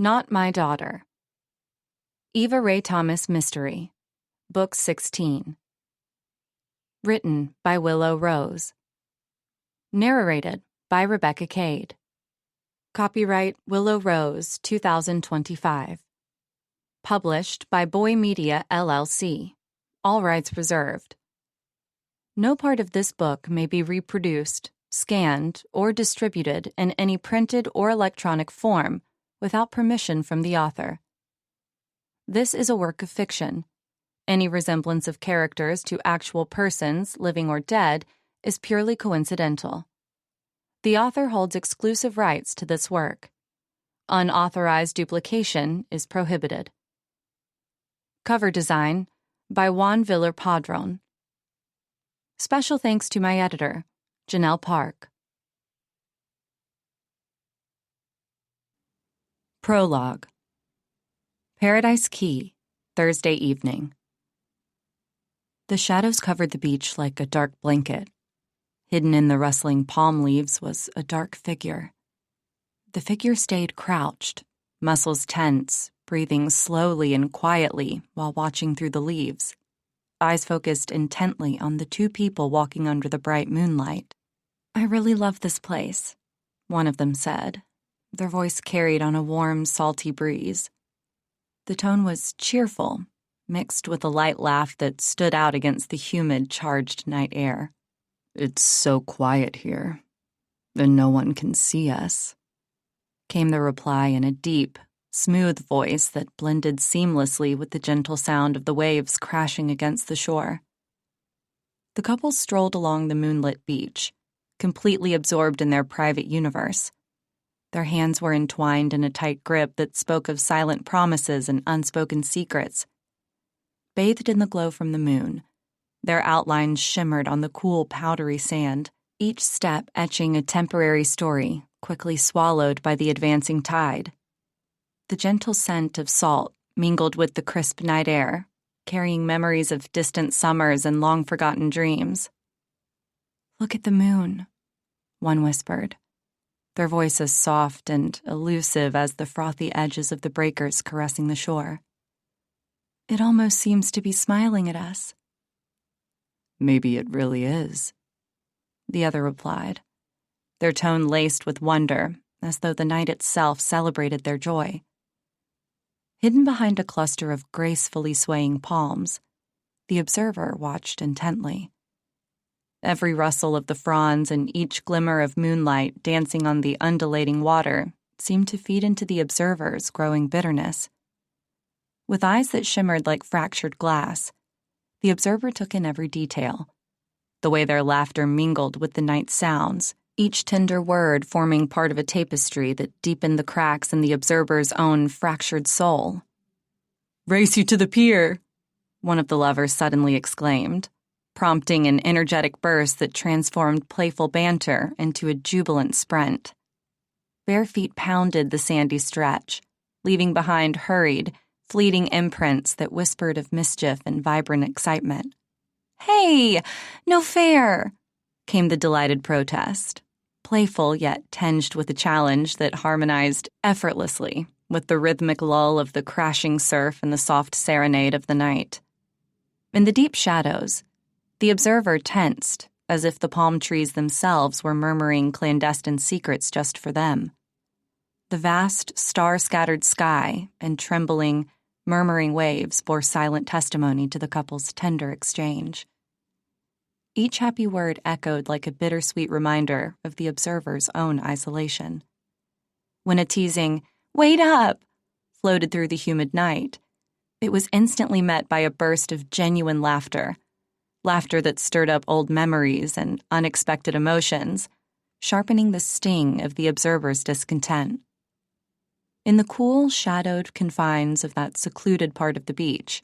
Not My Daughter. Eva Ray Thomas Mystery. Book 16. Written by Willow Rose. Narrated by Rebecca Cade. Copyright Willow Rose 2025. Published by Boy Media, LLC. All rights reserved. No part of this book may be reproduced, scanned, or distributed in any printed or electronic form without permission from the author. This is a work of fiction. Any resemblance of characters to actual persons, living or dead, is purely coincidental. The author holds exclusive rights to this work. Unauthorized duplication is prohibited. Cover design by Juan Villar Padron. Special thanks to my editor, Janelle Park. Prologue. Paradise Key, Thursday evening. The shadows covered the beach like a dark blanket. Hidden in the rustling palm leaves was a dark figure. The figure stayed crouched, muscles tense, breathing slowly and quietly while watching through the leaves, eyes focused intently on the two people walking under the bright moonlight. "I really love this place," one of them said. Their voice carried on a warm, salty breeze. The tone was cheerful, mixed with a light laugh that stood out against the humid, charged night air. "It's so quiet here, and no one can see us," came the reply in a deep, smooth voice that blended seamlessly with the gentle sound of the waves crashing against the shore. The couple strolled along the moonlit beach, completely absorbed in their private universe. Their hands were entwined in a tight grip that spoke of silent promises and unspoken secrets. Bathed in the glow from the moon, their outlines shimmered on the cool, powdery sand, each step etching a temporary story, quickly swallowed by the advancing tide. The gentle scent of salt mingled with the crisp night air, carrying memories of distant summers and long-forgotten dreams. "Look at the moon," one whispered, their voices soft and elusive as the frothy edges of the breakers caressing the shore. "It almost seems to be smiling at us." "Maybe it really is," the other replied, their tone laced with wonder, as though the night itself celebrated their joy. Hidden behind a cluster of gracefully swaying palms, the observer watched intently. Every rustle of the fronds and each glimmer of moonlight dancing on the undulating water seemed to feed into the observer's growing bitterness. With eyes that shimmered like fractured glass, the observer took in every detail, the way their laughter mingled with the night's sounds, each tender word forming part of a tapestry that deepened the cracks in the observer's own fractured soul. "Race you to the pier," one of the lovers suddenly exclaimed, prompting an energetic burst that transformed playful banter into a jubilant sprint. Bare feet pounded the sandy stretch, leaving behind hurried, fleeting imprints that whispered of mischief and vibrant excitement. "Hey, no fair!" came the delighted protest, playful yet tinged with a challenge that harmonized effortlessly with the rhythmic lull of the crashing surf and the soft serenade of the night. In the deep shadows, the observer tensed, as if the palm trees themselves were murmuring clandestine secrets just for them. The vast, star-scattered sky and trembling, murmuring waves bore silent testimony to the couple's tender exchange. Each happy word echoed like a bittersweet reminder of the observer's own isolation. When a teasing, "Wait up!" floated through the humid night, it was instantly met by a burst of genuine laughter that stirred up old memories and unexpected emotions, sharpening the sting of the observer's discontent. In the cool, shadowed confines of that secluded part of the beach,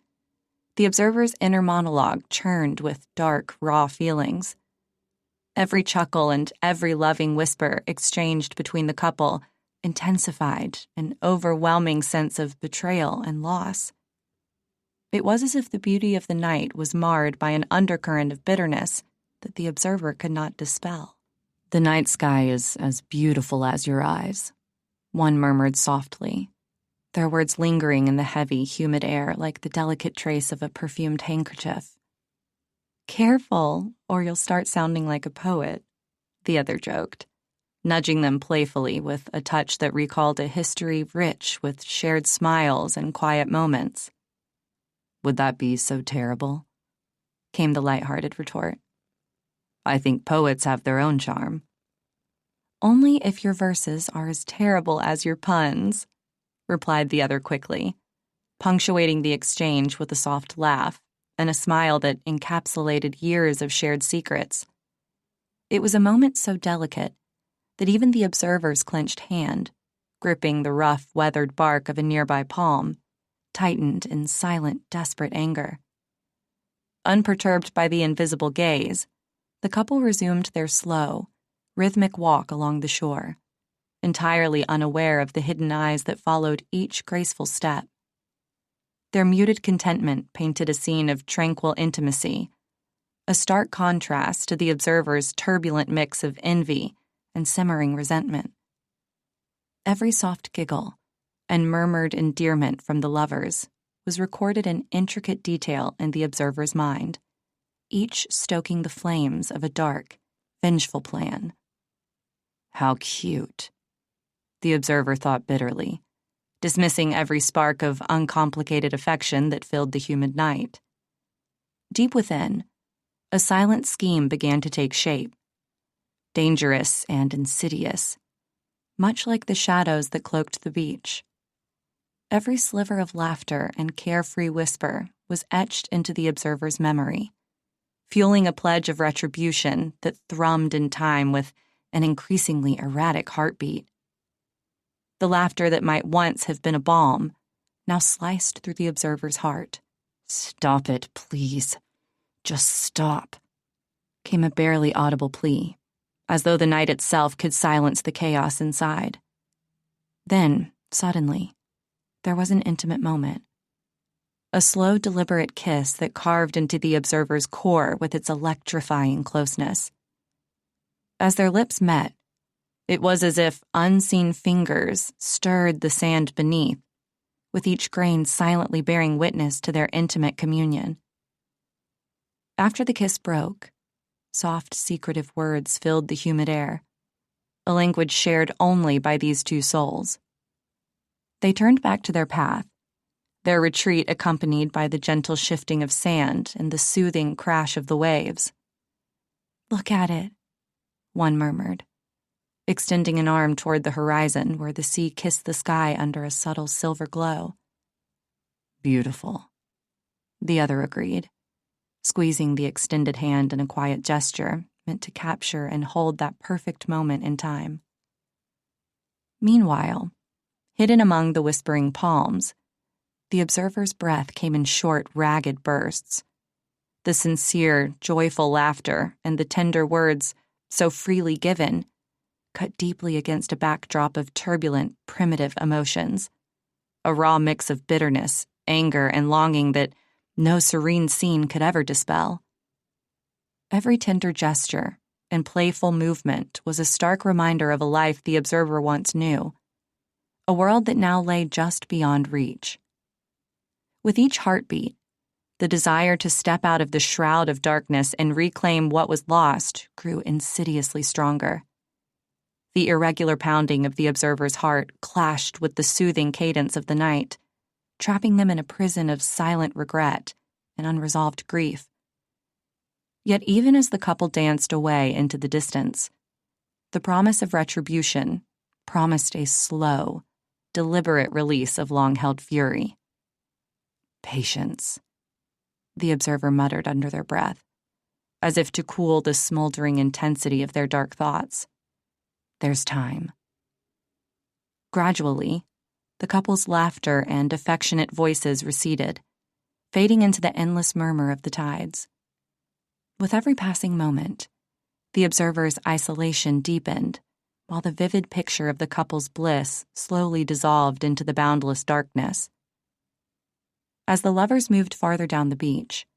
the observer's inner monologue churned with dark, raw feelings. Every chuckle and every loving whisper exchanged between the couple intensified an overwhelming sense of betrayal and loss. It was as if the beauty of the night was marred by an undercurrent of bitterness that the observer could not dispel. "The night sky is as beautiful as your eyes," one murmured softly, their words lingering in the heavy, humid air like the delicate trace of a perfumed handkerchief. "Careful, or you'll start sounding like a poet," the other joked, nudging them playfully with a touch that recalled a history rich with shared smiles and quiet moments. "Would that be so terrible?" came the light-hearted retort. "I think poets have their own charm." "Only if your verses are as terrible as your puns," replied the other quickly, punctuating the exchange with a soft laugh and a smile that encapsulated years of shared secrets. It was a moment so delicate that even the observer's clenched hand, gripping the rough, weathered bark of a nearby palm, tightened in silent, desperate anger. Unperturbed by the invisible gaze, the couple resumed their slow, rhythmic walk along the shore, entirely unaware of the hidden eyes that followed each graceful step. Their muted contentment painted a scene of tranquil intimacy, a stark contrast to the observer's turbulent mix of envy and simmering resentment. Every soft giggle and murmured endearment from the lovers was recorded in intricate detail in the observer's mind, each stoking the flames of a dark, vengeful plan. "How cute," the observer thought bitterly, dismissing every spark of uncomplicated affection that filled the humid night. Deep within, a silent scheme began to take shape, dangerous and insidious, much like the shadows that cloaked the beach. Every sliver of laughter and carefree whisper was etched into the observer's memory, fueling a pledge of retribution that thrummed in time with an increasingly erratic heartbeat. The laughter that might once have been a balm now sliced through the observer's heart. "Stop it, please. Just stop," came a barely audible plea, as though the night itself could silence the chaos inside. Then, suddenly, there was an intimate moment. A slow, deliberate kiss that carved into the observer's core with its electrifying closeness. As their lips met, it was as if unseen fingers stirred the sand beneath, with each grain silently bearing witness to their intimate communion. After the kiss broke, soft, secretive words filled the humid air, a language shared only by these two souls. They turned back to their path, their retreat accompanied by the gentle shifting of sand and the soothing crash of the waves. "Look at it," one murmured, extending an arm toward the horizon where the sea kissed the sky under a subtle silver glow. "Beautiful," the other agreed, squeezing the extended hand in a quiet gesture meant to capture and hold that perfect moment in time. Meanwhile, hidden among the whispering palms, the observer's breath came in short, ragged bursts. The sincere, joyful laughter and the tender words, so freely given, cut deeply against a backdrop of turbulent, primitive emotions, a raw mix of bitterness, anger, and longing that no serene scene could ever dispel. Every tender gesture and playful movement was a stark reminder of a life the observer once knew, a world that now lay just beyond reach. With each heartbeat, the desire to step out of the shroud of darkness and reclaim what was lost grew insidiously stronger. The irregular pounding of the observer's heart clashed with the soothing cadence of the night, trapping them in a prison of silent regret and unresolved grief. Yet even as the couple danced away into the distance, the promise of retribution promised a slow, deliberate release of long-held fury. "Patience," the observer muttered under their breath, as if to cool the smoldering intensity of their dark thoughts. "There's time." Gradually, the couple's laughter and affectionate voices receded, fading into the endless murmur of the tides. With every passing moment, the observer's isolation deepened, while the vivid picture of the couple's bliss slowly dissolved into the boundless darkness. As the lovers moved farther down the beach,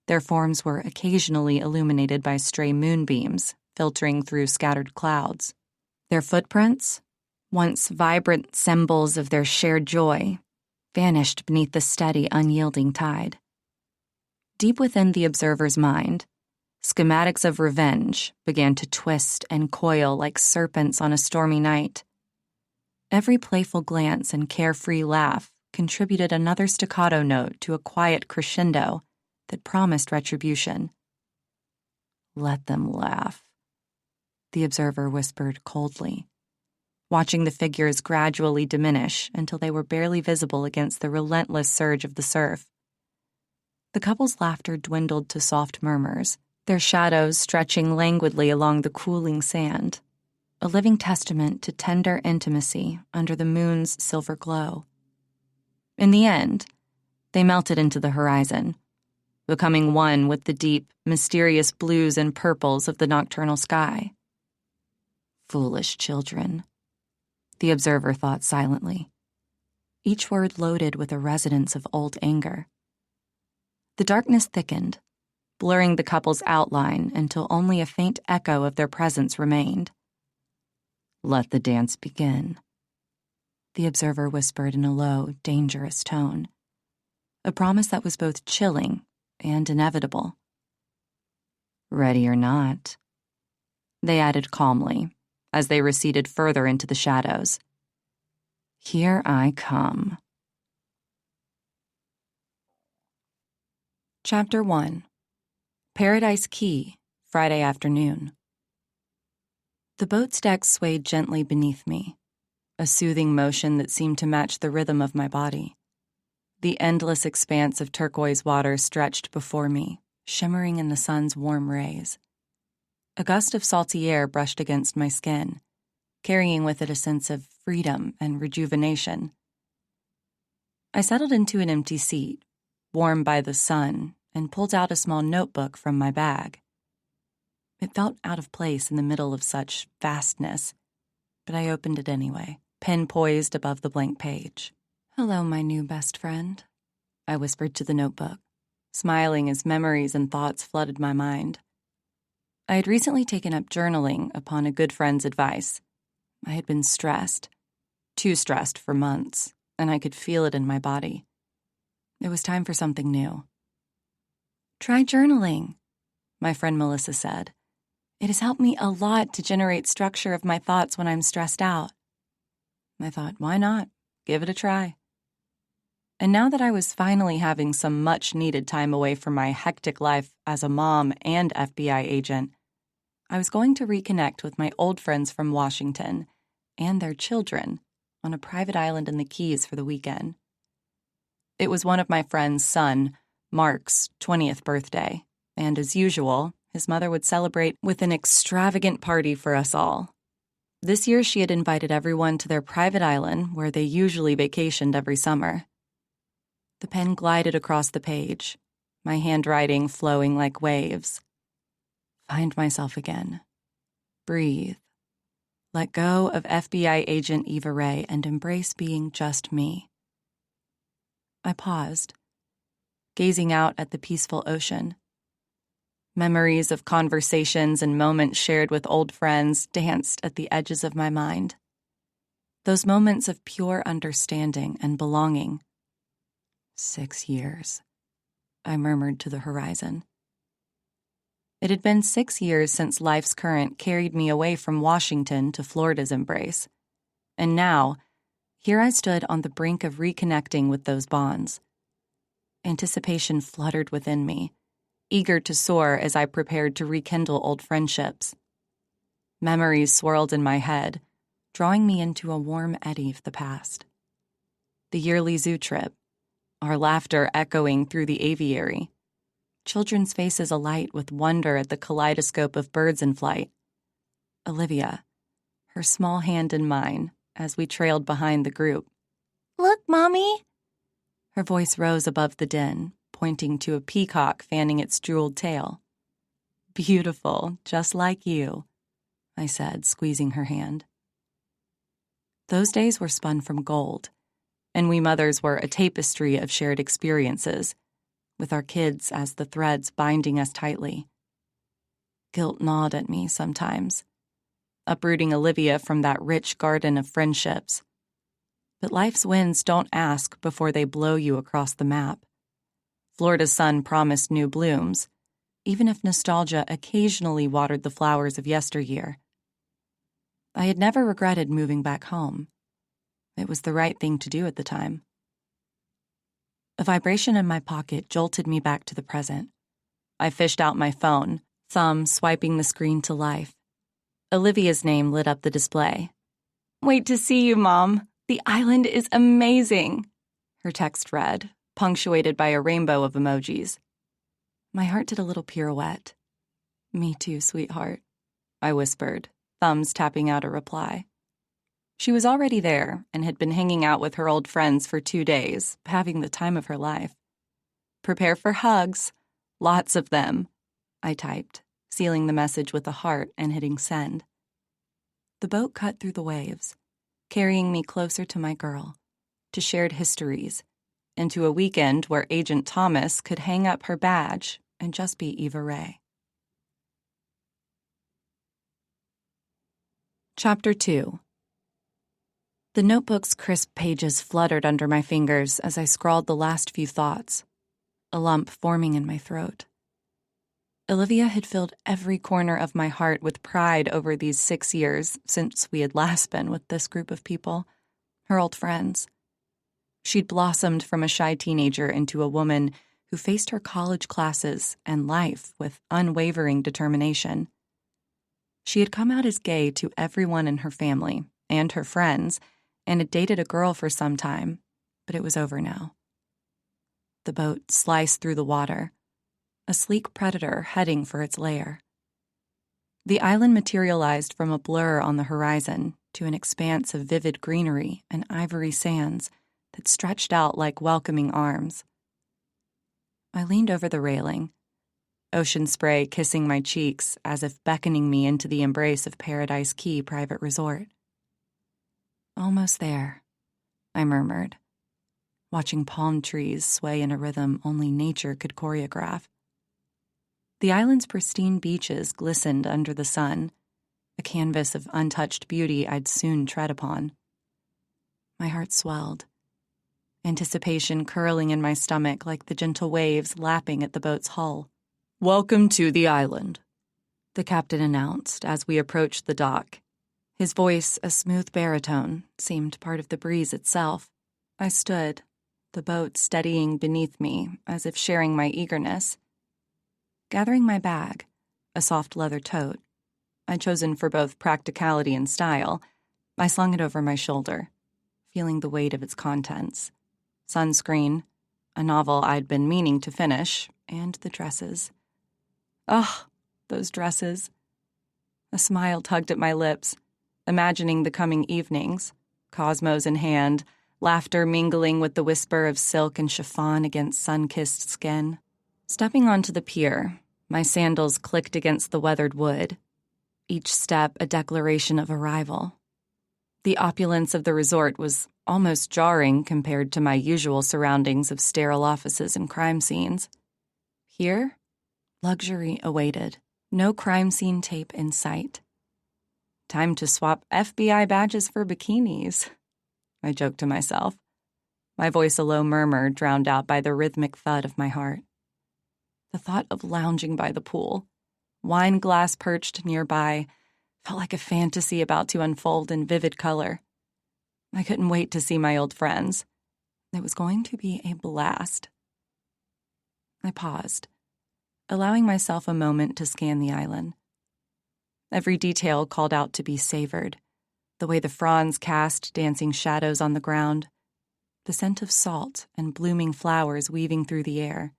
their forms were occasionally illuminated by stray moonbeams filtering through scattered clouds. Their footprints, once vibrant symbols of their shared joy, vanished beneath the steady, unyielding tide. Deep within the observer's mind, schematics of revenge began to twist and coil like serpents on a stormy night. Every playful glance and carefree laugh contributed another staccato note to a quiet crescendo that promised retribution. "Let them laugh," the observer whispered coldly, watching the figures gradually diminish until they were barely visible against the relentless surge of the surf. The couple's laughter dwindled to soft murmurs, their shadows stretching languidly along the cooling sand, a living testament to tender intimacy under the moon's silver glow. In the end, they melted into the horizon, becoming one with the deep, mysterious blues and purples of the nocturnal sky. Foolish children, the observer thought silently, each word loaded with a resonance of old anger. The darkness thickened, blurring the couple's outline until only a faint echo of their presence remained. "Let the dance begin," the observer whispered in a low, dangerous tone, a promise that was both chilling and inevitable. "Ready or not," they added calmly as they receded further into the shadows. "Here I come." Chapter 1. Paradise Key, Friday afternoon. The boat's deck swayed gently beneath me, a soothing motion that seemed to match the rhythm of my body. The endless expanse of turquoise water stretched before me, shimmering in the sun's warm rays. A gust of salty air brushed against my skin, carrying with it a sense of freedom and rejuvenation. I settled into an empty seat, warmed by the sun, and pulled out a small notebook from my bag. It felt out of place in the middle of such vastness, but I opened it anyway, pen poised above the blank page. "Hello, my new best friend," I whispered to the notebook, smiling as memories and thoughts flooded my mind. I had recently taken up journaling upon a good friend's advice. I had been stressed, too stressed for months, and I could feel it in my body. It was time for something new. "Try journaling," my friend Melissa said. "It has helped me a lot to generate structure of my thoughts when I'm stressed out." I thought, why not? Give it a try. And now that I was finally having some much-needed time away from my hectic life as a mom and FBI agent, I was going to reconnect with my old friends from Washington and their children on a private island in the Keys for the weekend. It was one of my friend's son, Mark's 20th birthday, and as usual, his mother would celebrate with an extravagant party for us all. This year, she had invited everyone to their private island where they usually vacationed every summer. The pen glided across the page, my handwriting flowing like waves. Find myself again. Breathe. Let go of FBI agent Eva Ray and embrace being just me. I paused, gazing out at the peaceful ocean. Memories of conversations and moments shared with old friends danced at the edges of my mind. Those moments of pure understanding and belonging. 6 years, I murmured to the horizon. It had been 6 years since life's current carried me away from Washington to Florida's embrace. And now, here I stood on the brink of reconnecting with those bonds. Anticipation fluttered within me, eager to soar as I prepared to rekindle old friendships. Memories swirled in my head, drawing me into a warm eddy of the past. The yearly zoo trip, our laughter echoing through the aviary, children's faces alight with wonder at the kaleidoscope of birds in flight. Olivia, her small hand in mine as we trailed behind the group. "Look, Mommy!" Her voice rose above the din, pointing to a peacock fanning its jeweled tail. "Beautiful, just like you," I said, squeezing her hand. Those days were spun from gold, and we mothers were a tapestry of shared experiences, with our kids as the threads binding us tightly. Guilt gnawed at me sometimes, uprooting Olivia from that rich garden of friendships. But life's winds don't ask before they blow you across the map. Florida's sun promised new blooms, even if nostalgia occasionally watered the flowers of yesteryear. I had never regretted moving back home. It was the right thing to do at the time. A vibration in my pocket jolted me back to the present. I fished out my phone, thumb swiping the screen to life. Olivia's name lit up the display. "Wait to see you, Mom. The island is amazing," her text read, punctuated by a rainbow of emojis. My heart did a little pirouette. "Me too, sweetheart," I whispered, thumbs tapping out a reply. She was already there and had been hanging out with her old friends for 2 days, having the time of her life. "Prepare for hugs. Lots of them," I typed, sealing the message with a heart and hitting send. The boat cut through the waves, carrying me closer to my girl, to shared histories, and to a weekend where Agent Thomas could hang up her badge and just be Eva Ray. Chapter 2. The notebook's crisp pages fluttered under my fingers as I scrawled the last few thoughts, a lump forming in my throat. Olivia had filled every corner of my heart with pride over these 6 years since we had last been with this group of people, her old friends. She'd blossomed from a shy teenager into a woman who faced her college classes and life with unwavering determination. She had come out as gay to everyone in her family and her friends, and had dated a girl for some time, but it was over now. The boat sliced through the water, a sleek predator heading for its lair. The island materialized from a blur on the horizon to an expanse of vivid greenery and ivory sands that stretched out like welcoming arms. I leaned over the railing, ocean spray kissing my cheeks as if beckoning me into the embrace of Paradise Key Private Resort. "Almost there," I murmured, watching palm trees sway in a rhythm only nature could choreograph. The island's pristine beaches glistened under the sun, a canvas of untouched beauty I'd soon tread upon. My heart swelled, anticipation curling in my stomach like the gentle waves lapping at the boat's hull. "Welcome to the island," the captain announced as we approached the dock. His voice, a smooth baritone, seemed part of the breeze itself. I stood, the boat steadying beneath me as if sharing my eagerness. Gathering my bag, a soft leather tote, I'd chosen for both practicality and style, I slung it over my shoulder, feeling the weight of its contents. Sunscreen, a novel I'd been meaning to finish, and the dresses. Ugh, those dresses. A smile tugged at my lips, imagining the coming evenings, cosmos in hand, laughter mingling with the whisper of silk and chiffon against sun-kissed skin. Stepping onto the pier, my sandals clicked against the weathered wood, each step a declaration of arrival. The opulence of the resort was almost jarring compared to my usual surroundings of sterile offices and crime scenes. Here, luxury awaited, no crime scene tape in sight. Time to swap FBI badges for bikinis, I joked to myself, my voice a low murmur drowned out by the rhythmic thud of my heart. The thought of lounging by the pool, wine glass perched nearby, felt like a fantasy about to unfold in vivid color. I couldn't wait to see my old friends. It was going to be a blast. I paused, allowing myself a moment to scan the island. Every detail called out to be savored, the way the fronds cast dancing shadows on the ground, the scent of salt and blooming flowers weaving through the air,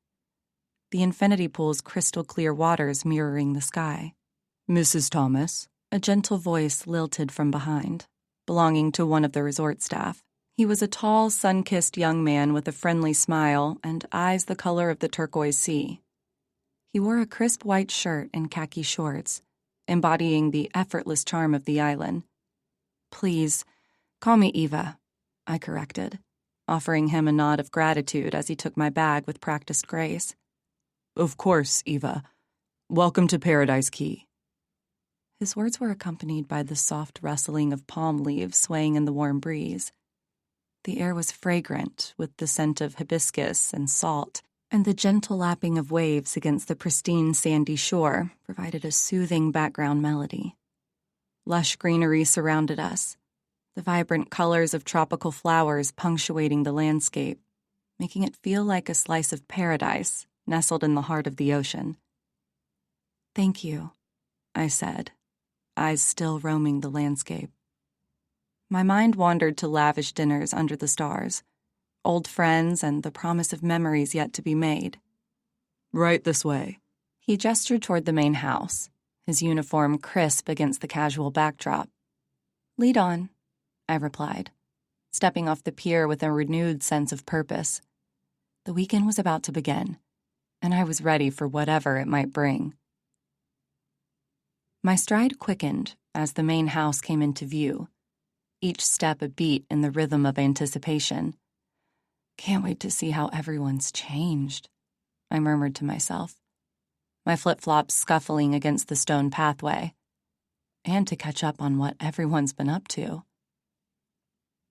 the infinity pool's crystal-clear waters mirroring the sky. "Mrs. Thomas," a gentle voice lilted from behind, belonging to one of the resort staff. He was a tall, sun-kissed young man with a friendly smile and eyes the color of the turquoise sea. He wore a crisp white shirt and khaki shorts, embodying the effortless charm of the island. "Please, call me Eva," I corrected, offering him a nod of gratitude as he took my bag with practiced grace. "Of course, Eva. Welcome to Paradise Key." His words were accompanied by the soft rustling of palm leaves swaying in the warm breeze. The air was fragrant, with the scent of hibiscus and salt, and the gentle lapping of waves against the pristine sandy shore provided a soothing background melody. Lush greenery surrounded us, the vibrant colors of tropical flowers punctuating the landscape, making it feel like a slice of paradise nestled in the heart of the ocean. "Thank you," I said, eyes still roaming the landscape. My mind wandered to lavish dinners under the stars, old friends and the promise of memories yet to be made. "Right this way." He gestured toward the main house, his uniform crisp against the casual backdrop. "Lead on," I replied, stepping off the pier with a renewed sense of purpose. The weekend was about to begin, and I was ready for whatever it might bring. My stride quickened as the main house came into view, each step a beat in the rhythm of anticipation. "Can't wait to see how everyone's changed," I murmured to myself, my flip-flops scuffling against the stone pathway, and to catch up on what everyone's been up to.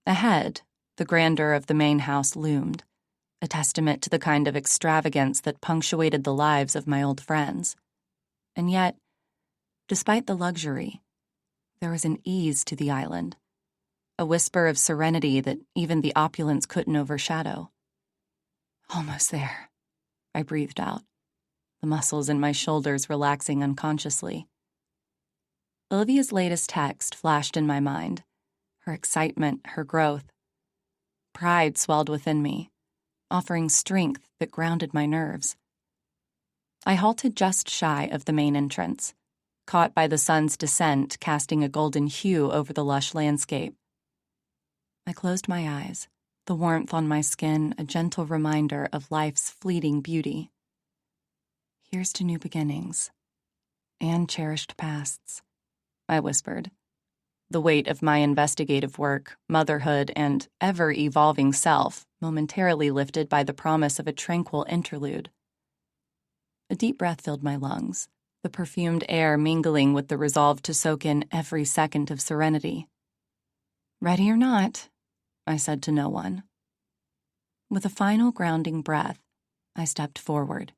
Ahead, the grandeur of the main house loomed, a testament to the kind of extravagance that punctuated the lives of my old friends. And yet, despite the luxury, there was an ease to the island, a whisper of serenity that even the opulence couldn't overshadow. "Almost there," I breathed out, the muscles in my shoulders relaxing unconsciously. Olivia's latest text flashed in my mind, her excitement, her growth. Pride swelled within me, offering strength that grounded my nerves. I halted just shy of the main entrance, caught by the sun's descent casting a golden hue over the lush landscape. I closed my eyes, the warmth on my skin a gentle reminder of life's fleeting beauty. "Here's to new beginnings and cherished pasts," I whispered, the weight of my investigative work, motherhood, and ever-evolving self momentarily lifted by the promise of a tranquil interlude. A deep breath filled my lungs, the perfumed air mingling with the resolve to soak in every second of serenity. "Ready or not," I said to no one. With a final grounding breath, I stepped forward,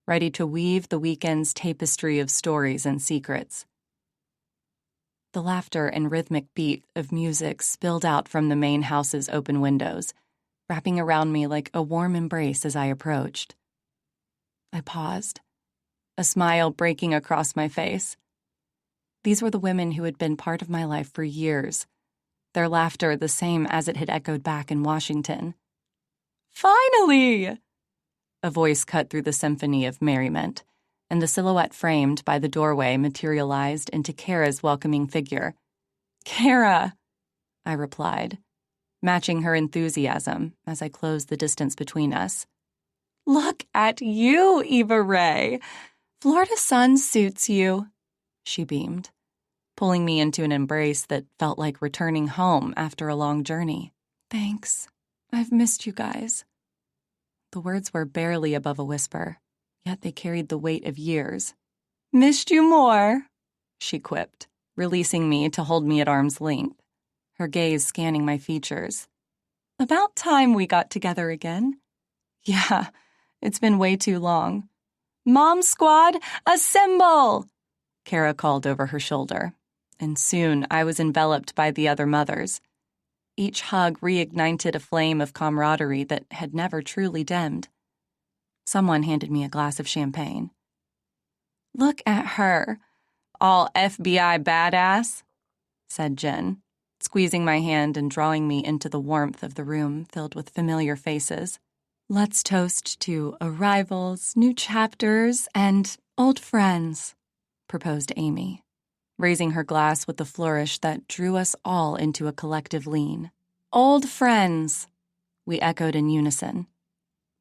ready to weave the weekend's tapestry of stories and secrets. The laughter and rhythmic beat of music spilled out from the main house's open windows, wrapping around me like a warm embrace as I approached. I paused, a smile breaking across my face. These were the women who had been part of my life for years, their laughter the same as it had echoed back in Washington. "Finally!" A voice cut through the symphony of merriment, and the silhouette framed by the doorway materialized into Kara's welcoming figure. "Kara," I replied, matching her enthusiasm as I closed the distance between us. "Look at you, Eva Ray. Florida sun suits you," she beamed, pulling me into an embrace that felt like returning home after a long journey. "Thanks. I've missed you guys." The words were barely above a whisper, yet they carried the weight of years. "Missed you more," she quipped, releasing me to hold me at arm's length, her gaze scanning my features. "About time we got together again." "Yeah, it's been way too long." "Mom Squad, assemble!" Kara called over her shoulder, and soon I was enveloped by the other mothers. Each hug reignited a flame of camaraderie that had never truly dimmed. Someone handed me a glass of champagne. "Look at her, all FBI badass," said Jen, squeezing my hand and drawing me into the warmth of the room filled with familiar faces. "Let's toast to arrivals, new chapters, and old friends," proposed Amy, raising her glass with a flourish that drew us all into a collective lean. "Old friends," we echoed in unison,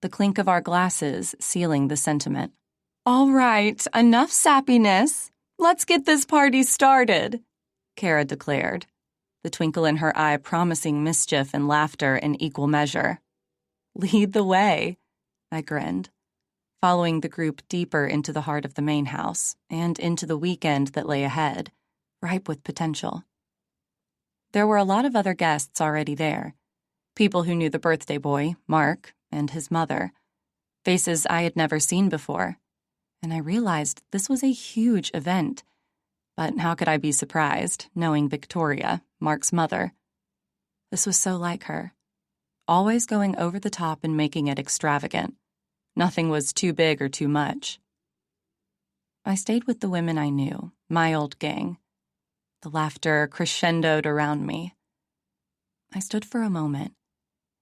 the clink of our glasses sealing the sentiment. "All right, enough sappiness. Let's get this party started," Kara declared, the twinkle in her eye promising mischief and laughter in equal measure. "Lead the way," I grinned, following the group deeper into the heart of the main house and into the weekend that lay ahead, ripe with potential. There were a lot of other guests already there, People who knew the birthday boy, Mark, and his mother. Faces I had never seen before. And I realized this was a huge event. But how could I be surprised, knowing Victoria, Mark's mother? This was so like her. Always going over the top and making it extravagant. Nothing was too big or too much. I stayed with the women I knew, my old gang. The laughter crescendoed around me. I stood for a moment,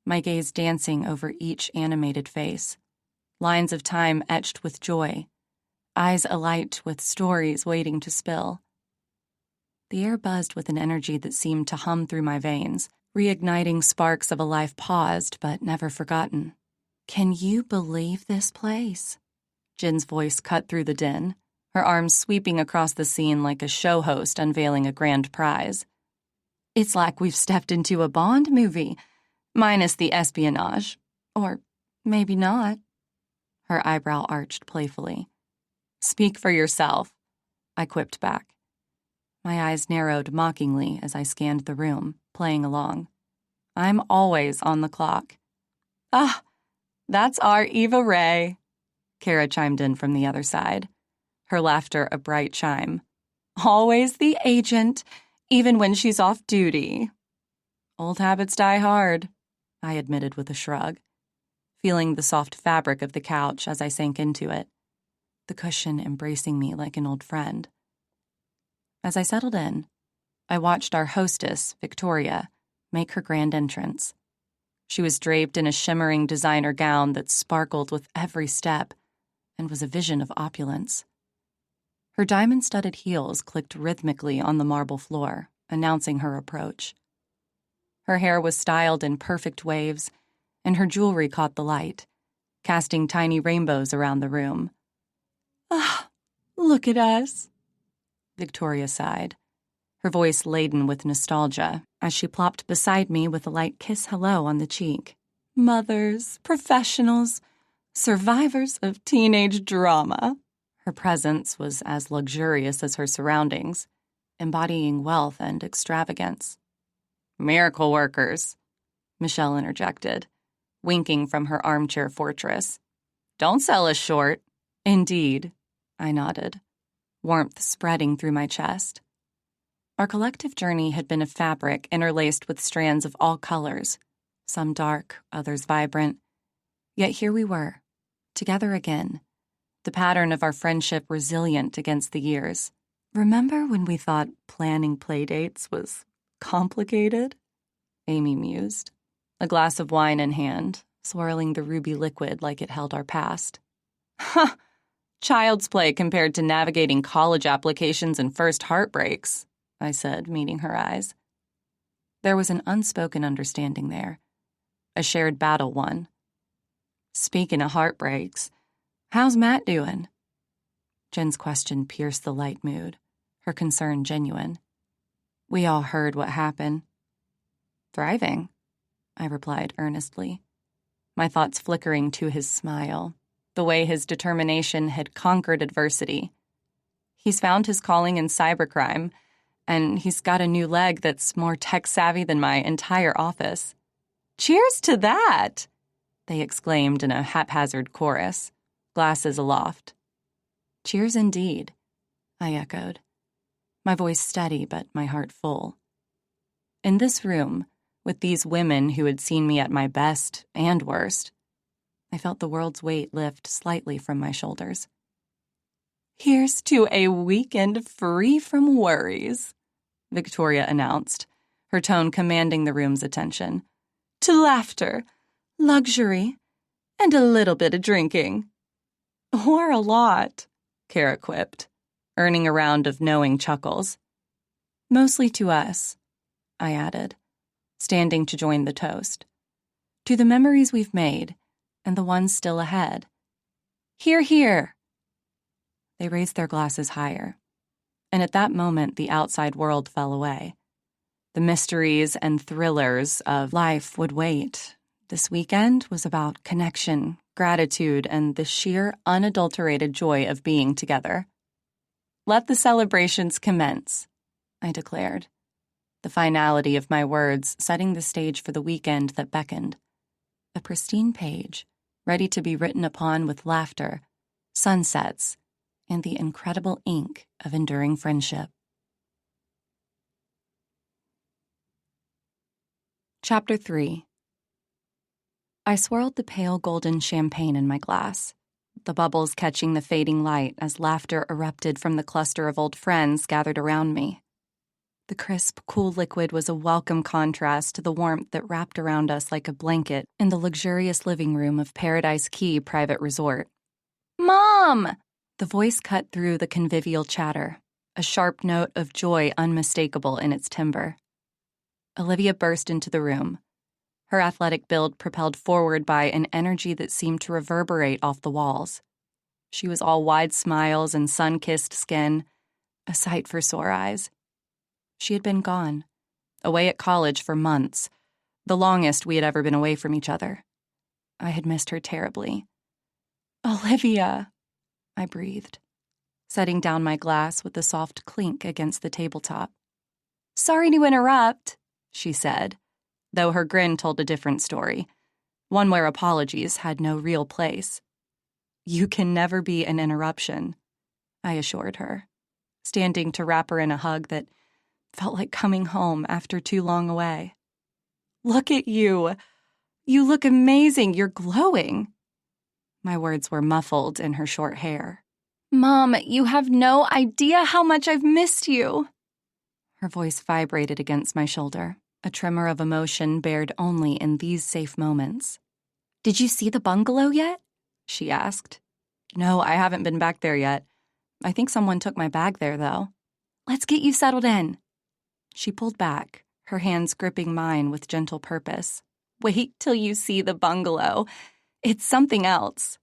my gaze dancing over each animated face, lines of time etched with joy, eyes alight with stories waiting to spill. The air buzzed with an energy that seemed to hum through my veins, reigniting sparks of a life paused but never forgotten. "Can you believe this place?" Jin's voice cut through the din, her arms sweeping across the scene like a show host unveiling a grand prize. "It's like we've stepped into a Bond movie, minus the espionage. Or maybe not." Her eyebrow arched playfully. "Speak for yourself," I quipped back. My eyes narrowed mockingly as I scanned the room, playing along. "I'm always on the clock." "Ah, that's our Eva Ray," Kara chimed in from the other side, her laughter a bright chime. "Always the agent, even when she's off duty." "Old habits die hard," I admitted with a shrug, feeling the soft fabric of the couch as I sank into it, the cushion embracing me like an old friend. As I settled in, I watched our hostess, Victoria, make her grand entrance. She was draped in a shimmering designer gown that sparkled with every step and was a vision of opulence. Her diamond-studded heels clicked rhythmically on the marble floor, announcing her approach. Her hair was styled in perfect waves, and her jewelry caught the light, casting tiny rainbows around the room. "Ah, look at us," Victoria sighed, her voice laden with nostalgia as she plopped beside me with a light kiss hello on the cheek. "Mothers, professionals, survivors of teenage drama." Her presence was as luxurious as her surroundings, embodying wealth and extravagance. "Miracle workers," Michelle interjected, winking from her armchair fortress. "Don't sell us short." "Indeed," I nodded, warmth spreading through my chest. Our collective journey had been a fabric interlaced with strands of all colors, some dark, others vibrant. Yet here we were, together again, the pattern of our friendship resilient against the years. "Remember when we thought planning playdates was complicated?" Amy mused, a glass of wine in hand, swirling the ruby liquid like it held our past. "Huh! Child's play compared to navigating college applications and first heartbreaks," I said, meeting her eyes. There was an unspoken understanding there, a shared battle won. "Speaking of heartbreaks, how's Matt doing?" Jen's question pierced the light mood, her concern genuine. "We all heard what happened." "Thriving," I replied earnestly, my thoughts flickering to his smile, the way his determination had conquered adversity. He's found his calling in cybercrime, and he's got a new leg that's more tech-savvy than my entire office. "Cheers to that!" they exclaimed in a haphazard chorus, glasses aloft. "Cheers indeed," I echoed, my voice steady but my heart full. In this room, with these women who had seen me at my best and worst, I felt the world's weight lift slightly from my shoulders. "Here's to a weekend free from worries," Victoria announced, her tone commanding the room's attention. "To laughter, luxury, and a little bit of drinking." "Or a lot," Kara quipped, earning a round of knowing chuckles. "Mostly to us," I added, standing to join the toast. "To the memories we've made, and the ones still ahead." "Hear, hear!" They raised their glasses higher, and at that moment the outside world fell away. The mysteries and thrillers of life would wait. This weekend was about connection, gratitude, and the sheer, unadulterated joy of being together. "Let the celebrations commence," I declared, the finality of my words setting the stage for the weekend that beckoned. A pristine page, ready to be written upon with laughter, sunsets, and the incredible ink of enduring friendship. Chapter 3. I swirled the pale golden champagne in my glass, the bubbles catching the fading light as laughter erupted from the cluster of old friends gathered around me. The crisp, cool liquid was a welcome contrast to the warmth that wrapped around us like a blanket in the luxurious living room of Paradise Key Private Resort. "Mom!" The voice cut through the convivial chatter, a sharp note of joy unmistakable in its timbre. Olivia burst into the room, her athletic build propelled forward by an energy that seemed to reverberate off the walls. She was all wide smiles and sun-kissed skin, a sight for sore eyes. She had been gone, away at college for months, the longest we had ever been away from each other. I had missed her terribly. "Olivia," I breathed, setting down my glass with a soft clink against the tabletop. "Sorry to interrupt," she said, though her grin told a different story, one where apologies had no real place. "You can never be an interruption," I assured her, standing to wrap her in a hug that felt like coming home after too long away. "Look at you. You look amazing. You're glowing." My words were muffled in her short hair. "Mom, you have no idea how much I've missed you." Her voice vibrated against my shoulder, a tremor of emotion bared only in these safe moments. "Did you see the bungalow yet?" she asked. "No, I haven't been back there yet. I think someone took my bag there, though." "Let's get you settled in." She pulled back, her hands gripping mine with gentle purpose. "Wait till you see the bungalow. It's something else."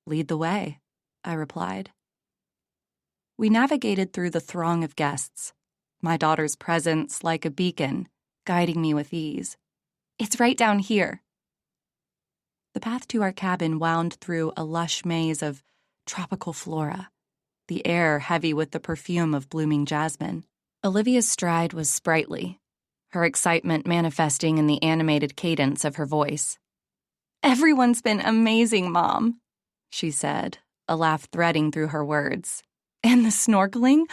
"Lead the way," I replied. We navigated through the throng of guests, my daughter's presence like a beacon, guiding me with ease. "It's right down here." The path to our cabin wound through a lush maze of tropical flora, the air heavy with the perfume of blooming jasmine. Olivia's stride was sprightly, her excitement manifesting in the animated cadence of her voice. "Everyone's been amazing, Mom," she said, a laugh threading through her words. "And the snorkeling?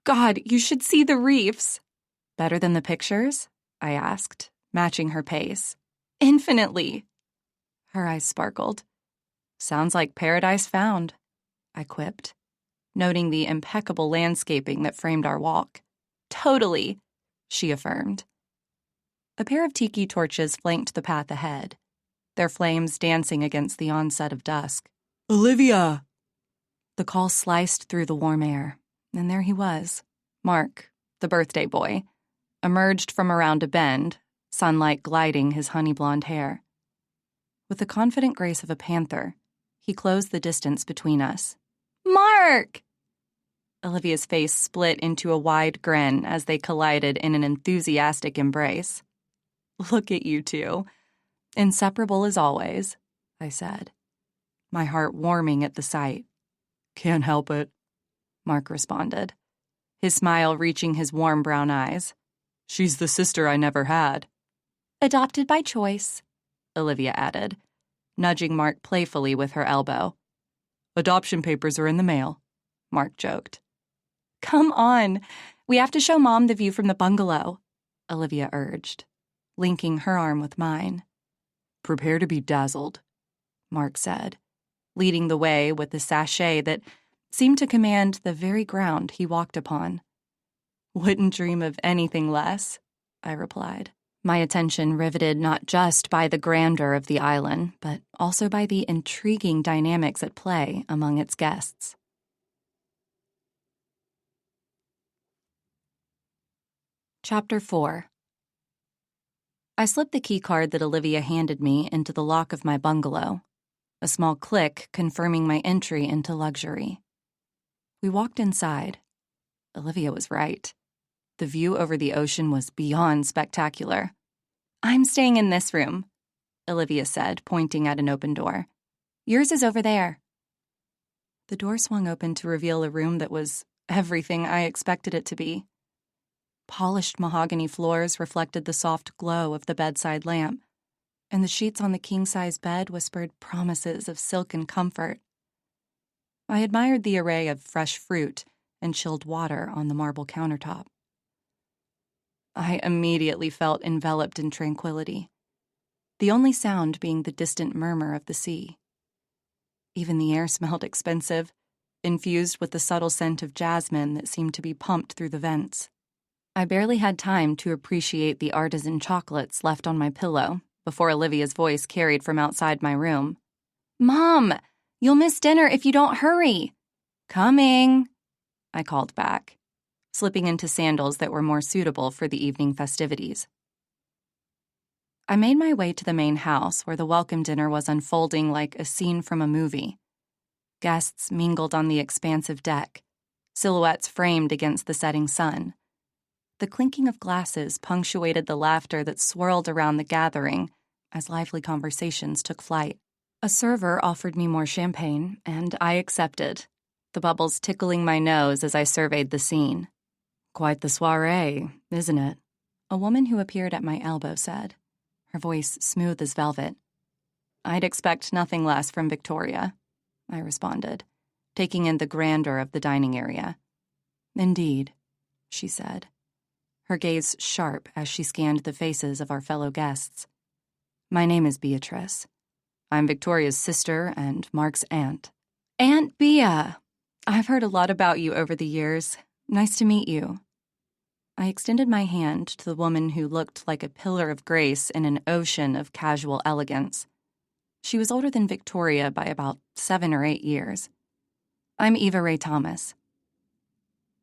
God, you should see the reefs." "Better than the pictures?" I asked, matching her pace. "Infinitely." Her eyes sparkled. "Sounds like paradise found," I quipped, noting the impeccable landscaping that framed our walk. "Totally," she affirmed. A pair of tiki torches flanked the path ahead, their flames dancing against the onset of dusk. "Olivia!" The call sliced through the warm air, and there he was, Mark, the birthday boy, emerged from around a bend, sunlight gliding his honey-blonde hair. With the confident grace of a panther, he closed the distance between us. "Mark!" Olivia's face split into a wide grin as they collided in an enthusiastic embrace. "Look at you two. Inseparable as always," I said, my heart warming at the sight. "Can't help it," Mark responded, his smile reaching his warm brown eyes. "She's the sister I never had." "Adopted by choice," Olivia added, nudging Mark playfully with her elbow. "Adoption papers are in the mail," Mark joked. "Come on, we have to show Mom the view from the bungalow," Olivia urged, linking her arm with mine. "Prepare to be dazzled," Mark said, leading the way with the sachet that seemed to command the very ground he walked upon. "Wouldn't dream of anything less," I replied, my attention riveted not just by the grandeur of the island, but also by the intriguing dynamics at play among its guests. Chapter 4. I slipped the keycard that Olivia handed me into the lock of my bungalow, a small click confirming my entry into luxury. We walked inside. Olivia was right. The view over the ocean was beyond spectacular. "I'm staying in this room," Olivia said, pointing at an open door. "Yours is over there." The door swung open to reveal a room that was everything I expected it to be. Polished mahogany floors reflected the soft glow of the bedside lamp, and the sheets on the king-size bed whispered promises of silken comfort. I admired the array of fresh fruit and chilled water on the marble countertop. I immediately felt enveloped in tranquility, the only sound being the distant murmur of the sea. Even the air smelled expensive, infused with the subtle scent of jasmine that seemed to be pumped through the vents. I barely had time to appreciate the artisan chocolates left on my pillow before Olivia's voice carried from outside my room. "Mom, you'll miss dinner if you don't hurry." "Coming," I called back, slipping into sandals that were more suitable for the evening festivities. I made my way to the main house where the welcome dinner was unfolding like a scene from a movie. Guests mingled on the expansive deck, silhouettes framed against the setting sun. The clinking of glasses punctuated the laughter that swirled around the gathering as lively conversations took flight. A server offered me more champagne, and I accepted, the bubbles tickling my nose as I surveyed the scene. "Quite the soirée, isn't it?" A woman who appeared at my elbow said, her voice smooth as velvet. "I'd expect nothing less from Victoria," I responded, taking in the grandeur of the dining area. "Indeed," she said, her gaze sharp as she scanned the faces of our fellow guests. "My name is Beatrice. I'm Victoria's sister and Mark's aunt." "Aunt Bea! I've heard a lot about you over the years. Nice to meet you." I extended my hand to the woman who looked like a pillar of grace in an ocean of casual elegance. She was older than Victoria by about 7 or 8 years. "I'm Eva Ray Thomas."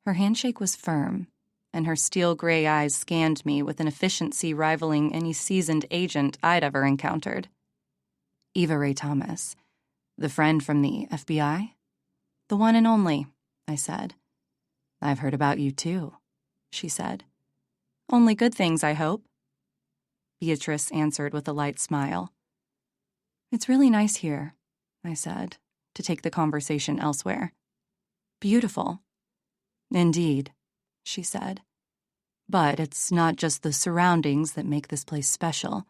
Her handshake was firm, and her steel-gray eyes scanned me with an efficiency rivaling any seasoned agent I'd ever encountered. "Eva Ray Thomas, the friend from the FBI?" "The one and only," I said. "I've heard about you too," she said. "Only good things, I hope." Beatrice answered with a light smile. "It's really nice here," I said, to take the conversation elsewhere. "Beautiful." "Indeed," she said. "But it's not just the surroundings that make this place special.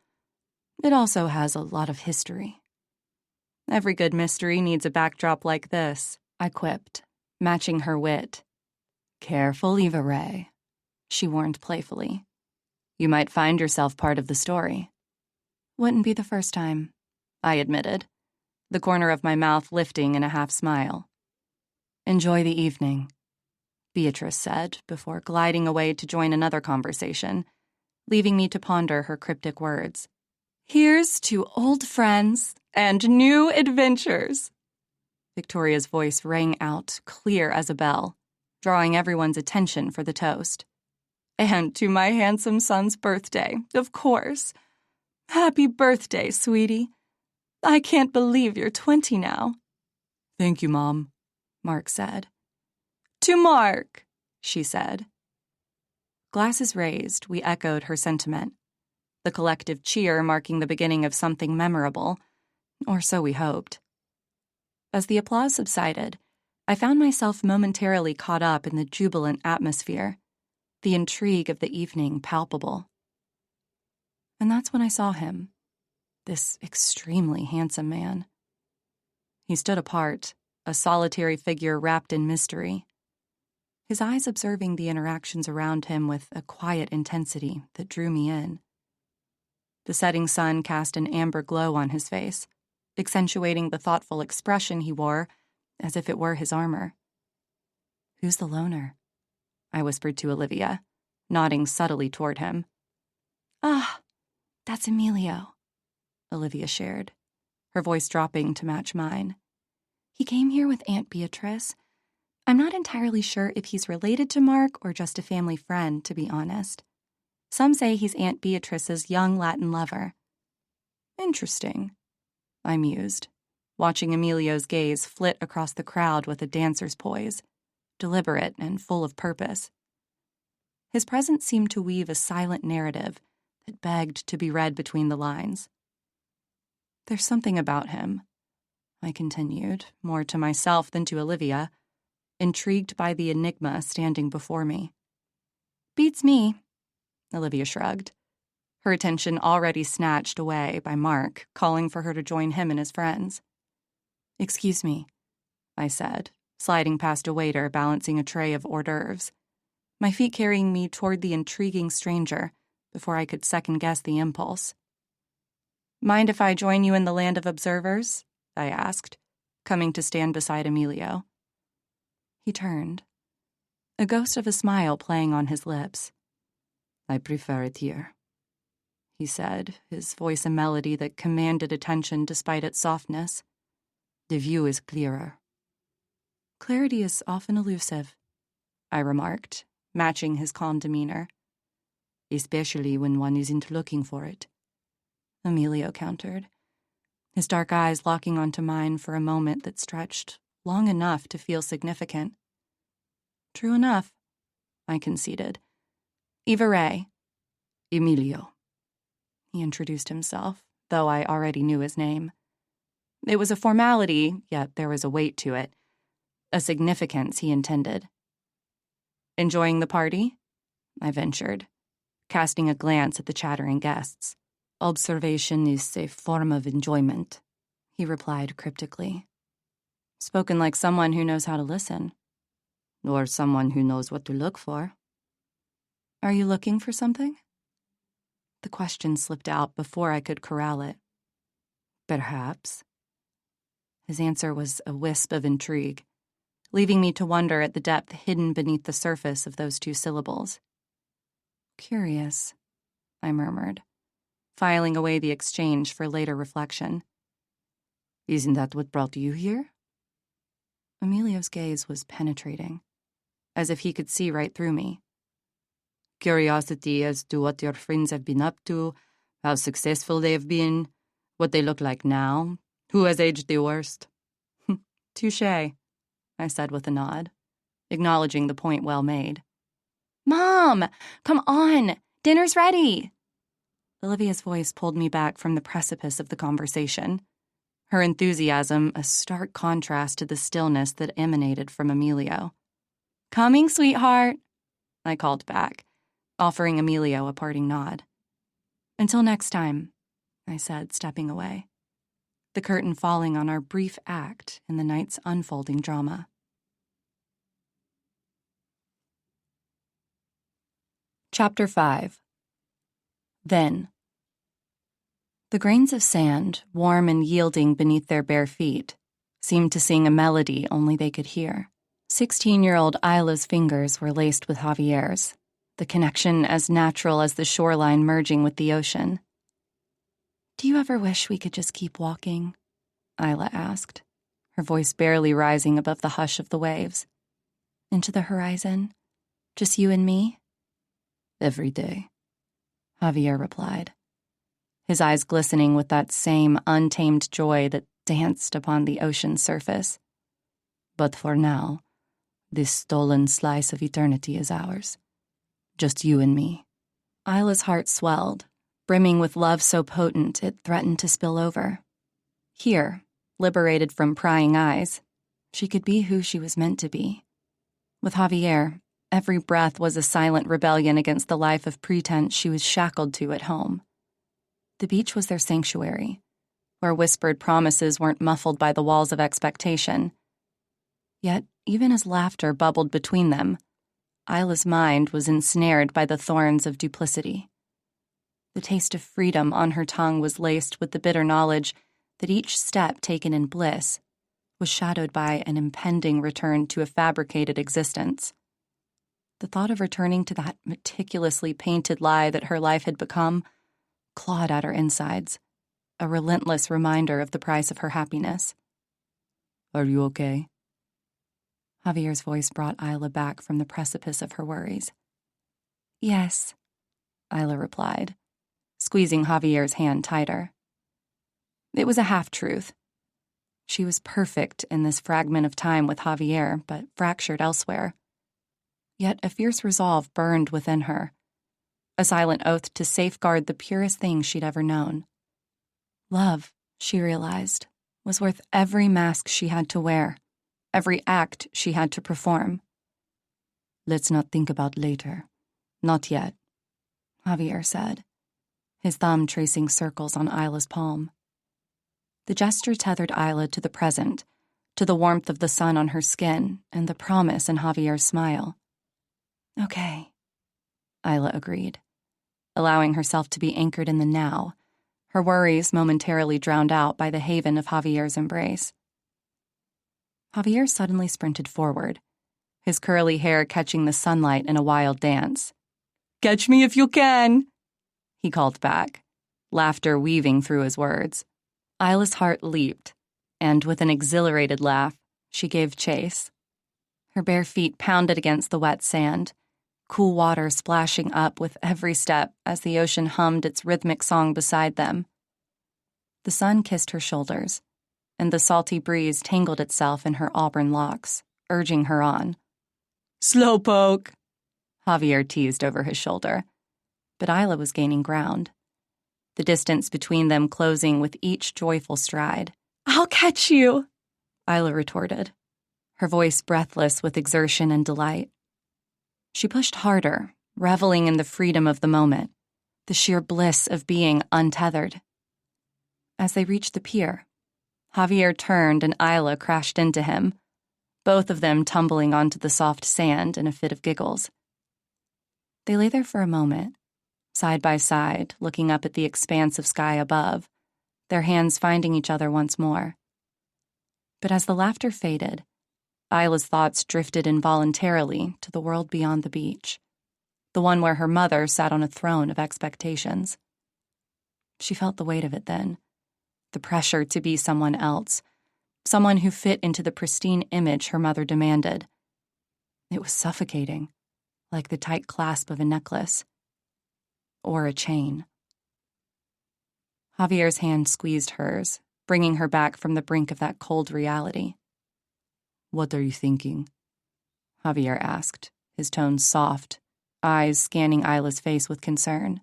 It also has a lot of history." "Every good mystery needs a backdrop like this," I quipped, matching her wit. "Careful, Eva Ray," she warned playfully. "You might find yourself part of the story." "Wouldn't be the first time," I admitted, the corner of my mouth lifting in a half-smile. "Enjoy the evening," Beatrice said before gliding away to join another conversation, leaving me to ponder her cryptic words. "Here's to old friends and new adventures." Victoria's voice rang out clear as a bell, drawing everyone's attention for the toast. "And to my handsome son's birthday, of course. Happy birthday, sweetie. I can't believe you're 20 now." "Thank you, Mom," Mark said. "To Mark," she said. Glasses raised, we echoed her sentiment, the collective cheer marking the beginning of something memorable, or so we hoped. As the applause subsided, I found myself momentarily caught up in the jubilant atmosphere, the intrigue of the evening palpable. And that's when I saw him, this extremely handsome man. He stood apart, a solitary figure wrapped in mystery, his eyes observing the interactions around him with a quiet intensity that drew me in. The setting sun cast an amber glow on his face, accentuating the thoughtful expression he wore as if it were his armor. "Who's the loner?" I whispered to Olivia, nodding subtly toward him. "Ah, that's Emilio," Olivia shared, her voice dropping to match mine. "He came here with Aunt Beatrice. I'm not entirely sure if he's related to Mark or just a family friend, to be honest. Some say he's Aunt Beatrice's young Latin lover." "Interesting," I mused, watching Emilio's gaze flit across the crowd with a dancer's poise, deliberate and full of purpose. His presence seemed to weave a silent narrative that begged to be read between the lines. "There's something about him," I continued, more to myself than to Olivia, intrigued by the enigma standing before me. Beats me, Olivia shrugged, her attention already snatched away by Mark, calling for her to join him and his friends. Excuse me, I said, sliding past a waiter balancing a tray of hors d'oeuvres, my feet carrying me toward the intriguing stranger before I could second-guess the impulse. Mind if I join you in the land of observers? I asked, coming to stand beside Emilio. He turned, a ghost of a smile playing on his lips. I prefer it here, he said, his voice a melody that commanded attention despite its softness. The view is clearer. Clarity is often elusive, I remarked, matching his calm demeanor. Especially when one isn't looking for it, Emilio countered, his dark eyes locking onto mine for a moment that stretched long enough to feel significant. True enough, I conceded. Eva Ray. Emilio. He introduced himself, though I already knew his name. It was a formality, yet there was a weight to it, a significance he intended. Enjoying the party? I ventured, casting a glance at the chattering guests. Observation is a form of enjoyment, he replied cryptically. Spoken like someone who knows how to listen. Or someone who knows what to look for. Are you looking for something? The question slipped out before I could corral it. Perhaps. His answer was a wisp of intrigue, leaving me to wonder at the depth hidden beneath the surface of those two syllables. Curious, I murmured, filing away the exchange for later reflection. Isn't that what brought you here? Emilio's gaze was penetrating, as if he could see right through me. Curiosity as to what your friends have been up to, how successful they have been, what they look like now, who has aged the worst. Touché, I said with a nod, acknowledging the point well made. Mom, come on, dinner's ready. Olivia's voice pulled me back from the precipice of the conversation, her enthusiasm a stark contrast to the stillness that emanated from Emilio. Coming, sweetheart, I called back, offering Emilio a parting nod. Until next time, I said, stepping away, the curtain falling on our brief act in the night's unfolding drama. Chapter 5. Then. The grains of sand, warm and yielding beneath their bare feet, seemed to sing a melody only they could hear. 16-year-old Isla's fingers were laced with Javier's, the connection as natural as the shoreline merging with the ocean. Do you ever wish we could just keep walking? Isla asked, her voice barely rising above the hush of the waves. Into the horizon? Just you and me? Every day, Javier replied, his eyes glistening with that same untamed joy that danced upon the ocean's surface. But for now, this stolen slice of eternity is ours. Just you and me. Isla's heart swelled, brimming with love so potent it threatened to spill over. Here, liberated from prying eyes, she could be who she was meant to be. With Javier, every breath was a silent rebellion against the life of pretense she was shackled to at home. The beach was their sanctuary, where whispered promises weren't muffled by the walls of expectation. Yet, even as laughter bubbled between them, Isla's mind was ensnared by the thorns of duplicity. The taste of freedom on her tongue was laced with the bitter knowledge that each step taken in bliss was shadowed by an impending return to a fabricated existence. The thought of returning to that meticulously painted lie that her life had become clawed at her insides, a relentless reminder of the price of her happiness. Are you okay? Javier's voice brought Isla back from the precipice of her worries. Yes, Isla replied, squeezing Javier's hand tighter. It was a half-truth. She was perfect in this fragment of time with Javier, but fractured elsewhere. Yet a fierce resolve burned within her, a silent oath to safeguard the purest thing she'd ever known. Love, she realized, was worth every mask she had to wear, every act she had to perform. Let's not think about later. Not yet, Javier said, his thumb tracing circles on Isla's palm. The gesture tethered Isla to the present, to the warmth of the sun on her skin and the promise in Javier's smile. Okay, Isla agreed, allowing herself to be anchored in the now, her worries momentarily drowned out by the haven of Javier's embrace. Javier suddenly sprinted forward, his curly hair catching the sunlight in a wild dance. "Catch me if you can," he called back, laughter weaving through his words. Isla's heart leaped, and with an exhilarated laugh, she gave chase. Her bare feet pounded against the wet sand, cool water splashing up with every step as the ocean hummed its rhythmic song beside them. The sun kissed her shoulders, and the salty breeze tangled itself in her auburn locks, urging her on. "Slowpoke," Javier teased over his shoulder, but Isla was gaining ground, the distance between them closing with each joyful stride. "I'll catch you," Isla retorted, her voice breathless with exertion and delight. She pushed harder, reveling in the freedom of the moment, the sheer bliss of being untethered. As they reached the pier, Javier turned and Isla crashed into him, both of them tumbling onto the soft sand in a fit of giggles. They lay there for a moment, side by side, looking up at the expanse of sky above, their hands finding each other once more. But as the laughter faded, Isla's thoughts drifted involuntarily to the world beyond the beach, the one where her mother sat on a throne of expectations. She felt the weight of it then, the pressure to be someone else, someone who fit into the pristine image her mother demanded. It was suffocating, like the tight clasp of a necklace. Or a chain. Javier's hand squeezed hers, bringing her back from the brink of that cold reality. "What are you thinking?" Javier asked, his tone soft, eyes scanning Isla's face with concern.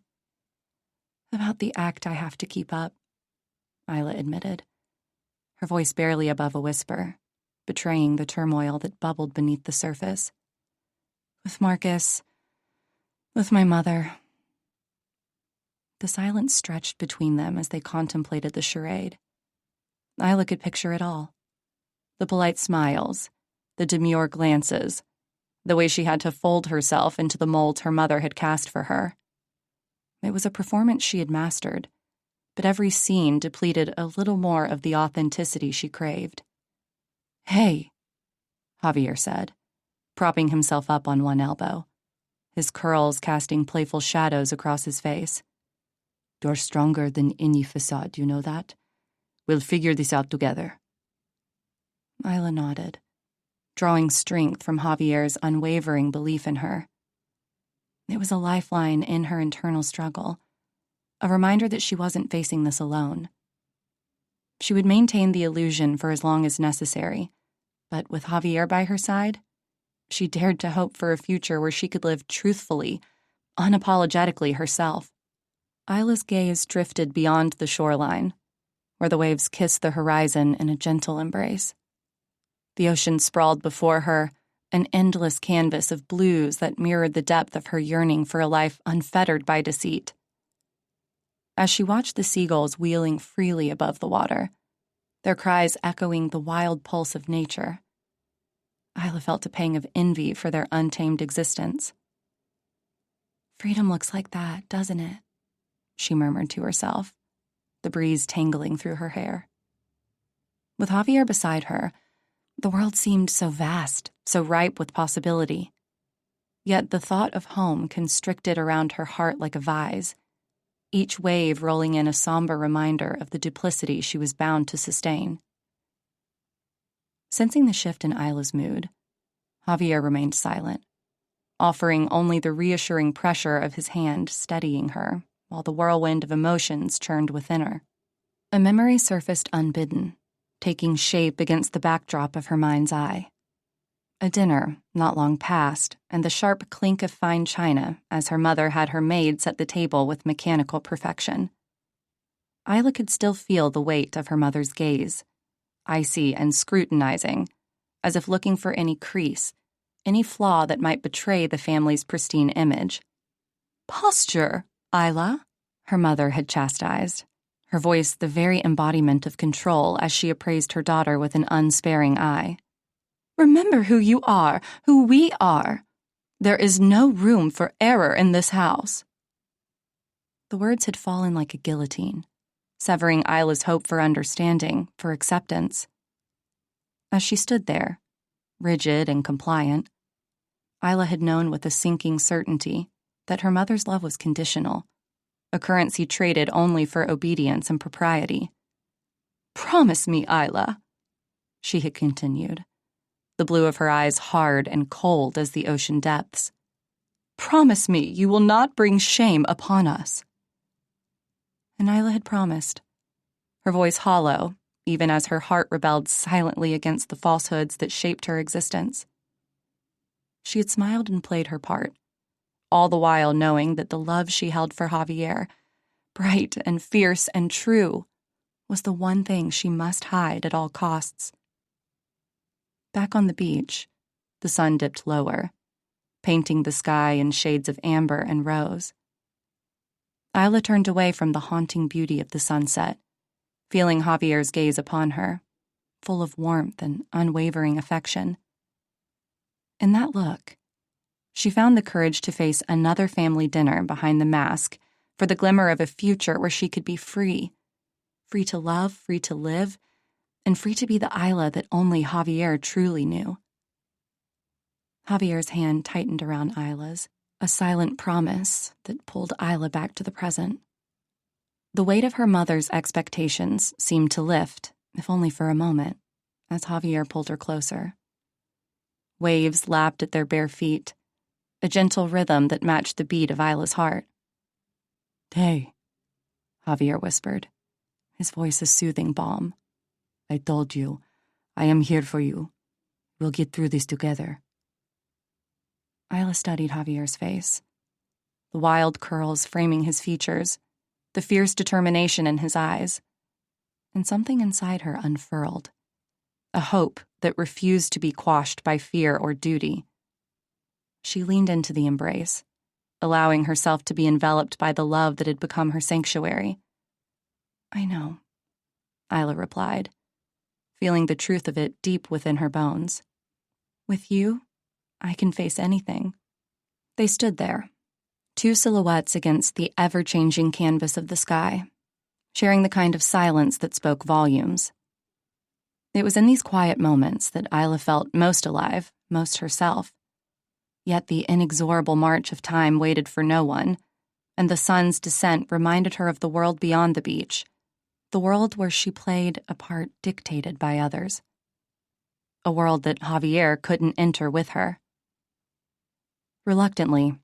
"About the act I have to keep up," Isla admitted, her voice barely above a whisper, betraying the turmoil that bubbled beneath the surface. "With Marcus, with my mother." The silence stretched between them as they contemplated the charade. Isla could picture it all. The polite smiles, the demure glances, the way she had to fold herself into the mold her mother had cast for her. It was a performance she had mastered, but every scene depleted a little more of the authenticity she craved. "Hey," Javier said, propping himself up on one elbow, his curls casting playful shadows across his face. "You're stronger than any facade, you know that? We'll figure this out together." Isla nodded, drawing strength from Javier's unwavering belief in her. It was a lifeline in her internal struggle, a reminder that she wasn't facing this alone. She would maintain the illusion for as long as necessary, but with Javier by her side, she dared to hope for a future where she could live truthfully, unapologetically herself. Isla's gaze drifted beyond the shoreline, where the waves kissed the horizon in a gentle embrace. The ocean sprawled before her, an endless canvas of blues that mirrored the depth of her yearning for a life unfettered by deceit. As she watched the seagulls wheeling freely above the water, their cries echoing the wild pulse of nature, Isla felt a pang of envy for their untamed existence. "Freedom looks like that, doesn't it?" she murmured to herself, the breeze tangling through her hair. With Javier beside her, the world seemed so vast, so ripe with possibility. Yet the thought of home constricted around her heart like a vise, each wave rolling in a somber reminder of the duplicity she was bound to sustain. Sensing the shift in Isla's mood, Javier remained silent, offering only the reassuring pressure of his hand steadying her while the whirlwind of emotions churned within her. A memory surfaced unbidden, taking shape against the backdrop of her mind's eye. A dinner, not long past, and the sharp clink of fine china as her mother had her maid set the table with mechanical perfection. Isla could still feel the weight of her mother's gaze, icy and scrutinizing, as if looking for any crease, any flaw that might betray the family's pristine image. Posture, Isla, her mother had chastised, her voice the very embodiment of control as she appraised her daughter with an unsparing eye. Remember who you are, who we are. There is no room for error in this house. The words had fallen like a guillotine, severing Isla's hope for understanding, for acceptance. As she stood there, rigid and compliant, Isla had known with a sinking certainty that her mother's love was conditional, a currency traded only for obedience and propriety. "Promise me, Isla," she had continued, the blue of her eyes hard and cold as the ocean depths. "Promise me you will not bring shame upon us." And Isla had promised, her voice hollow, even as her heart rebelled silently against the falsehoods that shaped her existence. She had smiled and played her part, all the while knowing that the love she held for Javier, bright and fierce and true, was the one thing she must hide at all costs. Back on the beach, the sun dipped lower, painting the sky in shades of amber and rose. Isla turned away from the haunting beauty of the sunset, feeling Javier's gaze upon her, full of warmth and unwavering affection. In that look, she found the courage to face another family dinner behind the mask for the glimmer of a future where she could be free to love, free to live, and free to be the Isla that only Javier truly knew. Javier's hand tightened around Isla's, a silent promise that pulled Isla back to the present. The weight of her mother's expectations seemed to lift, if only for a moment, as Javier pulled her closer. Waves lapped at their bare feet, a gentle rhythm that matched the beat of Isla's heart. "Hey," Javier whispered, his voice a soothing balm. "I told you, I am here for you. We'll get through this together." Isla studied Javier's face, the wild curls framing his features, the fierce determination in his eyes, and something inside her unfurled, a hope that refused to be quashed by fear or duty. She leaned into the embrace, allowing herself to be enveloped by the love that had become her sanctuary. "I know," Isla replied, feeling the truth of it deep within her bones. "With you, I can face anything." They stood there, two silhouettes against the ever-changing canvas of the sky, sharing the kind of silence that spoke volumes. It was in these quiet moments that Isla felt most alive, most herself. Yet the inexorable march of time waited for no one, and the sun's descent reminded her of the world beyond the beach, the world where she played a part dictated by others. A world that Javier couldn't enter with her. Reluctantly,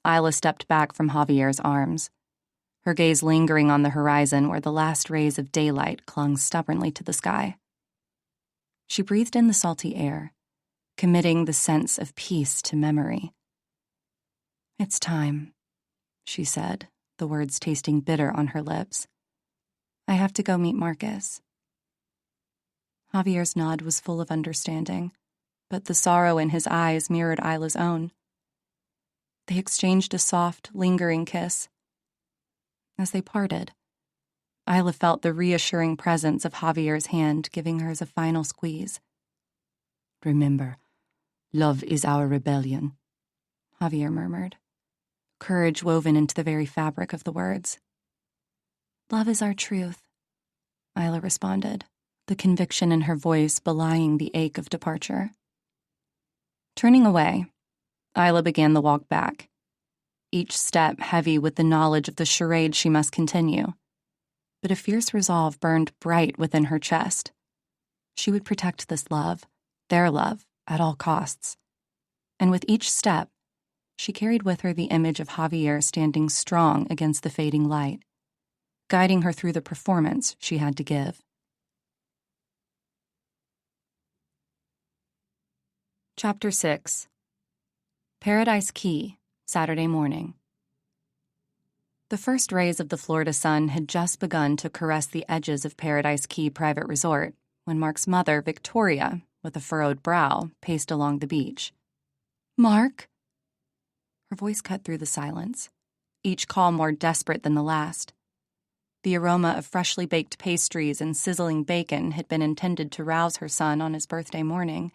Isla stepped back from Javier's arms, her gaze lingering on the horizon where the last rays of daylight clung stubbornly to the sky. She breathed in the salty air, committing the sense of peace to memory. "It's time," she said, the words tasting bitter on her lips. "I have to go meet Marcus." Javier's nod was full of understanding, but the sorrow in his eyes mirrored Isla's own. They exchanged a soft, lingering kiss. As they parted, Isla felt the reassuring presence of Javier's hand giving hers a final squeeze. "Remember, love is our rebellion," Javier murmured, courage woven into the very fabric of the words. "Love is our truth," Isla responded, the conviction in her voice belying the ache of departure. Turning away, Isla began the walk back, each step heavy with the knowledge of the charade she must continue. But a fierce resolve burned bright within her chest. She would protect this love, their love, at all costs. And with each step, she carried with her the image of Javier standing strong against the fading light, guiding her through the performance she had to give. Chapter 6. Paradise Key, Saturday morning. The first rays of the Florida sun had just begun to caress the edges of Paradise Key Private Resort when Mark's mother, Victoria, with a furrowed brow, paced along the beach. "Mark?" Her voice cut through the silence, each call more desperate than the last. The aroma of freshly baked pastries and sizzling bacon had been intended to rouse her son on his birthday morning,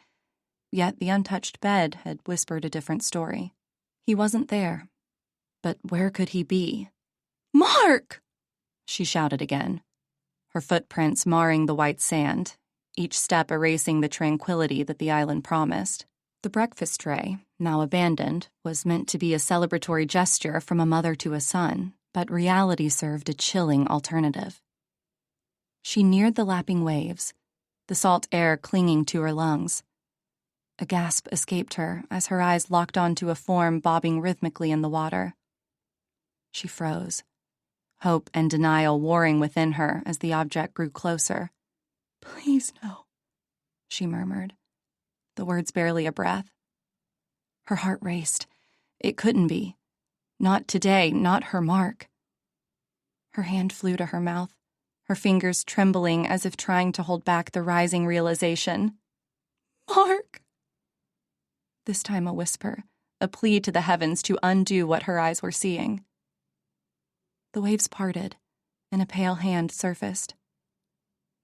yet the untouched bed had whispered a different story. He wasn't there. But where could he be? "Mark!" she shouted again, her footprints marring the white sand, each step erasing the tranquility that the island promised. The breakfast tray, now abandoned, was meant to be a celebratory gesture from a mother to a son, but reality served a chilling alternative. She neared the lapping waves, the salt air clinging to her lungs. A gasp escaped her as her eyes locked onto a form bobbing rhythmically in the water. She froze, hope and denial warring within her as the object grew closer. "Please no," she murmured, the words barely a breath. Her heart raced. It couldn't be. Not today, not her Mark. Her hand flew to her mouth, her fingers trembling as if trying to hold back the rising realization. "Mark!" This time a whisper, a plea to the heavens to undo what her eyes were seeing. The waves parted, and a pale hand surfaced.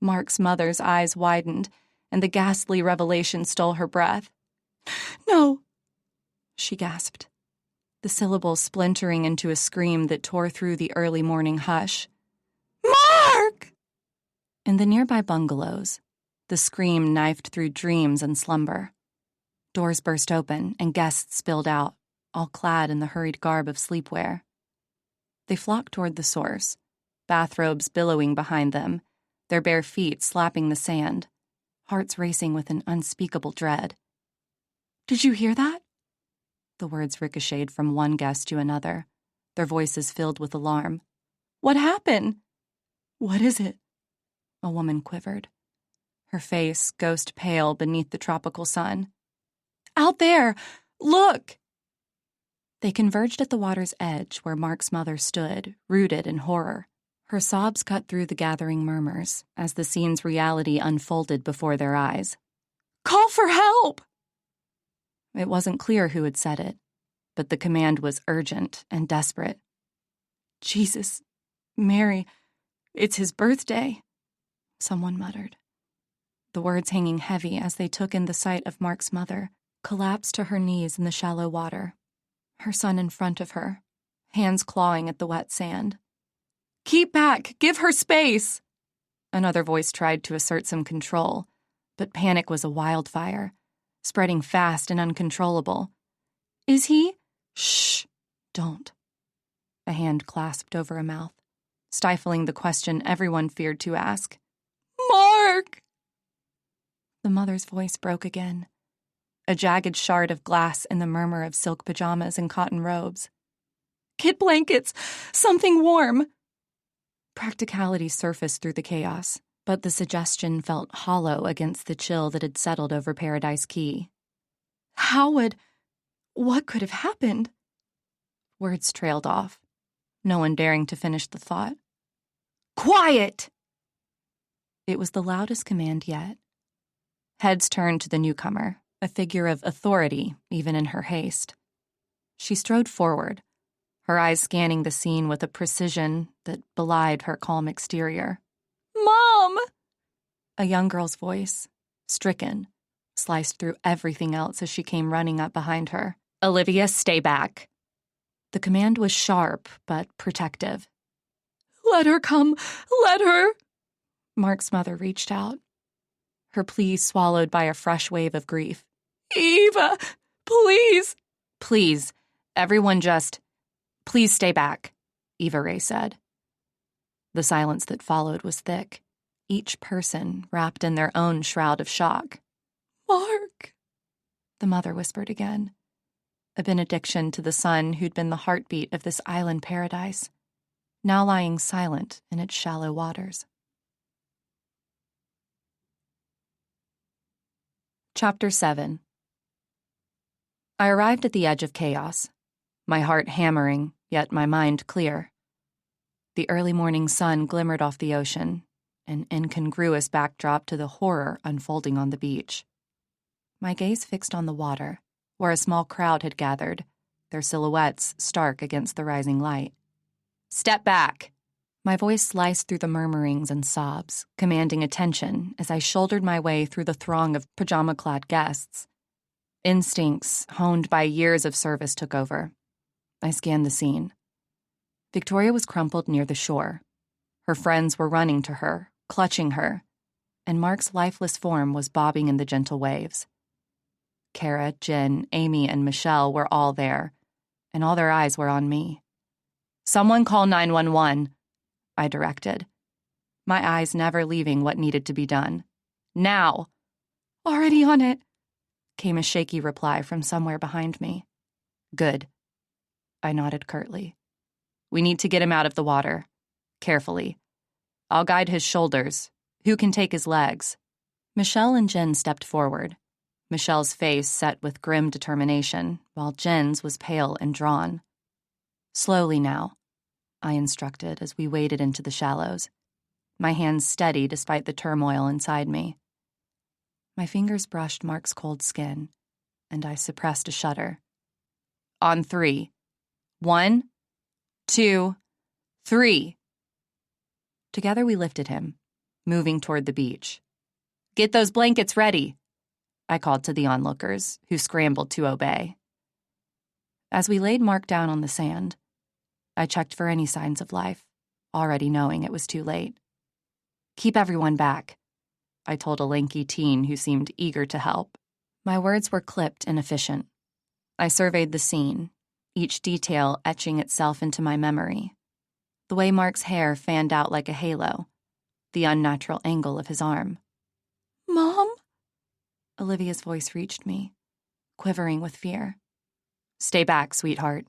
Mark's mother's eyes widened, and the ghastly revelation stole her breath. "No!" she gasped, the syllables splintering into a scream that tore through the early morning hush. "Mark!" In the nearby bungalows, the scream knifed through dreams and slumber. Doors burst open, and guests spilled out, all clad in the hurried garb of sleepwear. They flocked toward the source, bathrobes billowing behind them, their bare feet slapping the sand, hearts racing with an unspeakable dread. "Did you hear that?" The words ricocheted from one guest to another, their voices filled with alarm. "What happened?" "What is it?" A woman quivered, her face ghost pale beneath the tropical sun. "Out there! Look!" They converged at the water's edge where Mark's mother stood, rooted in horror. Her sobs cut through the gathering murmurs as the scene's reality unfolded before their eyes. "Call for help!" It wasn't clear who had said it, but the command was urgent and desperate. "Jesus, Mary, it's his birthday," someone muttered. The words hanging heavy as they took in the sight of Mark's mother, collapsed to her knees in the shallow water, her son in front of her, hands clawing at the wet sand. "Keep back! Give her space!" Another voice tried to assert some control, but panic was a wildfire, spreading fast and uncontrollable. "Is he?" "Shh! Don't." A hand clasped over a mouth, stifling the question everyone feared to ask. "Mark!" The mother's voice broke again, a jagged shard of glass in the murmur of silk pajamas and cotton robes. "Get blankets! Something warm!" Practicality surfaced through the chaos, but the suggestion felt hollow against the chill that had settled over Paradise Key. What could have happened? Words trailed off, no one daring to finish the thought. "Quiet!" It was the loudest command yet. Heads turned to the newcomer, a figure of authority even in her haste. She strode forward, her eyes scanning the scene with a precision that belied her calm exterior. "Mom!" A young girl's voice, stricken, sliced through everything else as she came running up behind her. "Olivia, stay back." The command was sharp but protective. "Let her come! Let her!" Mark's mother reached out, her plea swallowed by a fresh wave of grief. "Eva, please!" "Please, everyone please stay back," Eva Ray said. The silence that followed was thick, each person wrapped in their own shroud of shock. "Mark," the mother whispered again, a benediction to the son who'd been the heartbeat of this island paradise, now lying silent in its shallow waters. Chapter 7. I arrived at the edge of chaos, my heart hammering, yet my mind clear. The early morning sun glimmered off the ocean, an incongruous backdrop to the horror unfolding on the beach. My gaze fixed on the water, where a small crowd had gathered, their silhouettes stark against the rising light. Step back. My voice sliced through the murmurings and sobs, commanding attention as I shouldered my way through the throng of pajama-clad guests. Instincts, honed by years of service, took over. I scanned the scene. Victoria was crumpled near the shore. Her friends were running to her, clutching her, and Mark's lifeless form was bobbing in the gentle waves. Kara, Jen, Amy, and Michelle were all there, and all their eyes were on me. "Someone call 911, I directed, my eyes never leaving what needed to be done. "Now!" "Already on it," came a shaky reply from somewhere behind me. "Good." I nodded curtly. "We need to get him out of the water. Carefully. I'll guide his shoulders. Who can take his legs?" Michelle and Jen stepped forward. Michelle's face set with grim determination, while Jen's was pale and drawn. "Slowly now," I instructed as we waded into the shallows, my hands steady despite the turmoil inside me. My fingers brushed Mark's cold skin, and I suppressed a shudder. "On 3. 1, 2, 3. Together we lifted him, moving toward the beach. "Get those blankets ready," I called to the onlookers, who scrambled to obey. As we laid Mark down on the sand, I checked for any signs of life, already knowing it was too late. "Keep everyone back," I told a lanky teen who seemed eager to help. My words were clipped and efficient. I surveyed the scene, each detail etching itself into my memory. The way Mark's hair fanned out like a halo, the unnatural angle of his arm. "Mom?" Olivia's voice reached me, quivering with fear. "Stay back, sweetheart."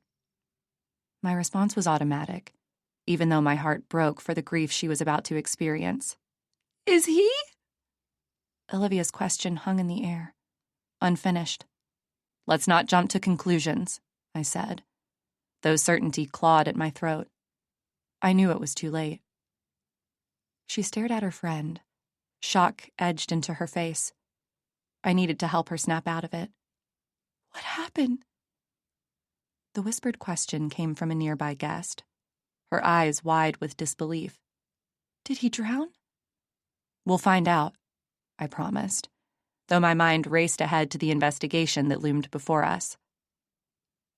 My response was automatic, even though my heart broke for the grief she was about to experience. "Is he?" Olivia's question hung in the air, unfinished. "Let's not jump to conclusions," I said, though certainty clawed at my throat. I knew it was too late. She stared at her friend, shock edged into her face. I needed to help her snap out of it. "What happened?" The whispered question came from a nearby guest, her eyes wide with disbelief. "Did he drown?" "We'll find out," I promised, though my mind raced ahead to the investigation that loomed before us.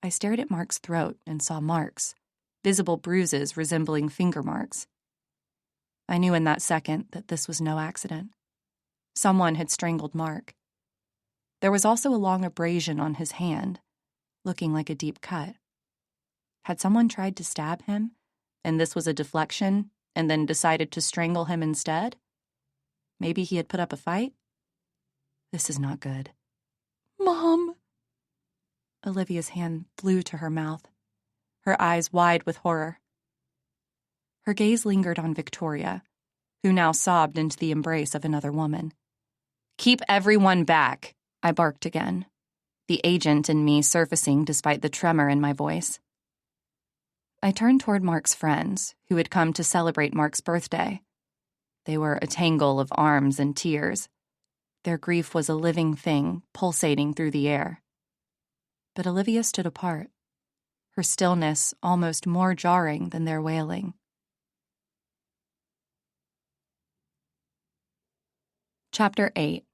I stared at Mark's throat and saw marks, visible bruises resembling finger marks. I knew in that second that this was no accident. Someone had strangled Mark. There was also a long abrasion on his hand, looking like a deep cut. Had someone tried to stab him, and this was a deflection, and then decided to strangle him instead? Maybe he had put up a fight? This is not good. "Mom!" Olivia's hand flew to her mouth, her eyes wide with horror. Her gaze lingered on Victoria, who now sobbed into the embrace of another woman. "Keep everyone back," I barked again, the agent in me surfacing despite the tremor in my voice. I turned toward Mark's friends, who had come to celebrate Mark's birthday. They were a tangle of arms and tears. Their grief was a living thing, pulsating through the air. But Olivia stood apart, her stillness almost more jarring than their wailing. Chapter 8.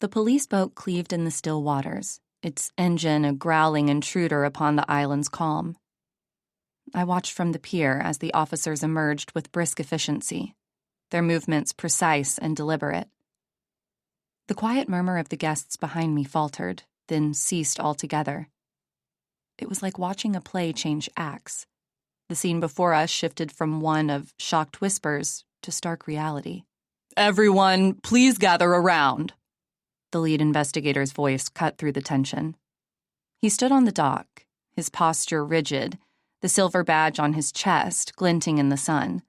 The police boat cleaved in the still waters, its engine a growling intruder upon the island's calm. I watched from the pier as the officers emerged with brisk efficiency, their movements precise and deliberate. The quiet murmur of the guests behind me faltered, then ceased altogether. It was like watching a play change acts. The scene before us shifted from one of shocked whispers to stark reality. "Everyone, please gather around." The lead investigator's voice cut through the tension. He stood on the dock, his posture rigid, the silver badge on his chest glinting in the sun.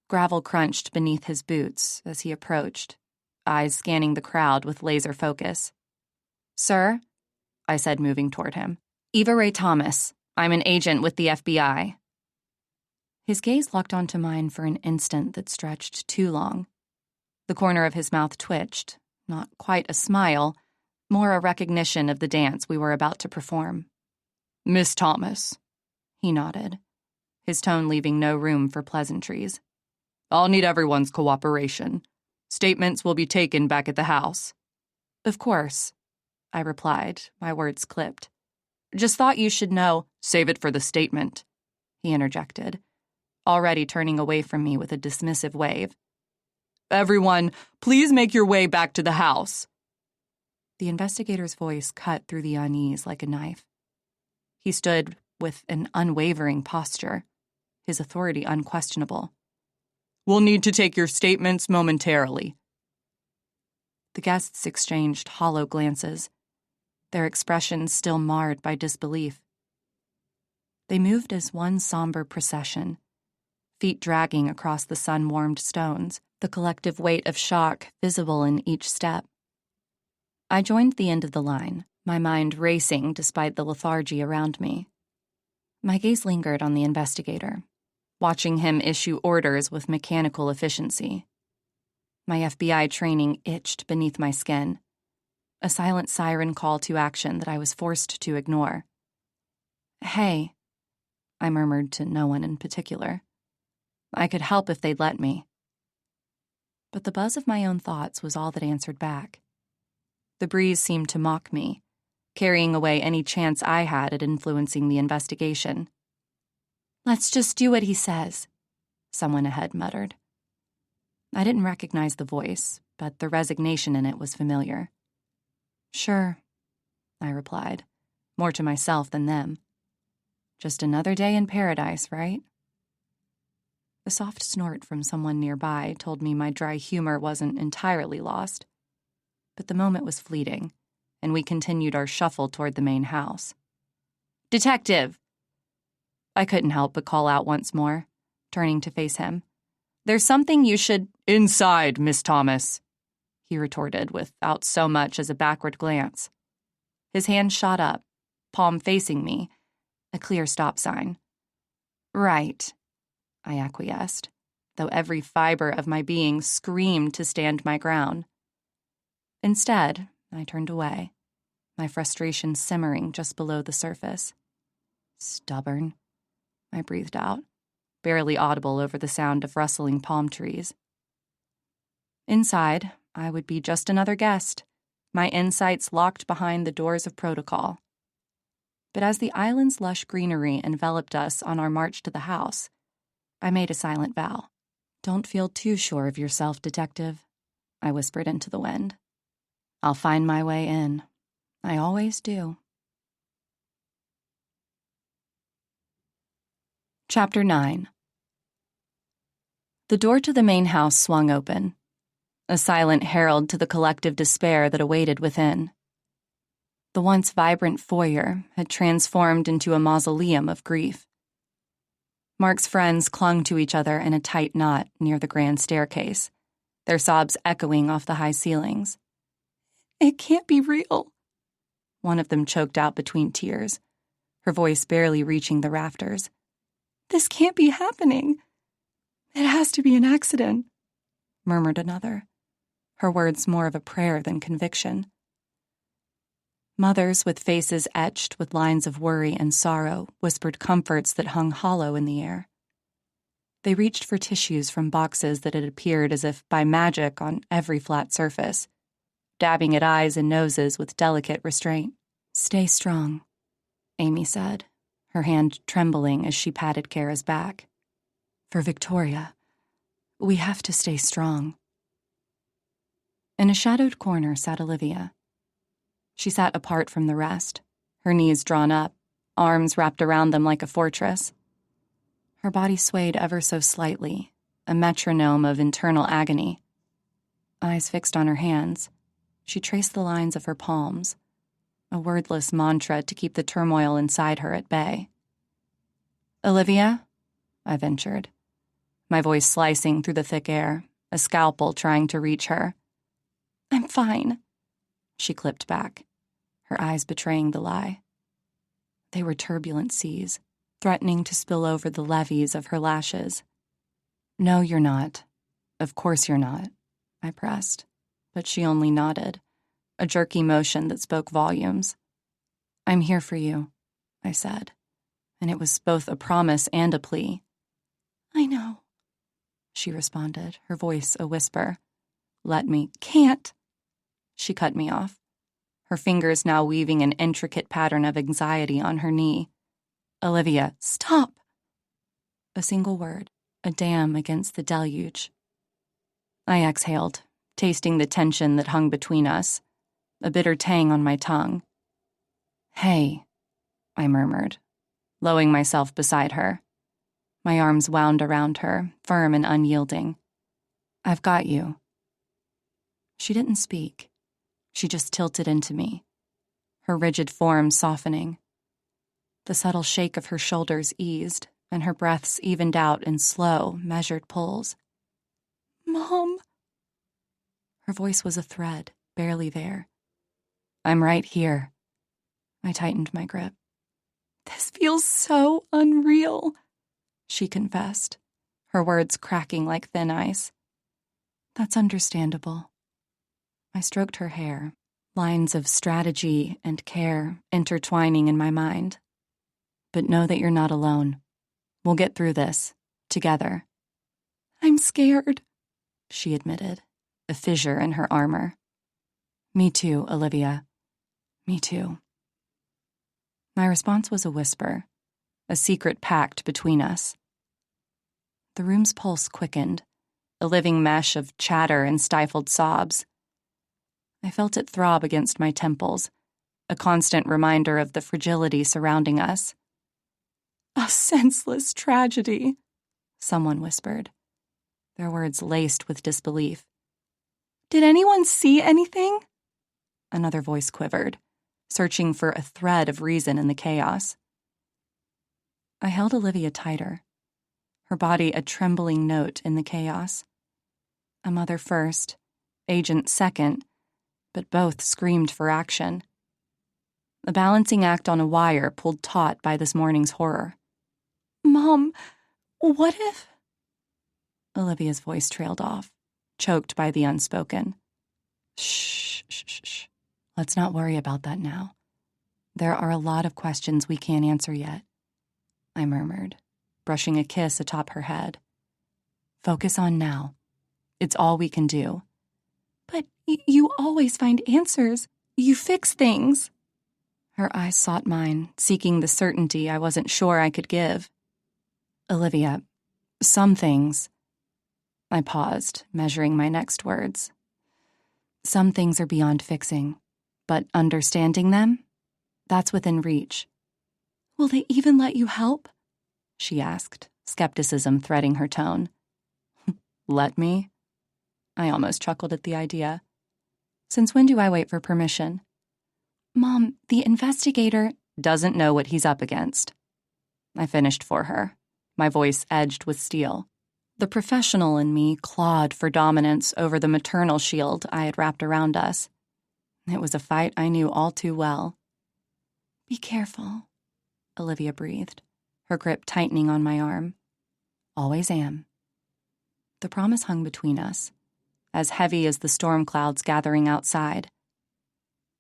Gravel crunched beneath his boots as he approached, eyes scanning the crowd with laser focus. "Sir," I said, moving toward him. "Eva Ray Thomas. I'm an agent with the FBI." His gaze locked onto mine for an instant that stretched too long. The corner of his mouth twitched, not quite a smile, more a recognition of the dance we were about to perform. "Miss Thomas," he nodded, his tone leaving no room for pleasantries. "I'll need everyone's cooperation. Statements will be taken back at the house." "Of course," I replied, my words clipped. "Just thought you should know—" "Save it for the statement," he interjected, already turning away from me with a dismissive wave. "Everyone, please make your way back to the house." The investigator's voice cut through the unease like a knife. He stood with an unwavering posture, his authority unquestionable. "We'll need to take your statements momentarily." The guests exchanged hollow glances, their expressions still marred by disbelief. They moved as one somber procession, feet dragging across the sun-warmed stones, the collective weight of shock visible in each step. I joined the end of the line, my mind racing despite the lethargy around me. My gaze lingered on the investigator, watching him issue orders with mechanical efficiency. My FBI training itched beneath my skin, a silent siren call to action that I was forced to ignore. "Hey," I murmured to no one in particular. I could help if they'd let me. But the buzz of my own thoughts was all that answered back. The breeze seemed to mock me, carrying away any chance I had at influencing the investigation. "Let's just do what he says," someone ahead muttered. I didn't recognize the voice, but the resignation in it was familiar. "Sure," I replied, more to myself than them. Just another day in paradise, right? A soft snort from someone nearby told me my dry humor wasn't entirely lost. But the moment was fleeting, and we continued our shuffle toward the main house. "Detective!" I couldn't help but call out once more, turning to face him. "There's something you should—" "Inside, Miss Thomas," he retorted without so much as a backward glance. His hand shot up, palm facing me, a clear stop sign. "Right," I acquiesced, though every fiber of my being screamed to stand my ground. Instead, I turned away, my frustration simmering just below the surface. "Stubborn," I breathed out, barely audible over the sound of rustling palm trees. Inside, I would be just another guest, my insights locked behind the doors of protocol. But as the island's lush greenery enveloped us on our march to the house, I made a silent vow. "Don't feel too sure of yourself, detective," I whispered into the wind. "I'll find my way in. I always do." Chapter 9. The door to the main house swung open, a silent herald to the collective despair that awaited within. The once vibrant foyer had transformed into a mausoleum of grief. Mark's friends clung to each other in a tight knot near the grand staircase, their sobs echoing off the high ceilings. "It can't be real," one of them choked out between tears, her voice barely reaching the rafters. "This can't be happening. It has to be an accident," murmured another, her words more of a prayer than conviction. Mothers with faces etched with lines of worry and sorrow whispered comforts that hung hollow in the air. They reached for tissues from boxes that had appeared as if by magic on every flat surface, dabbing at eyes and noses with delicate restraint. "Stay strong," Amy said, her hand trembling as she patted Kara's back. "For Victoria, we have to stay strong." In a shadowed corner sat Olivia. She sat apart from the rest, her knees drawn up, arms wrapped around them like a fortress. Her body swayed ever so slightly, a metronome of internal agony. Eyes fixed on her hands, she traced the lines of her palms, a wordless mantra to keep the turmoil inside her at bay. "Olivia?" I ventured, my voice slicing through the thick air, a scalpel trying to reach her. "I'm fine," she clipped back, her eyes betraying the lie. They were turbulent seas, threatening to spill over the levees of her lashes. "No, you're not. Of course you're not," I pressed, but she only nodded, a jerky motion that spoke volumes. "I'm here for you," I said, and it was both a promise and a plea. "I know," she responded, her voice a whisper. "Let me." "Can't." She cut me off, her fingers now weaving an intricate pattern of anxiety on her knee. "Olivia, stop." A single word, a dam against the deluge. I exhaled, tasting the tension that hung between us, a bitter tang on my tongue. "Hey," I murmured, lowering myself beside her. My arms wound around her, firm and unyielding. "I've got you." She didn't speak. She just tilted into me, her rigid form softening. The subtle shake of her shoulders eased, and her breaths evened out in slow, measured pulls. "Mom." Her voice was a thread, barely there. "I'm right here." I tightened my grip. "This feels so unreal," she confessed, her words cracking like thin ice. "That's understandable." I stroked her hair, lines of strategy and care intertwining in my mind. "But know that you're not alone. We'll get through this, together." "I'm scared," she admitted, a fissure in her armor. "Me too, Olivia. Me too." My response was a whisper, a secret pact between us. The room's pulse quickened, a living mesh of chatter and stifled sobs. I felt it throb against my temples, a constant reminder of the fragility surrounding us. "A senseless tragedy," someone whispered, their words laced with disbelief. "Did anyone see anything?" Another voice quivered, searching for a thread of reason in the chaos. I held Olivia tighter, her body a trembling note in the chaos. A mother first, agent second, but both screamed for action. A balancing act on a wire pulled taut by this morning's horror. "Mom, what if—" Olivia's voice trailed off, choked by the unspoken. Shh, shh, shh, shh. Let's not worry about that now. There are a lot of questions we can't answer yet, I murmured, brushing a kiss atop her head. Focus on now. It's all we can do. "But you always find answers. You fix things." Her eyes sought mine, seeking the certainty I wasn't sure I could give. "Olivia, some things—" I paused, measuring my next words. "Some things are beyond fixing, but understanding them, that's within reach." "Will they even let you help?" she asked, skepticism threading her tone. "Let me?" I almost chuckled at the idea. "Since when do I wait for permission?" "Mom, the investigator—" "Doesn't know what he's up against." I finished for her, my voice edged with steel. The professional in me clawed for dominance over the maternal shield I had wrapped around us. It was a fight I knew all too well. "Be careful," Olivia breathed, her grip tightening on my arm. "Always am." The promise hung between us, as heavy as the storm clouds gathering outside.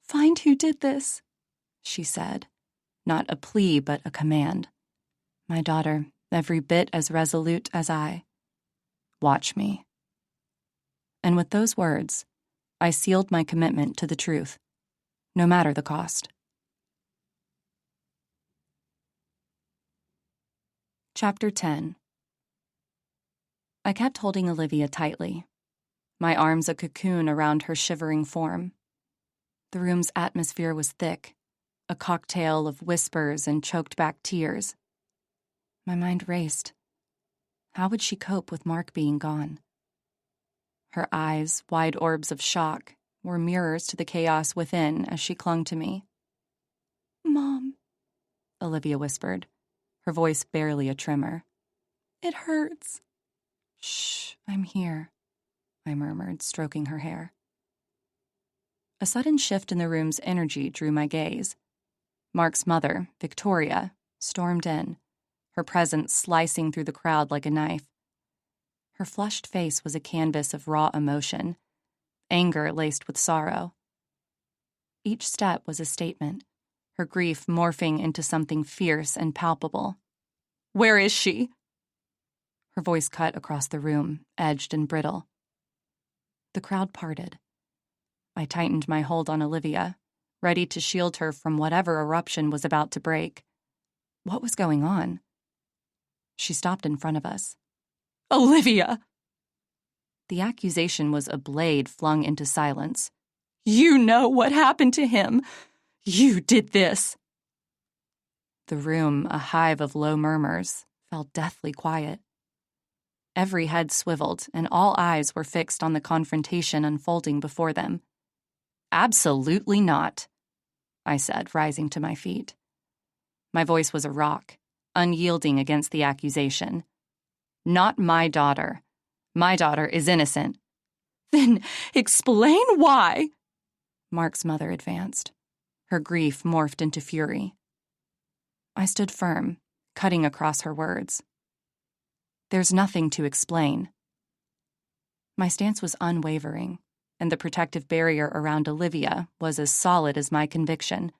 "Find who did this," she said, not a plea but a command. My daughter, every bit as resolute as I. Watch me. And with those words, I sealed my commitment to the truth, no matter the cost. Chapter 10. I kept holding Olivia tightly, my arms a cocoon around her shivering form. The room's atmosphere was thick, a cocktail of whispers and choked-back tears. My mind raced. How would she cope with Mark being gone? Her eyes, wide orbs of shock, were mirrors to the chaos within as she clung to me. "Mom," Olivia whispered, her voice barely a tremor. "It hurts." "Shh, I'm here," I murmured, stroking her hair. A sudden shift in the room's energy drew my gaze. Mark's mother, Victoria, stormed in, her presence slicing through the crowd like a knife. Her flushed face was a canvas of raw emotion, anger laced with sorrow. Each step was a statement, her grief morphing into something fierce and palpable. "Where is she?" Her voice cut across the room, edged and brittle. The crowd parted. I tightened my hold on Olivia, ready to shield her from whatever eruption was about to break. What was going on? She stopped in front of us. "Olivia!" The accusation was a blade flung into silence. "You know what happened to him. You did this." The room, a hive of low murmurs, fell deathly quiet. Every head swiveled, and all eyes were fixed on the confrontation unfolding before them. "Absolutely not," I said, rising to my feet. My voice was a rock, unyielding against the accusation. "Not my daughter. My daughter is innocent." "Then explain why." Mark's mother advanced. Her grief morphed into fury. I stood firm, cutting across her words. "There's nothing to explain." My stance was unwavering, and the protective barrier around Olivia was as solid as my conviction.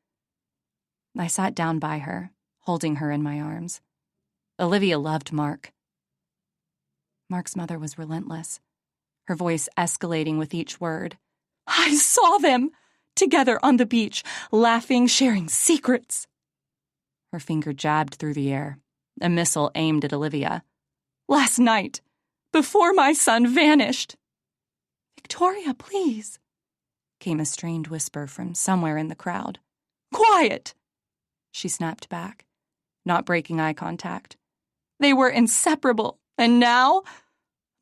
I sat down by her, holding her in my arms. Olivia loved Mark. Mark's mother was relentless, her voice escalating with each word. "I saw them, together on the beach, laughing, sharing secrets." Her finger jabbed through the air, a missile aimed at Olivia. "Last night, before my son vanished." "Victoria, please," came a strained whisper from somewhere in the crowd. "Quiet!" she snapped back, not breaking eye contact. "They were inseparable, and now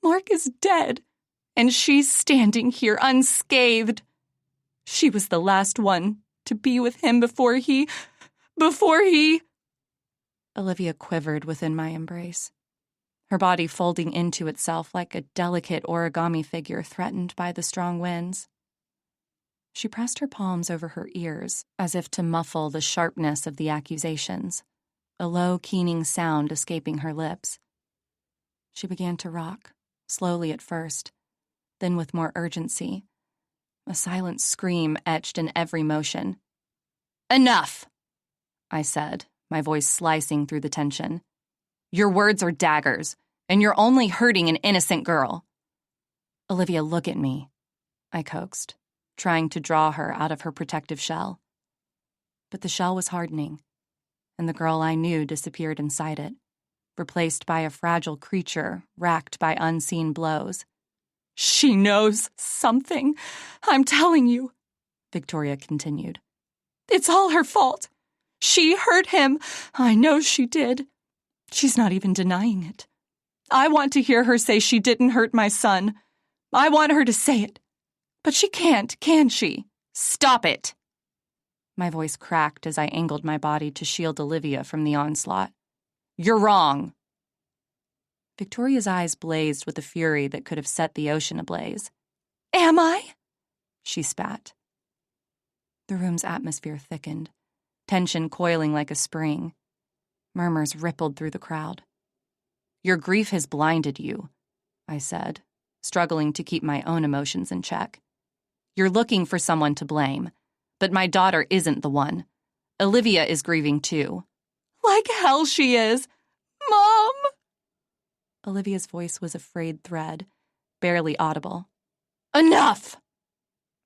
Mark is dead, and she's standing here unscathed. She was the last one to be with him before he... Olivia quivered within my embrace, her body folding into itself like a delicate origami figure threatened by the strong winds. She pressed her palms over her ears as if to muffle the sharpness of the accusations, a low, keening sound escaping her lips. She began to rock, slowly at first, then with more urgency, a silent scream etched in every motion. "Enough!" I said, my voice slicing through the tension. "Your words are daggers, and you're only hurting an innocent girl." "Olivia, look at me," I coaxed, trying to draw her out of her protective shell. But the shell was hardening, and the girl I knew disappeared inside it, replaced by a fragile creature racked by unseen blows. "She knows something, I'm telling you," Victoria continued. "It's all her fault. She hurt him. I know she did. She's not even denying it. I want to hear her say she didn't hurt my son. I want her to say it. But she can't, can she?" "Stop it!" My voice cracked as I angled my body to shield Olivia from the onslaught. "You're wrong." Victoria's eyes blazed with a fury that could have set the ocean ablaze. "Am I?" she spat. The room's atmosphere thickened, tension coiling like a spring. Murmurs rippled through the crowd. "Your grief has blinded you," I said, struggling to keep my own emotions in check. "You're looking for someone to blame, but my daughter isn't the one. Olivia is grieving too." "Like hell she is! Mom!" Olivia's voice was a frayed thread, barely audible. "Enough!"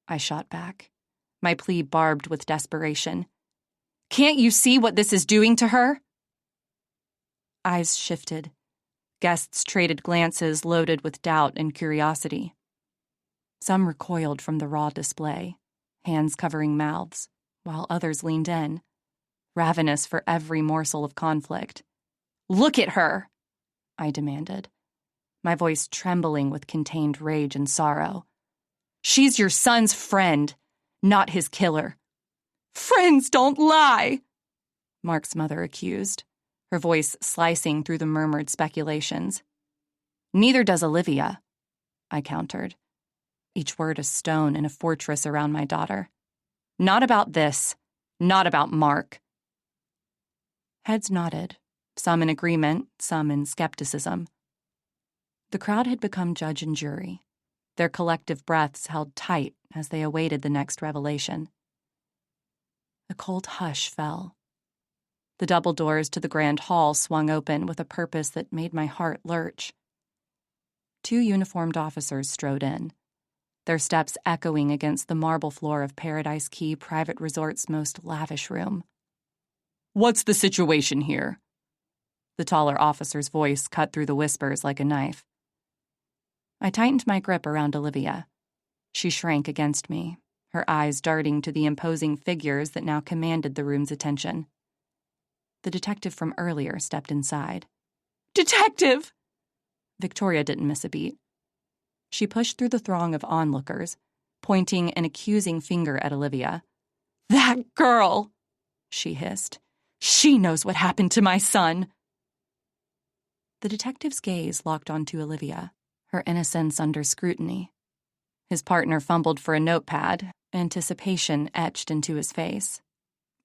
I shot back, my plea barbed with desperation. "Can't you see what this is doing to her?" Eyes shifted. Guests traded glances loaded with doubt and curiosity. Some recoiled from the raw display, hands covering mouths, while others leaned in, ravenous for every morsel of conflict. "Look at her!" I demanded, my voice trembling with contained rage and sorrow. "She's your son's friend, not his killer." "Friends don't lie," Mark's mother accused, her voice slicing through the murmured speculations. "Neither does Olivia," I countered, each word a stone in a fortress around my daughter. "Not about this, not about Mark." Heads nodded, some in agreement, some in skepticism. The crowd had become judge and jury, their collective breaths held tight as they awaited the next revelation. A cold hush fell. The double doors to the grand hall swung open with a purpose that made my heart lurch. 2 uniformed officers strode in, their steps echoing against the marble floor of Paradise Key Private Resort's most lavish room. "What's the situation here?" The taller officer's voice cut through the whispers like a knife. I tightened my grip around Olivia. She shrank against me, her eyes darting to the imposing figures that now commanded the room's attention. The detective from earlier stepped inside. "Detective!" Victoria didn't miss a beat. She pushed through the throng of onlookers, pointing an accusing finger at Olivia. "That girl!" she hissed. "She knows what happened to my son!" The detective's gaze locked onto Olivia, her innocence under scrutiny. His partner fumbled for a notepad, anticipation etched into his face.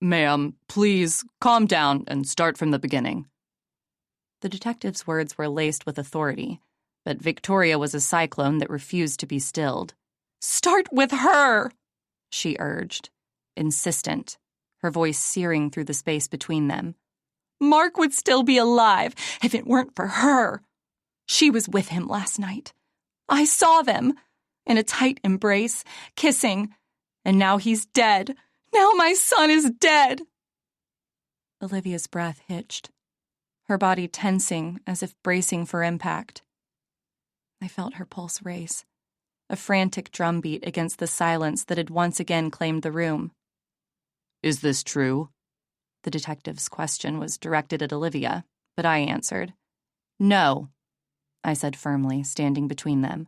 "Ma'am, please calm down and start from the beginning." The detective's words were laced with authority, but Victoria was a cyclone that refused to be stilled. "Start with her!" she urged, insistent, her voice searing through the space between them. "Mark would still be alive if it weren't for her. She was with him last night. I saw them, in a tight embrace, kissing, and now he's dead. Now my son is dead." Olivia's breath hitched, her body tensing as if bracing for impact. I felt her pulse race, a frantic drumbeat against the silence that had once again claimed the room. "Is this true?" The detective's question was directed at Olivia, but I answered. "No," I said firmly, standing between them.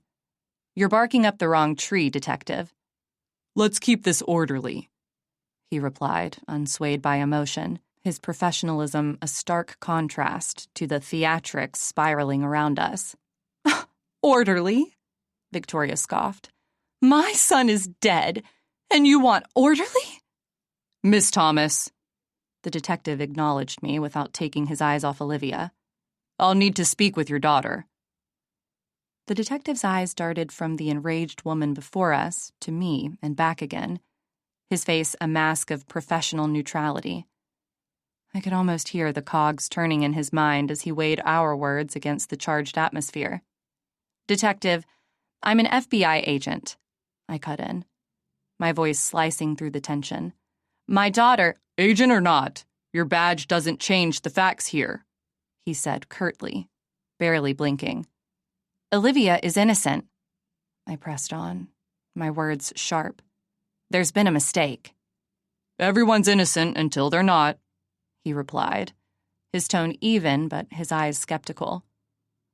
"You're barking up the wrong tree, detective." "Let's keep this orderly," he replied, unswayed by emotion, his professionalism a stark contrast to the theatrics spiraling around us. "Orderly?" Victoria scoffed. "My son is dead, and you want orderly?" "Miss Thomas," the detective acknowledged me without taking his eyes off Olivia. "I'll need to speak with your daughter." The detective's eyes darted from the enraged woman before us to me and back again, his face a mask of professional neutrality. I could almost hear the cogs turning in his mind as he weighed our words against the charged atmosphere. "Detective, I'm an FBI agent," I cut in, my voice slicing through the tension. "My daughter—" "Agent or not, your badge doesn't change the facts here," he said curtly, barely blinking. "Olivia is innocent," I pressed on, my words sharp. "There's been a mistake." "Everyone's innocent until they're not," he replied, his tone even but his eyes skeptical.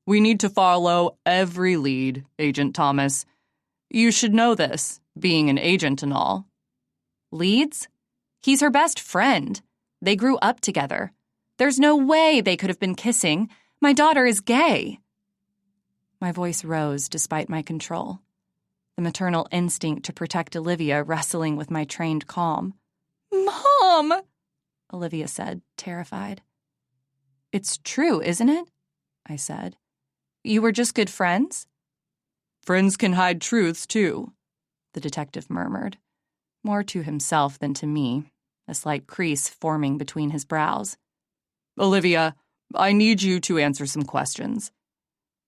"We need to follow every lead, Agent Thomas. You should know this, being an agent and all." "Leads? He's her best friend. They grew up together. There's no way they could have been kissing. My daughter is gay." My voice rose despite my control, the maternal instinct to protect Olivia wrestling with my trained calm. "Mom!" Olivia said, terrified. "It's true, isn't it?" I said. "You were just good friends?" "Friends can hide truths, too," the detective murmured, more to himself than to me, a slight crease forming between his brows. "Olivia, I need you to answer some questions,"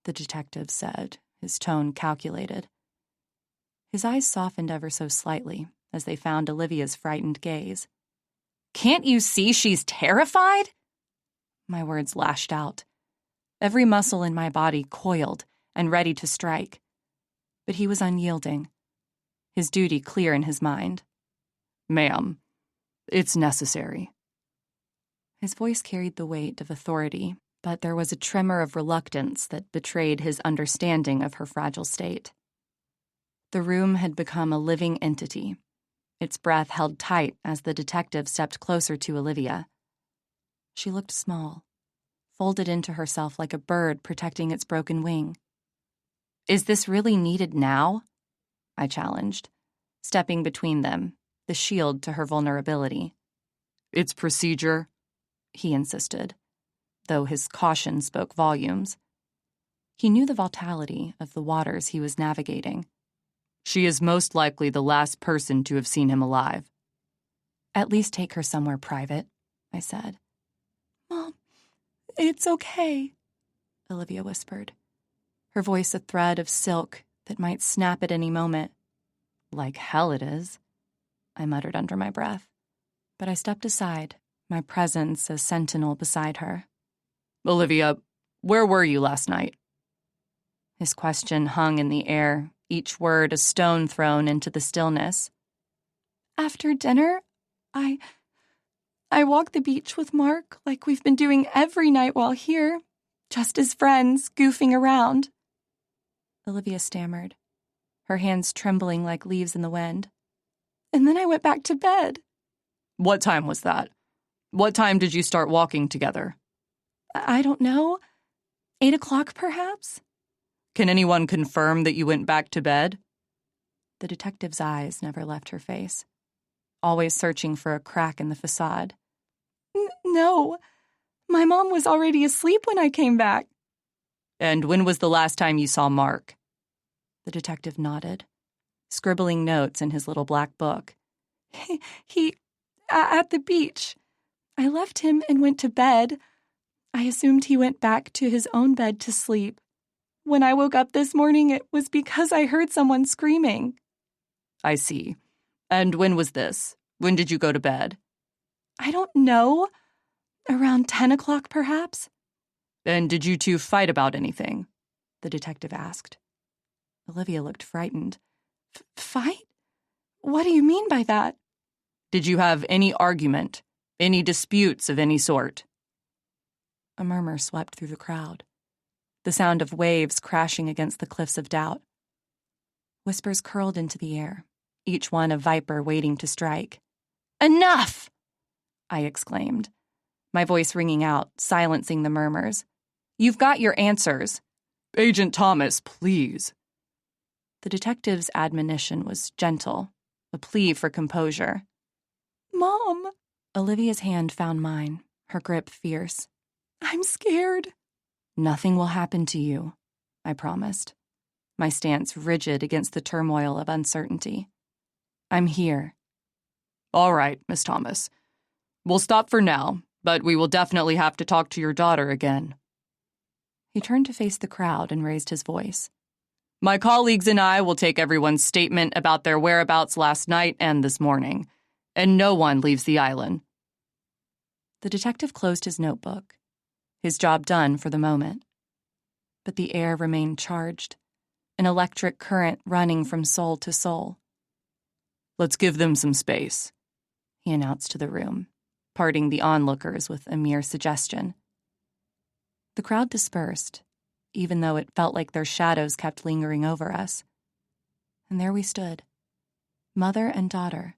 the detective said, his tone calculated. His eyes softened ever so slightly as they found Olivia's frightened gaze. "Can't you see she's terrified?" My words lashed out, every muscle in my body coiled and ready to strike. But he was unyielding, his duty clear in his mind. "Ma'am, it's necessary." His voice carried the weight of authority, but there was a tremor of reluctance that betrayed his understanding of her fragile state. The room had become a living entity, its breath held tight as the detective stepped closer to Olivia. She looked small, folded into herself like a bird protecting its broken wing. "Is this really needed now?" I challenged, stepping between them, the shield to her vulnerability. "It's procedure," he insisted, though his caution spoke volumes. He knew the volatility of the waters he was navigating. "She is most likely the last person to have seen him alive." At least take her somewhere private, I said. Mom, it's okay, Olivia whispered, her voice a thread of silk that might snap at any moment. Like hell it is, I muttered under my breath, but I stepped aside, my presence a sentinel beside her. Olivia, where were you last night? His question hung in the air, each word a stone thrown into the stillness. After dinner, I walked the beach with Mark like we've been doing every night while here, just as friends, goofing around. Olivia stammered, her hands trembling like leaves in the wind. And then I went back to bed. What time was that? What time did you start walking together? I don't know. 8 o'clock, perhaps? Can anyone confirm that you went back to bed? The detective's eyes never left her face, always searching for a crack in the facade. No. My mom was already asleep when I came back. And when was the last time you saw Mark? The detective nodded, scribbling notes in his little black book. He at the beach. I left him and went to bed. I assumed he went back to his own bed to sleep. When I woke up this morning, it was because I heard someone screaming. I see. And when was this? When did you go to bed? I don't know. Around 10 o'clock, perhaps? And did you two fight about anything? The detective asked. Olivia looked frightened. Fight? What do you mean by that? Did you have any argument? Any disputes of any sort? A murmur swept through the crowd, the sound of waves crashing against the cliffs of doubt. Whispers curled into the air, each one a viper waiting to strike. Enough! I exclaimed, my voice ringing out, silencing the murmurs. You've got your answers. Agent Thomas, please. The detective's admonition was gentle, a plea for composure. Mom! Olivia's hand found mine, her grip fierce. I'm scared. Nothing will happen to you, I promised, my stance rigid against the turmoil of uncertainty. I'm here. All right, Miss Thomas. We'll stop for now, but we will definitely have to talk to your daughter again. He turned to face the crowd and raised his voice. My colleagues and I will take everyone's statement about their whereabouts last night and this morning, and no one leaves the island. The detective closed his notebook, his job done for the moment. But the air remained charged, an electric current running from soul to soul. Let's give them some space, he announced to the room, parting the onlookers with a mere suggestion. The crowd dispersed, even though it felt like their shadows kept lingering over us. And there we stood, mother and daughter,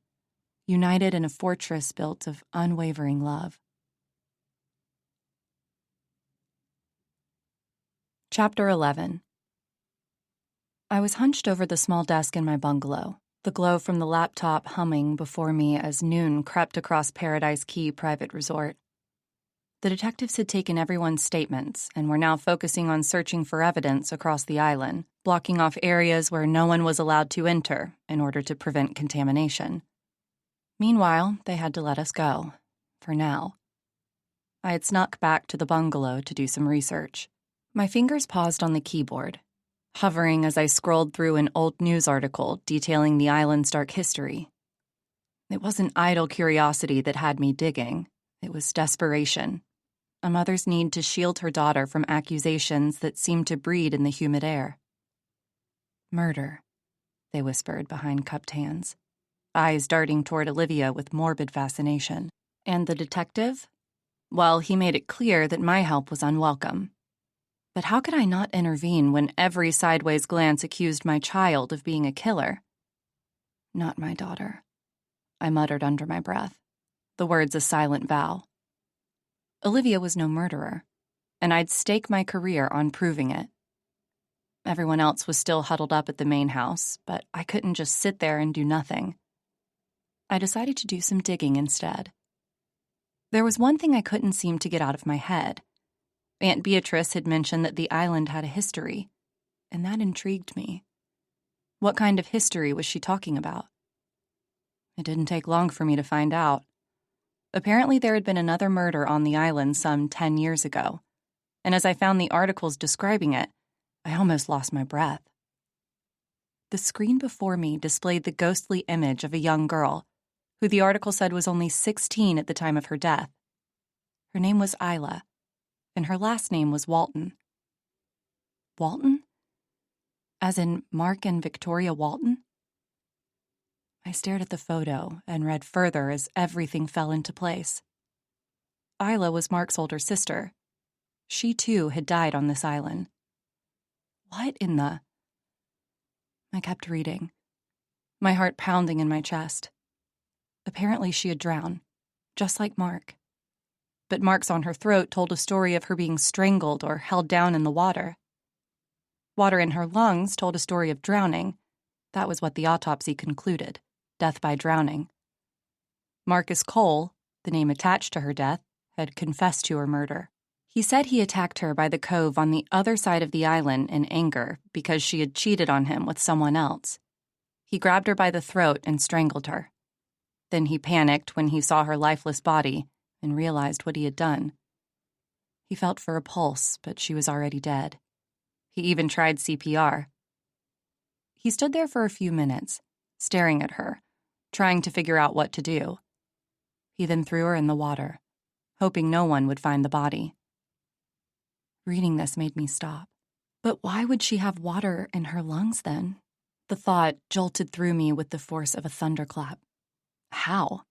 united in a fortress built of unwavering love. Chapter 11. I was hunched over the small desk in my bungalow, the glow from the laptop humming before me as noon crept across Paradise Key Private Resort. The detectives had taken everyone's statements and were now focusing on searching for evidence across the island, blocking off areas where no one was allowed to enter in order to prevent contamination. Meanwhile, they had to let us go, for now. I had snuck back to the bungalow to do some research. My fingers paused on the keyboard, hovering as I scrolled through an old news article detailing the island's dark history. It wasn't idle curiosity that had me digging. It was desperation. A mother's need to shield her daughter from accusations that seemed to breed in the humid air. Murder, they whispered behind cupped hands, eyes darting toward Olivia with morbid fascination. And the detective? Well, he made it clear that my help was unwelcome. But how could I not intervene when every sideways glance accused my child of being a killer? Not my daughter, I muttered under my breath, the words a silent vow. Olivia was no murderer, and I'd stake my career on proving it. Everyone else was still huddled up at the main house, but I couldn't just sit there and do nothing. I decided to do some digging instead. There was one thing I couldn't seem to get out of my head. Aunt Beatrice had mentioned that the island had a history, and that intrigued me. What kind of history was she talking about? It didn't take long for me to find out. Apparently there had been another murder on the island some 10 years ago, and as I found the articles describing it, I almost lost my breath. The screen before me displayed the ghostly image of a young girl, who the article said was only 16 at the time of her death. Her name was Isla, and her last name was Walton. Walton? As in Mark and Victoria Walton? I stared at the photo and read further as everything fell into place. Isla was Mark's older sister. She, too, had died on this island. What in the... I kept reading, my heart pounding in my chest. Apparently she had drowned, just like Mark. But marks on her throat told a story of her being strangled or held down in the water. Water in her lungs told a story of drowning. That was what the autopsy concluded, death by drowning. Marcus Cole, the name attached to her death, had confessed to her murder. He said he attacked her by the cove on the other side of the island in anger because she had cheated on him with someone else. He grabbed her by the throat and strangled her. Then he panicked when he saw her lifeless body and realized what he had done. He felt for a pulse, but she was already dead. He even tried CPR. He stood there for a few minutes, staring at her, trying to figure out what to do. He then threw her in the water, hoping no one would find the body. Reading this made me stop. But why would she have water in her lungs then? The thought jolted through me with the force of a thunderclap. How?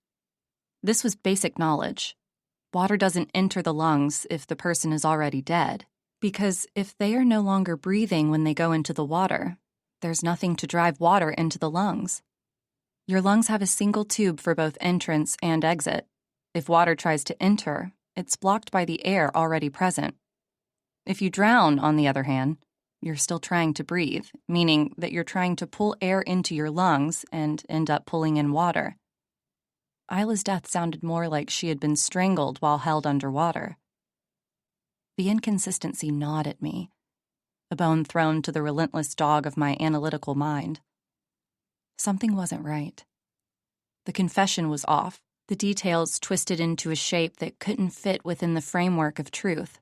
This was basic knowledge. Water doesn't enter the lungs if the person is already dead, because if they are no longer breathing when they go into the water, there's nothing to drive water into the lungs. Your lungs have a single tube for both entrance and exit. If water tries to enter, it's blocked by the air already present. If you drown, on the other hand, you're still trying to breathe, meaning that you're trying to pull air into your lungs and end up pulling in water. Isla's death sounded more like she had been strangled while held underwater. The inconsistency gnawed at me, a bone thrown to the relentless dog of my analytical mind. Something wasn't right. The confession was off, the details twisted into a shape that couldn't fit within the framework of truth.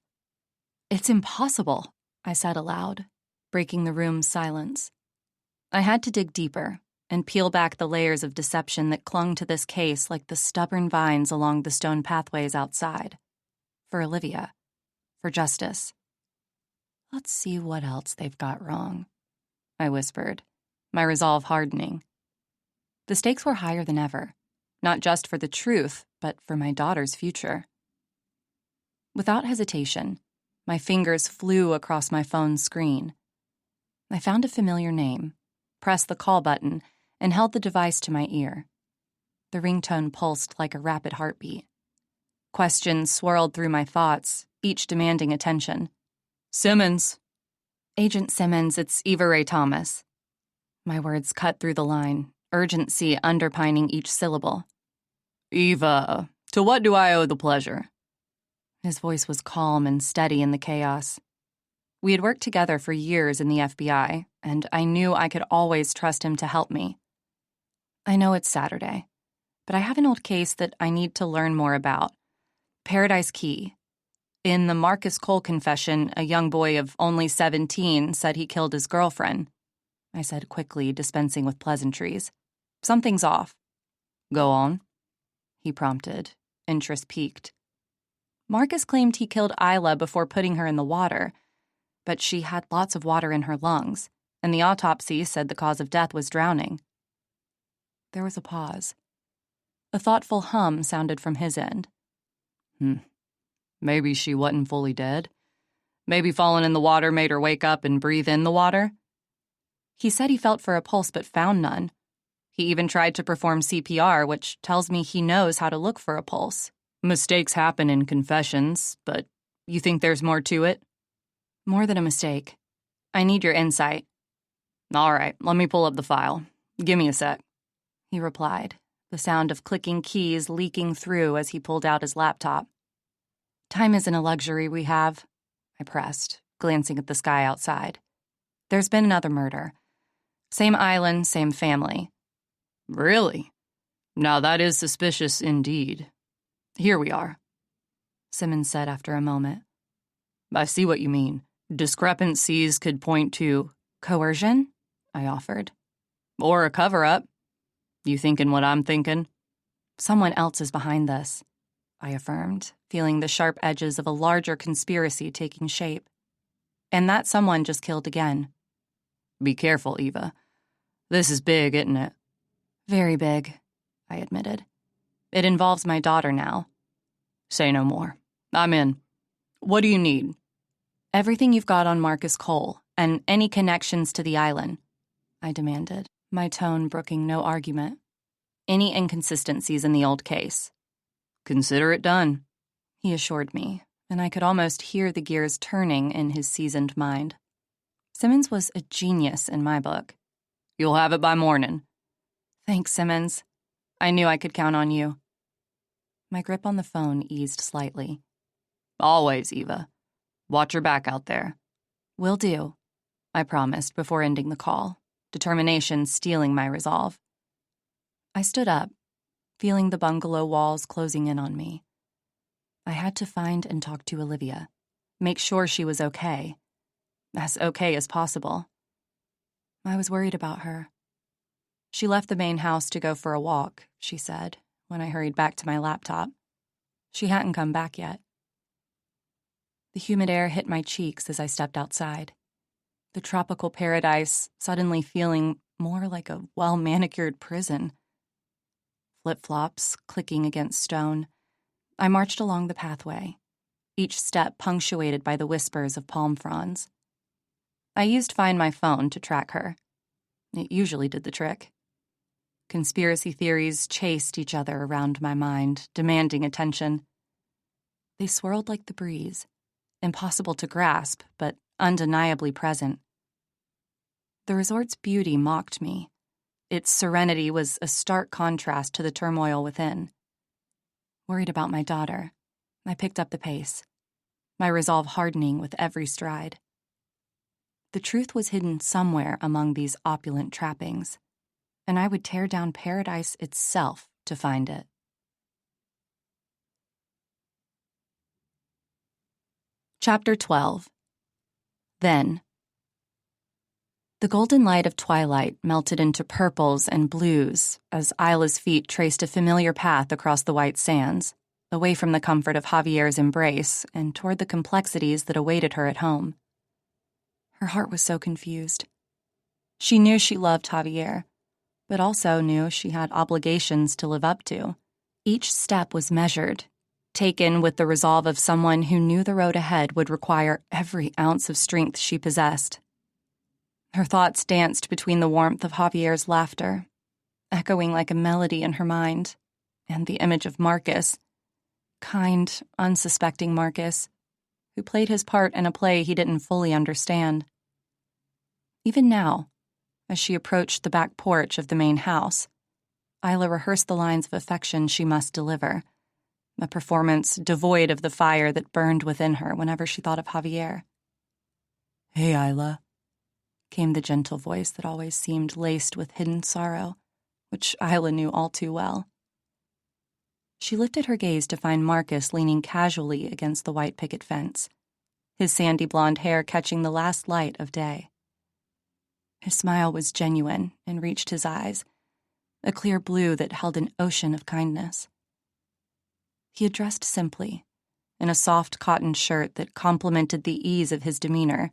"It's impossible," I said aloud, breaking the room's silence. I had to dig deeper and peel back the layers of deception that clung to this case like the stubborn vines along the stone pathways outside. For Olivia. For justice. "Let's see what else they've got wrong," I whispered, my resolve hardening. The stakes were higher than ever, not just for the truth, but for my daughter's future. Without hesitation, my fingers flew across my phone's screen. I found a familiar name, pressed the call button, and held the device to my ear. The ringtone pulsed like a rapid heartbeat. Questions swirled through my thoughts, each demanding attention. "Simmons." "Agent Simmons, it's Eva Ray Thomas." My words cut through the line, urgency underpinning each syllable. "Eva, to what do I owe the pleasure?" His voice was calm and steady in the chaos. We had worked together for years in the FBI, and I knew I could always trust him to help me. "I know it's Saturday, but I have an old case that I need to learn more about. Paradise Key. In the Marcus Cole confession, a young boy of only 17 said he killed his girlfriend," I said quickly, dispensing with pleasantries. "Something's off." "Go on," he prompted, interest piqued. "Marcus claimed he killed Isla before putting her in the water, but she had lots of water in her lungs, and the autopsy said the cause of death was drowning." There was a pause. A thoughtful hum sounded from his end. Maybe she wasn't fully dead. Maybe falling in the water made her wake up and breathe in the water. He said he felt for a pulse but found none. He even tried to perform CPR, which tells me he knows how to look for a pulse. Mistakes happen in confessions, but you think there's more to it? "More than a mistake. I need your insight." "All right, let me pull up the file. Give me a sec," he replied, the sound of clicking keys leaking through as he pulled out his laptop. "Time isn't a luxury we have," I pressed, glancing at the sky outside. "There's been another murder. Same island, same family." "Really? Now that is suspicious indeed." Here we are, Simmons said after a moment. I see what you mean. Discrepancies could point to coercion, I offered. Or a cover-up. You thinking what I'm thinking? Someone else is behind this, I affirmed, feeling the sharp edges of a larger conspiracy taking shape. And that someone just killed again. Be careful, Eva. This is big, isn't it? Very big, I admitted. It involves my daughter now. Say no more. I'm in. What do you need? Everything you've got on Marcus Cole, and any connections to the island, I demanded, my tone brooking no argument. Any inconsistencies in the old case. Consider it done, he assured me, and I could almost hear the gears turning in his seasoned mind. Simmons was a genius in my book. You'll have it by morning. Thanks, Simmons. I knew I could count on you. My grip on the phone eased slightly. Always, Eva. Watch your back out there. Will do, I promised before ending the call, determination stealing my resolve. I stood up, feeling the bungalow walls closing in on me. I had to find and talk to Olivia, make sure she was okay. As okay as possible. I was worried about her. She left the main house to go for a walk, she said, when I hurried back to my laptop. She hadn't come back yet. The humid air hit my cheeks as I stepped outside, the tropical paradise suddenly feeling more like a well-manicured prison. Flip-flops clicking against stone, I marched along the pathway, each step punctuated by the whispers of palm fronds. I used Find My Phone to track her. It usually did the trick. Conspiracy theories chased each other around my mind, demanding attention. They swirled like the breeze, impossible to grasp, but undeniably present. The resort's beauty mocked me. Its serenity was a stark contrast to the turmoil within. Worried about my daughter, I picked up the pace, my resolve hardening with every stride. The truth was hidden somewhere among these opulent trappings, and I would tear down paradise itself to find it. Chapter 12. Then. The golden light of twilight melted into purples and blues as Isla's feet traced a familiar path across the white sands, away from the comfort of Javier's embrace and toward the complexities that awaited her at home. Her heart was so confused. She knew she loved Javier, but also knew she had obligations to live up to. Each step was measured, taken with the resolve of someone who knew the road ahead would require every ounce of strength she possessed. Her thoughts danced between the warmth of Javier's laughter, echoing like a melody in her mind, and the image of Marcus, kind, unsuspecting Marcus, who played his part in a play he didn't fully understand. Even now, as she approached the back porch of the main house, Isla rehearsed the lines of affection she must deliver, a performance devoid of the fire that burned within her whenever she thought of Javier. "Hey, Isla," came the gentle voice that always seemed laced with hidden sorrow, which Isla knew all too well. She lifted her gaze to find Marcus leaning casually against the white picket fence, his sandy blonde hair catching the last light of day. His smile was genuine and reached his eyes, a clear blue that held an ocean of kindness. He had dressed simply, in a soft cotton shirt that complemented the ease of his demeanor,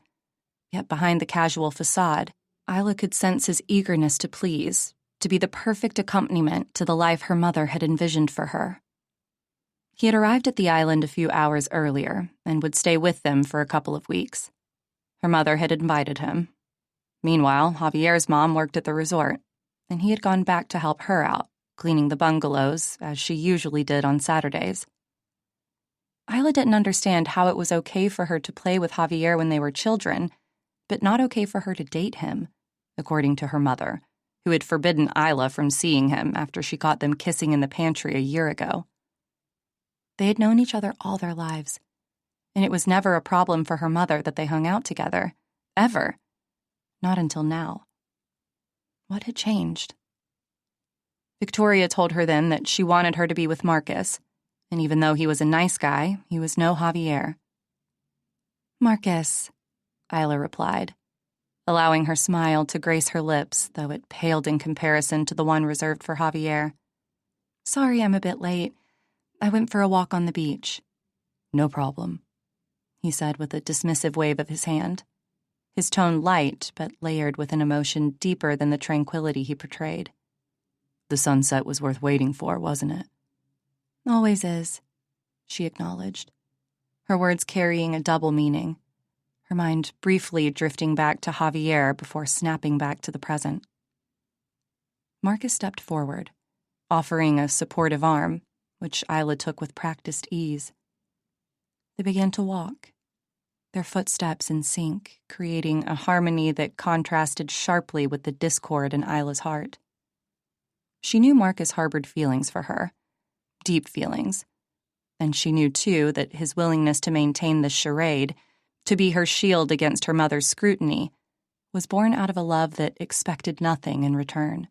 yet behind the casual facade, Isla could sense his eagerness to please, to be the perfect accompaniment to the life her mother had envisioned for her. He had arrived at the island a few hours earlier and would stay with them for a couple of weeks. Her mother had invited him. Meanwhile, Javier's mom worked at the resort, and he had gone back to help her out, cleaning the bungalows, as she usually did on Saturdays. Isla didn't understand how it was okay for her to play with Javier when they were children, but not okay for her to date him, according to her mother, who had forbidden Isla from seeing him after she caught them kissing in the pantry a year ago. They had known each other all their lives, and it was never a problem for her mother that they hung out together, ever. Not until now. What had changed? Victoria told her then that she wanted her to be with Marcus, and even though he was a nice guy, he was no Javier. "Marcus," Isla replied, allowing her smile to grace her lips, though it paled in comparison to the one reserved for Javier. "Sorry I'm a bit late. I went for a walk on the beach." "No problem," he said with a dismissive wave of his hand, his tone light but layered with an emotion deeper than the tranquility he portrayed. "The sunset was worth waiting for, wasn't it?" "Always is," she acknowledged, her words carrying a double meaning, her mind briefly drifting back to Javier before snapping back to the present. Marcus stepped forward, offering a supportive arm, which Isla took with practiced ease. They began to walk, their footsteps in sync, creating a harmony that contrasted sharply with the discord in Isla's heart. She knew Marcus harbored feelings for her, deep feelings, and she knew, too, that his willingness to maintain this charade, to be her shield against her mother's scrutiny, was born out of a love that expected nothing in return.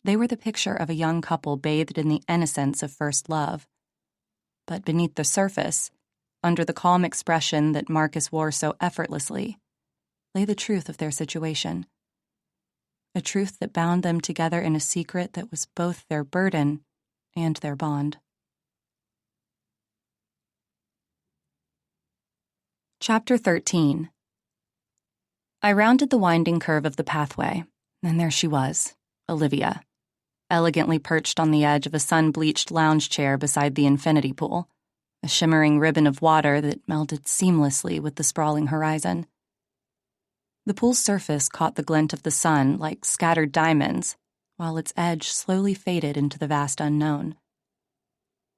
They were the picture of a young couple bathed in the innocence of first love. But beneath the surface, under the calm expression that Marcus wore so effortlessly, lay the truth of their situation. A truth that bound them together in a secret that was both their burden and their bond. Chapter 13. I rounded the winding curve of the pathway, and there she was, Olivia, elegantly perched on the edge of a sun-bleached lounge chair beside the infinity pool, a shimmering ribbon of water that melded seamlessly with the sprawling horizon. The pool's surface caught the glint of the sun like scattered diamonds, while its edge slowly faded into the vast unknown.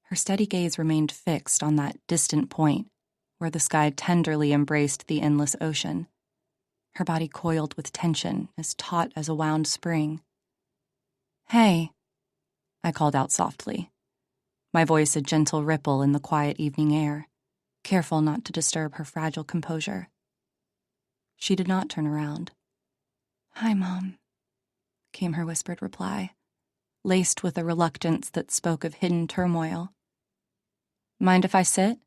Her steady gaze remained fixed on that distant point, where the sky tenderly embraced the endless ocean, her body coiled with tension, as taut as a wound spring. "Hey," I called out softly, my voice a gentle ripple in the quiet evening air, careful not to disturb her fragile composure. She did not turn around. "Hi, Mom," came her whispered reply, laced with a reluctance that spoke of hidden turmoil. "Mind if I sit?"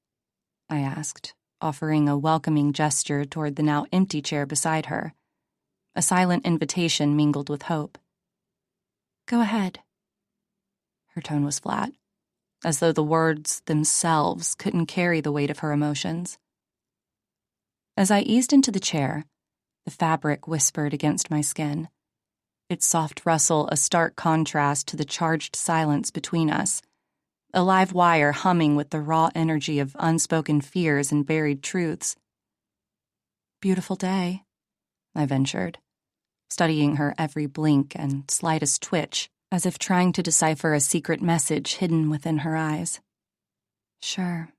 I asked, offering a welcoming gesture toward the now empty chair beside her, a silent invitation mingled with hope. "Go ahead." Her tone was flat, as though the words themselves couldn't carry the weight of her emotions. As I eased into the chair, the fabric whispered against my skin, its soft rustle a stark contrast to the charged silence between us, a live wire humming with the raw energy of unspoken fears and buried truths. "Beautiful day," I ventured, studying her every blink and slightest twitch, as if trying to decipher a secret message hidden within her eyes. "Sure,"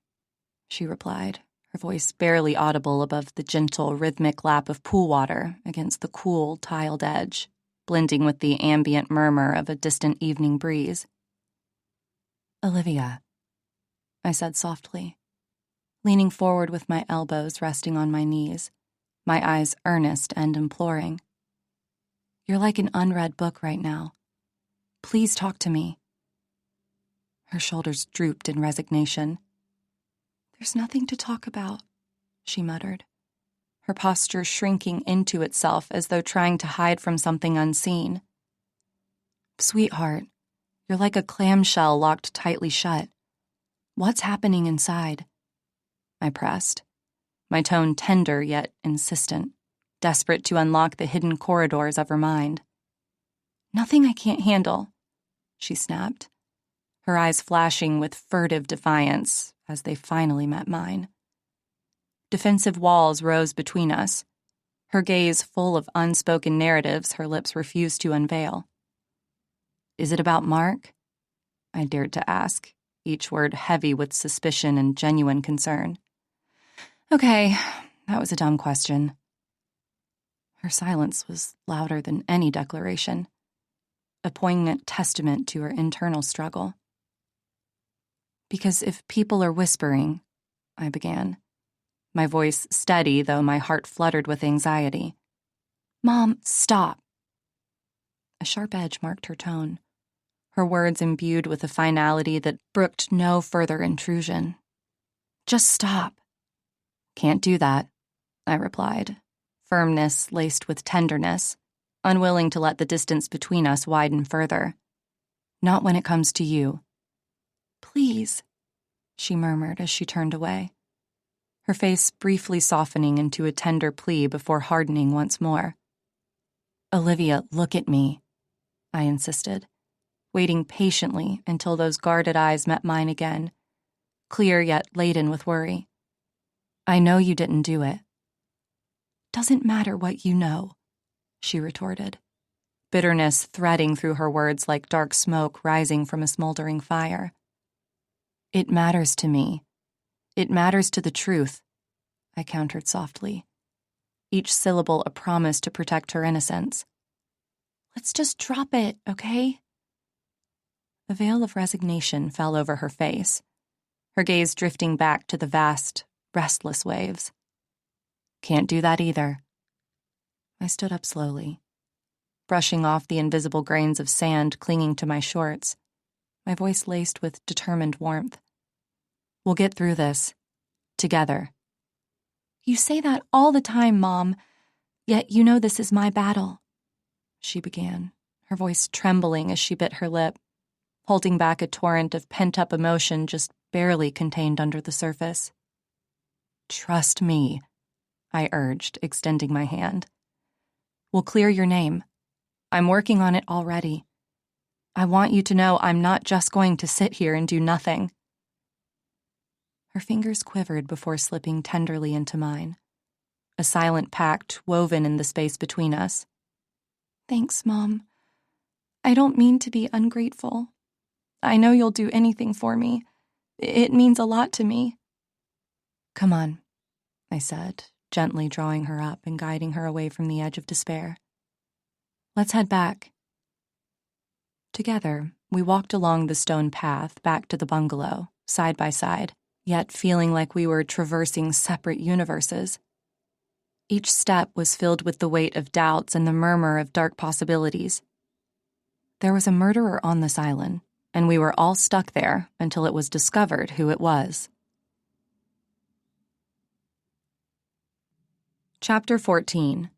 she replied, her voice barely audible above the gentle, rhythmic lap of pool water against the cool, tiled edge, blending with the ambient murmur of a distant evening breeze. "Olivia," I said softly, leaning forward with my elbows resting on my knees, my eyes earnest and imploring. "You're like an unread book right now. Please talk to me." Her shoulders drooped in resignation. "There's nothing to talk about," she muttered, her posture shrinking into itself as though trying to hide from something unseen. "Sweetheart, you're like a clamshell locked tightly shut. What's happening inside?" I pressed, my tone tender yet insistent, desperate to unlock the hidden corridors of her mind. "Nothing I can't handle," she snapped, her eyes flashing with furtive defiance as they finally met mine. Defensive walls rose between us, her gaze full of unspoken narratives her lips refused to unveil. "Is it about Mark?" I dared to ask, each word heavy with suspicion and genuine concern. "Okay, that was a dumb question." Her silence was louder than any declaration, a poignant testament to her internal struggle. "Because if people are whispering," I began, my voice steady though my heart fluttered with anxiety. "Mom, stop." A sharp edge marked her tone, her words imbued with a finality that brooked no further intrusion. "Just stop." "Can't do that," I replied, firmness laced with tenderness, unwilling to let the distance between us widen further. "Not when it comes to you." "Please," she murmured as she turned away, her face briefly softening into a tender plea before hardening once more. "Olivia, look at me," I insisted, waiting patiently until those guarded eyes met mine again, clear yet laden with worry. "I know you didn't do it." "Doesn't matter what you know," she retorted, bitterness threading through her words like dark smoke rising from a smoldering fire. "It matters to me. It matters to the truth," I countered softly, each syllable a promise to protect her innocence. "Let's just drop it, okay?" A veil of resignation fell over her face, her gaze drifting back to the vast, restless waves. "Can't do that either." I stood up slowly, brushing off the invisible grains of sand clinging to my shorts, my voice laced with determined warmth. "We'll get through this. Together." "You say that all the time, Mom, yet you know this is my battle," she began, her voice trembling as she bit her lip, holding back a torrent of pent-up emotion just barely contained under the surface. "Trust me," I urged, extending my hand. "We'll clear your name. I'm working on it already. I want you to know I'm not just going to sit here and do nothing." Her fingers quivered before slipping tenderly into mine, a silent pact woven in the space between us. "Thanks, Mom. I don't mean to be ungrateful. I know you'll do anything for me. It means a lot to me." "Come on," I said, gently drawing her up and guiding her away from the edge of despair. "Let's head back." Together, we walked along the stone path back to the bungalow, side by side, yet feeling like we were traversing separate universes. Each step was filled with the weight of doubts and the murmur of dark possibilities. There was a murderer on this island, and we were all stuck there until it was discovered who it was. Chapter 14.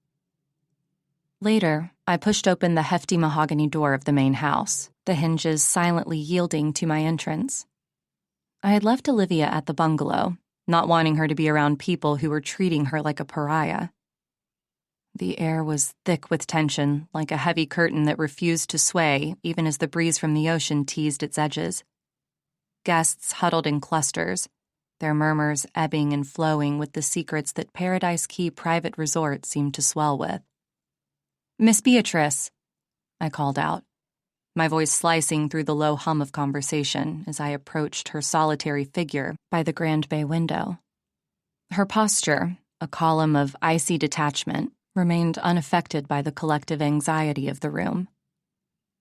Later, I pushed open the hefty mahogany door of the main house, the hinges silently yielding to my entrance. I had left Olivia at the bungalow, not wanting her to be around people who were treating her like a pariah. The air was thick with tension, like a heavy curtain that refused to sway even as the breeze from the ocean teased its edges. Guests huddled in clusters, their murmurs ebbing and flowing with the secrets that Paradise Key Private Resort seemed to swell with. "Miss Beatrice," I called out, my voice slicing through the low hum of conversation as I approached her solitary figure by the Grand Bay window. Her posture, a column of icy detachment, remained unaffected by the collective anxiety of the room.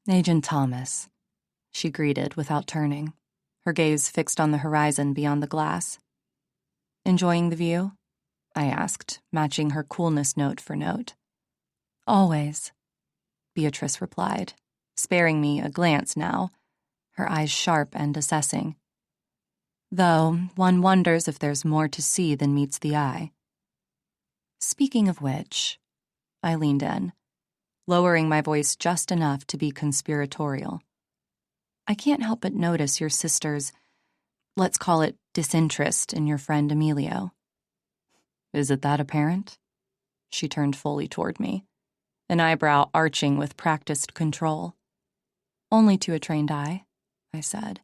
"Agent Thomas," she greeted without turning, her gaze fixed on the horizon beyond the glass. "Enjoying the view?" I asked, matching her coolness note for note. "Always," Beatrice replied, sparing me a glance now, her eyes sharp and assessing. "Though one wonders if there's more to see than meets the eye." "Speaking of which," I leaned in, lowering my voice just enough to be conspiratorial. "I can't help but notice your sister's, let's call it disinterest in your friend Emilio." "Is it that apparent?" She turned fully toward me, an eyebrow arching with practiced control. "Only to a trained eye," I said.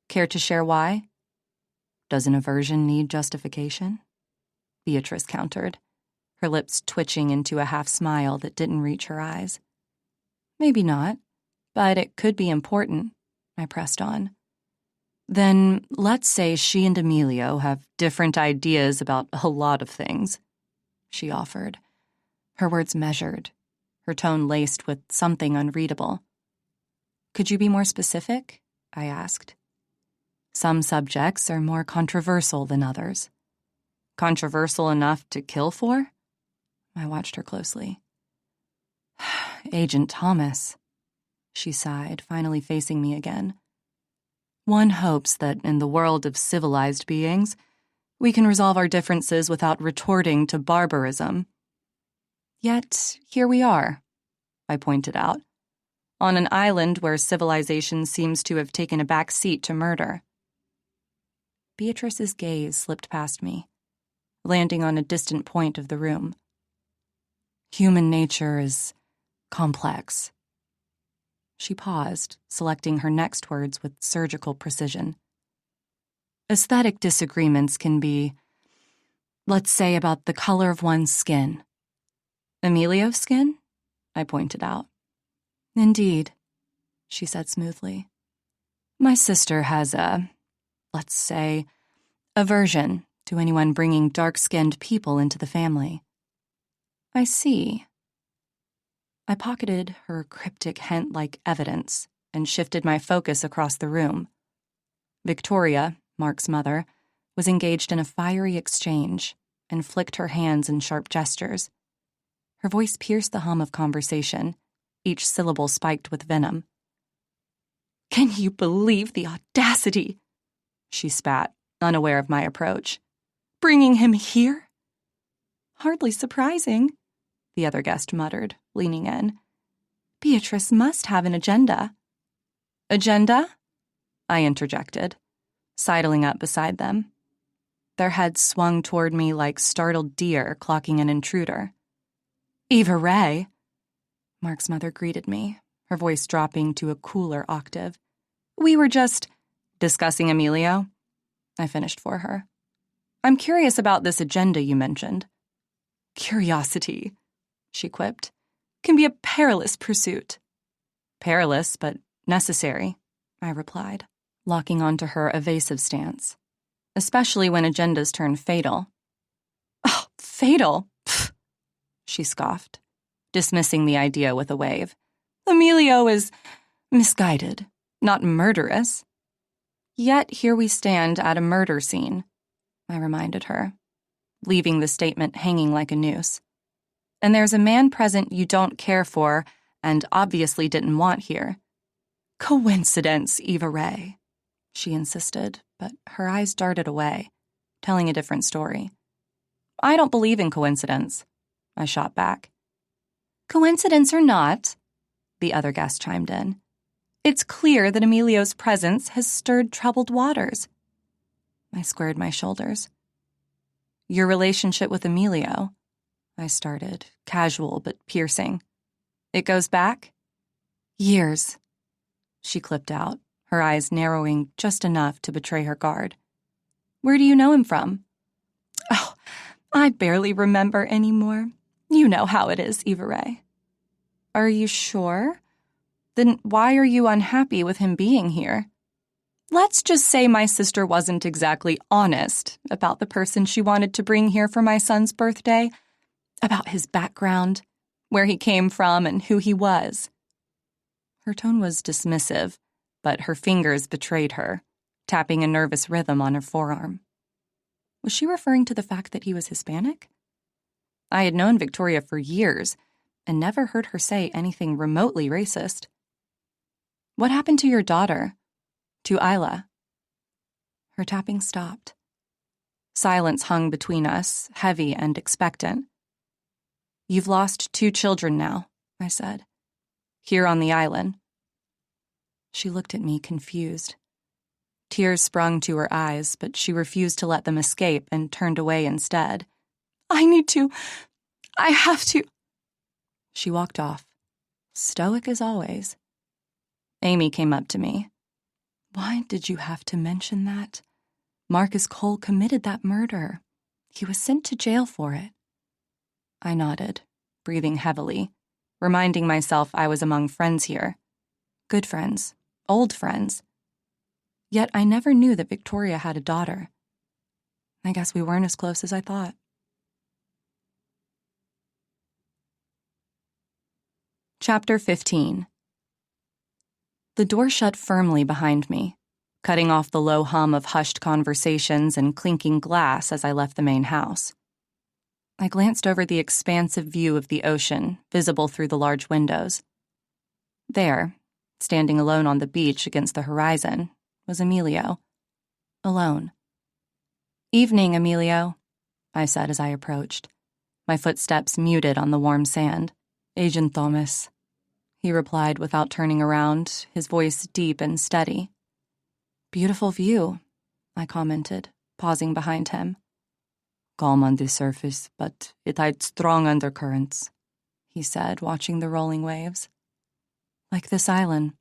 "Care to share why?" "Does an aversion need justification?" Beatrice countered, her lips twitching into a half-smile that didn't reach her eyes. "Maybe not, but it could be important," I pressed on. "Then let's say she and Emilio have different ideas about a lot of things," she offered, her words measured, her tone laced with something unreadable. "Could you be more specific?" I asked. "Some subjects are more controversial than others." "Controversial enough to kill for?" I watched her closely. "Agent Thomas." she sighed, finally facing me again. One hopes that in the world of civilized beings, we can resolve our differences without retorting to barbarism. Yet, here we are, I pointed out, on an island where civilization seems to have taken a back seat to murder. Beatrice's gaze slipped past me, landing on a distant point of the room. Human nature is complex. She paused, selecting her next words with surgical precision. Aesthetic disagreements can be, let's say, about the color of one's skin. Emilio's skin? I pointed out. Indeed, she said smoothly. My sister has let's say, aversion to anyone bringing dark-skinned people into the family. I see. I pocketed her cryptic hint like evidence and shifted my focus across the room. Victoria, Mark's mother, was engaged in a fiery exchange and flicked her hands in sharp gestures. Her voice pierced the hum of conversation, each syllable spiked with venom. Can you believe the audacity? She spat, unaware of my approach. Bringing him here? Hardly surprising, the other guest muttered, leaning in. Beatrice must have an agenda. Agenda? I interjected, sidling up beside them. Their heads swung toward me like startled deer clocking an intruder. Eva Ray, Mark's mother greeted me, her voice dropping to a cooler octave. We were just discussing Emilio, I finished for her. I'm curious about this agenda you mentioned. Curiosity, she quipped, can be a perilous pursuit. Perilous, but necessary, I replied, locking onto her evasive stance, especially when agendas turn fatal. Oh, fatal? Pfft, she scoffed, dismissing the idea with a wave. Emilio is misguided, not murderous. Yet here we stand at a murder scene, I reminded her, leaving the statement hanging like a noose. And there's a man present you don't care for and obviously didn't want here. Coincidence, Eva Ray, she insisted, but her eyes darted away, telling a different story. I don't believe in coincidence, I shot back. Coincidence or not, the other guest chimed in, it's clear that Emilio's presence has stirred troubled waters. I squared my shoulders. Your relationship with Emilio, I started, casual but piercing. It goes back? Years, she clipped out, her eyes narrowing just enough to betray her guard. Where do you know him from? Oh, I barely remember anymore. You know how it is, Eva Ray. Are you sure? Then why are you unhappy with him being here? Let's just say my sister wasn't exactly honest about the person she wanted to bring here for my son's birthday, about his background, where he came from, and who he was. Her tone was dismissive, but her fingers betrayed her, tapping a nervous rhythm on her forearm. Was she referring to the fact that he was Hispanic? I had known Victoria for years and never heard her say anything remotely racist. What happened to your daughter? To Isla? Her tapping stopped. Silence hung between us, heavy and expectant. You've lost 2 children now, I said. Here on the island. She looked at me, confused. Tears sprung to her eyes, but she refused to let them escape and turned away instead. I have to. She walked off, stoic as always. Amy came up to me. Why did you have to mention that? Marcus Cole committed that murder. He was sent to jail for it. I nodded, breathing heavily, reminding myself I was among friends here. Good friends, old friends. Yet I never knew that Victoria had a daughter. I guess we weren't as close as I thought. Chapter 15. The door shut firmly behind me, cutting off the low hum of hushed conversations and clinking glass as I left the main house. I glanced over the expansive view of the ocean, visible through the large windows. There, Standing alone on the beach against the horizon was Emilio. Alone. "Evening, Emilio," I said as I approached, my footsteps muted on the warm sand. "Agent Thomas," he replied without turning around, his voice deep and steady. "Beautiful view," I commented, pausing behind him. "Calm on the surface, but it hides strong undercurrents," he said, watching the rolling waves. "Like this island,"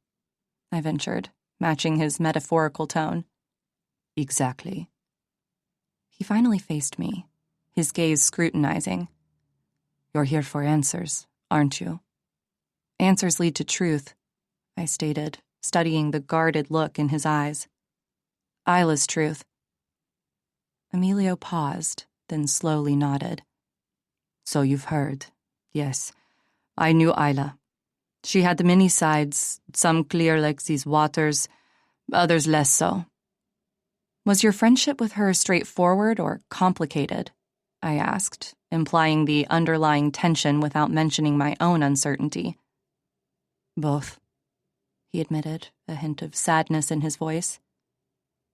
I ventured, matching his metaphorical tone. "Exactly." He finally faced me, his gaze scrutinizing. "You're here for answers, aren't you?" "Answers lead to truth," I stated, studying the guarded look in his eyes. "Isla's truth." Emilio paused, then slowly nodded. "So you've heard. Yes, I knew Isla. She had many sides, some clear like these waters, others less so." "Was your friendship with her straightforward or complicated?" I asked, implying the underlying tension without mentioning my own uncertainty. "Both," he admitted, a hint of sadness in his voice.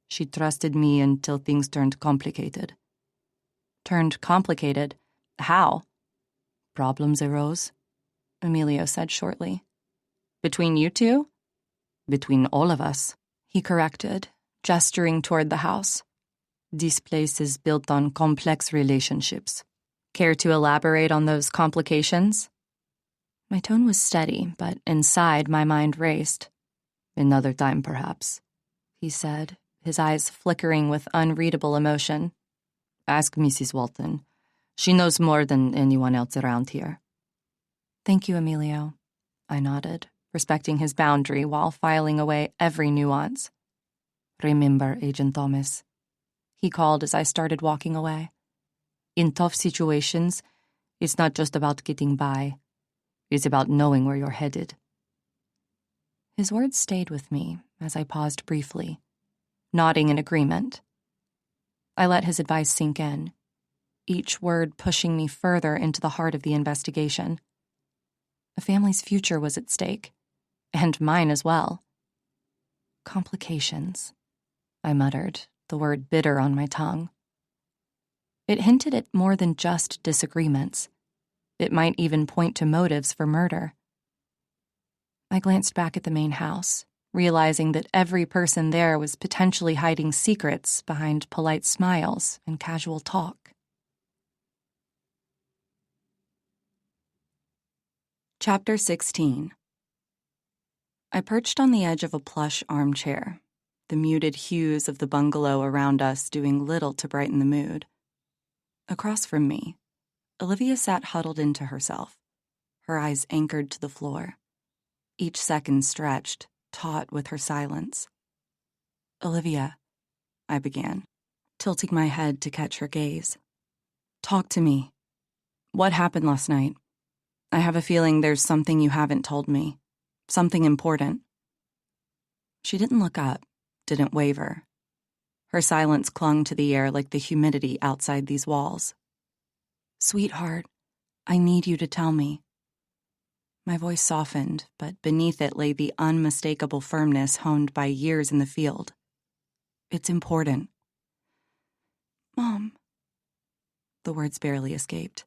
"She trusted me until things turned complicated." "Turned complicated? How?" "Problems arose," Emilio said shortly. "Between you two?" "Between all of us," he corrected, gesturing toward the house. "This place is built on complex relationships." "Care to elaborate on those complications?" My tone was steady, but inside my mind raced. "Another time, perhaps," he said, his eyes flickering with unreadable emotion. "Ask Mrs. Walton. She knows more than anyone else around here." "Thank you, Emilio," I nodded, respecting his boundary while filing away every nuance. "Remember, Agent Thomas," he called as I started walking away. "In tough situations, it's not just about getting by. It's about knowing where you're headed." His words stayed with me as I paused briefly, nodding in agreement. I let his advice sink in, each word pushing me further into the heart of the investigation. A family's future was at stake, and mine as well. "Complications," I muttered, the word bitter on my tongue. It hinted at more than just disagreements. It might even point to motives for murder. I glanced back at the main house, realizing that every person there was potentially hiding secrets behind polite smiles and casual talk. Chapter 16. I perched on the edge of a plush armchair, the muted hues of the bungalow around us doing little to brighten the mood. Across from me, Olivia sat huddled into herself, her eyes anchored to the floor, each second stretched, taut with her silence. "Olivia," I began, tilting my head to catch her gaze. "Talk to me. What happened last night? I have a feeling there's something you haven't told me, something important." She didn't look up, didn't waver. Her silence clung to the air like the humidity outside these walls. "Sweetheart, I need you to tell me." My voice softened, but beneath it lay the unmistakable firmness honed by years in the field. "It's important." "Mom." The words barely escaped,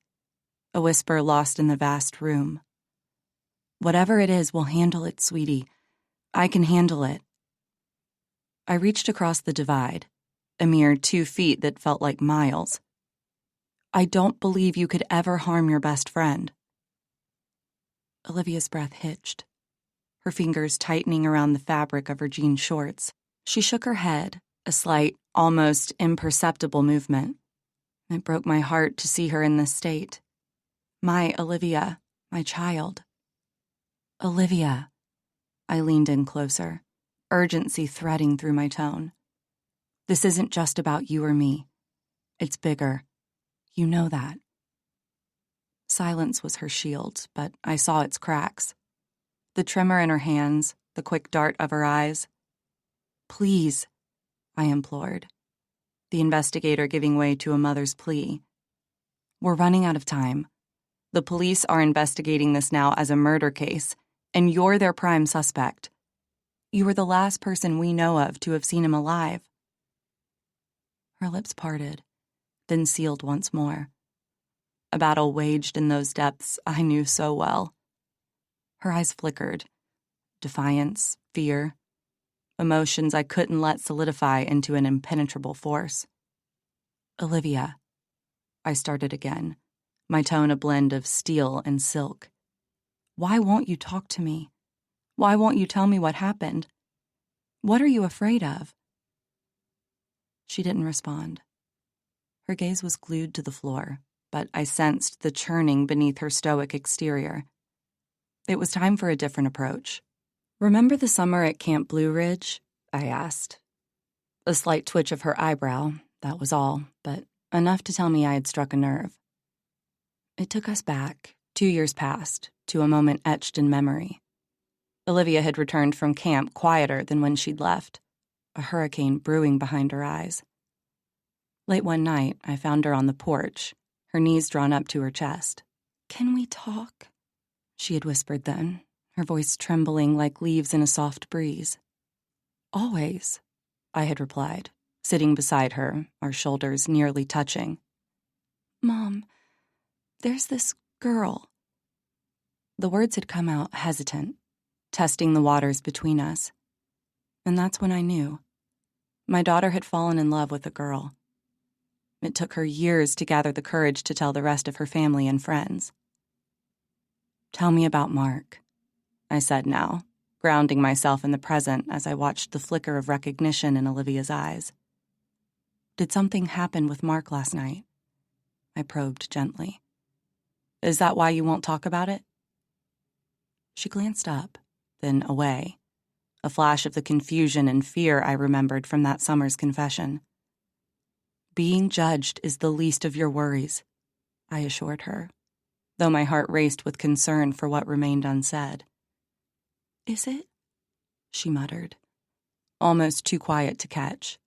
a whisper lost in the vast room. "Whatever it is, we'll handle it, sweetie. I can handle it." I reached across the divide, a mere 2 feet that felt like miles. "I don't believe you could ever harm your best friend." Olivia's breath hitched, her fingers tightening around the fabric of her jean shorts. She shook her head, a slight, almost imperceptible movement. It broke my heart to see her in this state. My Olivia, my child. "Olivia." I leaned in closer, urgency threading through my tone. "This isn't just about you or me. It's bigger. You know that." Silence was her shield, but I saw its cracks. The tremor in her hands, the quick dart of her eyes. "Please," I implored, the investigator giving way to a mother's plea. "We're running out of time. The police are investigating this now as a murder case, and you're their prime suspect. You were the last person we know of to have seen him alive." Her lips parted, then sealed once more. A battle waged in those depths I knew so well. Her eyes flickered. Defiance, fear, emotions I couldn't let solidify into an impenetrable force. "Olivia," I started again, my tone a blend of steel and silk. "Why won't you talk to me? Why won't you tell me what happened? What are you afraid of?" She didn't respond. Her gaze was glued to the floor, but I sensed the churning beneath her stoic exterior. It was time for a different approach. "Remember the summer at Camp Blue Ridge?" I asked. A slight twitch of her eyebrow, that was all, but enough to tell me I had struck a nerve. It took us back, 2 years past, to a moment etched in memory. Olivia had returned from camp quieter than when she'd left, a hurricane brewing behind her eyes. Late one night, I found her on the porch, her knees drawn up to her chest. "Can we talk?" she had whispered then, her voice trembling like leaves in a soft breeze. "Always," I had replied, sitting beside her, our shoulders nearly touching. "Mom, there's this girl." The words had come out hesitant, testing the waters between us. And that's when I knew. My daughter had fallen in love with a girl. It took her years to gather the courage to tell the rest of her family and friends. "Tell me about Mark," I said now, grounding myself in the present as I watched the flicker of recognition in Olivia's eyes. "Did something happen with Mark last night?" I probed gently. "Is that why you won't talk about it?" She glanced up, then away, a flash of the confusion and fear I remembered from that summer's confession. "Being judged is the least of your worries," I assured her, though my heart raced with concern for what remained unsaid. "Is it?" she muttered, almost too quiet to catch.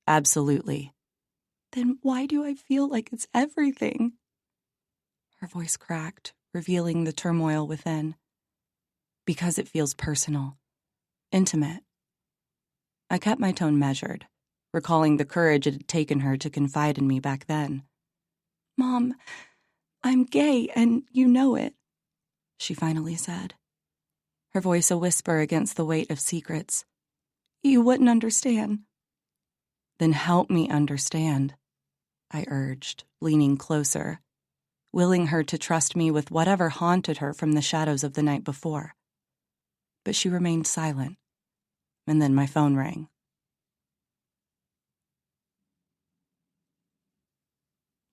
"Absolutely." "Then why do I feel like it's everything?" Her voice cracked, revealing the turmoil within. "Because it feels personal, intimate." I kept my tone measured, recalling the courage it had taken her to confide in me back then. "Mom, I'm gay and you know it," she finally said, her voice a whisper against the weight of secrets. "You wouldn't understand." "Then help me understand," I urged, leaning closer, willing her to trust me with whatever haunted her from the shadows of the night before. But she remained silent, and then my phone rang.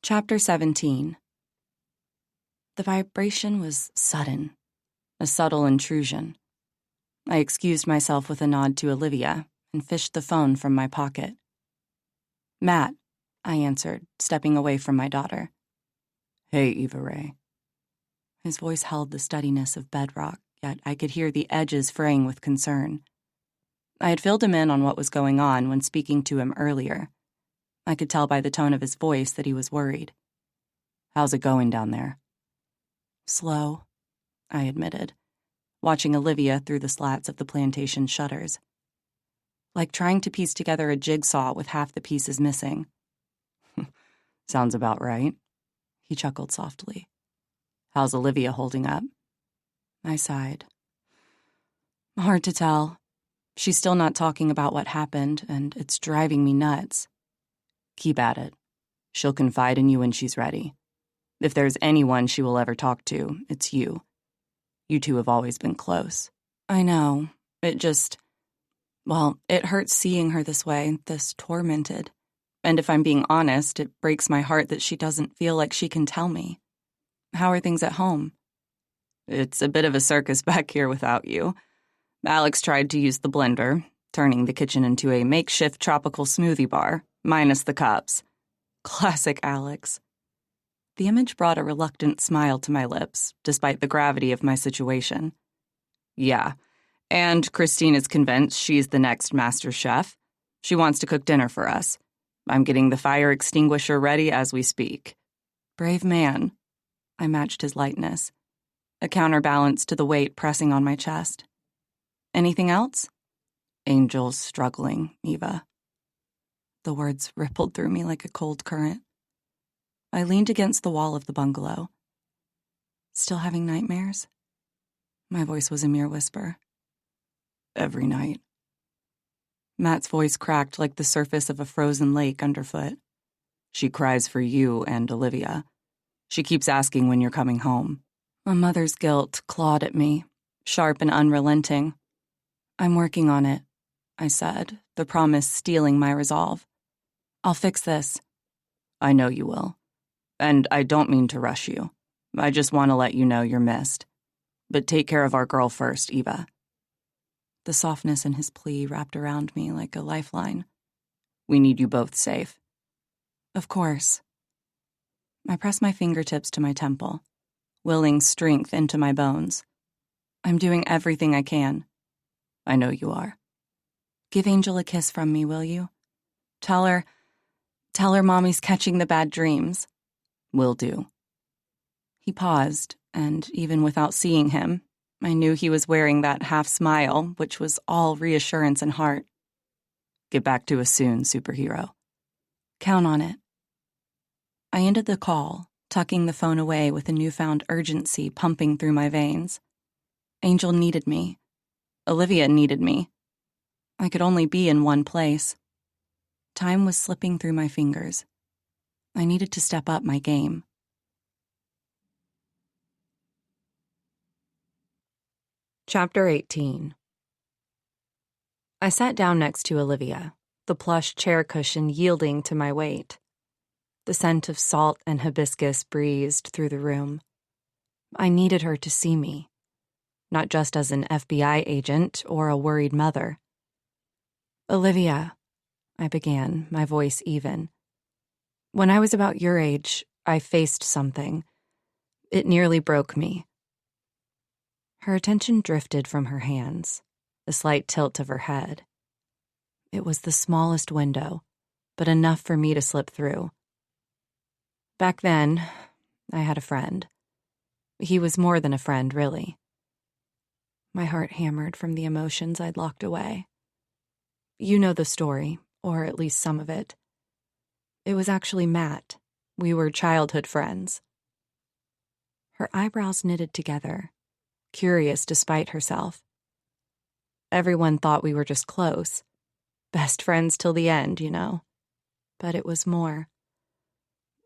Chapter 17. The vibration was sudden, a subtle intrusion. I excused myself with a nod to Olivia and fished the phone from my pocket. "Matt," I answered, stepping away from my daughter. "Hey, Eva Ray." His voice held the steadiness of bedrock, yet I could hear the edges fraying with concern. I had filled him in on what was going on when speaking to him earlier. I could tell by the tone of his voice that he was worried. "How's it going down there?" "Slow," I admitted, watching Olivia through the slats of the plantation shutters. "Like trying to piece together a jigsaw with half the pieces missing." "Sounds about right." He chuckled softly. "How's Olivia holding up?" I sighed. "Hard to tell. She's still not talking about what happened, and it's driving me nuts." "Keep at it. She'll confide in you when she's ready. If there's anyone she will ever talk to, it's you. You two have always been close." "I know. It hurts seeing her this way, this tormented. And if I'm being honest, it breaks my heart that she doesn't feel like she can tell me. How are things at home?" "It's a bit of a circus back here without you. Alex tried to use the blender, turning the kitchen into a makeshift tropical smoothie bar, minus the cups. Classic Alex." The image brought a reluctant smile to my lips, despite the gravity of my situation. "Yeah, and Christine is convinced she's the next master chef. She wants to cook dinner for us. I'm getting the fire extinguisher ready as we speak." "Brave man." I matched his lightness, a counterbalance to the weight pressing on my chest. "Anything else?" Angel's struggling, Eva. The words rippled through me like a cold current. I leaned against the wall of the bungalow. Still having nightmares? My voice was a mere whisper. Every night. Matt's voice cracked like the surface of a frozen lake underfoot. She cries for you and Olivia. She keeps asking when you're coming home. A mother's guilt clawed at me, sharp and unrelenting. I'm working on it, I said, the promise stealing my resolve. I'll fix this. I know you will. And I don't mean to rush you. I just want to let you know you're missed. But take care of our girl first, Eva. The softness in his plea wrapped around me like a lifeline. We need you both safe. Of course. I pressed my fingertips to my temple, willing strength into my bones. I'm doing everything I can. I know you are. Give Angel a kiss from me, will you? Tell her Mommy's catching the bad dreams. Will do. He paused, and even without seeing him, I knew he was wearing that half smile, which was all reassurance and heart. Get back to us soon, superhero. Count on it. I ended the call, tucking the phone away with a newfound urgency pumping through my veins. Angel needed me. Olivia needed me. I could only be in one place. Time was slipping through my fingers. I needed to step up my game. Chapter 18. I sat down next to Olivia, the plush chair cushion yielding to my weight. The scent of salt and hibiscus breezed through the room. I needed her to see me, not just as an FBI agent or a worried mother. Olivia, I began, my voice even. When I was about your age, I faced something. It nearly broke me. Her attention drifted from her hands, a slight tilt of her head. It was the smallest window, but enough for me to slip through. Back then, I had a friend. He was more than a friend, really. My heart hammered from the emotions I'd locked away. You know the story, or at least some of it. It was actually Matt. We were childhood friends. Her eyebrows knitted together, curious despite herself. Everyone thought we were just close. Best friends till the end, you know. But it was more.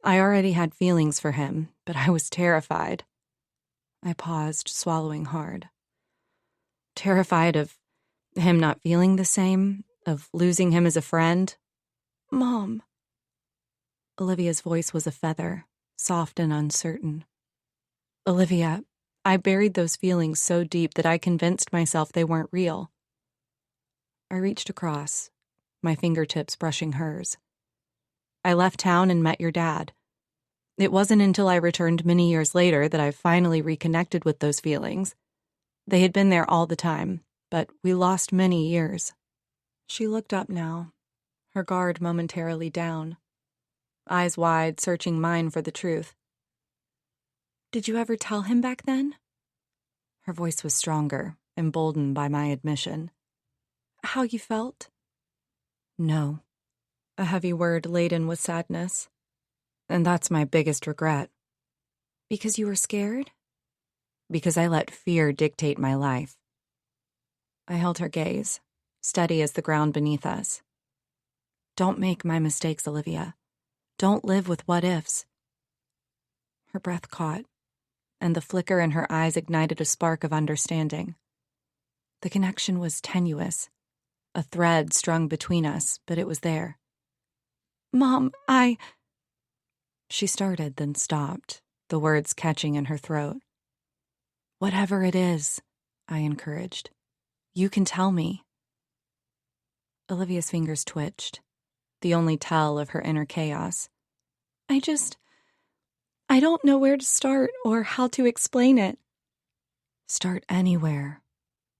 I already had feelings for him, but I was terrified. I paused, swallowing hard. Terrified of him not feeling the same, of losing him as a friend. Mom. Olivia's voice was a feather, soft and uncertain. Olivia, I buried those feelings so deep that I convinced myself they weren't real. I reached across, my fingertips brushing hers. I left town and met your dad. It wasn't until I returned many years later that I finally reconnected with those feelings. They had been there all the time, but we lost many years. She looked up now, her guard momentarily down, eyes wide, searching mine for the truth. Did you ever tell him back then? Her voice was stronger, emboldened by my admission. How you felt? No. A heavy word laden with sadness. And that's my biggest regret. Because you were scared? Because I let fear dictate my life. I held her gaze, steady as the ground beneath us. Don't make my mistakes, Olivia. Don't live with what-ifs. Her breath caught, and the flicker in her eyes ignited a spark of understanding. The connection was tenuous, a thread strung between us, but it was there. Mom, She started, then stopped, the words catching in her throat. Whatever it is, I encouraged. You can tell me. Olivia's fingers twitched, the only tell of her inner chaos. I don't know where to start or how to explain it. Start anywhere,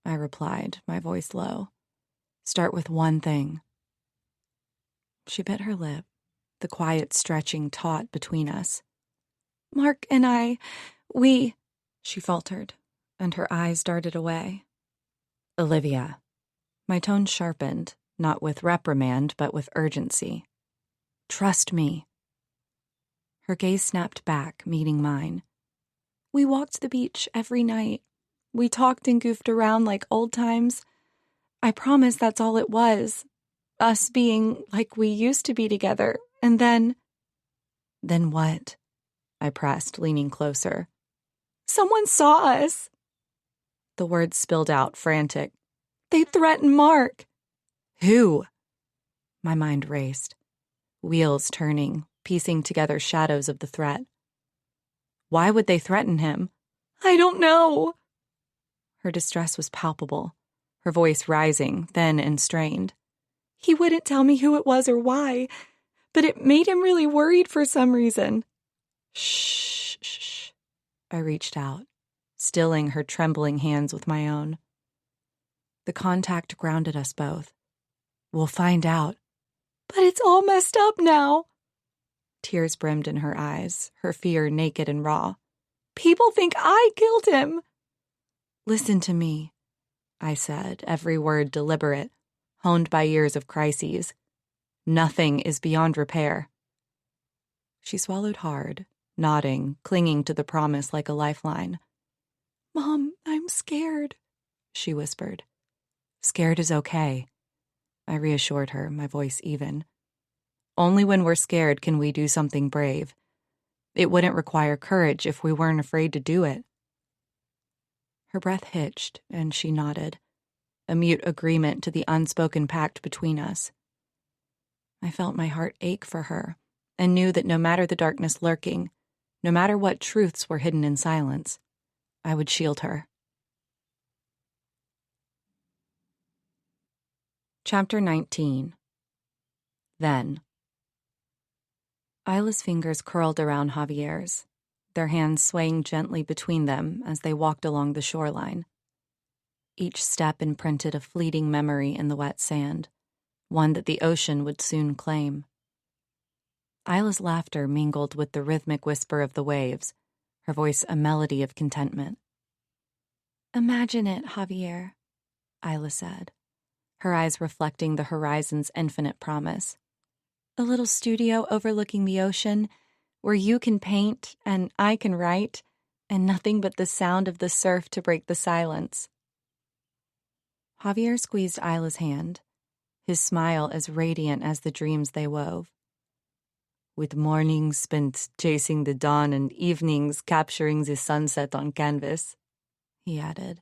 I replied, my voice low. Start with one thing. She bit her lip, the quiet stretching taut between us. Mark and she faltered, and her eyes darted away. Olivia, My tone sharpened, not with reprimand, but with urgency. Trust me. Her gaze snapped back, meeting mine. We walked the beach every night. We talked and goofed around like old times. I promise that's all it was. Us being like we used to be together, and then... Then what? I pressed, leaning closer. Someone saw us. The words spilled out, frantic. They threatened Mark. Who? My mind raced. Wheels turning, piecing together shadows of the threat. Why would they threaten him? I don't know. Her distress was palpable, her voice rising, thin and strained. He wouldn't tell me who it was or why, but it made him really worried for some reason. Shh, shh. I reached out, stilling her trembling hands with my own. The contact grounded us both. We'll find out. But it's all messed up now. Tears brimmed in her eyes, her fear naked and raw. People think I killed him. Listen to me, I said, every word deliberate, honed by years of crises. Nothing is beyond repair. She swallowed hard, nodding, clinging to the promise like a lifeline. Mom, I'm scared, she whispered. Scared is okay, I reassured her, my voice even. Only when we're scared can we do something brave. It wouldn't require courage if we weren't afraid to do it. Her breath hitched, and she nodded, a mute agreement to the unspoken pact between us. I felt my heart ache for her, and knew that no matter the darkness lurking, no matter what truths were hidden in silence, I would shield her. Chapter 19. Then. Isla's fingers curled around Javier's, their hands swaying gently between them as they walked along the shoreline. Each step imprinted a fleeting memory in the wet sand, one that the ocean would soon claim. Isla's laughter mingled with the rhythmic whisper of the waves, her voice a melody of contentment. Imagine it, Javier, Isla said, her eyes reflecting the horizon's infinite promise. A little studio overlooking the ocean, where you can paint and I can write, and nothing but the sound of the surf to break the silence. Javier squeezed Isla's hand, his smile as radiant as the dreams they wove. With mornings spent chasing the dawn and evenings capturing the sunset on canvas, he added,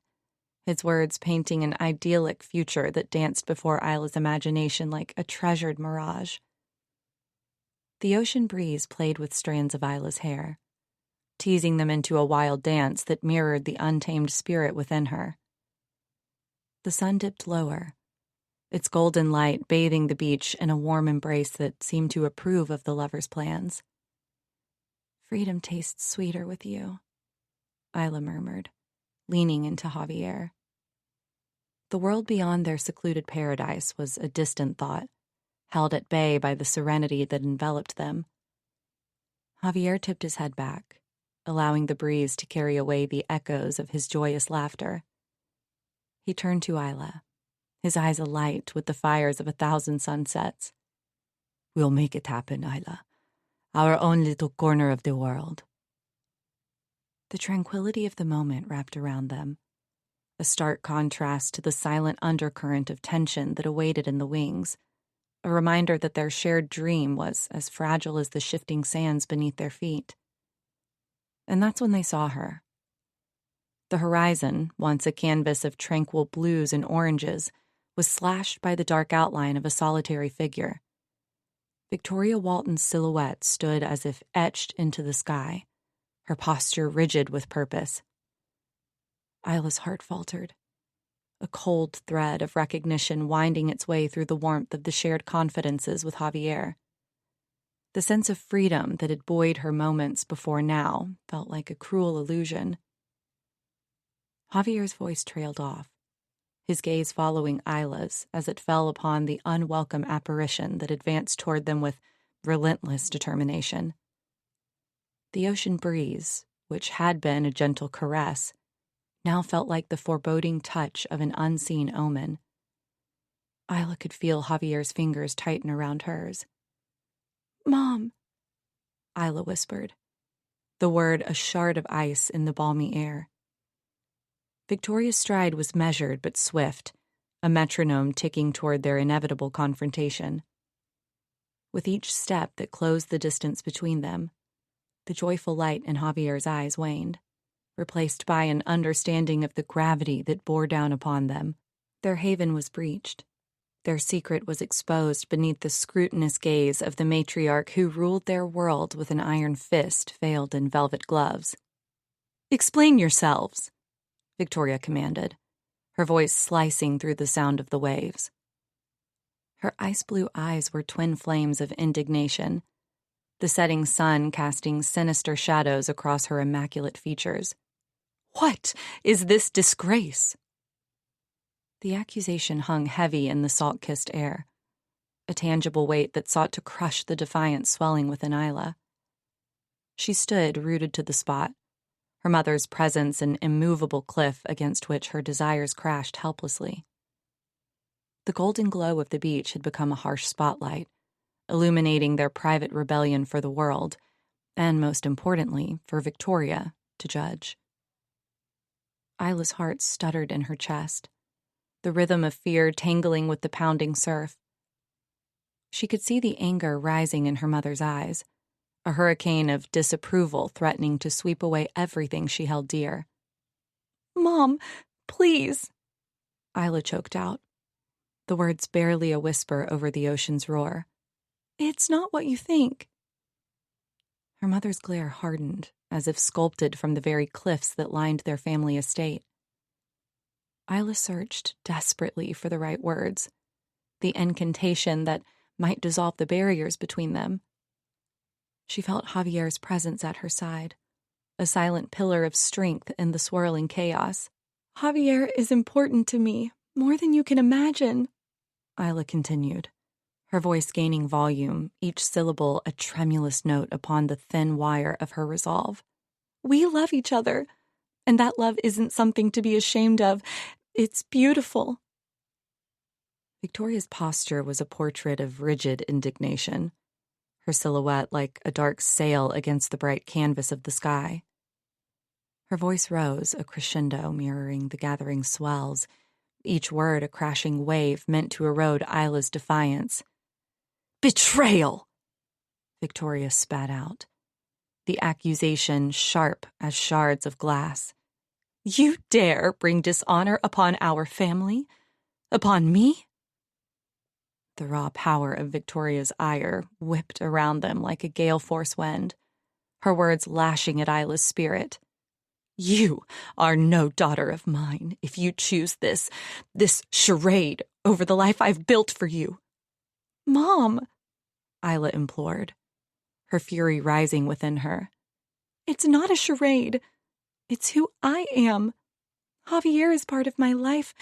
his words painting an idyllic future that danced before Isla's imagination like a treasured mirage. The ocean breeze played with strands of Isla's hair, teasing them into a wild dance that mirrored the untamed spirit within her. The sun dipped lower, its golden light bathing the beach in a warm embrace that seemed to approve of the lovers' plans. Freedom tastes sweeter with you, Isla murmured, leaning into Javier. The world beyond their secluded paradise was a distant thought, held at bay by the serenity that enveloped them. Javier tipped his head back, allowing the breeze to carry away the echoes of his joyous laughter. He turned to Isla, his eyes alight with the fires of 1,000 sunsets. We'll make it happen, Isla. Our own little corner of the world. The tranquility of the moment wrapped around them, a stark contrast to the silent undercurrent of tension that awaited in the wings, a reminder that their shared dream was as fragile as the shifting sands beneath their feet. And that's when they saw her. The horizon, once a canvas of tranquil blues and oranges, was slashed by the dark outline of a solitary figure. Victoria Walton's silhouette stood as if etched into the sky, her posture rigid with purpose. Isla's heart faltered, a cold thread of recognition winding its way through the warmth of the shared confidences with Javier. The sense of freedom that had buoyed her moments before now felt like a cruel illusion. Javier's voice trailed off, his gaze following Isla's as it fell upon the unwelcome apparition that advanced toward them with relentless determination. The ocean breeze, which had been a gentle caress, now felt like the foreboding touch of an unseen omen. Isla could feel Javier's fingers tighten around hers. "Mom," Isla whispered, the word a shard of ice in the balmy air. Victoria's stride was measured but swift, a metronome ticking toward their inevitable confrontation. With each step that closed the distance between them, the joyful light in Javier's eyes waned, replaced by an understanding of the gravity that bore down upon them. Their haven was breached. Their secret was exposed beneath the scrutinous gaze of the matriarch who ruled their world with an iron fist veiled in velvet gloves. "Explain yourselves," Victoria commanded, her voice slicing through the sound of the waves. Her ice-blue eyes were twin flames of indignation, the setting sun casting sinister shadows across her immaculate features. "What is this disgrace?" The accusation hung heavy in the salt-kissed air, a tangible weight that sought to crush the defiance swelling within Isla. She stood rooted to the spot, her mother's presence an immovable cliff against which her desires crashed helplessly. The golden glow of the beach had become a harsh spotlight, illuminating their private rebellion for the world, and most importantly, for Victoria to judge. Isla's heart stuttered in her chest, the rhythm of fear tangling with the pounding surf. She could see the anger rising in her mother's eyes, a hurricane of disapproval threatening to sweep away everything she held dear. "Mom, please," Isla choked out, the words barely a whisper over the ocean's roar. "It's not what you think." Her mother's glare hardened, as if sculpted from the very cliffs that lined their family estate. Isla searched desperately for the right words, the incantation that might dissolve the barriers between them. She felt Javier's presence at her side, a silent pillar of strength in the swirling chaos. "Javier is important to me, more than you can imagine," Isla continued, her voice gaining volume, each syllable a tremulous note upon the thin wire of her resolve. "We love each other, and that love isn't something to be ashamed of. It's beautiful." Victoria's posture was a portrait of rigid indignation, her silhouette like a dark sail against the bright canvas of the sky. Her voice rose, a crescendo mirroring the gathering swells, each word a crashing wave meant to erode Isla's defiance. "Betrayal!" Victoria spat out, the accusation sharp as shards of glass. "You dare bring dishonor upon our family? Upon me?" The raw power of Victoria's ire whipped around them like a gale-force wind, her words lashing at Isla's spirit. "You are no daughter of mine if you choose this charade over the life I've built for you." "Mom," Isla implored, her fury rising within her. "It's not a charade. It's who I am. Javier is part of my life,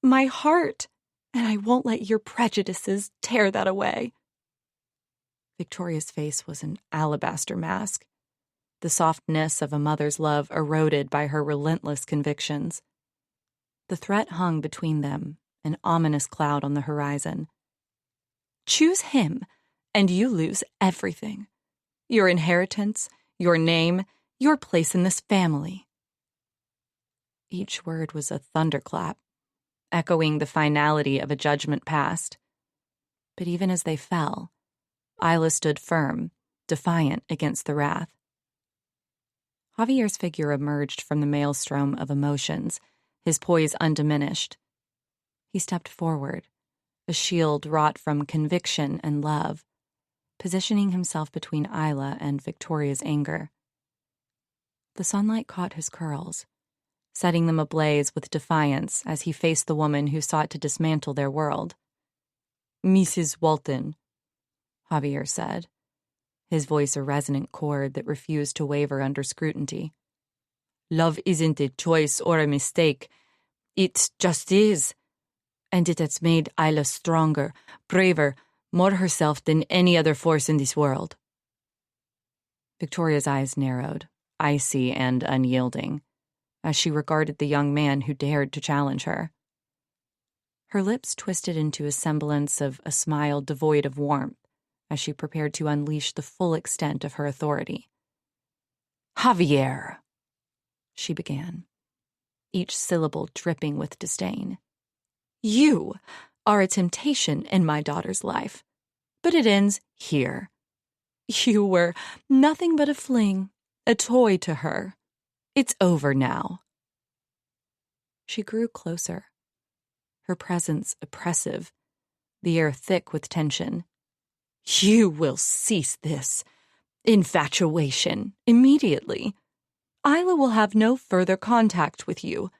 my heart, and I won't let your prejudices tear that away." Victoria's face was an alabaster mask, the softness of a mother's love eroded by her relentless convictions. The threat hung between them, an ominous cloud on the horizon. "Choose him, and you lose everything. Your inheritance, your name, your place in this family." Each word was a thunderclap, echoing the finality of a judgment past. But even as they fell, Isla stood firm, defiant against the wrath. Javier's figure emerged from the maelstrom of emotions, his poise undiminished. He stepped forward, a shield wrought from conviction and love, positioning himself between Isla and Victoria's anger. The sunlight caught his curls, setting them ablaze with defiance as he faced the woman who sought to dismantle their world. "Mrs. Walton," Javier said, his voice a resonant chord that refused to waver under scrutiny. "Love isn't a choice or a mistake. It just is. And it has made Isla stronger, braver, more herself than any other force in this world." Victoria's eyes narrowed, icy and unyielding, as she regarded the young man who dared to challenge her. Her lips twisted into a semblance of a smile devoid of warmth as she prepared to unleash the full extent of her authority. "Javier," she began, each syllable dripping with disdain. "You are a temptation in my daughter's life, but it ends here. You were nothing but a fling, a toy to her. It's over now." She grew closer, her presence oppressive, the air thick with tension. "You will cease this infatuation immediately. Isla will have no further contact with you.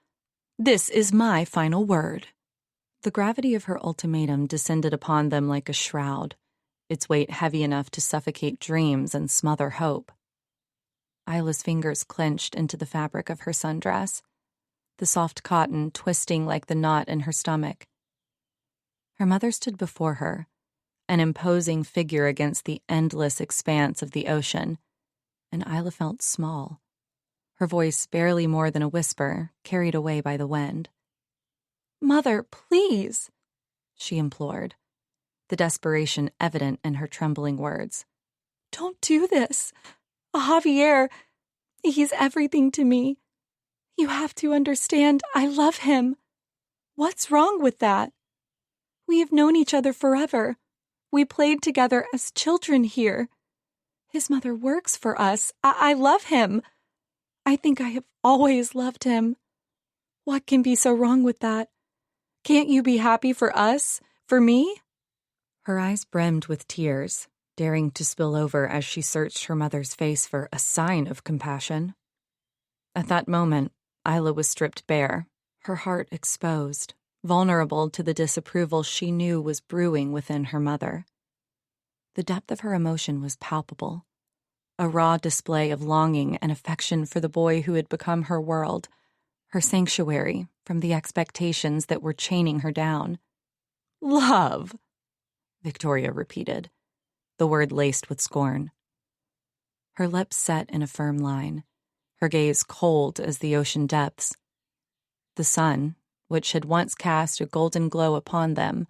This is my final word." The gravity of her ultimatum descended upon them like a shroud, its weight heavy enough to suffocate dreams and smother hope. Isla's fingers clenched into the fabric of her sundress, the soft cotton twisting like the knot in her stomach. Her mother stood before her, an imposing figure against the endless expanse of the ocean, and Isla felt small, her voice barely more than a whisper, carried away by the wind. "Mother, please," she implored, the desperation evident in her trembling words. "Don't do this. Javier, he's everything to me. You have to understand, I love him. What's wrong with that? We have known each other forever. We played together as children here. His mother works for us. I love him. I think I have always loved him. What can be so wrong with that? Can't you be happy for us, for me?" Her eyes brimmed with tears, daring to spill over as she searched her mother's face for a sign of compassion. At that moment, Isla was stripped bare, her heart exposed, vulnerable to the disapproval she knew was brewing within her mother. The depth of her emotion was palpable, a raw display of longing and affection for the boy who had become her world, her sanctuary from the expectations that were chaining her down. "Love," Victoria repeated, the word laced with scorn. Her lips set in a firm line, her gaze cold as the ocean depths. The sun, which had once cast a golden glow upon them,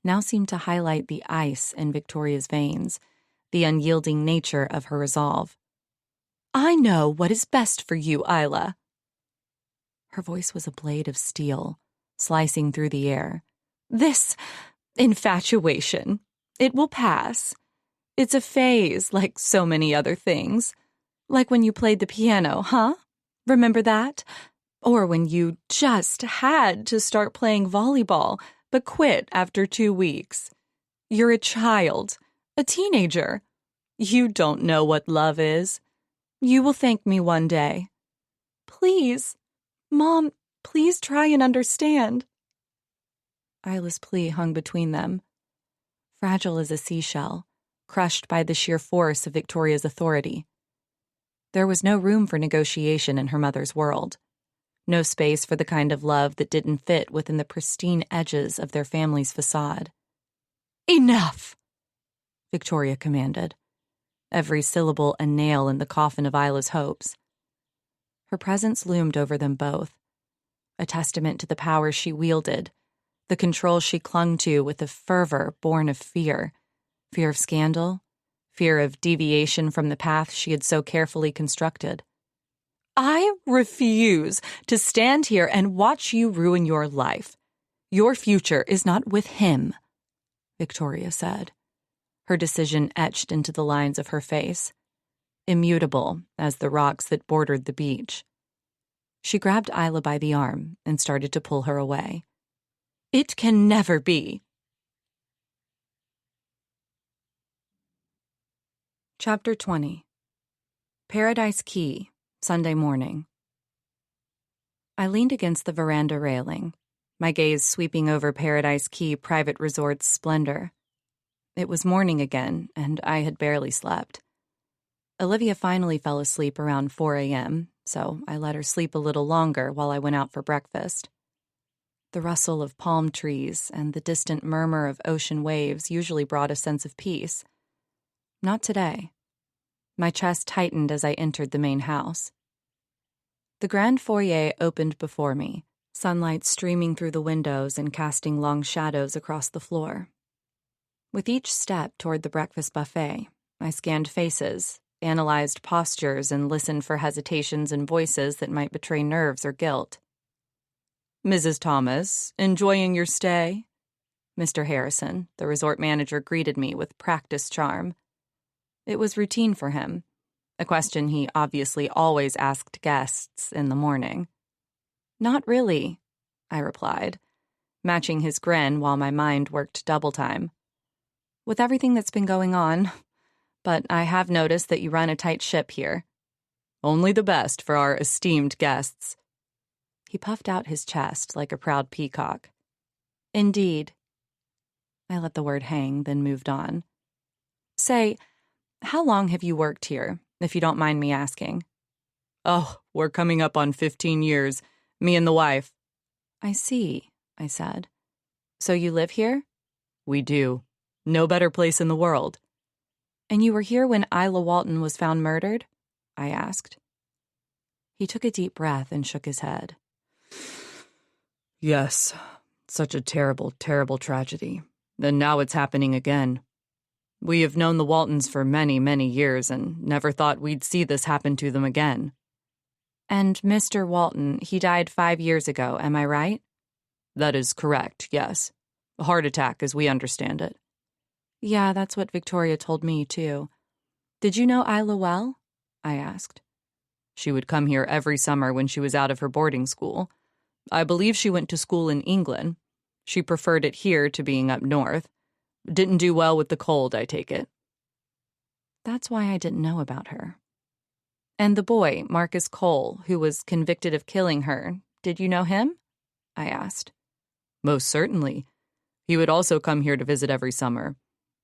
now seemed to highlight the ice in Victoria's veins, the unyielding nature of her resolve. "I know what is best for you, Isla." Her voice was a blade of steel, slicing through the air. "This infatuation, it will pass. It's a phase, like so many other things. Like when you played the piano, huh? Remember that? Or when you just had to start playing volleyball, but quit after 2 weeks. You're a child, a teenager. You don't know what love is. You will thank me one day. Please, Mom, please try and understand." Isla's plea hung between them, fragile as a seashell, crushed by the sheer force of Victoria's authority. There was no room for negotiation in her mother's world, no space for the kind of love that didn't fit within the pristine edges of their family's facade. "Enough!" Victoria commanded, every syllable a nail in the coffin of Isla's hopes. Her presence loomed over them both, a testament to the power she wielded, the control she clung to with a fervor born of fear of scandal, fear of deviation from the path she had so carefully constructed. "I refuse to stand here and watch you ruin your life. Your future is not with him," Victoria said, her decision etched into the lines of her face, immutable as the rocks that bordered the beach. She grabbed Isla by the arm and started to pull her away. "It can never be." Chapter 20. Paradise Key, Sunday morning. I leaned against the veranda railing, my gaze sweeping over Paradise Key Private Resort's splendor. It was morning again, and I had barely slept. Olivia finally fell asleep around 4 a.m., so I let her sleep a little longer while I went out for breakfast. The rustle of palm trees and the distant murmur of ocean waves usually brought a sense of peace. Not today. My chest tightened as I entered the main house. The grand foyer opened before me, sunlight streaming through the windows and casting long shadows across the floor. With each step toward the breakfast buffet, I scanned faces, analyzed postures, and listened for hesitations and voices that might betray nerves or guilt. "Mrs. Thomas, enjoying your stay?" Mr. Harrison, the resort manager, greeted me with practiced charm. It was routine for him, a question he obviously always asked guests in the morning. "Not really," I replied, matching his grin while my mind worked double time. "With everything that's been going on, but I have noticed that you run a tight ship here." "Only the best for our esteemed guests." He puffed out his chest like a proud peacock. "Indeed." I let the word hang, then moved on. "Say, how long have you worked here, if you don't mind me asking?" "Oh, we're coming up on 15 years, me and the wife." "I see," I said. "So you live here?" "We do. No better place in the world." "And you were here when Isla Walton was found murdered?" I asked. He took a deep breath and shook his head. "Yes, such a terrible, terrible tragedy. And now it's happening again. We have known the Waltons for many, many years and never thought we'd see this happen to them again." "And Mr. Walton, he died 5 years ago, am I right?" "That is correct, yes. A heart attack, as we understand it." "Yeah, that's what Victoria told me, too. Did you know Isla well?" I asked. "She would come here every summer when she was out of her boarding school. I believe she went to school in England. She preferred it here to being up north. Didn't do well with the cold, I take it." That's why I didn't know about her. "And the boy, Marcus Cole, who was convicted of killing her, did you know him?" I asked. "Most certainly. He would also come here to visit every summer.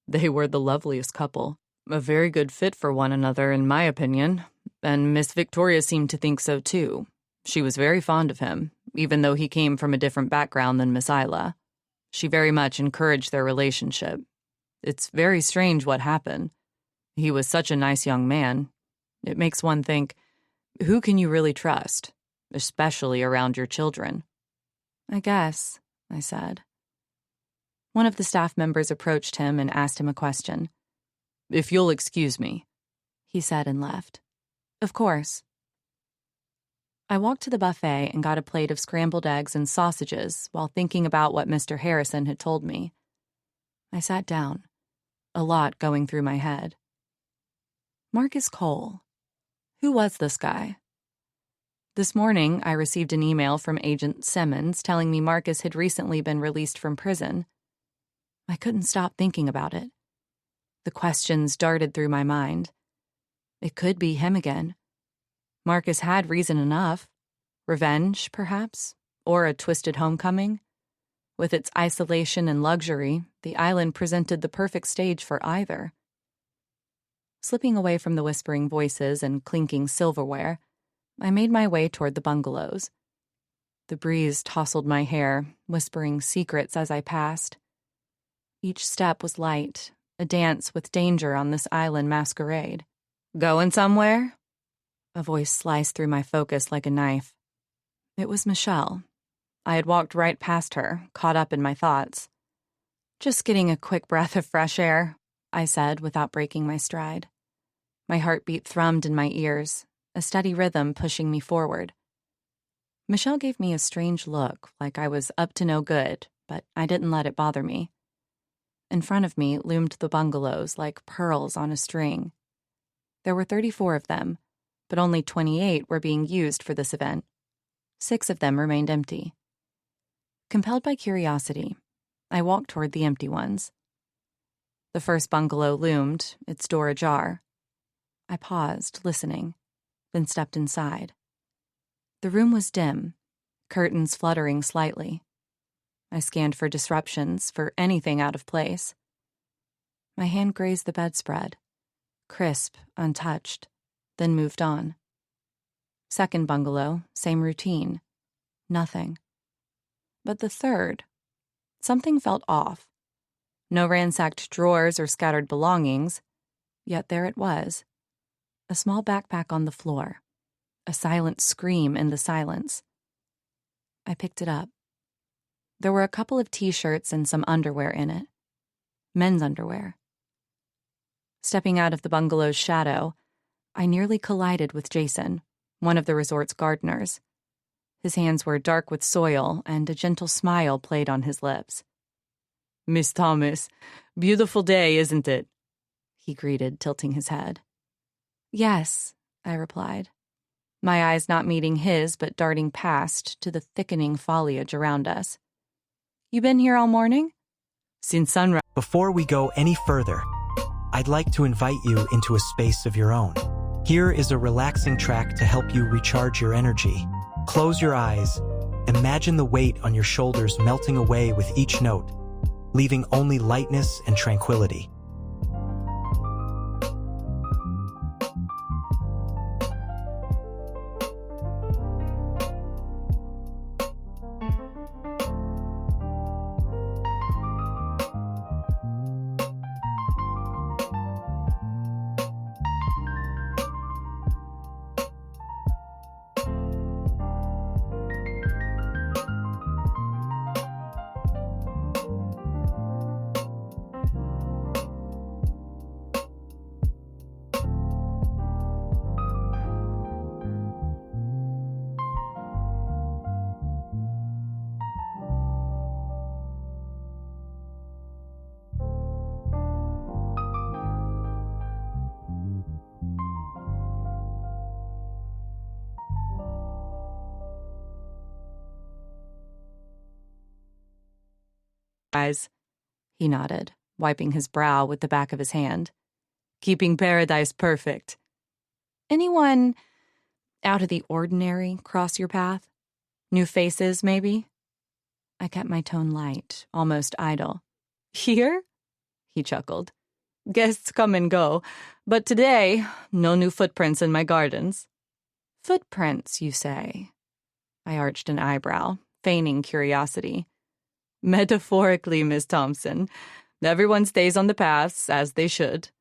They were the loveliest couple. A very good fit for one another, in my opinion, and Miss Victoria seemed to think so too. She was very fond of him, even though he came from a different background than Miss Isla. She very much encouraged their relationship. It's very strange what happened. He was such a nice young man. It makes one think, who can you really trust, especially around your children?" "I guess," I said. One of the staff members approached him and asked him a question. "If you'll excuse me," he said and left. "Of course." I walked to the buffet and got a plate of scrambled eggs and sausages while thinking about what Mr. Harrison had told me. I sat down, a lot going through my head. Marcus Cole. Who was this guy? This morning, I received an email from Agent Simmons telling me Marcus had recently been released from prison. I couldn't stop thinking about it. The questions darted through my mind. It could be him again. Marcus had reason enough. Revenge, perhaps, or a twisted homecoming. With its isolation and luxury, the island presented the perfect stage for either. Slipping away from the whispering voices and clinking silverware, I made my way toward the bungalows. The breeze tousled my hair, whispering secrets as I passed. Each step was light, a dance with danger on this island masquerade. "Going somewhere?" A voice sliced through my focus like a knife. It was Michelle. I had walked right past her, caught up in my thoughts. "Just getting a quick breath of fresh air," I said without breaking my stride. My heartbeat thrummed in my ears, a steady rhythm pushing me forward. Michelle gave me a strange look, like I was up to no good, but I didn't let it bother me. In front of me loomed the bungalows like pearls on a string. There were 34 of them, but only 28 were being used for this event. 6 of them remained empty. Compelled by curiosity, I walked toward the empty ones. The first bungalow loomed, its door ajar. I paused, listening, then stepped inside. The room was dim, curtains fluttering slightly. I scanned for disruptions, for anything out of place. My hand grazed the bedspread, crisp, untouched, then moved on. Second bungalow, same routine. Nothing. But the third, something felt off. No ransacked drawers or scattered belongings, yet there it was. A small backpack on the floor, a silent scream in the silence. I picked it up. There were a couple of t-shirts and some underwear in it. Men's underwear. Stepping out of the bungalow's shadow, I nearly collided with Jason, one of the resort's gardeners. His hands were dark with soil, and a gentle smile played on his lips. "Miss Thomas, beautiful day, isn't it?" he greeted, tilting his head. "Yes," I replied, my eyes not meeting his but darting past to the thickening foliage around us. "You been here all morning?" "Since sunrise." Before we go any further, I'd like to invite you into a space of your own. Here is a relaxing track to help you recharge your energy. Close your eyes. Imagine the weight on your shoulders melting away with each note, leaving only lightness and tranquility. "Guys," he nodded, wiping his brow with the back of his hand. "Keeping paradise perfect. Anyone out of the ordinary cross your path? New faces, maybe?" I kept my tone light, almost idle. "Here?" he chuckled. "Guests come and go, but today, no new footprints in my gardens." "Footprints, you say?" I arched an eyebrow, feigning curiosity. "Metaphorically, Miss Thompson. Everyone stays on the paths, as they should."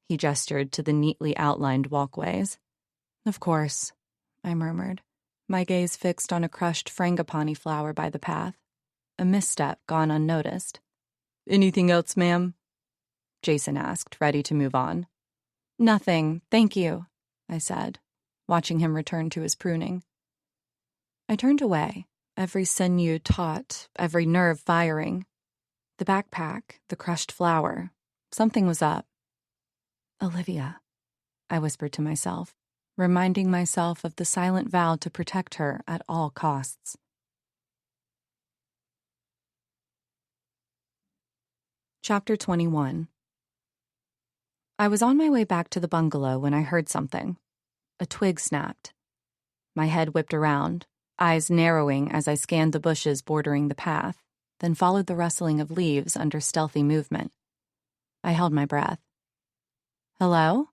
He gestured to the neatly outlined walkways. "Of course," I murmured, my gaze fixed on a crushed frangipani flower by the path, a misstep gone unnoticed. "Anything else, ma'am?" Jason asked, ready to move on. "Nothing, thank you," I said, watching him return to his pruning. I turned away, every sinew taut, every nerve firing. The backpack, the crushed flower, something was up. "Olivia," I whispered to myself, reminding myself of the silent vow to protect her at all costs. Chapter 21. I was on my way back to the bungalow when I heard something. A twig snapped. My head whipped around, eyes narrowing as I scanned the bushes bordering the path, then followed the rustling of leaves under stealthy movement. I held my breath. "Hello?"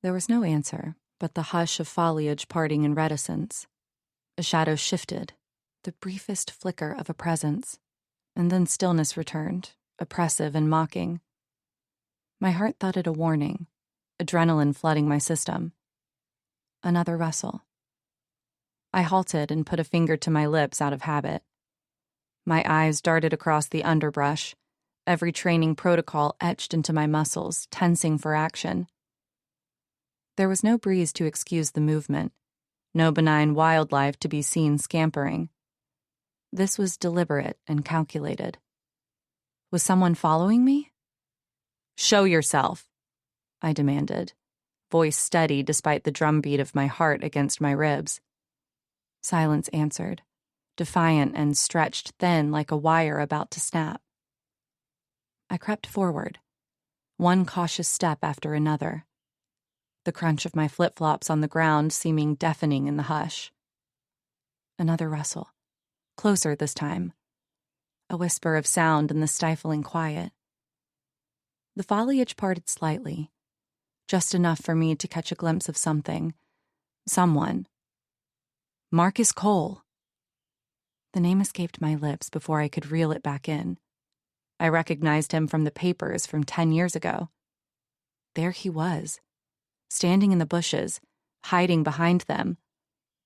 There was no answer, but the hush of foliage parting in reticence. A shadow shifted, the briefest flicker of a presence, and then stillness returned, oppressive and mocking. My heart thudded a warning, adrenaline flooding my system. Another rustle. I halted and put a finger to my lips out of habit. My eyes darted across the underbrush, every training protocol etched into my muscles, tensing for action. There was no breeze to excuse the movement, no benign wildlife to be seen scampering. This was deliberate and calculated. Was someone following me? "Show yourself," I demanded, voice steady despite the drumbeat of my heart against my ribs. Silence answered, defiant and stretched thin like a wire about to snap. I crept forward, one cautious step after another, the crunch of my flip-flops on the ground seeming deafening in the hush. Another rustle, closer this time, a whisper of sound in the stifling quiet. The foliage parted slightly, just enough for me to catch a glimpse of something, someone. Marcus Cole. The name escaped my lips before I could reel it back in. I recognized him from the papers from 10 years ago. There he was, standing in the bushes, hiding behind them,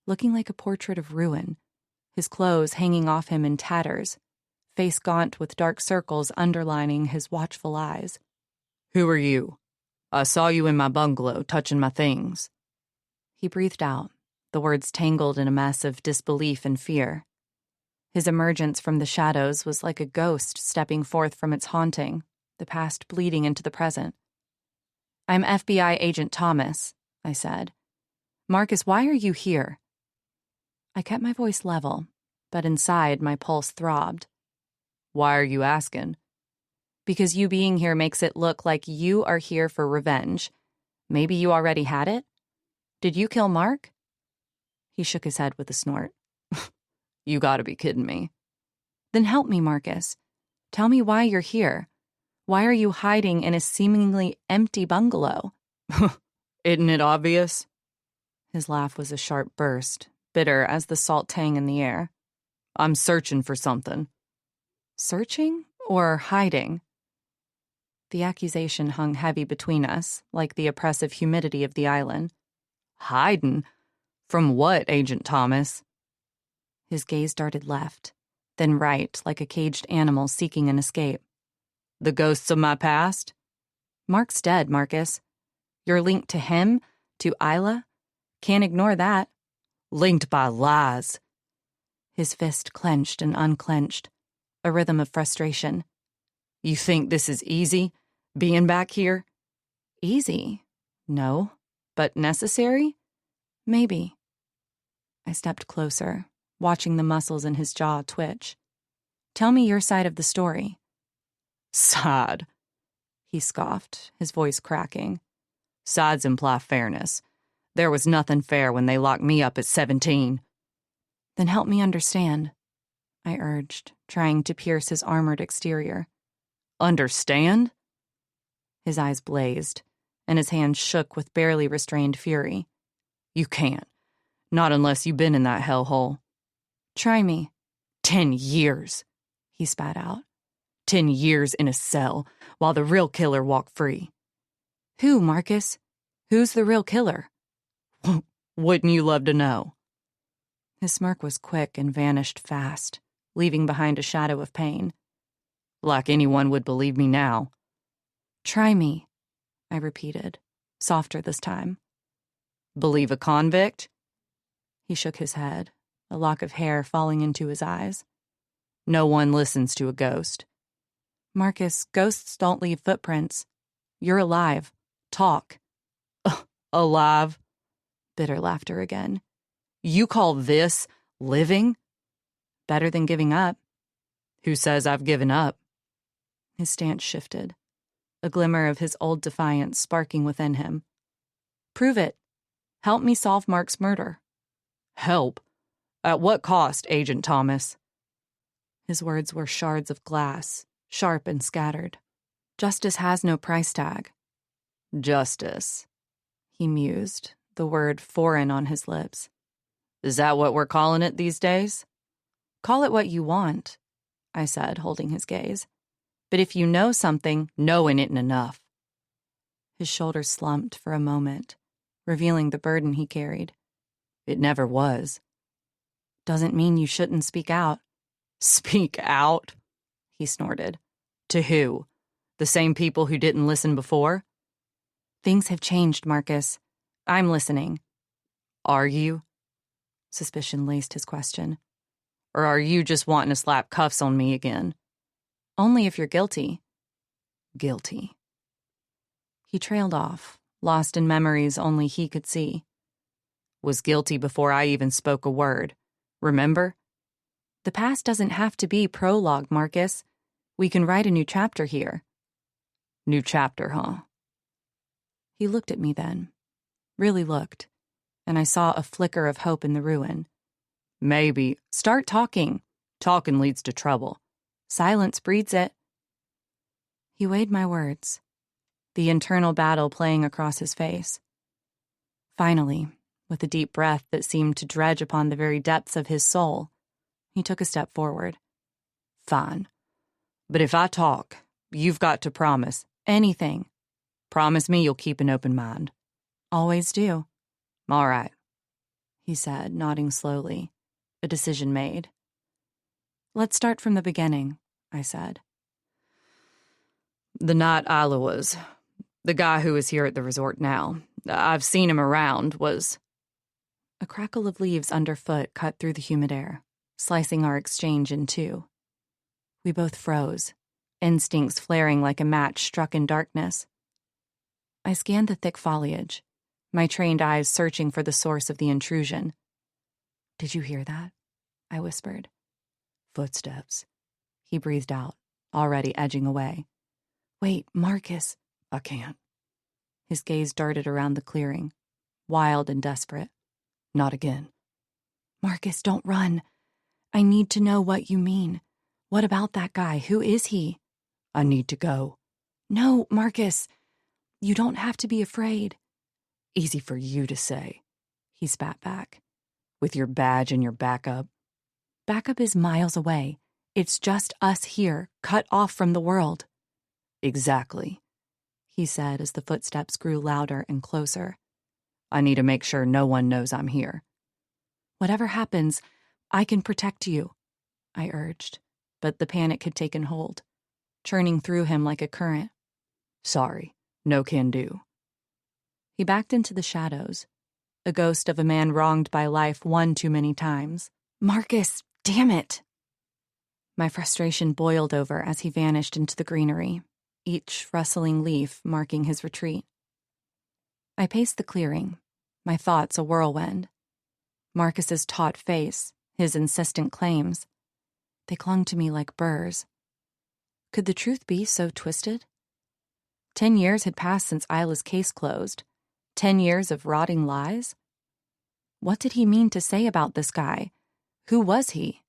looking like a portrait of ruin, his clothes hanging off him in tatters, face gaunt with dark circles underlining his watchful eyes. "Who are you? I saw you in my bungalow, touching my things." He breathed out, the words tangled in a mess of disbelief and fear. His emergence from the shadows was like a ghost stepping forth from its haunting, the past bleeding into the present. "I'm FBI Agent Thomas," I said. "Marcus, why are you here?" I kept my voice level, but inside my pulse throbbed. "Why are you asking?" "Because you being here makes it look like you are here for revenge. Maybe you already had it? Did you kill Mark?" He shook his head with a snort. "You gotta be kidding me." "Then help me, Marcus. Tell me why you're here. Why are you hiding in a seemingly empty bungalow?" "Isn't it obvious?" His laugh was a sharp burst, bitter as the salt tang in the air. "I'm searching for something." "Searching or hiding?" The accusation hung heavy between us, like the oppressive humidity of the island. "Hiding? From what, Agent Thomas?" His gaze darted left, then right like a caged animal seeking an escape. "The ghosts of my past?" "Mark's dead, Marcus. You're linked to him, to Isla. Can't ignore that." "Linked by lies." His fist clenched and unclenched, a rhythm of frustration. "You think this is easy, being back here?" "Easy? No. But necessary? Maybe." I stepped closer, watching the muscles in his jaw twitch. "Tell me your side of the story." "Side?" he scoffed, his voice cracking. "Sides imply fairness. There was nothing fair when they locked me up at 17. "Then help me understand," I urged, trying to pierce his armored exterior. "Understand?" His eyes blazed, and his hands shook with barely restrained fury. "You can't. Not unless you've been in that hellhole." "Try me." 10 years, he spat out. 10 years in a cell, while the real killer walked free." "Who, Marcus? Who's the real killer?" "Wouldn't you love to know?" His smirk was quick and vanished fast, leaving behind a shadow of pain. "Like anyone would believe me now." "Try me," I repeated, softer this time. "Believe a convict?" He shook his head, a lock of hair falling into his eyes. "No one listens to a ghost." "Marcus, ghosts don't leave footprints. You're alive. Talk." "Alive?" Bitter laughter again. "You call this living?" "Better than giving up." "Who says I've given up?" His stance shifted, a glimmer of his old defiance sparking within him. "Prove it. Help me solve Mark's murder." "Help? At what cost, Agent Thomas?" His words were shards of glass, sharp and scattered. "Justice has no price tag." "Justice," he mused, the word foreign on his lips. "Is that what we're calling it these days?" "Call it what you want," I said, holding his gaze. "But if you know something, knowing isn't enough." His shoulders slumped for a moment, revealing the burden he carried. "It never was." "Doesn't mean you shouldn't speak out." "Speak out?" he snorted. "To who? The same people who didn't listen before?" "Things have changed, Marcus. I'm listening." "Are you?" Suspicion laced his question. "Or are you just wanting to slap cuffs on me again?" "Only if you're guilty." "Guilty." He trailed off, lost in memories only he could see. "Was guilty before I even spoke a word. Remember?" "The past doesn't have to be prologue, Marcus. We can write a new chapter here." "New chapter, huh?" He looked at me then, really looked, and I saw a flicker of hope in the ruin. "Maybe. Start talking. Talking leads to trouble. Silence breeds it." He weighed my words, the internal battle playing across his face. Finally, with a deep breath that seemed to dredge upon the very depths of his soul, he took a step forward. "Fine. But if I talk, you've got to promise anything. Promise me you'll keep an open mind." "Always do." "All right," he said, nodding slowly, a decision made. "Let's start from the beginning," I said. "The night Isla was... The guy who is here at the resort now, I've seen him around, was..." A crackle of leaves underfoot cut through the humid air, slicing our exchange in two. We both froze, instincts flaring like a match struck in darkness. I scanned the thick foliage, my trained eyes searching for the source of the intrusion. "Did you hear that?" I whispered. "Footsteps," he breathed out, already edging away. "Wait, Marcus." "I can't." His gaze darted around the clearing, wild and desperate. "Not again." "Marcus, don't run. I need to know what you mean. What about that guy? Who is he?" "I need to go." "No, Marcus. You don't have to be afraid." "Easy for you to say," he spat back. "With your badge and your backup." "Backup is miles away. It's just us here, cut off from the world." "Exactly," he said as the footsteps grew louder and closer. "I need to make sure no one knows I'm here." "Whatever happens, I can protect you," I urged, but the panic had taken hold, churning through him like a current. "Sorry, no can do." He backed into the shadows, a ghost of a man wronged by life one too many times. "Marcus, damn it!" My frustration boiled over as he vanished into the greenery, each rustling leaf marking his retreat. I paced the clearing, my thoughts a whirlwind. Marcus's taut face, his insistent claims. They clung to me like burrs. Could the truth be so twisted? 10 years had passed since Isla's case closed. 10 years of rotting lies? What did he mean to say about this guy? Who was he?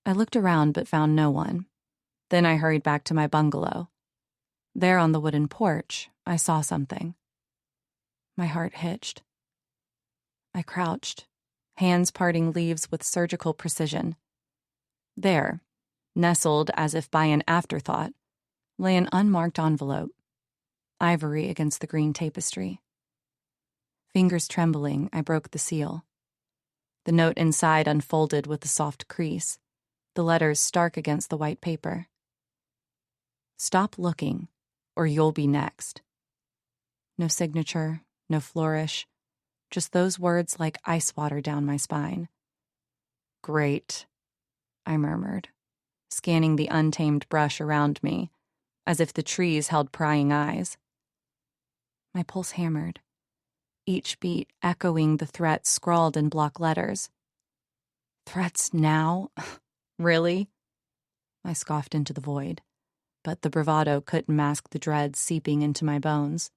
I looked around but found no one. Then I hurried back to my bungalow. There on the wooden porch, I saw something. My heart hitched. I crouched, hands parting leaves with surgical precision. There, nestled as if by an afterthought, lay an unmarked envelope, ivory against the green tapestry. Fingers trembling, I broke the seal. The note inside unfolded with a soft crease, the letters stark against the white paper. "Stop looking, or you'll be next." No signature, no flourish, just those words like ice water down my spine. "Great," I murmured, scanning the untamed brush around me, as if the trees held prying eyes. My pulse hammered, each beat echoing the threats scrawled in block letters. "Threats now? Really?" I scoffed into the void, but the bravado couldn't mask the dread seeping into my bones.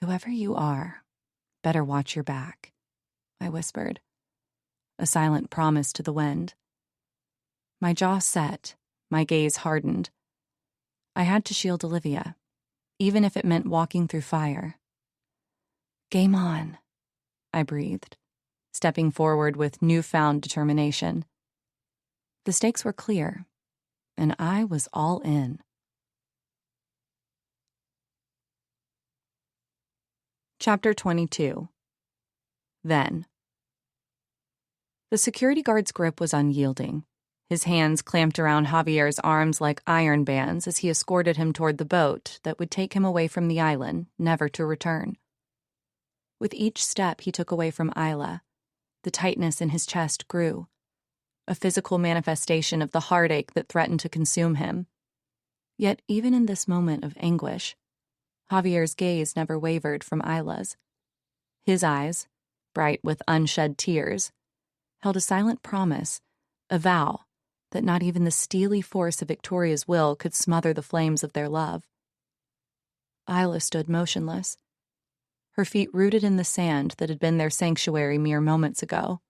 "Whoever you are, better watch your back," I whispered, a silent promise to the wind. My jaw set, my gaze hardened. I had to shield Olivia, even if it meant walking through fire. "Game on," I breathed, stepping forward with newfound determination. The stakes were clear, and I was all in. Chapter 22. Then. The security guard's grip was unyielding. His hands clamped around Javier's arms like iron bands as he escorted him toward the boat that would take him away from the island, never to return. With each step he took away from Isla, the tightness in his chest grew, a physical manifestation of the heartache that threatened to consume him. Yet even in this moment of anguish, Javier's gaze never wavered from Isla's. His eyes, bright with unshed tears, held a silent promise, a vow, that not even the steely force of Victoria's will could smother the flames of their love. Isla stood motionless, her feet rooted in the sand that had been their sanctuary mere moments ago.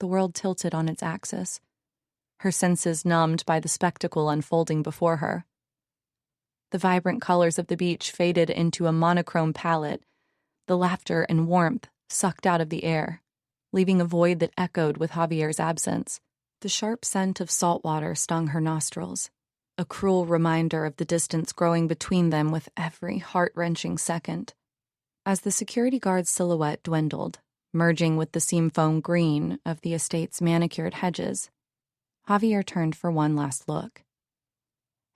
The world tilted on its axis, her senses numbed by the spectacle unfolding before her. The vibrant colors of the beach faded into a monochrome palette, the laughter and warmth sucked out of the air, leaving a void that echoed with Javier's absence. The sharp scent of salt water stung her nostrils, a cruel reminder of the distance growing between them with every heart-wrenching second. As the security guard's silhouette dwindled, merging with the seam-foam green of the estate's manicured hedges. Javier turned for one last look.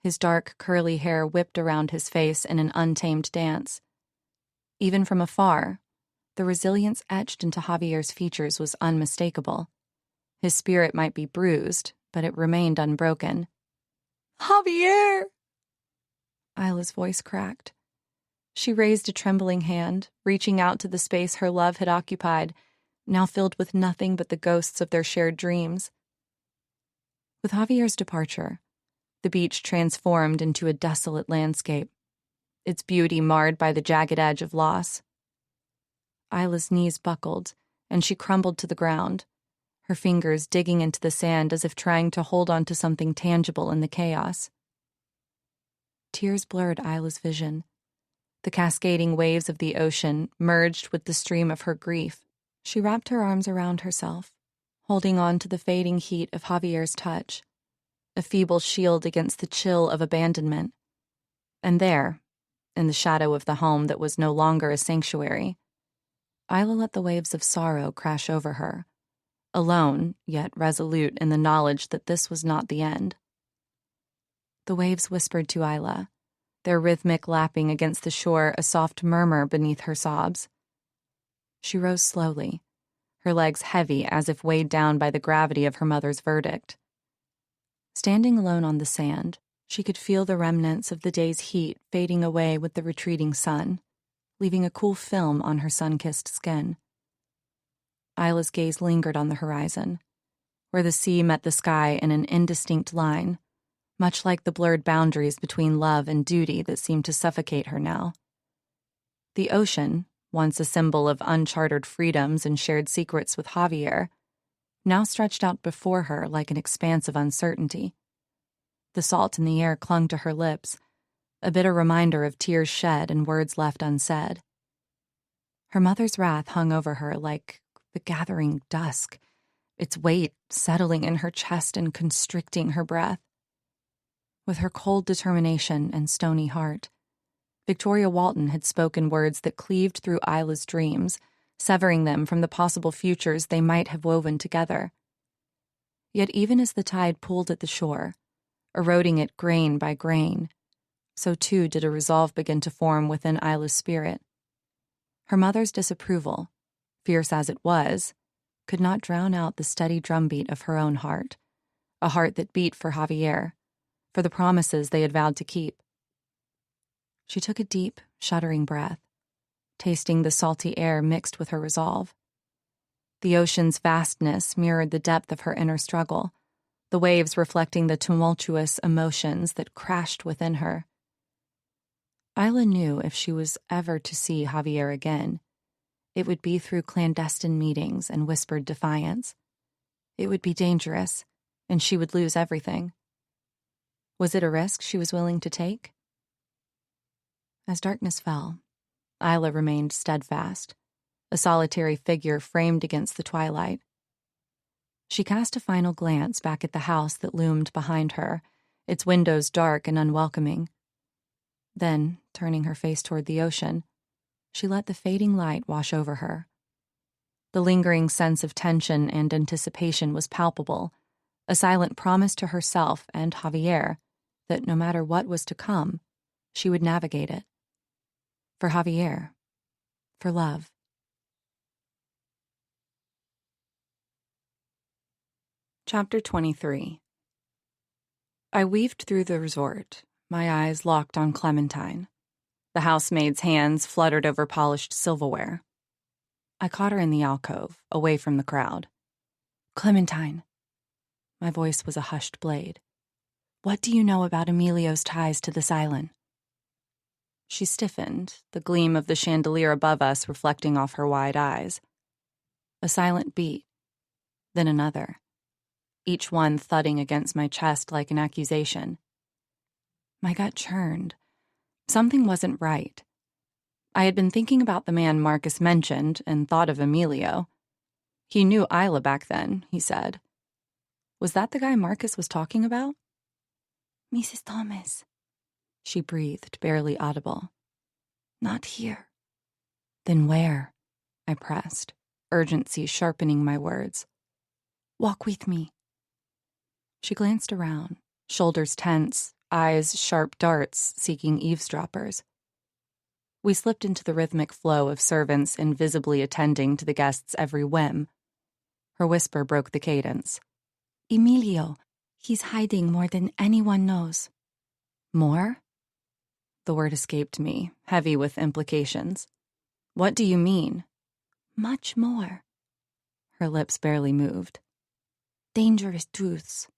His dark, curly hair whipped around his face in an untamed dance. Even from afar, the resilience etched into Javier's features was unmistakable. His spirit might be bruised, but it remained unbroken. "Javier!" Isla's voice cracked. She raised a trembling hand, reaching out to the space her love had occupied, now filled with nothing but the ghosts of their shared dreams. With Javier's departure, the beach transformed into a desolate landscape, its beauty marred by the jagged edge of loss. Isla's knees buckled, and she crumbled to the ground, her fingers digging into the sand as if trying to hold on to something tangible in the chaos. Tears blurred Isla's vision. The cascading waves of the ocean merged with the stream of her grief. She wrapped her arms around herself, holding on to the fading heat of Javier's touch, a feeble shield against the chill of abandonment. And there, in the shadow of the home that was no longer a sanctuary, Isla let the waves of sorrow crash over her, alone yet resolute in the knowledge that this was not the end. The waves whispered to Isla, their rhythmic lapping against the shore a soft murmur beneath her sobs. She rose slowly, her legs heavy as if weighed down by the gravity of her mother's verdict. Standing alone on the sand, she could feel the remnants of the day's heat fading away with the retreating sun, leaving a cool film on her sun-kissed skin. Isla's gaze lingered on the horizon, where the sea met the sky in an indistinct line, much like the blurred boundaries between love and duty that seemed to suffocate her now. The ocean, once a symbol of uncharted freedoms and shared secrets with Javier, now stretched out before her like an expanse of uncertainty. The salt in the air clung to her lips, a bitter reminder of tears shed and words left unsaid. Her mother's wrath hung over her like the gathering dusk, its weight settling in her chest and constricting her breath. With her cold determination and stony heart, Victoria Walton had spoken words that cleaved through Isla's dreams, severing them from the possible futures they might have woven together. Yet even as the tide pulled at the shore, eroding it grain by grain, so too did a resolve begin to form within Isla's spirit. Her mother's disapproval, fierce as it was, could not drown out the steady drumbeat of her own heart, a heart that beat for Javier, for the promises they had vowed to keep. She took a deep, shuddering breath, tasting the salty air mixed with her resolve. The ocean's vastness mirrored the depth of her inner struggle, the waves reflecting the tumultuous emotions that crashed within her. Isla knew if she was ever to see Javier again, it would be through clandestine meetings and whispered defiance. It would be dangerous, and she would lose everything. Was it a risk she was willing to take? As darkness fell, Isla remained steadfast, a solitary figure framed against the twilight. She cast a final glance back at the house that loomed behind her, its windows dark and unwelcoming. Then, turning her face toward the ocean, she let the fading light wash over her. The lingering sense of tension and anticipation was palpable, a silent promise to herself and Javier that no matter what was to come, she would navigate it. For Javier, for love. Chapter 23. I weaved through the resort, my eyes locked on Clementine. The housemaid's hands fluttered over polished silverware. I caught her in the alcove, away from the crowd. "Clementine." My voice was a hushed blade. "What do you know about Emilio's ties to this island?" She stiffened, the gleam of the chandelier above us reflecting off her wide eyes. A silent beat, then another, each one thudding against my chest like an accusation. My gut churned. Something wasn't right. I had been thinking about the man Marcus mentioned and thought of Emilio. He knew Isla back then, he said. Was that the guy Marcus was talking about? "Mrs. Thomas," she breathed, barely audible. "Not here." "Then where?" I pressed, urgency sharpening my words. "Walk with me." She glanced around, shoulders tense, eyes sharp darts seeking eavesdroppers. We slipped into the rhythmic flow of servants invisibly attending to the guests' every whim. Her whisper broke the cadence. "Emilio, he's hiding more than anyone knows." "More?" The word escaped me, heavy with implications. "What do you mean?" "Much more." Her lips barely moved. "Dangerous truths."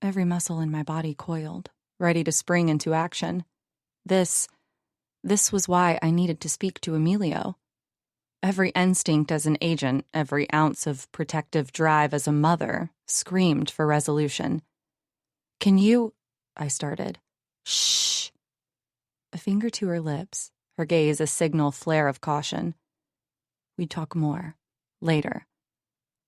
Every muscle in my body coiled, ready to spring into action. This was why I needed to speak to Emilio. Every instinct as an agent, every ounce of protective drive as a mother, screamed for resolution. "Can you—" I started. "Shh." A finger to her lips, her gaze a signal flare of caution. We'd talk more. Later.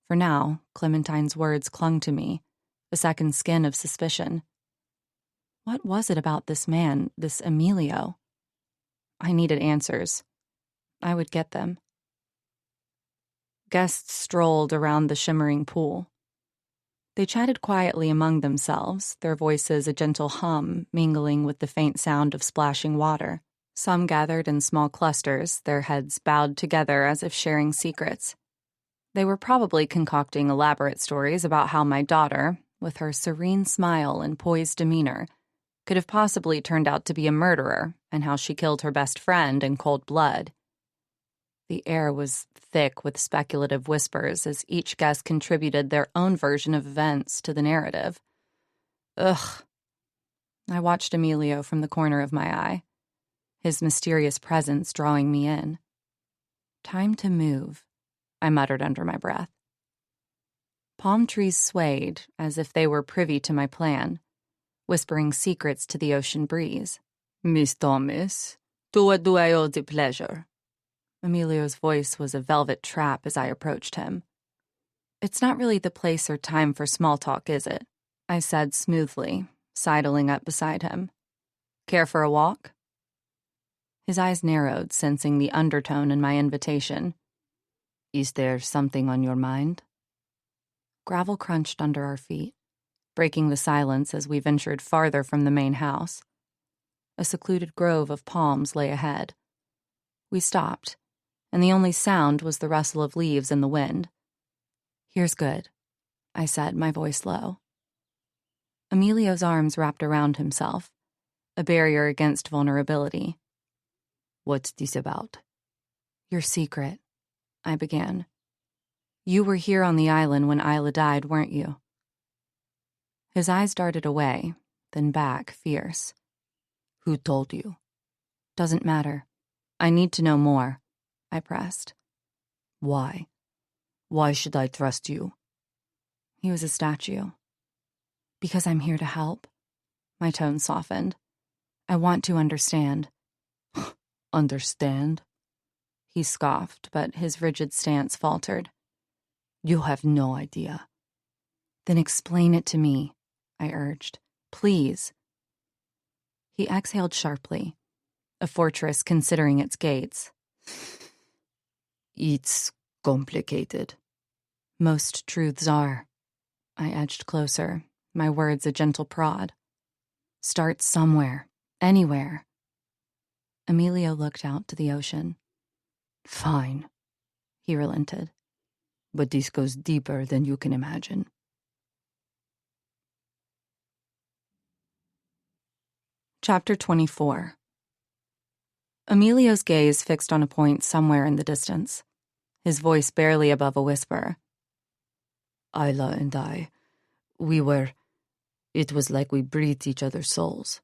For now, Clementine's words clung to me, a second skin of suspicion. What was it about this man, this Emilio? I needed answers. I would get them. Guests strolled around the shimmering pool. They chatted quietly among themselves, their voices a gentle hum mingling with the faint sound of splashing water. Some gathered in small clusters, their heads bowed together as if sharing secrets. They were probably concocting elaborate stories about how my daughter, with her serene smile and poised demeanor, could have possibly turned out to be a murderer, and how she killed her best friend in cold blood. The air was thick with speculative whispers as each guest contributed their own version of events to the narrative. Ugh. I watched Emilio from the corner of my eye, his mysterious presence drawing me in. "Time to move," I muttered under my breath. Palm trees swayed as if they were privy to my plan, whispering secrets to the ocean breeze. "Miss Thomas, to what do I owe the pleasure?" Emilio's voice was a velvet trap as I approached him. "It's not really the place or time for small talk, is it?" I said smoothly, sidling up beside him. "Care for a walk?" His eyes narrowed, sensing the undertone in my invitation. "Is there something on your mind?" Gravel crunched under our feet, breaking the silence as we ventured farther from the main house. A secluded grove of palms lay ahead. We stopped, and the only sound was the rustle of leaves in the wind. "Here's good," I said, my voice low. Emilio's arms wrapped around himself, a barrier against vulnerability. "What's this about?" "Your secret," I began. "You were here on the island when Isla died, weren't you?" His eyes darted away, then back, fierce. "Who told you?" "Doesn't matter. I need to know more," I pressed. "Why? Why should I trust you?" He was a statue. "Because I'm here to help." My tone softened. "I want to understand." "Understand?" He scoffed, but his rigid stance faltered. "You have no idea." "Then explain it to me," I urged. "Please." He exhaled sharply, a fortress considering its gates. "It's complicated." "Most truths are." I edged closer, my words a gentle prod. "Start somewhere, anywhere." Emilio looked out to the ocean. "Fine," he relented. "But this goes deeper than you can imagine." Chapter 24. Emilio's gaze fixed on a point somewhere in the distance, his voice barely above a whisper. "Isla and I, it was like we breathed each other's souls."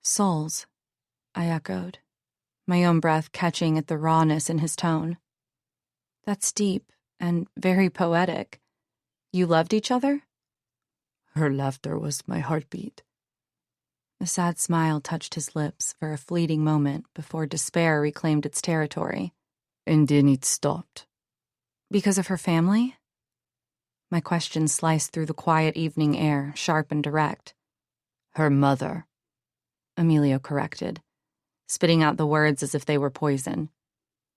"Souls," I echoed, my own breath catching at the rawness in his tone. "That's deep and very poetic. You loved each other?" Her laughter was my heartbeat. A sad smile touched his lips for a fleeting moment before despair reclaimed its territory. And then it stopped. "Because of her family?" My question sliced through the quiet evening air, sharp and direct. "Her mother," Emilio corrected, spitting out the words as if they were poison.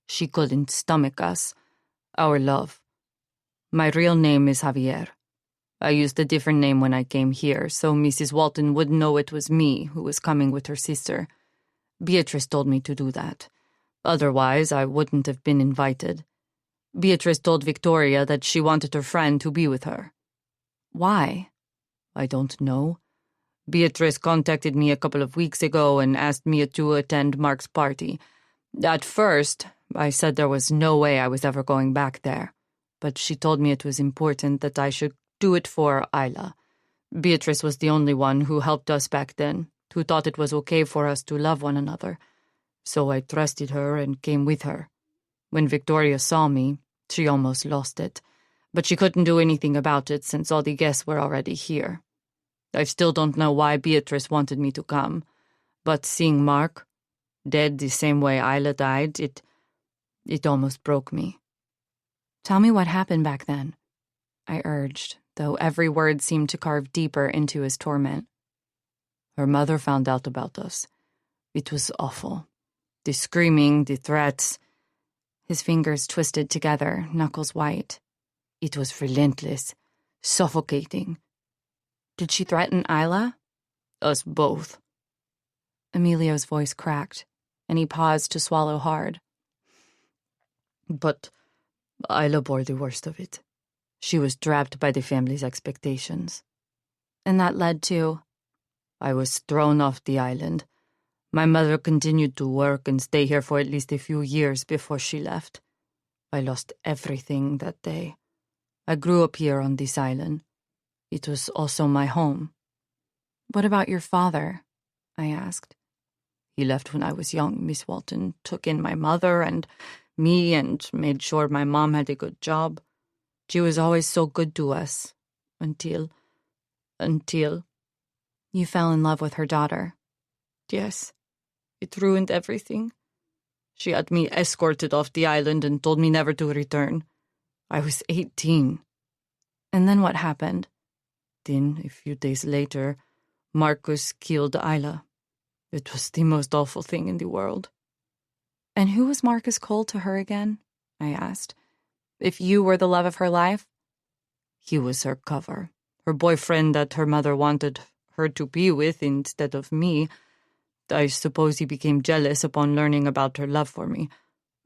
"She couldn't stomach us. Our love. My real name is Javier. I used a different name when I came here, so Mrs. Walton would know it was me who was coming with her sister. Beatrice told me to do that. Otherwise, I wouldn't have been invited. Beatrice told Victoria that she wanted her friend to be with her. Why? I don't know. Beatrice contacted me a couple of weeks ago and asked me to attend Mark's party. At first, I said there was no way I was ever going back there, but she told me it was important that I should do it for Isla. Beatrice was the only one who helped us back then, who thought it was okay for us to love one another. So I trusted her and came with her. When Victoria saw me, she almost lost it, but she couldn't do anything about it since all the guests were already here. I still don't know why Beatrice wanted me to come, but seeing Mark, dead the same way Isla died, it almost broke me. Tell me what happened back then, I urged, though every word seemed to carve deeper into his torment. Her mother found out about us. It was awful. The screaming, the threats. His fingers twisted together, knuckles white. It was relentless, suffocating. Did she threaten Isla? Us both. Emilio's voice cracked, and he paused to swallow hard. But Isla bore the worst of it. She was trapped by the family's expectations. And that led to... I was thrown off the island. My mother continued to work and stay here for at least a few years before she left. I lost everything that day. I grew up here on this island. It was also my home. What about your father? I asked. He left when I was young. Miss Walton took in my mother and me and made sure my mom had a good job. She was always so good to us. Until... You fell in love with her daughter. Yes. It ruined everything. She had me escorted off the island and told me never to return. I was 18. And then what happened? Then, a few days later, Marcus killed Isla. It was the most awful thing in the world. And who was Marcus Cole to her again? I asked. If you were the love of her life? He was her cover, her boyfriend that her mother wanted her to be with instead of me. I suppose he became jealous upon learning about her love for me.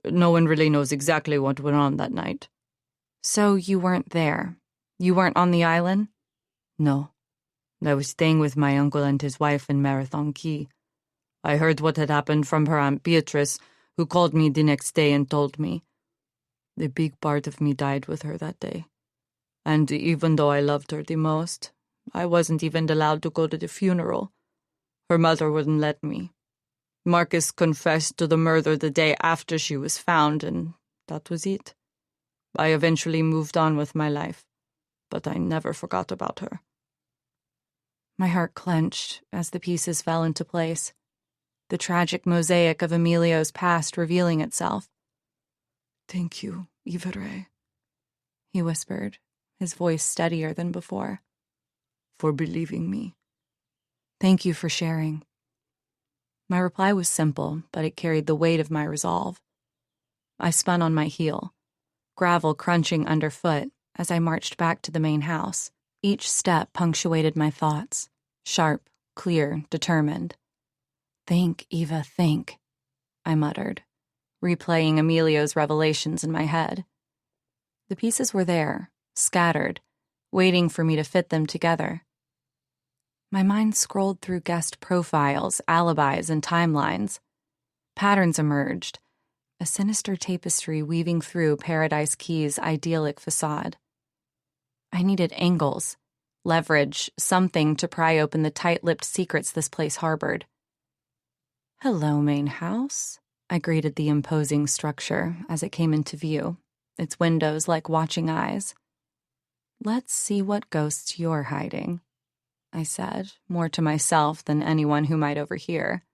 No one really knows exactly what went on that night. So you weren't there? You weren't on the island? No. I was staying with my uncle and his wife in Marathon Key. I heard what had happened from her Aunt Beatrice, who called me the next day and told me. A big part of me died with her that day. And even though I loved her the most, I wasn't even allowed to go to the funeral. Her mother wouldn't let me. Marcus confessed to the murder the day after she was found, and that was it. I eventually moved on with my life, but I never forgot about her. My heart clenched as the pieces fell into place, the tragic mosaic of Emilio's past revealing itself. "Thank you, Ivere," he whispered, his voice steadier than before. "For believing me." "Thank you for sharing." My reply was simple, but it carried the weight of my resolve. I spun on my heel, gravel crunching underfoot as I marched back to the main house. Each step punctuated my thoughts, sharp, clear, determined. "Think, Eva, think," I muttered, replaying Emilio's revelations in my head. The pieces were there, scattered, waiting for me to fit them together. My mind scrolled through guest profiles, alibis, and timelines. Patterns emerged, a sinister tapestry weaving through Paradise Key's idyllic facade. I needed angles, leverage, something to pry open the tight-lipped secrets this place harbored. "Hello, main house," I greeted the imposing structure as it came into view, its windows like watching eyes. "Let's see what ghosts you're hiding," I said, more to myself than anyone who might overhear.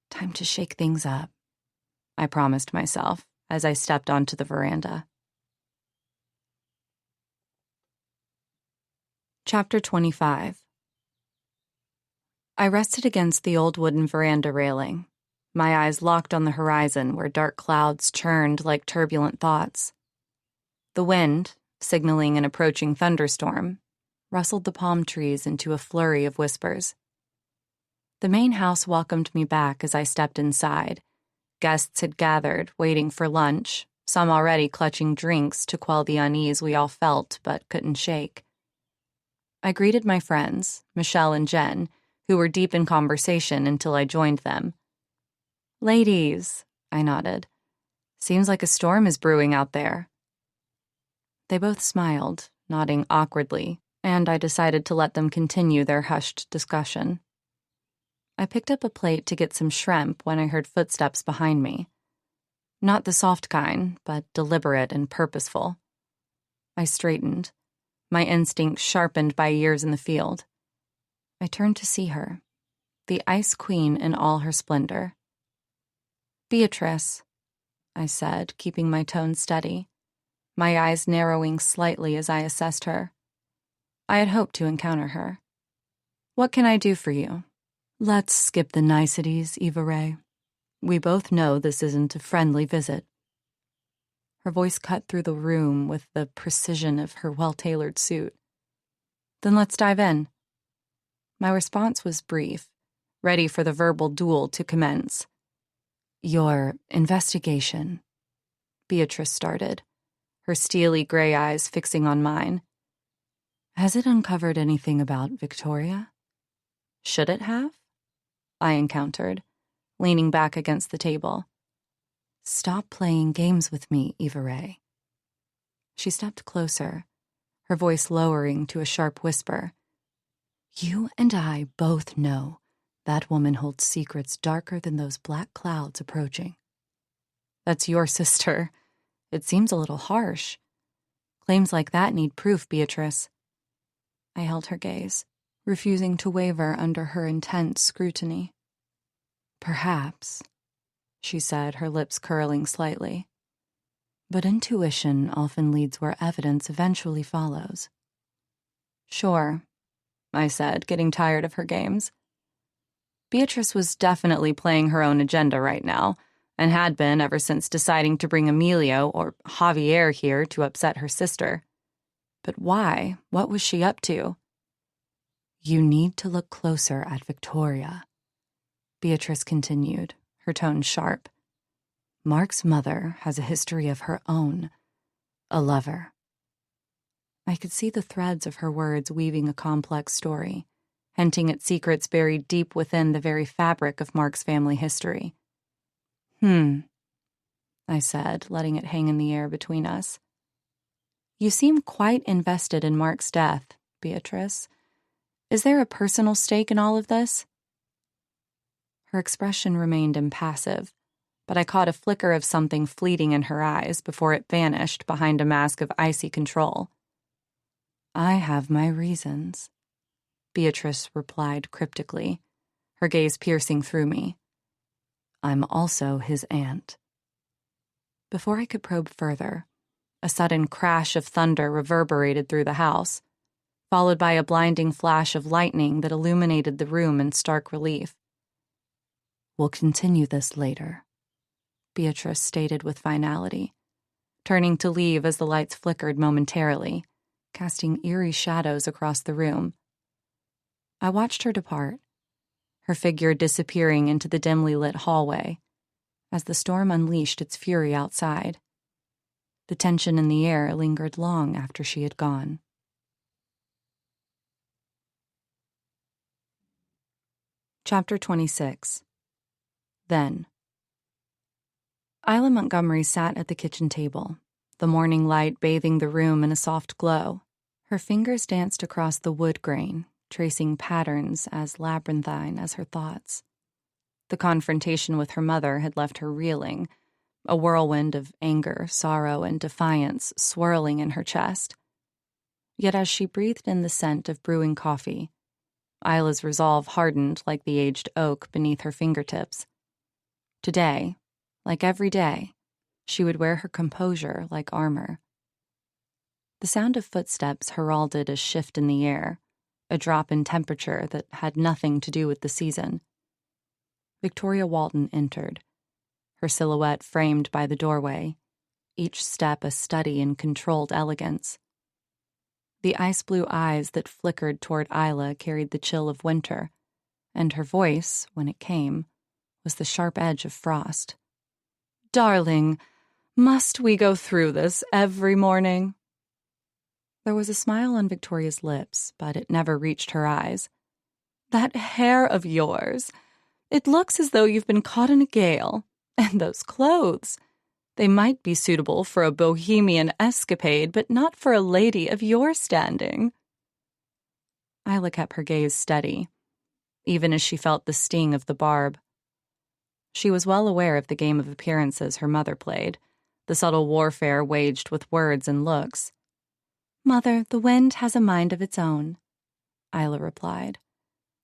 "Time to shake things up," I promised myself as I stepped onto the veranda. Chapter 25. I rested against the old wooden veranda railing, my eyes locked on the horizon where dark clouds churned like turbulent thoughts. The wind, signaling an approaching thunderstorm, rustled the palm trees into a flurry of whispers. The main house welcomed me back as I stepped inside. Guests had gathered, waiting for lunch, some already clutching drinks to quell the unease we all felt but couldn't shake. I greeted my friends, Michelle and Jen, who were deep in conversation until I joined them. "Ladies," I nodded. "Seems like a storm is brewing out there." They both smiled, nodding awkwardly, and I decided to let them continue their hushed discussion. I picked up a plate to get some shrimp when I heard footsteps behind me. Not the soft kind, but deliberate and purposeful. I straightened, my instincts sharpened by years in the field. I turned to see her, the Ice Queen in all her splendor. "Beatrice," I said, keeping my tone steady, my eyes narrowing slightly as I assessed her. I had hoped to encounter her. "What can I do for you?" "Let's skip the niceties, Eva Ray. We both know this isn't a friendly visit." Her voice cut through the room with the precision of her well-tailored suit. "Then let's dive in." My response was brief, ready for the verbal duel to commence. "Your investigation," Beatrice started, her steely gray eyes fixing on mine. "Has it uncovered anything about Victoria?" "Should it have?" I encountered, leaning back against the table. "Stop playing games with me, Eva Ray." She stepped closer, her voice lowering to a sharp whisper. "You and I both know that woman holds secrets darker than those black clouds approaching." "That's your sister. It seems a little harsh. Claims like that need proof, Beatrice." I held her gaze, refusing to waver under her intense scrutiny. "Perhaps," she said, her lips curling slightly. "But intuition often leads where evidence eventually follows." "Sure," I said, getting tired of her games. Beatrice was definitely playing her own agenda right now, and had been ever since deciding to bring Emilio or Javier here to upset her sister. But why? What was she up to? "You need to look closer at Victoria," Beatrice continued, her tone sharp. "Mark's mother has a history of her own, a lover." I could see the threads of her words weaving a complex story, hinting at secrets buried deep within the very fabric of Mark's family history. I said, letting it hang in the air between us. "You seem quite invested in Mark's death, Beatrice. Is there a personal stake in all of this?" Her expression remained impassive, but I caught a flicker of something fleeting in her eyes before it vanished behind a mask of icy control. "I have my reasons," Beatrice replied cryptically, her gaze piercing through me. "I'm also his aunt." Before I could probe further, a sudden crash of thunder reverberated through the house, followed by a blinding flash of lightning that illuminated the room in stark relief. "We'll continue this later," Beatrice stated with finality, turning to leave as the lights flickered momentarily, casting eerie shadows across the room. I watched her depart, her figure disappearing into the dimly lit hallway, as the storm unleashed its fury outside. The tension in the air lingered long after she had gone. Chapter 26. Then. Isla Montgomery sat at the kitchen table, the morning light bathing the room in a soft glow. Her fingers danced across the wood grain, tracing patterns as labyrinthine as her thoughts. The confrontation with her mother had left her reeling, a whirlwind of anger, sorrow, and defiance swirling in her chest. Yet as she breathed in the scent of brewing coffee, Isla's resolve hardened like the aged oak beneath her fingertips. Today, like every day, she would wear her composure like armor. The sound of footsteps heralded a shift in the air, a drop in temperature that had nothing to do with the season. Victoria Walton entered, her silhouette framed by the doorway, each step a study in controlled elegance. The ice-blue eyes that flickered toward Isla carried the chill of winter, and her voice, when it came, was the sharp edge of frost. "Darling, must we go through this every morning?" There was a smile on Victoria's lips, but it never reached her eyes. "That hair of yours, it looks as though you've been caught in a gale. And those clothes, they might be suitable for a bohemian escapade, but not for a lady of your standing." Isla kept her gaze steady, even as she felt the sting of the barb. She was well aware of the game of appearances her mother played, the subtle warfare waged with words and looks. "Mother, the wind has a mind of its own," Isla replied,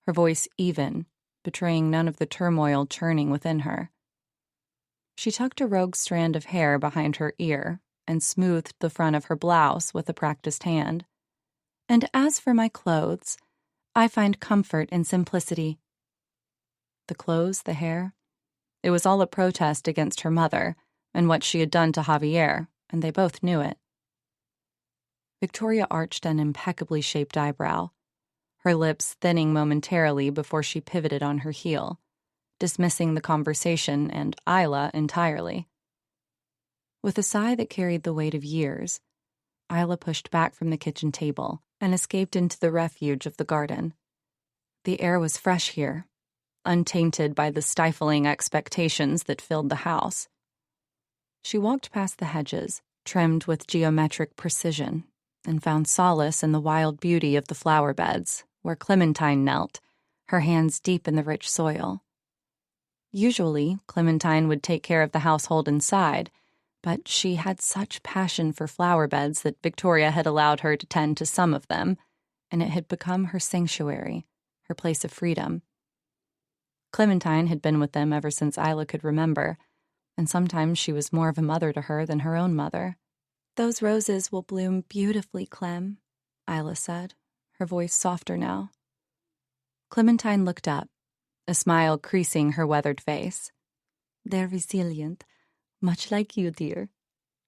her voice even, betraying none of the turmoil churning within her. She tucked a rogue strand of hair behind her ear and smoothed the front of her blouse with a practiced hand. "And as for my clothes, I find comfort in simplicity." The clothes, the hair, it was all a protest against her mother and what she had done to Javier, and they both knew it. Victoria arched an impeccably shaped eyebrow, her lips thinning momentarily before she pivoted on her heel, dismissing the conversation and Isla entirely. With a sigh that carried the weight of years, Isla pushed back from the kitchen table and escaped into the refuge of the garden. The air was fresh here, untainted by the stifling expectations that filled the house. She walked past the hedges, trimmed with geometric precision, and found solace in the wild beauty of the flower beds, where Clementine knelt, her hands deep in the rich soil. Usually, Clementine would take care of the household inside, but she had such passion for flower beds that Victoria had allowed her to tend to some of them, and it had become her sanctuary, her place of freedom. Clementine had been with them ever since Isla could remember, and sometimes she was more of a mother to her than her own mother. "Those roses will bloom beautifully, Clem," Isla said, her voice softer now. Clementine looked up, a smile creasing her weathered face. "They're resilient, much like you, dear,"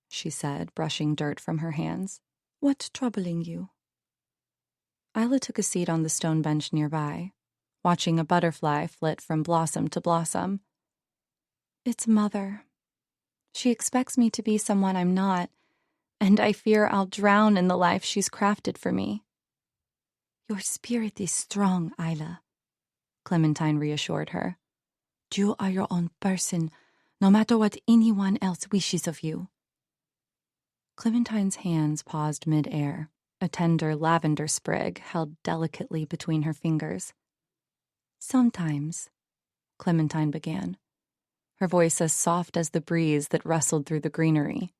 she said, brushing dirt from her hands. "What's troubling you?" Isla took a seat on the stone bench nearby, watching a butterfly flit from blossom to blossom. "It's Mother. She expects me to be someone I'm not, and I fear I'll drown in the life she's crafted for me." "Your spirit is strong, Isla," Clementine reassured her. "You are your own person, no matter what anyone else wishes of you." Clementine's hands paused mid-air, a tender lavender sprig held delicately between her fingers. "Sometimes," Clementine began, her voice as soft as the breeze that rustled through the greenery,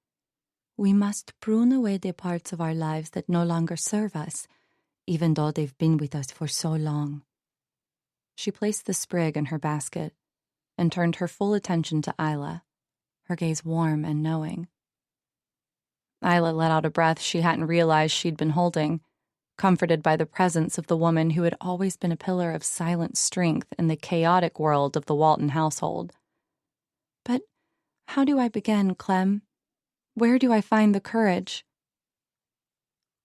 "we must prune away the parts of our lives that no longer serve us, even though they've been with us for so long." She placed the sprig in her basket and turned her full attention to Isla, her gaze warm and knowing. Isla let out a breath she hadn't realized she'd been holding, comforted by the presence of the woman who had always been a pillar of silent strength in the chaotic world of the Walton household. "But how do I begin, Clem? Where do I find the courage?"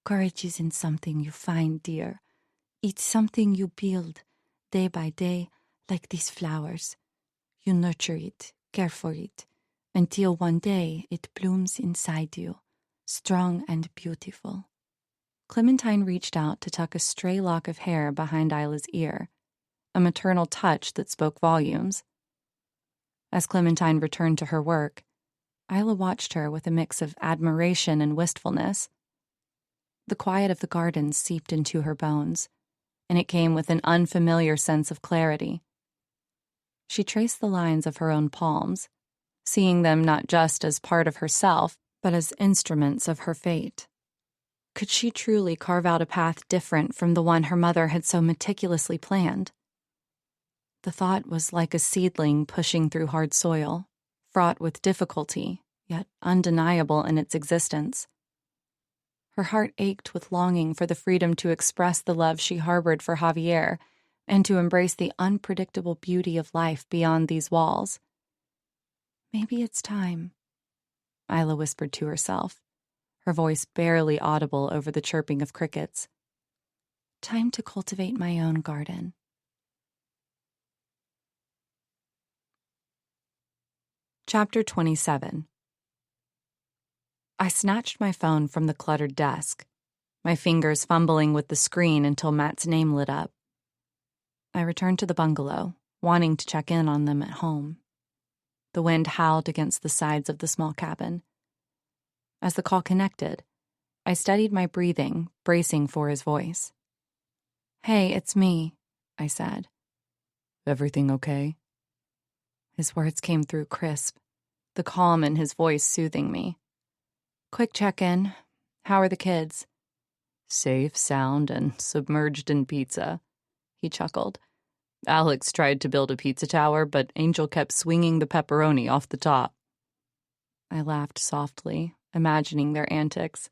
"Courage isn't something you find, dear. It's something you build, day by day, like these flowers. You nurture it, care for it, until one day it blooms inside you, strong and beautiful." Clementine reached out to tuck a stray lock of hair behind Isla's ear, a maternal touch that spoke volumes. As Clementine returned to her work, Isla watched her with a mix of admiration and wistfulness. The quiet of the garden seeped into her bones, and it came with an unfamiliar sense of clarity. She traced the lines of her own palms, seeing them not just as part of herself, but as instruments of her fate. Could she truly carve out a path different from the one her mother had so meticulously planned? The thought was like a seedling pushing through hard soil, fraught with difficulty, yet undeniable in its existence. Her heart ached with longing for the freedom to express the love she harbored for Javier and to embrace the unpredictable beauty of life beyond these walls. Maybe it's time. Isla whispered to herself, her voice barely audible over the chirping of crickets. Time to cultivate my own garden. Chapter 27. I snatched my phone from the cluttered desk, my fingers fumbling with the screen until Matt's name lit up. I returned to the bungalow, wanting to check in on them at home. The wind howled against the sides of the small cabin. As the call connected, I steadied my breathing, bracing for his voice. "Hey, it's me," I said. "Everything okay?" His words came through crisp, the calm in his voice soothing me. "Quick check-in. How are the kids?" "Safe, sound, and submerged in pizza," he chuckled. "Alex tried to build a pizza tower, but Angel kept swinging the pepperoni off the top." I laughed softly, imagining their antics.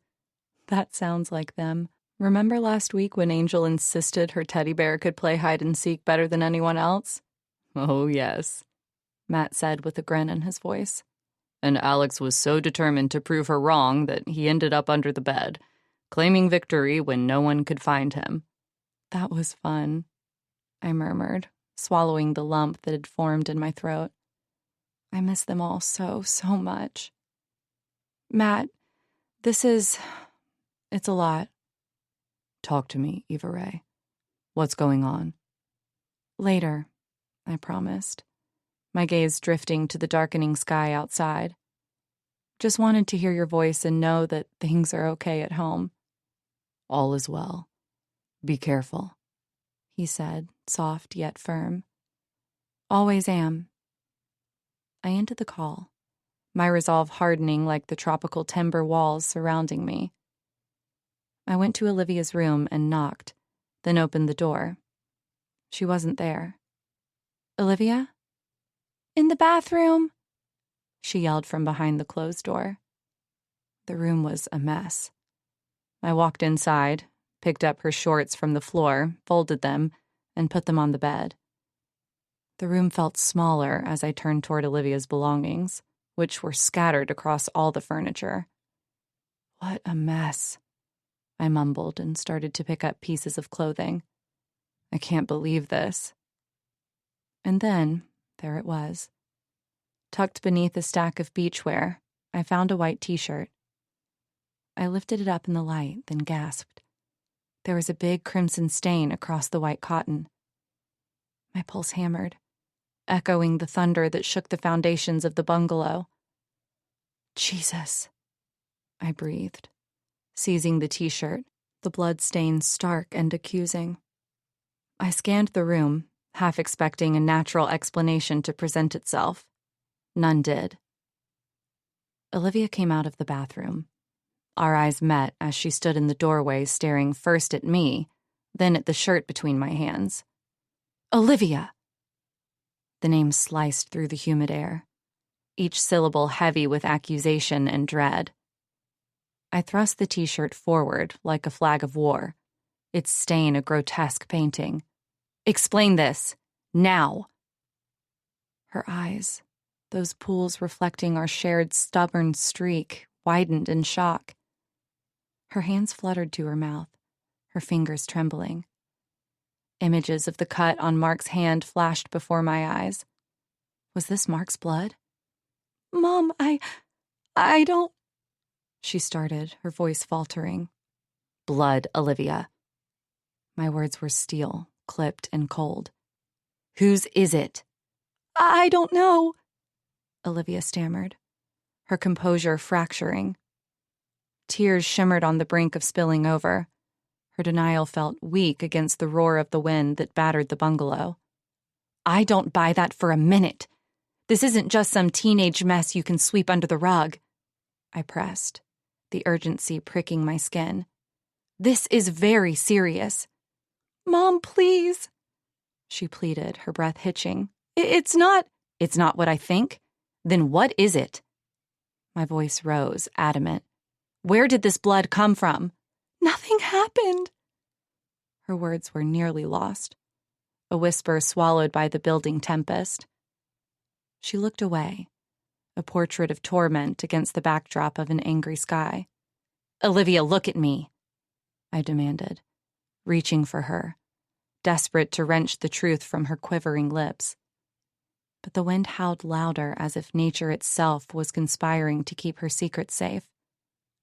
That sounds like them. Remember last week when Angel insisted her teddy bear could play hide-and-seek better than anyone else? "Oh, yes," Matt said with a grin in his voice. "And Alex was so determined to prove her wrong that he ended up under the bed, claiming victory when no one could find him." "That was fun," I murmured, swallowing the lump that had formed in my throat. I miss them all so much. Matt, it's a lot. "Talk to me, Eva Ray. What's going on?" Later, I promised, my gaze drifting to the darkening sky outside. Just wanted to hear your voice and know that things are okay at home. "All is well. Be careful," he said, soft yet firm. "Always am." I ended the call, my resolve hardening like the tropical timber walls surrounding me. I went to Olivia's room and knocked, then opened the door. She wasn't there. "Olivia?" "In the bathroom," she yelled from behind the closed door. The room was a mess. I walked inside, picked up her shorts from the floor, folded them, and put them on the bed. The room felt smaller as I turned toward Olivia's belongings, which were scattered across all the furniture. "What a mess," I mumbled and started to pick up pieces of clothing. "I can't believe this." And then, there it was. Tucked beneath a stack of beachwear, I found a white t-shirt. I lifted it up in the light, then gasped. There was a big crimson stain across the white cotton. My pulse hammered, echoing the thunder that shook the foundations of the bungalow. "Jesus," I breathed, seizing the t-shirt, the blood stains stark and accusing. I scanned the room, half expecting a natural explanation to present itself. None did. Olivia came out of the bathroom. Our eyes met as she stood in the doorway staring first at me, then at the shirt between my hands. "Olivia!" The name sliced through the humid air, each syllable heavy with accusation and dread. I thrust the t-shirt forward like a flag of war, its stain a grotesque painting. "Explain this, now!" Her eyes, those pools reflecting our shared stubborn streak, widened in shock. Her hands fluttered to her mouth, her fingers trembling. Images of the cut on Mark's hand flashed before my eyes. Was this Mark's blood? "Mom, I don't..." she started, her voice faltering. "Blood, Olivia." My words were steel, clipped and cold. "Whose is it?" "I don't know," Olivia stammered, her composure fracturing. Tears shimmered on the brink of spilling over. Her denial felt weak against the roar of the wind that battered the bungalow. "I don't buy that for a minute. This isn't just some teenage mess you can sweep under the rug," I pressed, the urgency pricking my skin. "This is very serious." "Mom, please," she pleaded, her breath hitching. It's not what I think? Then what is it?" My voice rose, adamant. "Where did this blood come from?" "Nothing happened." Her words were nearly lost, a whisper swallowed by the building tempest. She looked away, a portrait of torment against the backdrop of an angry sky. "Olivia, look at me," I demanded, reaching for her, desperate to wrench the truth from her quivering lips. But the wind howled louder, as if nature itself was conspiring to keep her secret safe.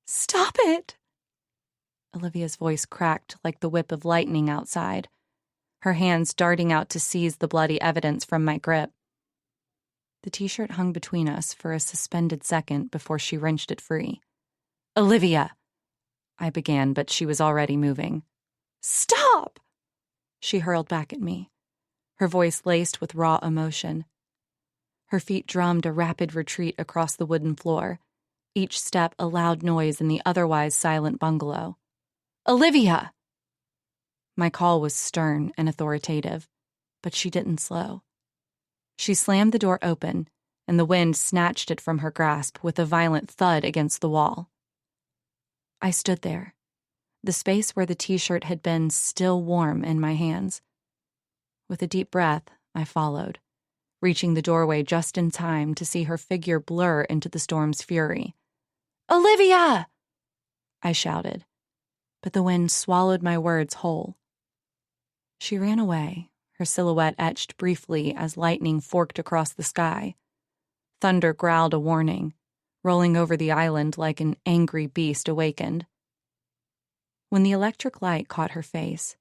"Stop it!" Olivia's voice cracked like the whip of lightning outside, her hands darting out to seize the bloody evidence from my grip. The t-shirt hung between us for a suspended second before she wrenched it free. "Olivia!" I began, but she was already moving. "Stop!" she hurled back at me, her voice laced with raw emotion. Her feet drummed a rapid retreat across the wooden floor, each step a loud noise in the otherwise silent bungalow. "Olivia!" My call was stern and authoritative, but she didn't slow. She slammed the door open, and the wind snatched it from her grasp with a violent thud against the wall. I stood there, the space where the t-shirt had been still warm in my hands. With a deep breath, I followed, reaching the doorway just in time to see her figure blur into the storm's fury. "Olivia!" I shouted, but the wind swallowed my words whole. She ran away, her silhouette etched briefly as lightning forked across the sky. Thunder growled a warning, rolling over the island like an angry beast awakened. When the electric light caught her face,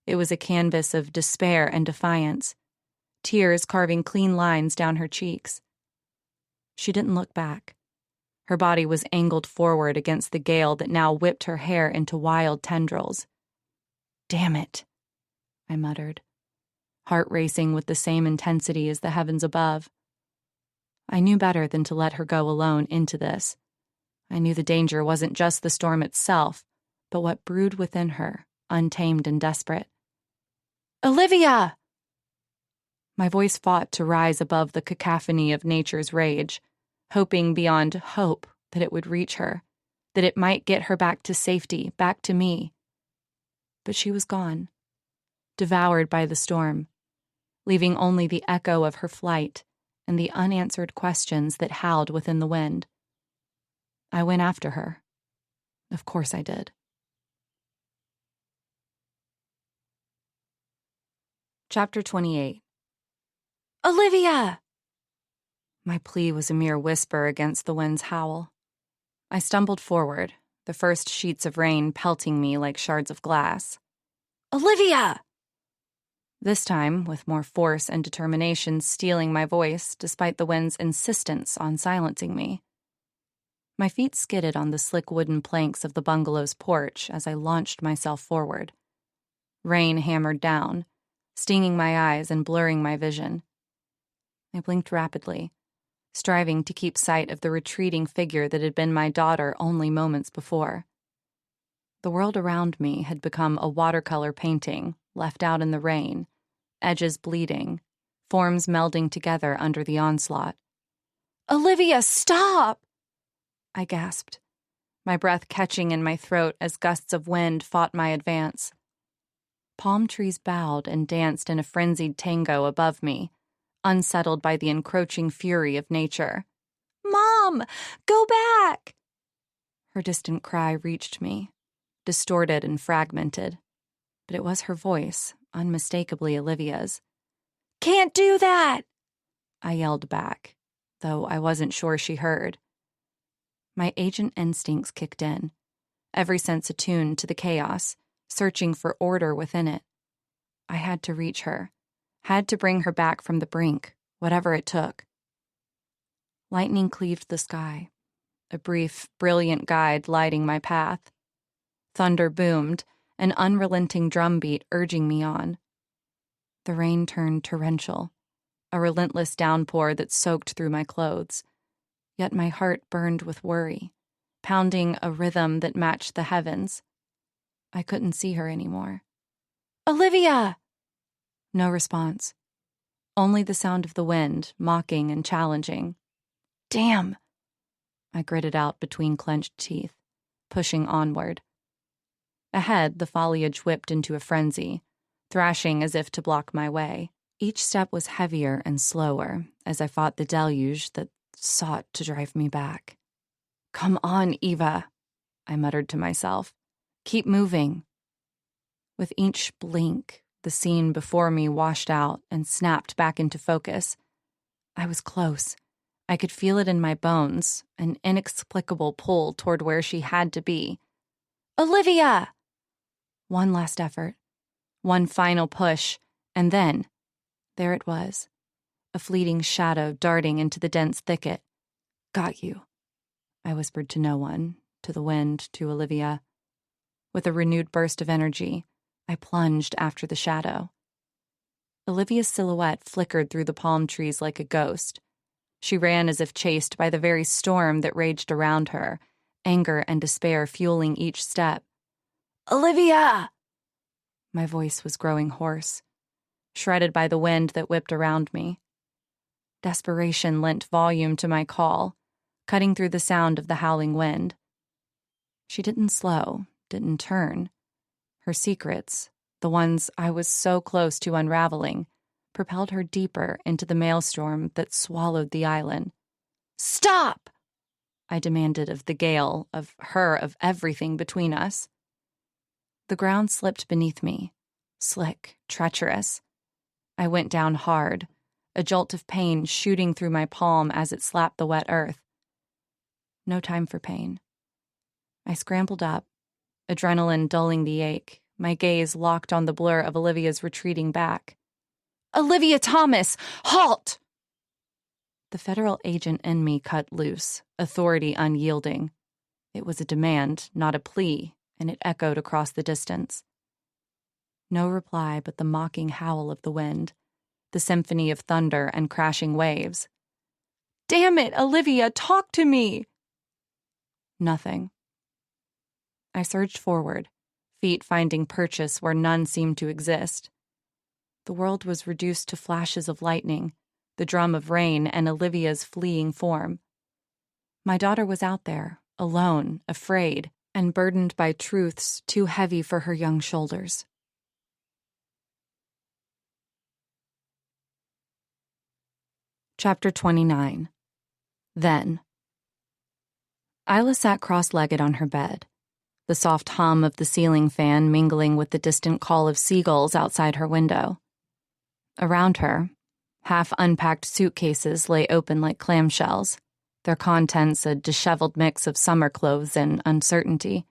it was a canvas of despair and defiance, tears carving clean lines down her cheeks. She didn't look back. Her body was angled forward against the gale that now whipped her hair into wild tendrils. "Damn it," I muttered, heart racing with the same intensity as the heavens above. I knew better than to let her go alone into this. I knew the danger wasn't just the storm itself, but what brewed within her, untamed and desperate. "Olivia!" My voice fought to rise above the cacophony of nature's rage, hoping beyond hope that it would reach her, that it might get her back to safety, back to me. But she was gone, devoured by the storm, leaving only the echo of her flight and the unanswered questions that howled within the wind. I went after her. Of course I did. Chapter 28. "Olivia!" My plea was a mere whisper against the wind's howl. I stumbled forward, the first sheets of rain pelting me like shards of glass. "Olivia!" This time, with more force and determination stealing my voice despite the wind's insistence on silencing me. My feet skidded on the slick wooden planks of the bungalow's porch as I launched myself forward. Rain hammered down, stinging my eyes and blurring my vision. I blinked rapidly, striving to keep sight of the retreating figure that had been my daughter only moments before. The world around me had become a watercolor painting, left out in the rain, edges bleeding, forms melding together under the onslaught. "Olivia, stop!" I gasped, my breath catching in my throat as gusts of wind fought my advance. Palm trees bowed and danced in a frenzied tango above me, unsettled by the encroaching fury of nature. "Mom, go back!" Her distant cry reached me, distorted and fragmented, but it was her voice, unmistakably Olivia's. "Can't do that!" I yelled back, though I wasn't sure she heard. My agent instincts kicked in, every sense attuned to the chaos, searching for order within it. I had to reach her, had to bring her back from the brink, whatever it took. Lightning cleaved the sky, a brief, brilliant guide lighting my path. Thunder boomed, an unrelenting drumbeat urging me on. The rain turned torrential, a relentless downpour that soaked through my clothes. Yet my heart burned with worry, pounding a rhythm that matched the heavens. I couldn't see her anymore. "Olivia!" No response. Only the sound of the wind, mocking and challenging. "Damn!" I gritted out between clenched teeth, pushing onward. Ahead, the foliage whipped into a frenzy, thrashing as if to block my way. Each step was heavier and slower as I fought the deluge that sought to drive me back. "Come on, Eva," I muttered to myself. "Keep moving." With each blink, the scene before me washed out and snapped back into focus. I was close. I could feel it in my bones, an inexplicable pull toward where she had to be. "Olivia!" One last effort, one final push, and then, there it was, a fleeting shadow darting into the dense thicket. "Got you," I whispered to no one, to the wind, to Olivia. With a renewed burst of energy, I plunged after the shadow. Olivia's silhouette flickered through the palm trees like a ghost. She ran as if chased by the very storm that raged around her, anger and despair fueling each step. "Olivia!" My voice was growing hoarse, shredded by the wind that whipped around me. Desperation lent volume to my call, cutting through the sound of the howling wind. She didn't slow, didn't turn. Her secrets, the ones I was so close to unraveling, propelled her deeper into the maelstrom that swallowed the island. "Stop!" I demanded of the gale, of her, of everything between us. The ground slipped beneath me, slick, treacherous. I went down hard, a jolt of pain shooting through my palm as it slapped the wet earth. No time for pain. I scrambled up, adrenaline dulling the ache, my gaze locked on the blur of Olivia's retreating back. "Olivia Thomas, halt!" The federal agent in me cut loose, authority unyielding. It was a demand, not a plea, and it echoed across the distance. No reply but the mocking howl of the wind, the symphony of thunder and crashing waves. "Damn it, Olivia, talk to me!" Nothing. I surged forward, feet finding purchase where none seemed to exist. The world was reduced to flashes of lightning, the drum of rain, and Olivia's fleeing form. My daughter was out there, alone, afraid, and burdened by truths too heavy for her young shoulders. Chapter 29. Then. Isla sat cross-legged on her bed, the soft hum of the ceiling fan mingling with the distant call of seagulls outside her window. Around her, half-unpacked suitcases lay open like clamshells, their contents a disheveled mix of summer clothes and uncertainty.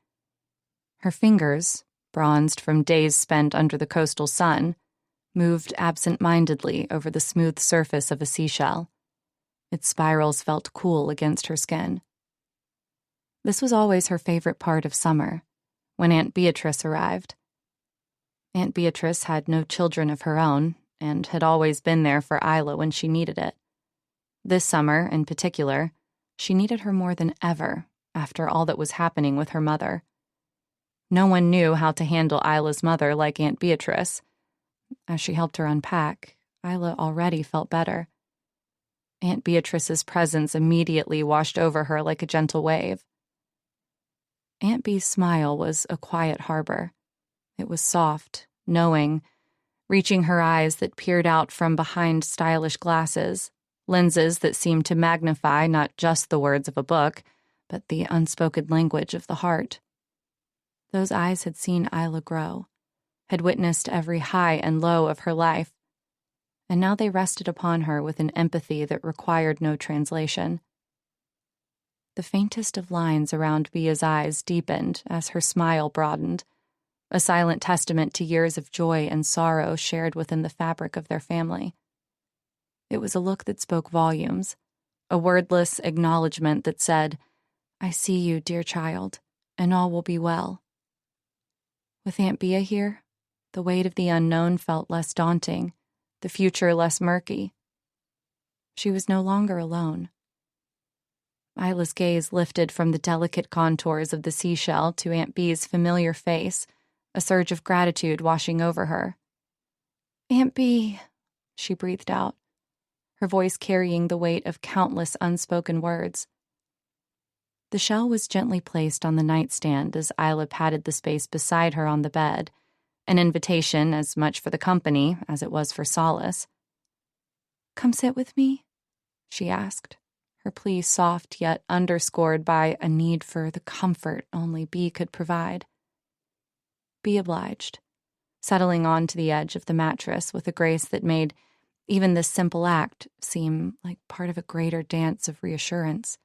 Her fingers, bronzed from days spent under the coastal sun, moved absent-mindedly over the smooth surface of a seashell. Its spirals felt cool against her skin. This was always her favorite part of summer, when Aunt Beatrice arrived. Aunt Beatrice had no children of her own, and had always been there for Isla when she needed it. This summer, in particular, she needed her more than ever, after all that was happening with her mother. No one knew how to handle Isla's mother like Aunt Beatrice. As she helped her unpack, Isla already felt better. Aunt Beatrice's presence immediately washed over her like a gentle wave. Aunt Bee's smile was a quiet harbor. It was soft, knowing, reaching her eyes that peered out from behind stylish glasses, lenses that seemed to magnify not just the words of a book, but the unspoken language of the heart. Those eyes had seen Isla grow, had witnessed every high and low of her life, and now they rested upon her with an empathy that required no translation. The faintest of lines around Bia's eyes deepened as her smile broadened, a silent testament to years of joy and sorrow shared within the fabric of their family. It was a look that spoke volumes, a wordless acknowledgement that said, "I see you, dear child, and all will be well." With Aunt Bea here, the weight of the unknown felt less daunting, the future less murky. She was no longer alone. Isla's gaze lifted from the delicate contours of the seashell to Aunt Bee's familiar face, a surge of gratitude washing over her. "Aunt Bee," she breathed out, her voice carrying the weight of countless unspoken words. The shell was gently placed on the nightstand as Isla patted the space beside her on the bed, an invitation as much for the company as it was for solace. "Come sit with me?" she asked, her plea soft yet underscored by a need for the comfort only Bea could provide. Bea obliged, settling onto the edge of the mattress with a grace that made even this simple act seem like part of a greater dance of reassurance.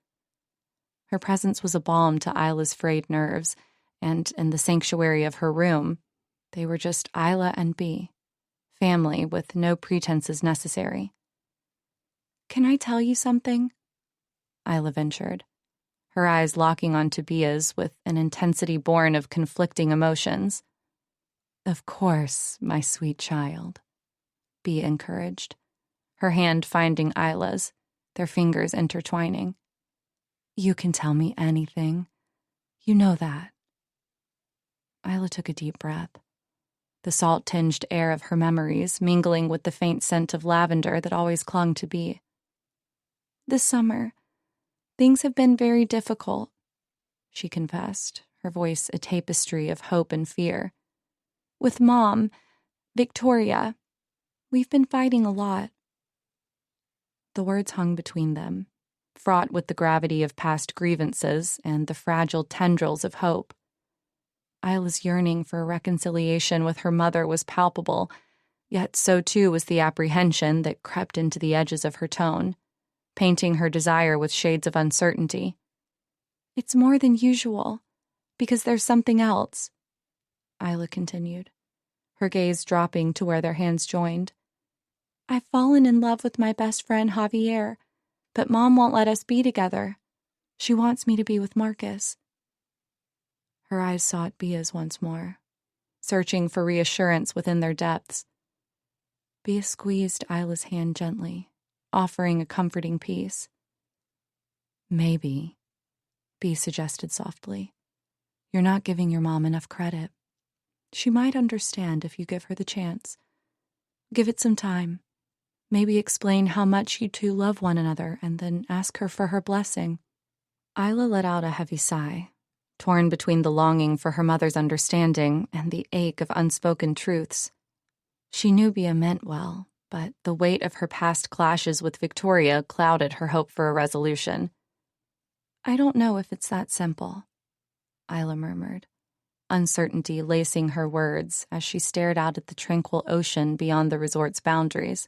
Her presence was a balm to Isla's frayed nerves, and in the sanctuary of her room, they were just Isla and Bea, family with no pretenses necessary. "Can I tell you something?" Isla ventured, her eyes locking onto Bea's with an intensity born of conflicting emotions. "Of course, my sweet child," Bea encouraged, her hand finding Isla's, their fingers intertwining. "You can tell me anything. You know that." Isla took a deep breath, the salt-tinged air of her memories mingling with the faint scent of lavender that always clung to Bea. "This summer, things have been very difficult," she confessed, her voice a tapestry of hope and fear. "With Mom, Victoria, we've been fighting a lot." The words hung between them, fraught with the gravity of past grievances and the fragile tendrils of hope. Isla's yearning for a reconciliation with her mother was palpable, yet so too was the apprehension that crept into the edges of her tone, painting her desire with shades of uncertainty. "It's more than usual, because there's something else," Isla continued, her gaze dropping to where their hands joined. "I've fallen in love with my best friend Javier, but Mom won't let us be together. She wants me to be with Marcus." Her eyes sought Bea's once more, searching for reassurance within their depths. Bea squeezed Isla's hand gently, offering a comforting peace. "Maybe," Bea suggested softly, "you're not giving your mom enough credit. She might understand if you give her the chance. Give it some time. Maybe explain how much you two love one another and then ask her for her blessing." Isla let out a heavy sigh, torn between the longing for her mother's understanding and the ache of unspoken truths. She knew Bea meant well, but the weight of her past clashes with Victoria clouded her hope for a resolution. "I don't know if it's that simple," Isla murmured, uncertainty lacing her words as she stared out at the tranquil ocean beyond the resort's boundaries.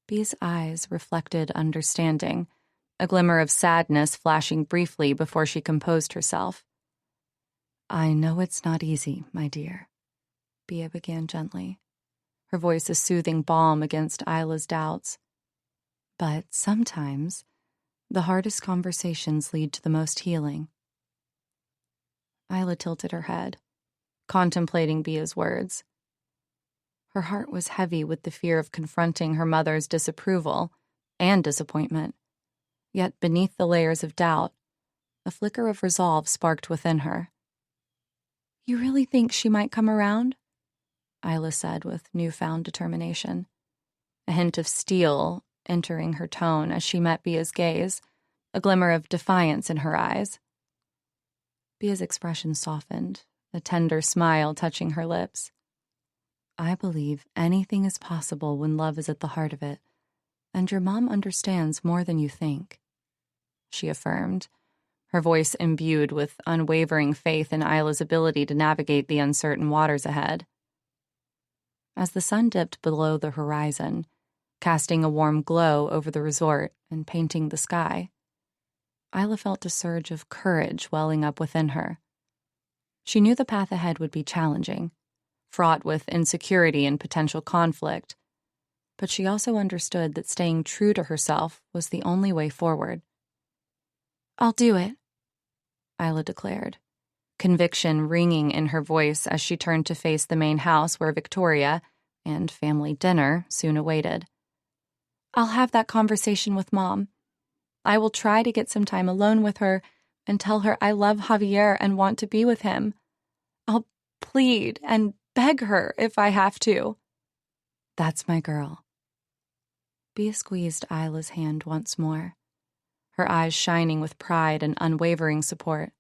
Bea's eyes reflected understanding, a glimmer of sadness flashing briefly before she composed herself. "I know it's not easy, my dear," Bea began gently, her voice a soothing balm against Isla's doubts. "But sometimes the hardest conversations lead to the most healing." Isla tilted her head, contemplating Bea's words. Her heart was heavy with the fear of confronting her mother's disapproval and disappointment. Yet beneath the layers of doubt, a flicker of resolve sparked within her. "You really think she might come around?" Isla said with newfound determination, a hint of steel entering her tone as she met Bea's gaze, a glimmer of defiance in her eyes. Bea's expression softened, a tender smile touching her lips. "I believe anything is possible when love is at the heart of it, and your mom understands more than you think," she affirmed, her voice imbued with unwavering faith in Isla's ability to navigate the uncertain waters ahead. As the sun dipped below the horizon, casting a warm glow over the resort and painting the sky, Isla felt a surge of courage welling up within her. She knew the path ahead would be challenging, fraught with insecurity and potential conflict, but she also understood that staying true to herself was the only way forward. "I'll do it," Isla declared, conviction ringing in her voice as she turned to face the main house where Victoria and family dinner soon awaited. "I'll have that conversation with Mom. I will try to get some time alone with her and tell her I love Javier and want to be with him. I'll plead and beg her if I have to." "That's my girl." Bea squeezed Isla's hand once more, her eyes shining with pride and unwavering support.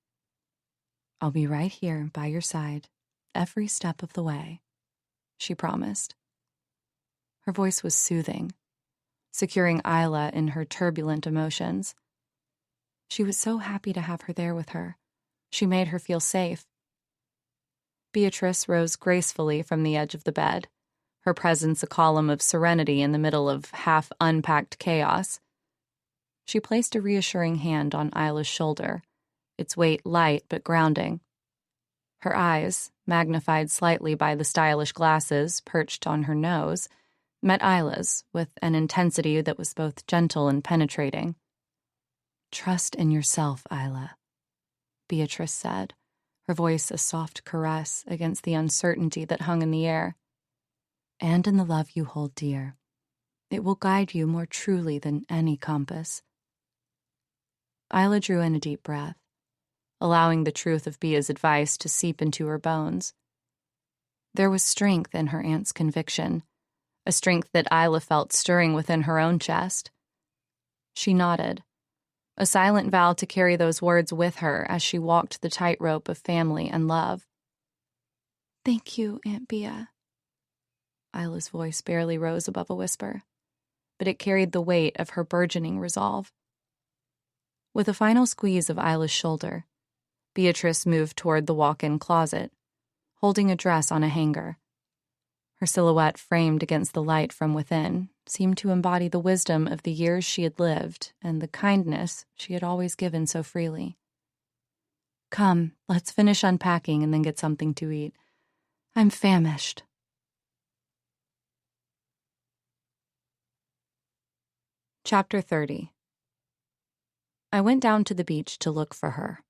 "I'll be right here by your side every step of the way," she promised. Her voice was soothing, securing Isla in her turbulent emotions. She was so happy to have her there with her. She made her feel safe. Beatrice rose gracefully from the edge of the bed, her presence a column of serenity in the middle of half-unpacked chaos. She placed a reassuring hand on Isla's shoulder, its weight light but grounding. Her eyes, magnified slightly by the stylish glasses perched on her nose, met Isla's with an intensity that was both gentle and penetrating. "Trust in yourself, Isla," Beatrice said, her voice a soft caress against the uncertainty that hung in the air. "And in the love you hold dear. It will guide you more truly than any compass." Isla drew in a deep breath, allowing the truth of Bea's advice to seep into her bones. There was strength in her aunt's conviction, a strength that Isla felt stirring within her own chest. She nodded, a silent vow to carry those words with her as she walked the tightrope of family and love. "Thank you, Aunt Bea." Isla's voice barely rose above a whisper, but it carried the weight of her burgeoning resolve. With a final squeeze of Isla's shoulder, Beatrice moved toward the walk-in closet, holding a dress on a hanger. Her silhouette, framed against the light from within, seemed to embody the wisdom of the years she had lived and the kindness she had always given so freely. "Come, let's finish unpacking and then get something to eat. I'm famished." Chapter 30. I went down to the beach to look for her.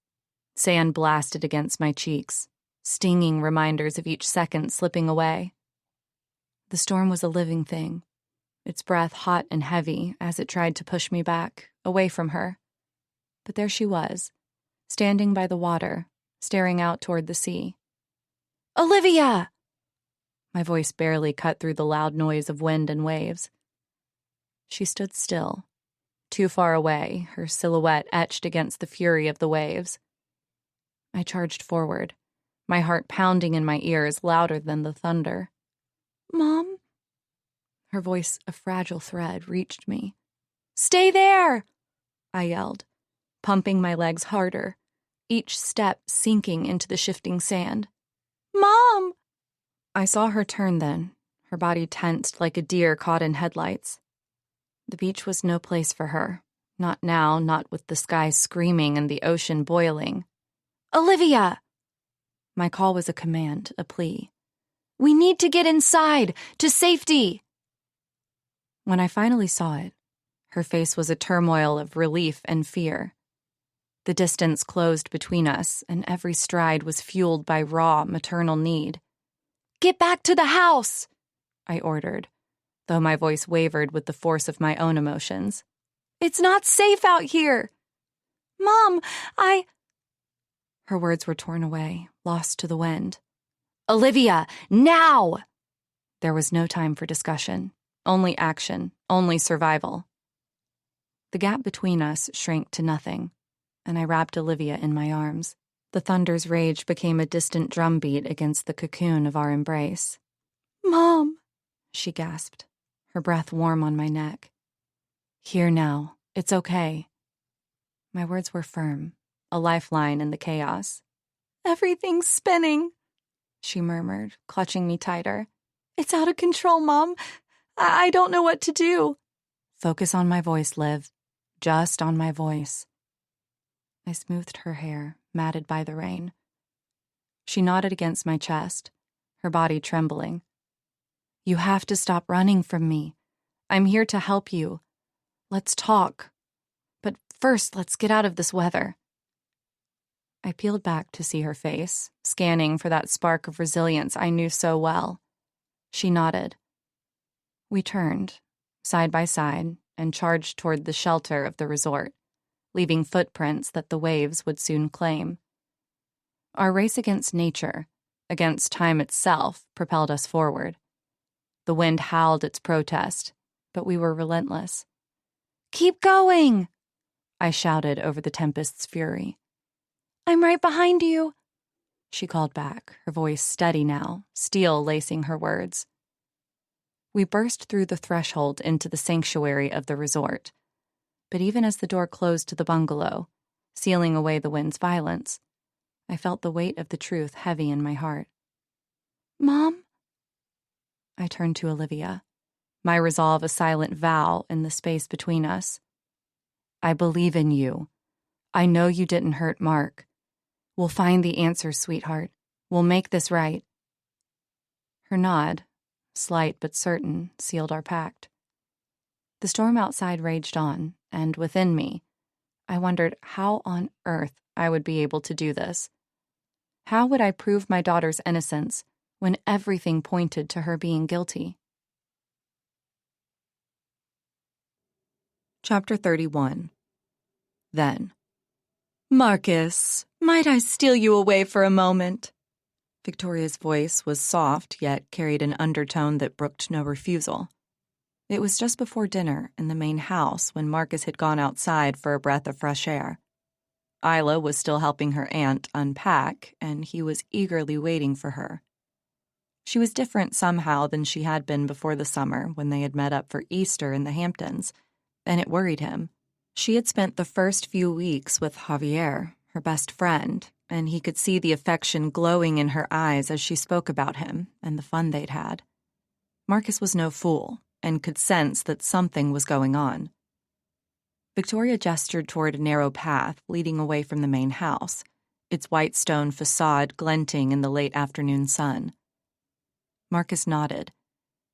Sand blasted against my cheeks, stinging reminders of each second slipping away. The storm was a living thing, its breath hot and heavy as it tried to push me back, away from her. But there she was, standing by the water, staring out toward the sea. "Olivia!" My voice barely cut through the loud noise of wind and waves. She stood still, too far away, her silhouette etched against the fury of the waves. I charged forward, my heart pounding in my ears louder than the thunder. "Mom?" Her voice, a fragile thread, reached me. "Stay there!" I yelled, pumping my legs harder, each step sinking into the shifting sand. "Mom!" I saw her turn then, her body tensed like a deer caught in headlights. The beach was no place for her, not now, not with the sky screaming and the ocean boiling. "Olivia!" My call was a command, a plea. "We need to get inside, to safety!" When I finally saw it, her face was a turmoil of relief and fear. The distance closed between us, and every stride was fueled by raw maternal need. "Get back to the house!" I ordered, though my voice wavered with the force of my own emotions. "It's not safe out here!" "Mom, Her words were torn away, lost to the wind. "Olivia, now!" There was no time for discussion, only action, only survival. The gap between us shrank to nothing, and I wrapped Olivia in my arms. The thunder's rage became a distant drumbeat against the cocoon of our embrace. "Mom!" she gasped, her breath warm on my neck. "Here now. It's okay." My words were firm, a lifeline in the chaos. "Everything's spinning," she murmured, clutching me tighter. "It's out of control, Mom. I don't know what to do." "Focus on my voice, Liv. Just on my voice." I smoothed her hair, matted by the rain. She nodded against my chest, her body trembling. "You have to stop running from me. I'm here to help you. Let's talk. But first, let's get out of this weather." I peeled back to see her face, scanning for that spark of resilience I knew so well. She nodded. We turned, side by side, and charged toward the shelter of the resort, leaving footprints that the waves would soon claim. Our race against nature, against time itself, propelled us forward. The wind howled its protest, but we were relentless. "Keep going!" I shouted over the tempest's fury. "I'm right behind you," she called back, her voice steady now, steel lacing her words. We burst through the threshold into the sanctuary of the resort. But even as the door closed to the bungalow, sealing away the wind's violence, I felt the weight of the truth heavy in my heart. "Mom?" I turned to Olivia, my resolve a silent vow in the space between us. "I believe in you. I know you didn't hurt Mark. We'll find the answers, sweetheart. We'll make this right." Her nod, slight but certain, sealed our pact. The storm outside raged on, and within me, I wondered how on earth I would be able to do this. How would I prove my daughter's innocence when everything pointed to her being guilty? Chapter 31. Then. "Marcus, might I steal you away for a moment?" Victoria's voice was soft, yet carried an undertone that brooked no refusal. It was just before dinner in the main house when Marcus had gone outside for a breath of fresh air. Isla was still helping her aunt unpack, and he was eagerly waiting for her. She was different somehow than she had been before the summer when they had met up for Easter in the Hamptons, and it worried him. She had spent the first few weeks with Javier, her best friend, and he could see the affection glowing in her eyes as she spoke about him and the fun they'd had. Marcus was no fool, and could sense that something was going on. Victoria gestured toward a narrow path leading away from the main house, its white stone facade glinting in the late afternoon sun. Marcus nodded,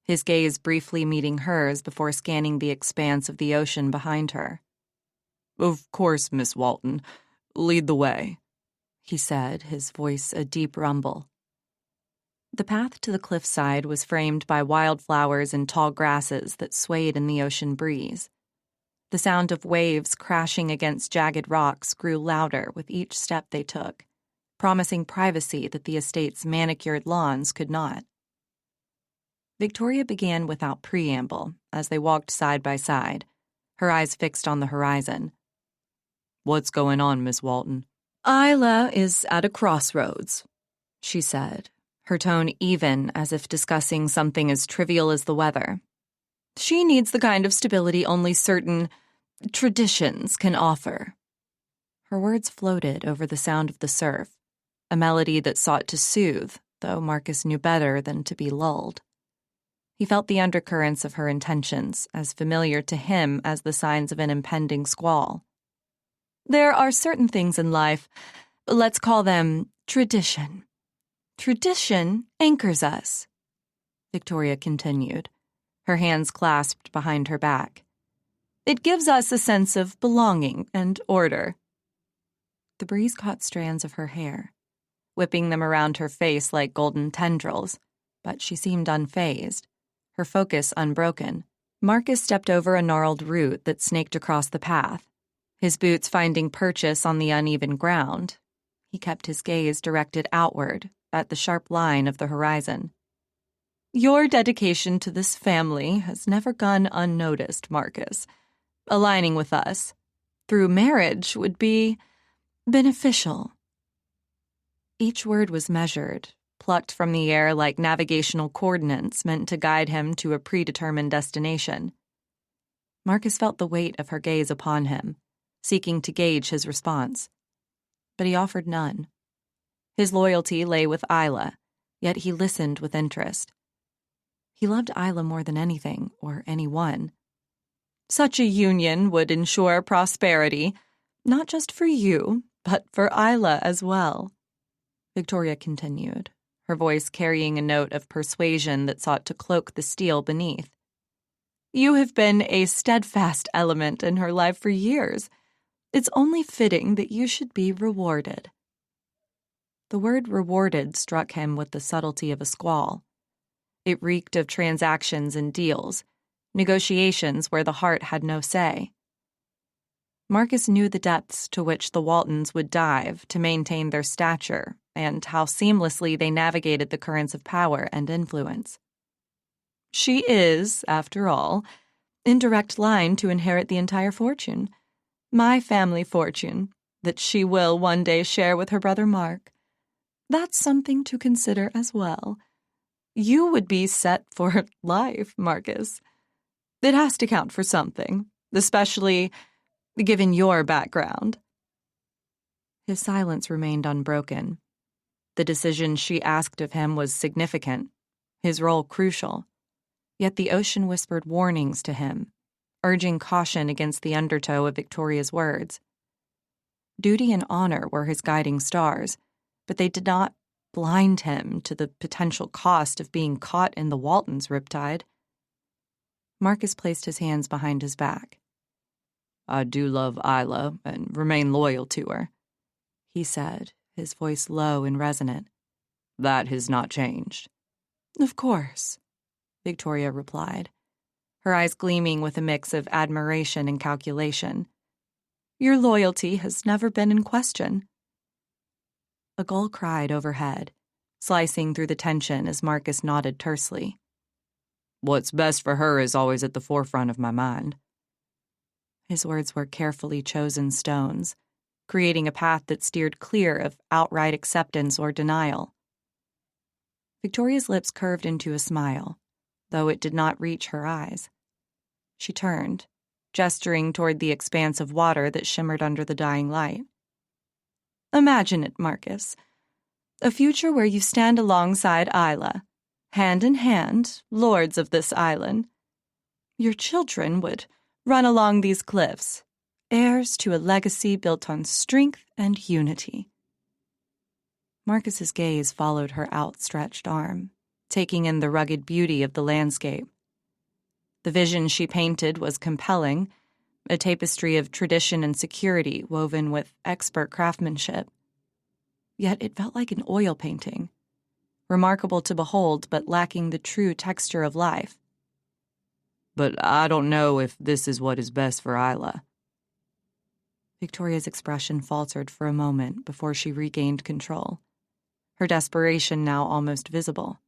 his gaze briefly meeting hers before scanning the expanse of the ocean behind her. "Of course, Miss Walton. Lead the way," he said, his voice a deep rumble. The path to the cliffside was framed by wildflowers and tall grasses that swayed in the ocean breeze. The sound of waves crashing against jagged rocks grew louder with each step they took, promising privacy that the estate's manicured lawns could not. Victoria began without preamble as they walked side by side, her eyes fixed on the horizon. "What's going on, Miss Walton?" "Isla is at a crossroads," she said, her tone even as if discussing something as trivial as the weather. "She needs the kind of stability only certain traditions can offer." Her words floated over the sound of the surf, a melody that sought to soothe, though Marcus knew better than to be lulled. He felt the undercurrents of her intentions, as familiar to him as the signs of an impending squall. "There are certain things in life, let's call them tradition. Tradition anchors us," Victoria continued, her hands clasped behind her back. "It gives us a sense of belonging and order." The breeze caught strands of her hair, whipping them around her face like golden tendrils, but she seemed unfazed, her focus unbroken. Marcus stepped over a gnarled root that snaked across the path, his boots finding purchase on the uneven ground. He kept his gaze directed outward, at the sharp line of the horizon. "Your dedication to this family has never gone unnoticed, Marcus. Aligning with us, through marriage, would be beneficial." Each word was measured, plucked from the air like navigational coordinates meant to guide him to a predetermined destination. Marcus felt the weight of her gaze upon him, seeking to gauge his response. But he offered none. His loyalty lay with Isla, yet he listened with interest. He loved Isla more than anything, or anyone. "Such a union would ensure prosperity, not just for you, but for Isla as well," Victoria continued, her voice carrying a note of persuasion that sought to cloak the steel beneath. "You have been a steadfast element in her life for years. It's only fitting that you should be rewarded." The word rewarded struck him with the subtlety of a squall. It reeked of transactions and deals, negotiations where the heart had no say. Marcus knew the depths to which the Waltons would dive to maintain their stature and how seamlessly they navigated the currents of power and influence. "She is, after all, in direct line to inherit the entire fortune, my family fortune, that she will one day share with her brother Mark. That's something to consider as well. You would be set for life, Marcus. It has to count for something, especially given your background. His silence remained unbroken. The decision she asked of him was significant, his role crucial. Yet the ocean whispered warnings to him, urging caution against the undertow of Victoria's words. Duty and honor were his guiding stars, but they did not blind him to the potential cost of being caught in the Waltons' riptide. Marcus placed his hands behind his back. I do love Isla and remain loyal to her, he said, his voice low and resonant. That has not changed. Of course, Victoria replied, her eyes gleaming with a mix of admiration and calculation. Your loyalty has never been in question. A gull cried overhead, slicing through the tension as Marcus nodded tersely. What's best for her is always at the forefront of my mind. His words were carefully chosen stones, creating a path that steered clear of outright acceptance or denial. Victoria's lips curved into a smile, though it did not reach her eyes. She turned, gesturing toward the expanse of water that shimmered under the dying light. Imagine it, Marcus. A future where you stand alongside Isla, hand in hand, lords of this island. Your children would run along these cliffs, heirs to a legacy built on strength and unity. Marcus's gaze followed her outstretched arm, taking in the rugged beauty of the landscape. The vision she painted was compelling, a tapestry of tradition and security woven with expert craftsmanship. Yet it felt like an oil painting, remarkable to behold but lacking the true texture of life. But I don't know if this is what is best for Isla. Victoria's expression faltered for a moment before she regained control, her desperation now almost visible.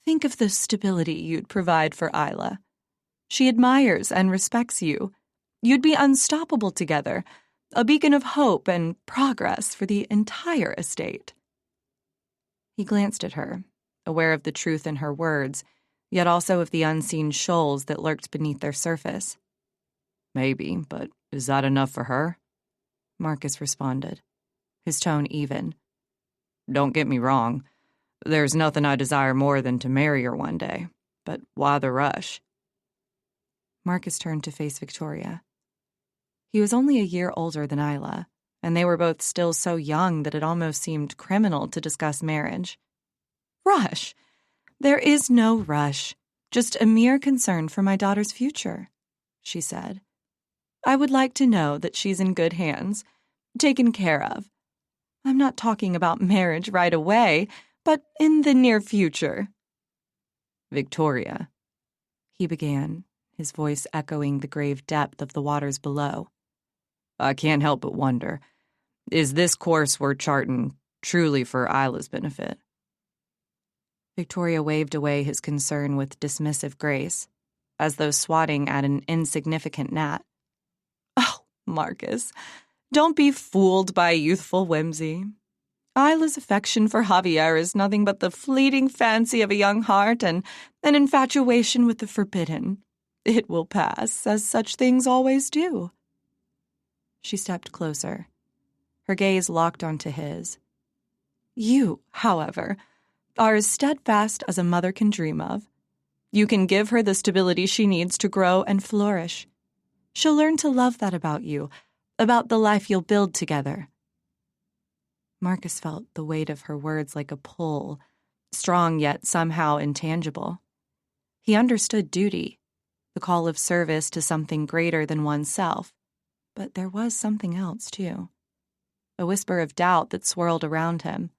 Think of the stability you'd provide for Isla. She admires and respects you. You'd be unstoppable together, a beacon of hope and progress for the entire estate. He glanced at her, aware of the truth in her words, yet also of the unseen shoals that lurked beneath their surface. Maybe, but is that enough for her? Marcus responded, his tone even. Don't get me wrong. There's nothing I desire more than to marry her one day, but why the rush? Marcus turned to face Victoria. He was only a year older than Isla, and they were both still so young that it almost seemed criminal to discuss marriage. Rush? There is no rush, just a mere concern for my daughter's future, she said. I would like to know that she's in good hands, taken care of. I'm not talking about marriage right away, but in the near future. Victoria, he began, his voice echoing the grave depth of the waters below. I can't help but wonder, is this course we're charting truly for Isla's benefit? Victoria waved away his concern with dismissive grace, as though swatting at an insignificant gnat. Oh, Marcus, don't be fooled by youthful whimsy. Isla's affection for Javier is nothing but the fleeting fancy of a young heart and an infatuation with the forbidden. It will pass, as such things always do. She stepped closer, her gaze locked onto his. You, however, are as steadfast as a mother can dream of. You can give her the stability she needs to grow and flourish. She'll learn to love that about you, about the life you'll build together. Marcus felt the weight of her words like a pull, strong yet somehow intangible. He understood duty, the call of service to something greater than oneself, but there was something else, too. A whisper of doubt that swirled around him.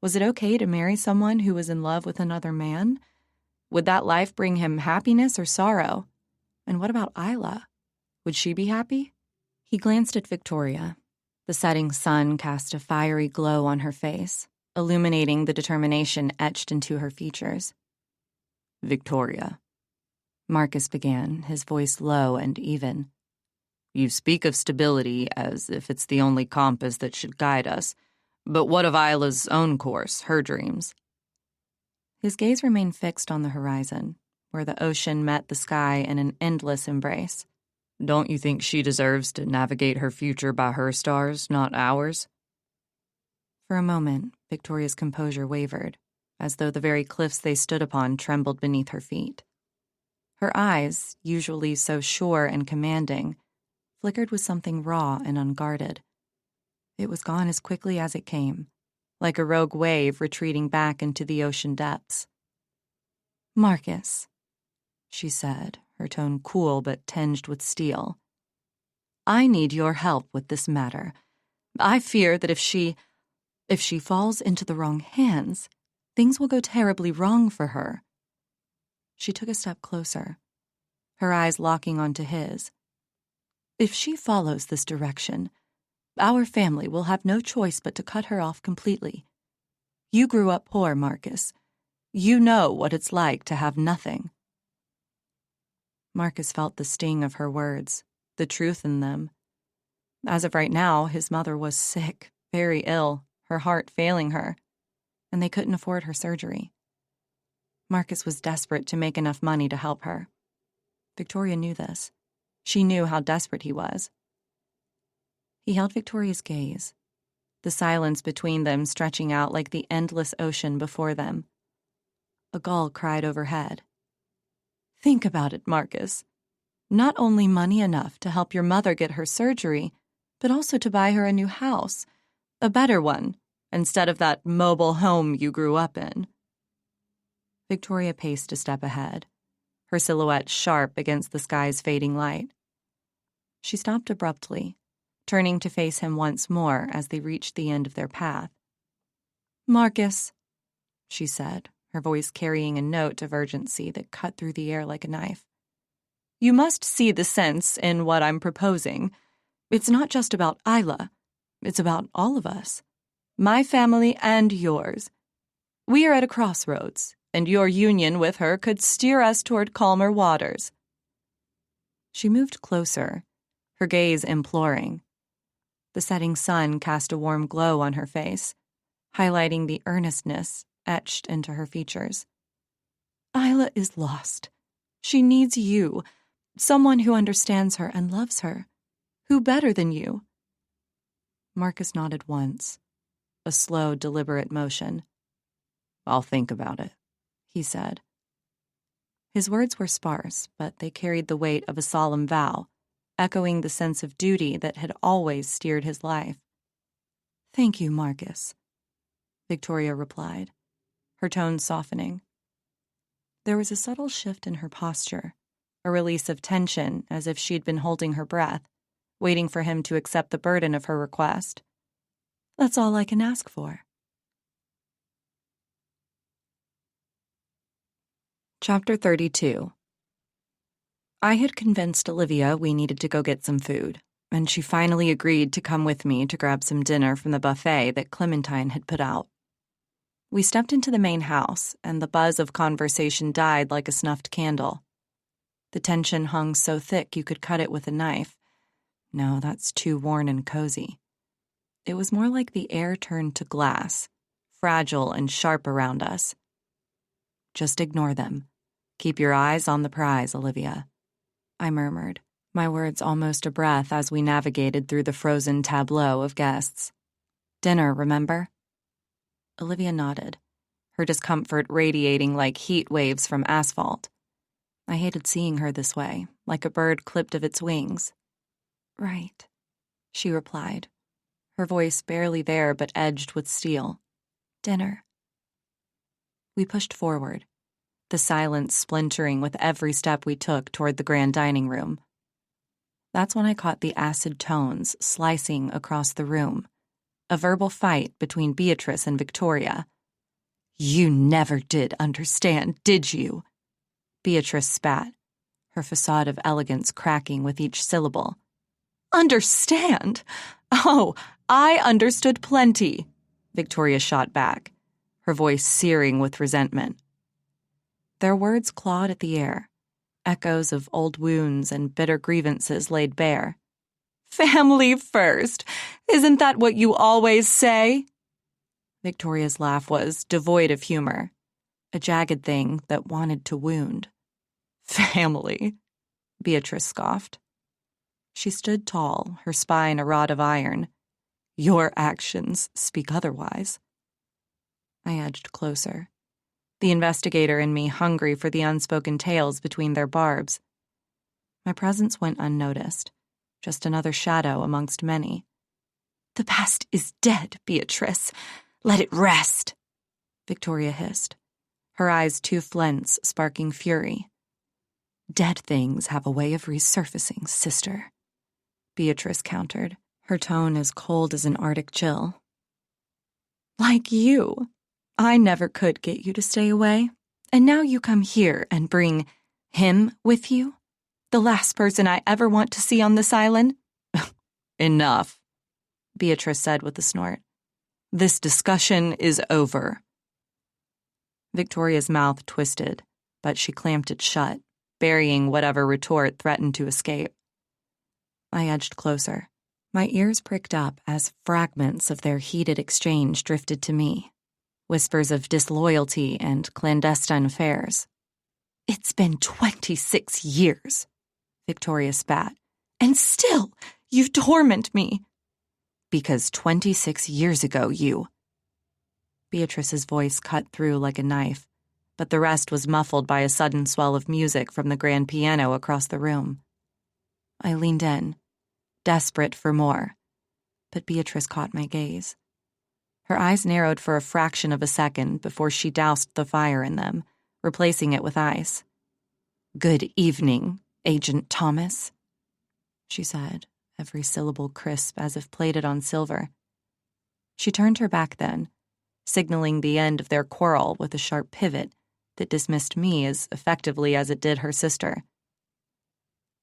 Was it okay to marry someone who was in love with another man? Would that life bring him happiness or sorrow? And what about Isla? Would she be happy? He glanced at Victoria. The setting sun cast a fiery glow on her face, illuminating the determination etched into her features. Victoria, Marcus began, his voice low and even. You speak of stability as if it's the only compass that should guide us, but what of Isla's own course, her dreams? His gaze remained fixed on the horizon, where the ocean met the sky in an endless embrace. Don't you think she deserves to navigate her future by her stars, not ours? For a moment, Victoria's composure wavered, as though the very cliffs they stood upon trembled beneath her feet. Her eyes, usually so sure and commanding, flickered with something raw and unguarded. It was gone as quickly as it came, like a rogue wave retreating back into the ocean depths. "Marcus," she said, her tone cool but tinged with steel. "I need your help with this matter. I fear that if she falls into the wrong hands, things will go terribly wrong for her." She took a step closer, her eyes locking onto his. "If she follows this direction, our family will have no choice but to cut her off completely. You grew up poor, Marcus. You know what it's like to have nothing." Marcus felt the sting of her words, the truth in them. As of right now, his mother was sick, very ill, her heart failing her, and they couldn't afford her surgery. Marcus was desperate to make enough money to help her. Victoria knew this. She knew how desperate he was. He held Victoria's gaze, the silence between them stretching out like the endless ocean before them. A gull cried overhead. "Think about it, Marcus. Not only money enough to help your mother get her surgery, but also to buy her a new house, a better one, instead of that mobile home you grew up in." Victoria paced a step ahead, her silhouette sharp against the sky's fading light. She stopped abruptly, turning to face him once more as they reached the end of their path. "Marcus," she said, her voice carrying a note of urgency that cut through the air like a knife. "You must see the sense in what I'm proposing. It's not just about Isla. It's about all of us. My family and yours. We are at a crossroads, and your union with her could steer us toward calmer waters." She moved closer, her gaze imploring. The setting sun cast a warm glow on her face, highlighting the earnestness etched into her features. "Isla is lost. She needs you, someone who understands her and loves her. Who better than you?" Marcus nodded once, a slow, deliberate motion. "I'll think about it," he said. His words were sparse, but they carried the weight of a solemn vow, echoing the sense of duty that had always steered his life. "Thank you, Marcus," Victoria replied, her tone softening. There was a subtle shift in her posture, a release of tension as if she'd been holding her breath, waiting for him to accept the burden of her request. "That's all I can ask for." Chapter 32. I had convinced Olivia we needed to go get some food, and she finally agreed to come with me to grab some dinner from the buffet that Clementine had put out. We stepped into the main house, and the buzz of conversation died like a snuffed candle. The tension hung so thick you could cut it with a knife. No, that's too worn and cozy. It was more like the air turned to glass, fragile and sharp around us. "Just ignore them. Keep your eyes on the prize, Olivia," I murmured, my words almost a breath as we navigated through the frozen tableau of guests. "Dinner, remember?" Olivia nodded, her discomfort radiating like heat waves from asphalt. I hated seeing her this way, like a bird clipped of its wings. "Right," she replied, her voice barely there but edged with steel. "Dinner." We pushed forward, the silence splintering with every step we took toward the grand dining room. That's when I caught the acid tones slicing across the room, a verbal fight between Beatrice and Victoria. "You never did understand, did you?" Beatrice spat, her facade of elegance cracking with each syllable. "Understand? Oh, I understood plenty," Victoria shot back, her voice searing with resentment. Their words clawed at the air, echoes of old wounds and bitter grievances laid bare. "Family first! Isn't that what you always say?" Victoria's laugh was devoid of humor. a jagged thing that wanted to wound. Family, Beatrice scoffed. She stood tall, her spine a rod of iron. Your actions speak otherwise. I edged closer, the investigator in me hungry for the unspoken tales between their barbs. My presence went unnoticed, just another shadow amongst many. The past is dead, Beatrice. Let it rest, Victoria hissed, her eyes two flints sparking fury. Dead things have a way of resurfacing, sister, Beatrice countered, her tone as cold as an Arctic chill. Like you. I never could get you to stay away, and now you come here and bring him with you? The last person I ever want to see on this island? Enough, Beatrice said with a snort. This discussion is over. Victoria's mouth twisted, but she clamped it shut, burying whatever retort threatened to escape. I edged closer, my ears pricked up as fragments of their heated exchange drifted to me, whispers of disloyalty and clandestine affairs. It's been 26 years, Victoria spat, and still you torment me. Because 26 years ago, Beatrice's voice cut through like a knife, but the rest was muffled by a sudden swell of music from the grand piano across the room. I leaned in, desperate for more, but Beatrice caught my gaze. Her eyes narrowed for a fraction of a second before she doused the fire in them, replacing it with ice. Good evening, Agent Thomas, she said, every syllable crisp as if plated on silver. She turned her back then, signaling the end of their quarrel with a sharp pivot that dismissed me as effectively as it did her sister.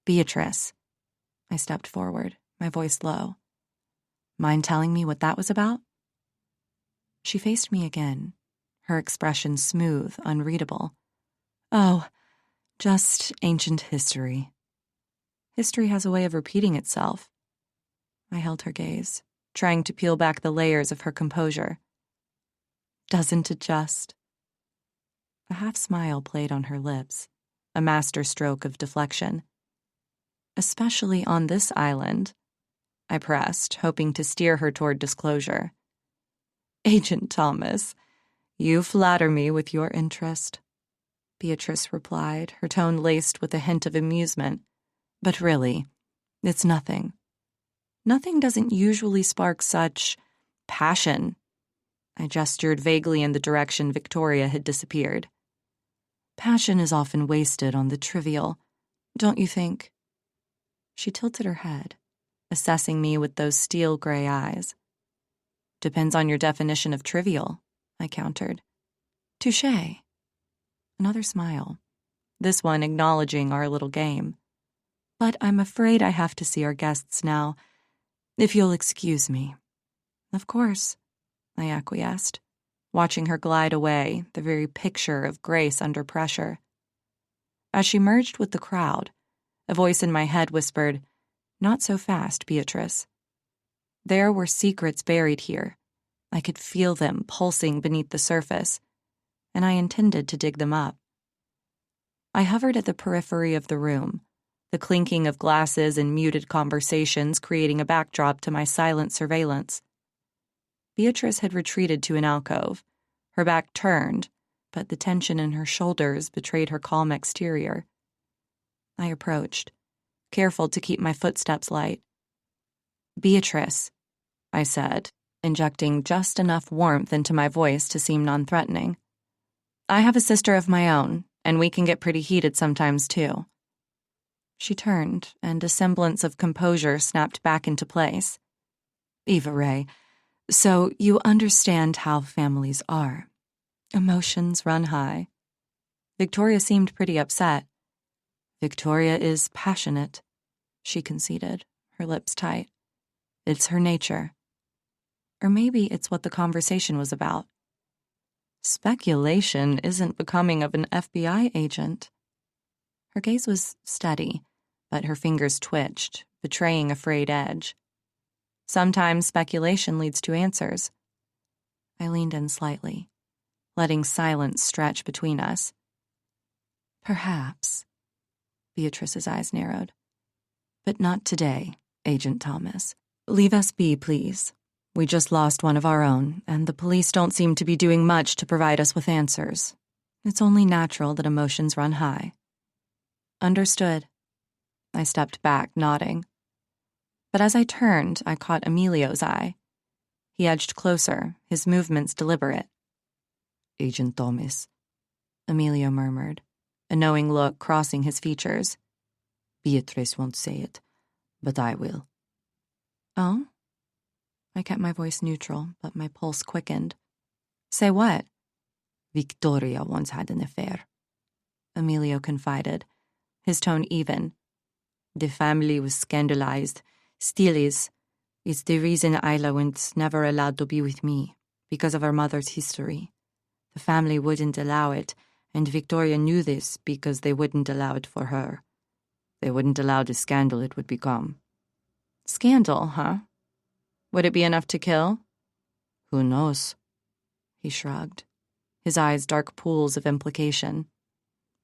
Beatrice. I stepped forward, my voice low. Mind telling me what that was about? She faced me again, her expression smooth, unreadable. Oh, just ancient history. History has a way of repeating itself. I held her gaze, trying to peel back the layers of her composure. Doesn't it just? A half smile played on her lips, a masterstroke of deflection. Especially on this island, I pressed, hoping to steer her toward disclosure. Agent Thomas, you flatter me with your interest, Beatrice replied, her tone laced with a hint of amusement. But really, it's nothing. Nothing doesn't usually spark such passion. I gestured vaguely in the direction Victoria had disappeared. Passion is often wasted on the trivial, don't you think? She tilted her head, assessing me with those steel gray eyes. Depends on your definition of trivial, I countered. Touché. Another smile, this one acknowledging our little game. But I'm afraid I have to see our guests now, if you'll excuse me. Of course, I acquiesced, watching her glide away, the very picture of grace under pressure. As she merged with the crowd, a voice in my head whispered, Not so fast, Beatrice. There were secrets buried here. I could feel them pulsing beneath the surface, and I intended to dig them up. I hovered at the periphery of the room, the clinking of glasses and muted conversations creating a backdrop to my silent surveillance. Beatrice had retreated to an alcove, her back turned, but the tension in her shoulders betrayed her calm exterior. I approached, careful to keep my footsteps light. Beatrice, I said, injecting just enough warmth into my voice to seem non-threatening. I have a sister of my own, and we can get pretty heated sometimes, too. She turned, and a semblance of composure snapped back into place. Eva Ray, so you understand how families are. Emotions run high. Victoria seemed pretty upset. Victoria is passionate, she conceded, her lips tight. It's her nature. Or maybe it's what the conversation was about. Speculation isn't becoming of an FBI agent. Her gaze was steady, but her fingers twitched, betraying a frayed edge. Sometimes speculation leads to answers. I leaned in slightly, letting silence stretch between us. Perhaps. Beatrice's eyes narrowed. But not today, Agent Thomas. Leave us be, please. We just lost one of our own, and the police don't seem to be doing much to provide us with answers. It's only natural that emotions run high. Understood. I stepped back, nodding. But as I turned, I caught Emilio's eye. He edged closer, his movements deliberate. Agent Thomas, Emilio murmured, a knowing look crossing his features. Beatrice won't say it, but I will. Oh? I kept my voice neutral, but my pulse quickened. Say what? Victoria once had an affair, Emilio confided, his tone even. The family was scandalized, still is. It's the reason Isla was never allowed to be with me, because of her mother's history. The family wouldn't allow it, and Victoria knew this because they wouldn't allow it for her. They wouldn't allow the scandal it would become. Scandal, huh? Would it be enough to kill? Who knows? He shrugged, his eyes dark pools of implication.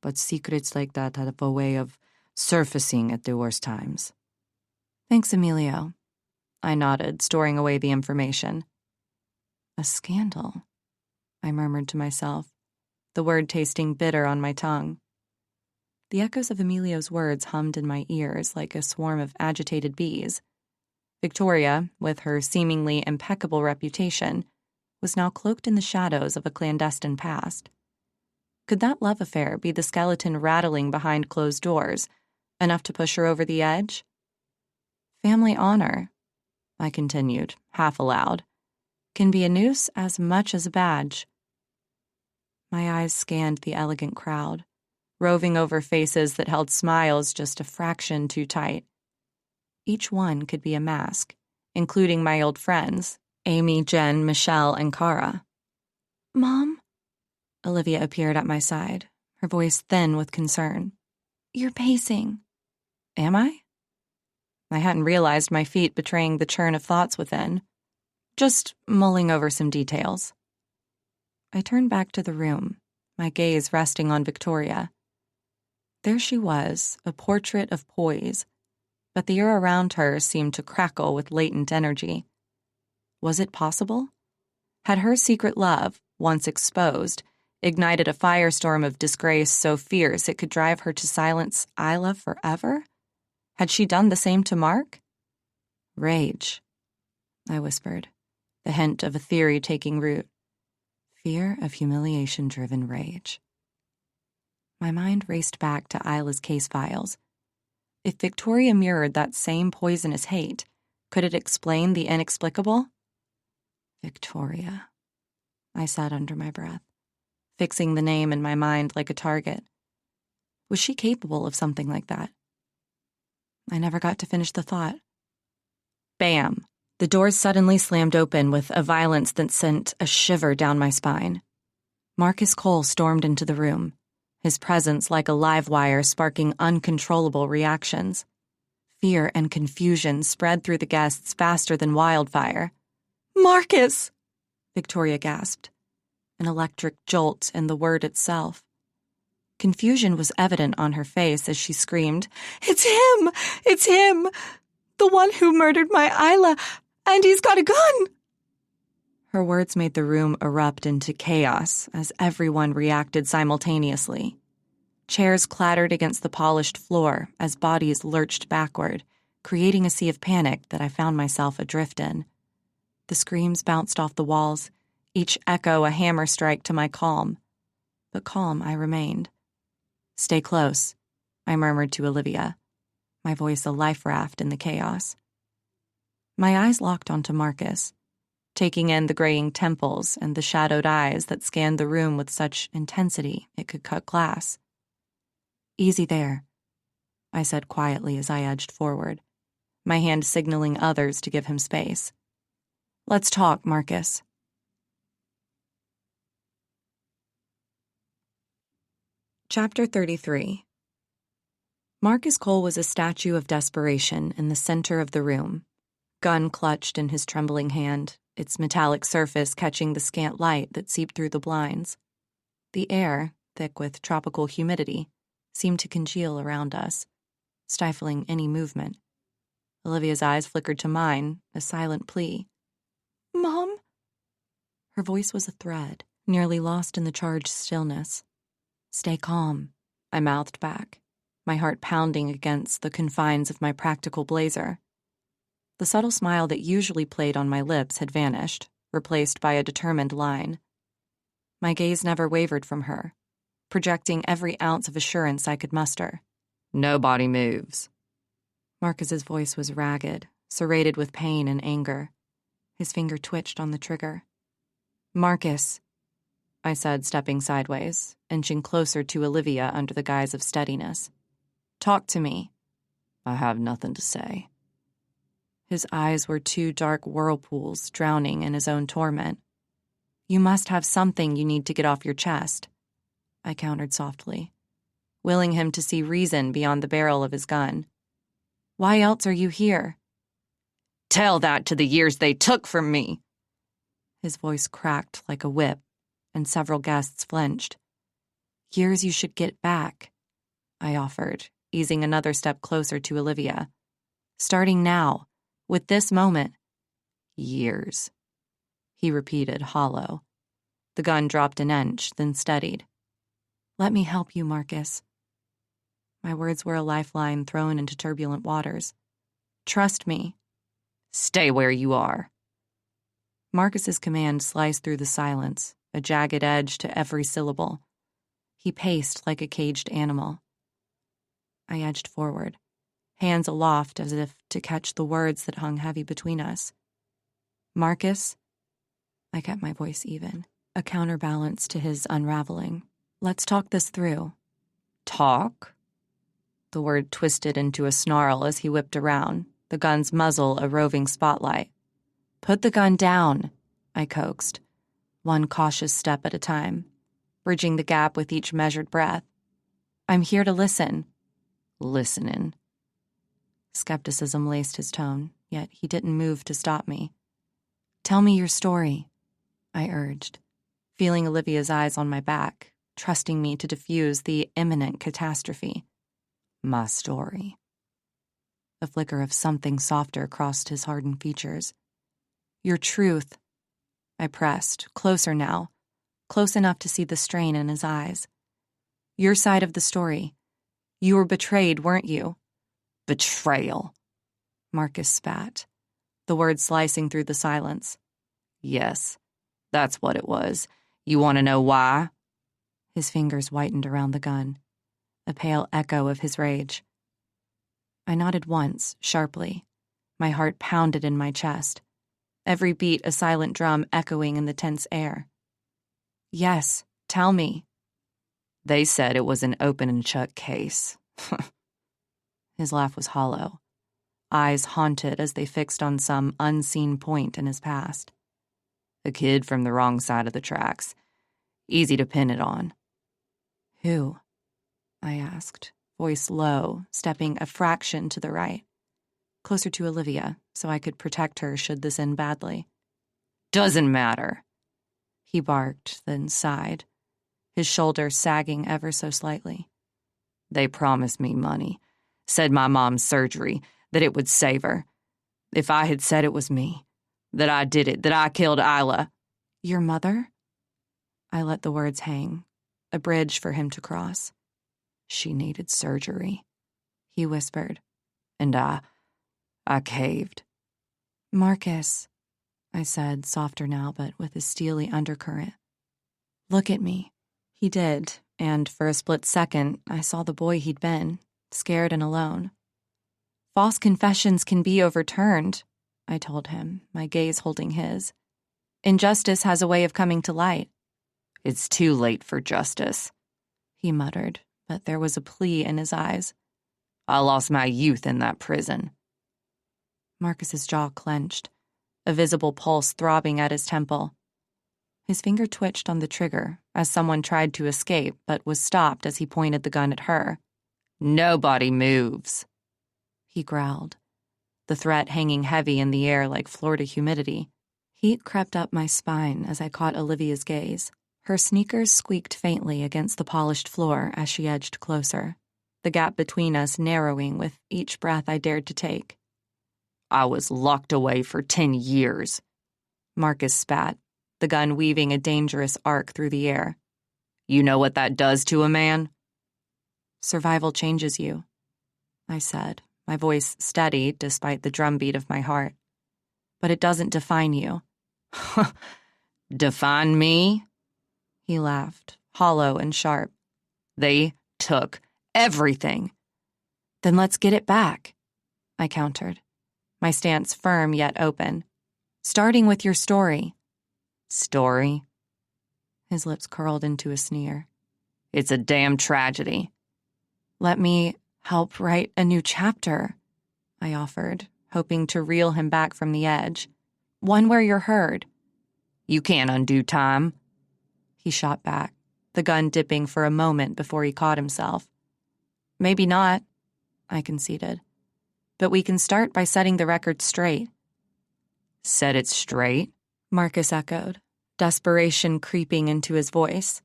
But secrets like that have a way of surfacing at the worst times. Thanks, Emilio. I nodded, storing away the information. A scandal, I murmured to myself, the word tasting bitter on my tongue. The echoes of Emilio's words hummed in my ears like a swarm of agitated bees. Victoria, with her seemingly impeccable reputation, was now cloaked in the shadows of a clandestine past. Could that love affair be the skeleton rattling behind closed doors, enough to push her over the edge? Family honor, I continued, half aloud, can be a noose as much as a badge. My eyes scanned the elegant crowd, roving over faces that held smiles just a fraction too tight. Each one could be a mask, including my old friends, Amy, Jen, Michelle, and Cara. Mom? Olivia appeared at my side, her voice thin with concern. You're pacing. Am I? I hadn't realized my feet betraying the churn of thoughts within. Just mulling over some details. I turned back to the room, my gaze resting on Victoria. There she was, a portrait of poise, but the air around her seemed to crackle with latent energy. Was it possible? Had her secret love, once exposed, ignited a firestorm of disgrace so fierce it could drive her to silence Isla forever? Had she done the same to Mark? Rage, I whispered, the hint of a theory taking root. Fear of humiliation-driven rage. My mind raced back to Isla's case files. If Victoria mirrored that same poisonous hate, could it explain the inexplicable? Victoria, I said under my breath, fixing the name in my mind like a target. Was she capable of something like that? I never got to finish the thought. Bam! The doors suddenly slammed open with a violence that sent a shiver down my spine. Marcus Cole stormed into the room, his presence like a live wire sparking uncontrollable reactions. Fear and confusion spread through the guests faster than wildfire. Marcus! Victoria gasped, an electric jolt in the word itself. Confusion was evident on her face as she screamed, It's him! It's him! The one who murdered my Isla, and he's got a gun! Her words made the room erupt into chaos as everyone reacted simultaneously. Chairs clattered against the polished floor as bodies lurched backward, creating a sea of panic that I found myself adrift in. The screams bounced off the walls, each echo a hammer strike to my calm. But calm I remained. Stay close, I murmured to Olivia, my voice a life raft in the chaos. My eyes locked onto Marcus, taking in the graying temples and the shadowed eyes that scanned the room with such intensity it could cut glass. Easy there, I said quietly as I edged forward, my hand signaling others to give him space. Let's talk, Marcus. Chapter 33. Marcus Cole was a statue of desperation in the center of the room, gun clutched in his trembling hand, its metallic surface catching the scant light that seeped through the blinds. The air, thick with tropical humidity, seemed to congeal around us, stifling any movement. Olivia's eyes flickered to mine, a silent plea. "Mom?" Her voice was a thread, nearly lost in the charged stillness. "Stay calm," I mouthed back, my heart pounding against the confines of my practical blazer. The subtle smile that usually played on my lips had vanished, replaced by a determined line. My gaze never wavered from her, projecting every ounce of assurance I could muster. "Nobody moves." Marcus's voice was ragged, serrated with pain and anger. His finger twitched on the trigger. "Marcus," I said, stepping sideways, inching closer to Olivia under the guise of steadiness. "Talk to me." "I have nothing to say." His eyes were two dark whirlpools drowning in his own torment. "You must have something you need to get off your chest," I countered softly, willing him to see reason beyond the barrel of his gun. "Why else are you here?" "Tell that to the years they took from me." His voice cracked like a whip, and several guests flinched. "Years you should get back," I offered, easing another step closer to Olivia. "Starting now, with this moment." "Years," he repeated, hollow. The gun dropped an inch, then steadied. "Let me help you, Marcus." My words were a lifeline thrown into turbulent waters. "Trust me." "Stay where you are." Marcus's command sliced through the silence, a jagged edge to every syllable. He paced like a caged animal. I edged forward, hands aloft as if to catch the words that hung heavy between us. "Marcus," I kept my voice even, a counterbalance to his unraveling. "Let's talk this through." "Talk?" The word twisted into a snarl as he whipped around, the gun's muzzle a roving spotlight. "Put the gun down," I coaxed, one cautious step at a time, bridging the gap with each measured breath. "I'm here to listen." "Listening." Skepticism laced his tone, yet he didn't move to stop me. "Tell me your story," I urged, feeling Olivia's eyes on my back, trusting me to diffuse the imminent catastrophe. "My story." A flicker of something softer crossed his hardened features. "Your truth," I pressed, closer now, close enough to see the strain in his eyes. "Your side of the story. You were betrayed, weren't you?" "Betrayal," Marcus spat, the words slicing through the silence. "Yes, that's what it was. You want to know why?" His fingers whitened around the gun, a pale echo of his rage. I nodded once, sharply. My heart pounded in my chest, every beat a silent drum echoing in the tense air. "Yes, tell me." "They said it was an open and shut case." His laugh was hollow, eyes haunted as they fixed on some unseen point in his past. "A kid from the wrong side of the tracks. Easy to pin it on." "Who?" I asked, voice low, stepping a fraction to the right, closer to Olivia so I could protect her should this end badly. "Doesn't matter." He barked, then sighed, his shoulder sagging ever so slightly. "They promised me money. Said my mom's surgery, that it would save her. If I had said it was me, that I did it, that I killed Isla." "Your mother?" I let the words hang, a bridge for him to cross. "She needed surgery," he whispered. "And I caved." "Marcus," I said, softer now but with a steely undercurrent. "Look at me." He did, and for a split second, I saw the boy he'd been, scared and alone. "False confessions can be overturned," I told him, my gaze holding his. "Injustice has a way of coming to light." "It's too late for justice," he muttered, but there was a plea in his eyes. "I lost my youth in that prison." Marcus's jaw clenched, a visible pulse throbbing at his temple. His finger twitched on the trigger as someone tried to escape but was stopped as he pointed the gun at her. "Nobody moves," he growled, the threat hanging heavy in the air like Florida humidity. Heat crept up my spine as I caught Olivia's gaze. Her sneakers squeaked faintly against the polished floor as she edged closer, the gap between us narrowing with each breath I dared to take. I was locked away for 10 years. Marcus spat, the gun weaving a dangerous arc through the air. You know what that does to a man? Survival changes you, I said, my voice steady despite the drumbeat of my heart. But it doesn't define you. Define me? He laughed, hollow and sharp. They took everything. Then let's get it back, I countered, my stance firm yet open. Starting with your story. Story? His lips curled into a sneer. It's a damn tragedy. Let me help write a new chapter, I offered, hoping to reel him back from the edge. One where you're heard. You can't undo time. He shot back, the gun dipping for a moment before he caught himself. Maybe not, I conceded. But we can start by setting the record straight. Set it straight? Marcus echoed, desperation creeping into his voice.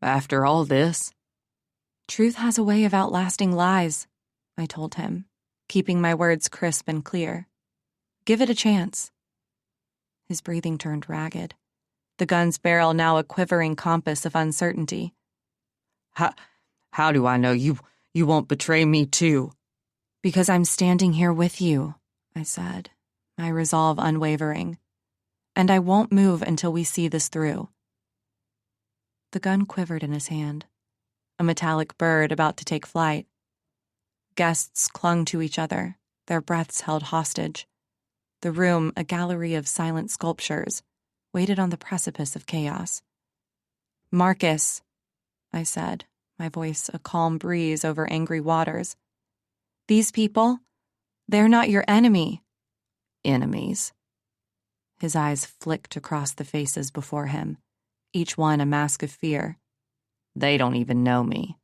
After all this? Truth has a way of outlasting lies, I told him, keeping my words crisp and clear. Give it a chance. His breathing turned ragged, the gun's barrel now a quivering compass of uncertainty. How do I know you won't betray me too? Because I'm standing here with you, I said, my resolve unwavering. And I won't move until we see this through. The gun quivered in his hand, a metallic bird about to take flight. Guests clung to each other, their breaths held hostage. The room, a gallery of silent sculptures, waited on the precipice of chaos. Marcus, I said, my voice a calm breeze over angry waters. These people, they're not your enemy. Enemies. His eyes flicked across the faces before him, each one a mask of fear. They don't even know me.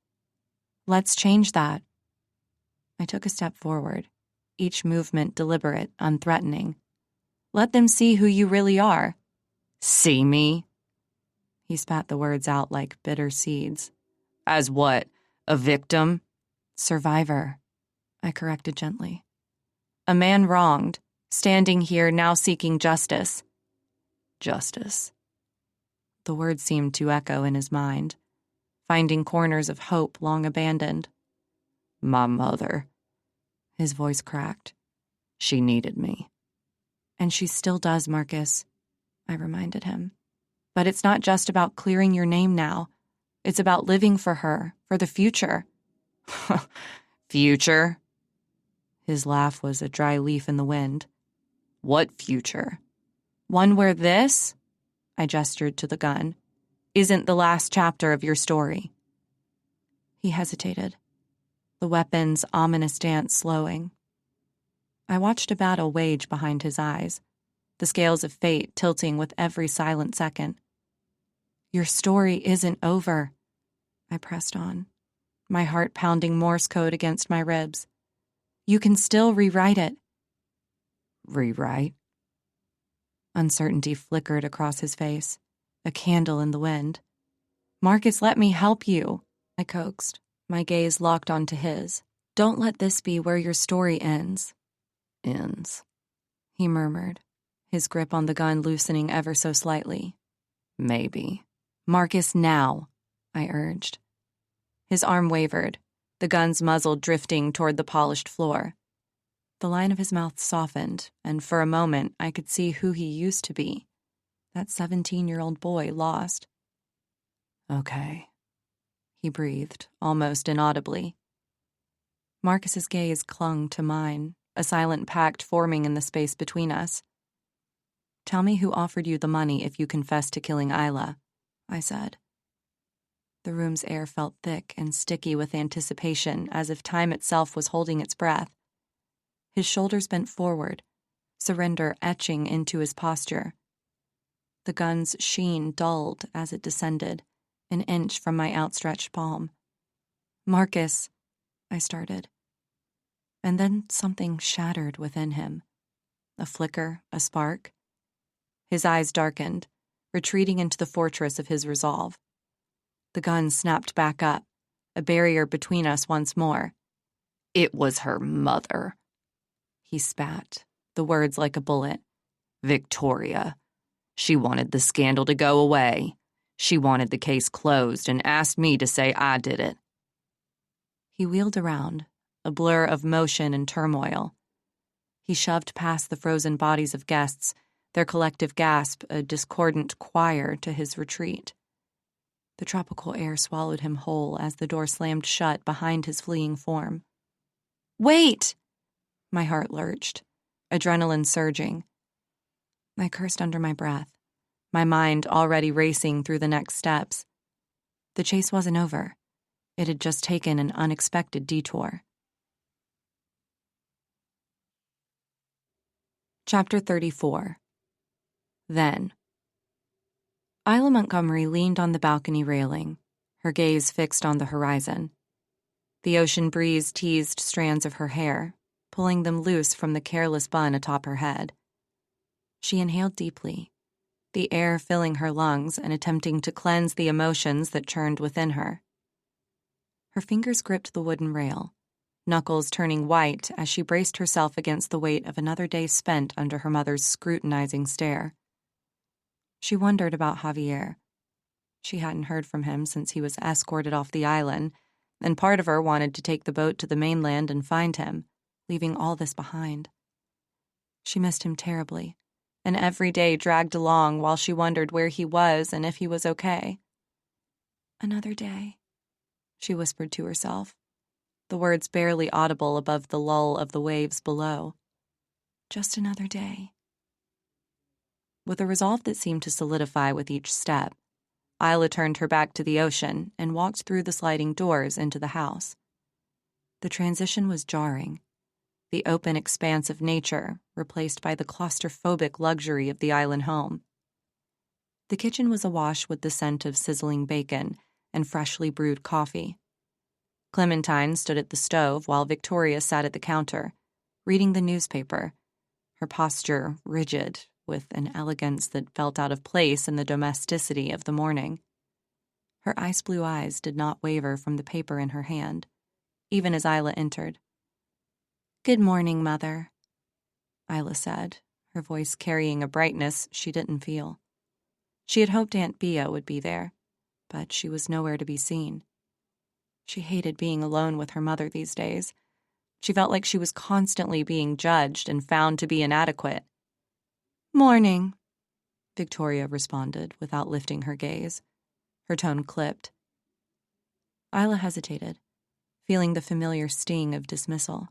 Let's change that. I took a step forward, each movement deliberate, unthreatening. Let them see who you really are. See me? He spat the words out like bitter seeds. As what? A victim? Survivor, I corrected gently. A man wronged, standing here now seeking justice. Justice. The words seemed to echo in his mind, finding corners of hope long abandoned. My mother. His voice cracked. She needed me. And she still does, Marcus, I reminded him. But it's not just about clearing your name now. It's about living for her, for the future. Future? His laugh was a dry leaf in the wind. What future? One where this, I gestured to the gun, isn't the last chapter of your story. He hesitated, the weapon's ominous dance slowing. I watched a battle wage behind his eyes, the scales of fate tilting with every silent second. Your story isn't over, I pressed on, my heart pounding Morse code against my ribs. You can still rewrite it. Rewrite? Uncertainty flickered across his face, a candle in the wind. Marcus, let me help you, I coaxed, my gaze locked onto his. Don't let this be where your story ends. Ends, he murmured, his grip on the gun loosening ever so slightly. Maybe. Marcus, now, I urged. His arm wavered, the gun's muzzle drifting toward the polished floor. The line of his mouth softened, and for a moment I could see who he used to be, that 17-year-old boy lost. Okay, he breathed, almost inaudibly. Marcus's gaze clung to mine, a silent pact forming in the space between us. Tell me who offered you the money if you confess to killing Isla, I said. The room's air felt thick and sticky with anticipation, as if time itself was holding its breath. His shoulders bent forward, surrender etching into his posture. The gun's sheen dulled as it descended, an inch from my outstretched palm. Marcus, I started. And then something shattered within him. A flicker, a spark. His eyes darkened, retreating into the fortress of his resolve. The gun snapped back up, a barrier between us once more. It was her mother. He spat, the words like a bullet. Victoria. She wanted the scandal to go away. She wanted the case closed and asked me to say I did it. He wheeled around, a blur of motion and turmoil. He shoved past the frozen bodies of guests, their collective gasp a discordant choir to his retreat. The tropical air swallowed him whole as the door slammed shut behind his fleeing form. "Wait!" My heart lurched, adrenaline surging. I cursed under my breath, my mind already racing through the next steps. The chase wasn't over. It had just taken an unexpected detour. Chapter 34. Then. Isla Montgomery leaned on the balcony railing, her gaze fixed on the horizon. The ocean breeze teased strands of her hair, pulling them loose from the careless bun atop her head. She inhaled deeply, the air filling her lungs and attempting to cleanse the emotions that churned within her. Her fingers gripped the wooden rail, knuckles turning white as she braced herself against the weight of another day spent under her mother's scrutinizing stare. She wondered about Javier. She hadn't heard from him since he was escorted off the island, and part of her wanted to take the boat to the mainland and find him, leaving all this behind. She missed him terribly, and every day dragged along while she wondered where he was and if he was okay. "Another day," she whispered to herself, the words barely audible above the lull of the waves below. Just another day. With a resolve that seemed to solidify with each step, Isla turned her back to the ocean and walked through the sliding doors into the house. The transition was jarring, the open expanse of nature replaced by the claustrophobic luxury of the island home. The kitchen was awash with the scent of sizzling bacon and freshly brewed coffee. Clementine stood at the stove while Victoria sat at the counter, reading the newspaper, her posture rigid with an elegance that felt out of place in the domesticity of the morning. Her ice-blue eyes did not waver from the paper in her hand, even as Isla entered. "Good morning, Mother," Isla said, her voice carrying a brightness she didn't feel. She had hoped Aunt Bea would be there, but she was nowhere to be seen. She hated being alone with her mother these days. She felt like she was constantly being judged and found to be inadequate. "Morning," Victoria responded without lifting her gaze. Her tone clipped. Isla hesitated, feeling the familiar sting of dismissal.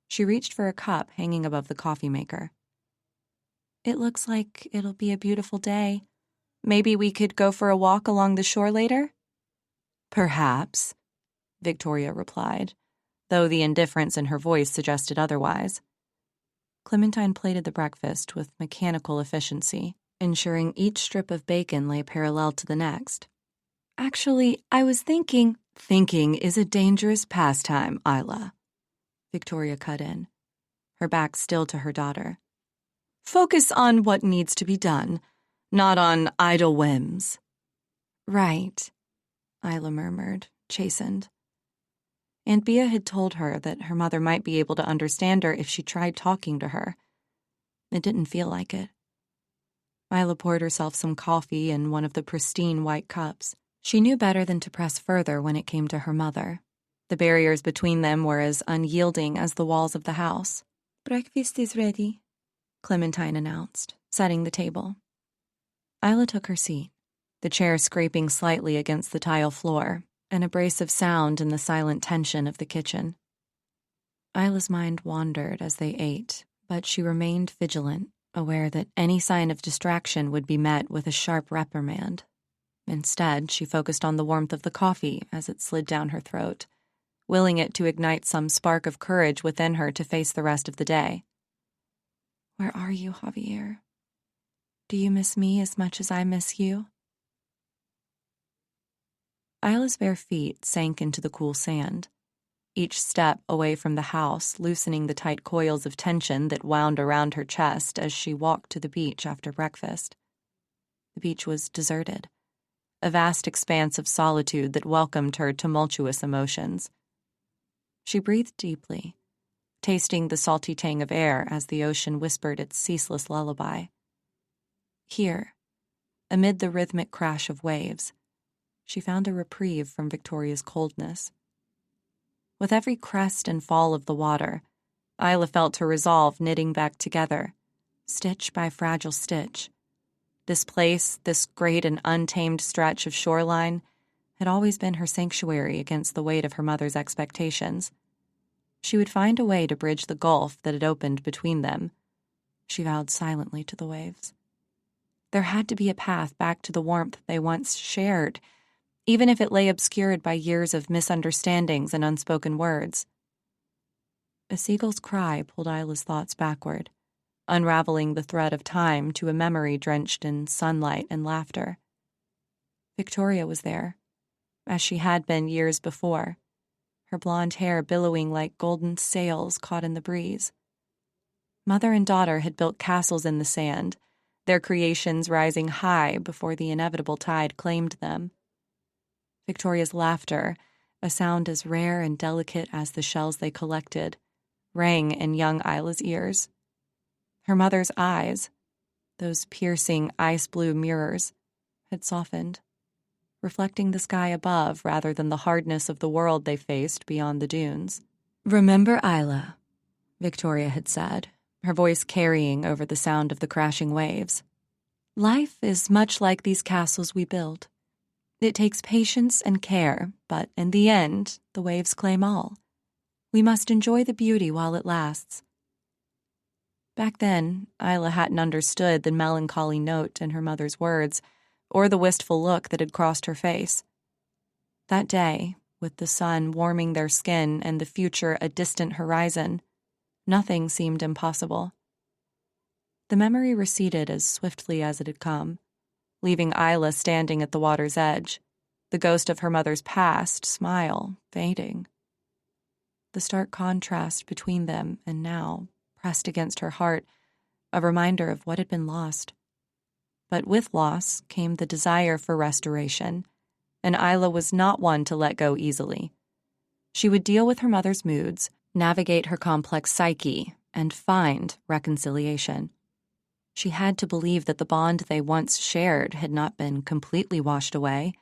She reached for a cup hanging above the coffee maker. "It looks like it'll be a beautiful day. Maybe we could go for a walk along the shore later?" "Perhaps," Victoria replied, though the indifference in her voice suggested otherwise. Clementine plated the breakfast with mechanical efficiency, ensuring each strip of bacon lay parallel to the next. "Actually, I was thinking—" "Thinking is a dangerous pastime, Isla," Victoria cut in, her back still to her daughter. "Focus on what needs to be done, not on idle whims." "Right," Isla murmured, chastened. Aunt Bea had told her that her mother might be able to understand her if she tried talking to her. It didn't feel like it. Isla poured herself some coffee in one of the pristine white cups. She knew better than to press further when it came to her mother. The barriers between them were as unyielding as the walls of the house. "Breakfast is ready," Clementine announced, setting the table. Isla took her seat, the chair scraping slightly against the tile floor, an abrasive sound in the silent tension of the kitchen. Isla's mind wandered as they ate, but she remained vigilant, aware that any sign of distraction would be met with a sharp reprimand. Instead, she focused on the warmth of the coffee as it slid down her throat, willing it to ignite some spark of courage within her to face the rest of the day. "Where are you, Javier? Do you miss me as much as I miss you?" Isla's bare feet sank into the cool sand. each step away from the house loosening the tight coils of tension that wound around her chest as she walked to the beach after breakfast. The beach was deserted, a vast expanse of solitude that welcomed her tumultuous emotions. She breathed deeply, tasting the salty tang of air as the ocean whispered its ceaseless lullaby. Here, amid the rhythmic crash of waves, she found a reprieve from Victoria's coldness. With every crest and fall of the water, Isla felt her resolve knitting back together, stitch by fragile stitch. This place, this great and untamed stretch of shoreline, had always been her sanctuary against the weight of her mother's expectations. She would find a way to bridge the gulf that had opened between them, she vowed silently to the waves. There had to be a path back to the warmth they once shared, even if it lay obscured by years of misunderstandings and unspoken words. A seagull's cry pulled Isla's thoughts backward, unraveling the thread of time to a memory drenched in sunlight and laughter. Victoria was there, as she had been years before, her blonde hair billowing like golden sails caught in the breeze. Mother and daughter had built castles in the sand, their creations rising high before the inevitable tide claimed them. Victoria's laughter, a sound as rare and delicate as the shells they collected, rang in young Isla's ears. Her mother's eyes, those piercing ice-blue mirrors, had softened, reflecting the sky above rather than the hardness of the world they faced beyond the dunes. "Remember Isla," Victoria had said, her voice carrying over the sound of the crashing waves. "Life is much like these castles we build. It takes patience and care, but in the end, the waves claim all. We must enjoy the beauty while it lasts." Back then, Isla hadn't understood the melancholy note in her mother's words, or the wistful look that had crossed her face. That day, with the sun warming their skin and the future a distant horizon, nothing seemed impossible. The memory receded as swiftly as it had come, leaving Isla standing at the water's edge, the ghost of her mother's past smile fading. The stark contrast between them and now pressed against her heart, a reminder of what had been lost. But with loss came the desire for restoration, and Isla was not one to let go easily. She would deal with her mother's moods, navigate her complex psyche, and find reconciliation. She had to believe that the bond they once shared had not been completely washed away,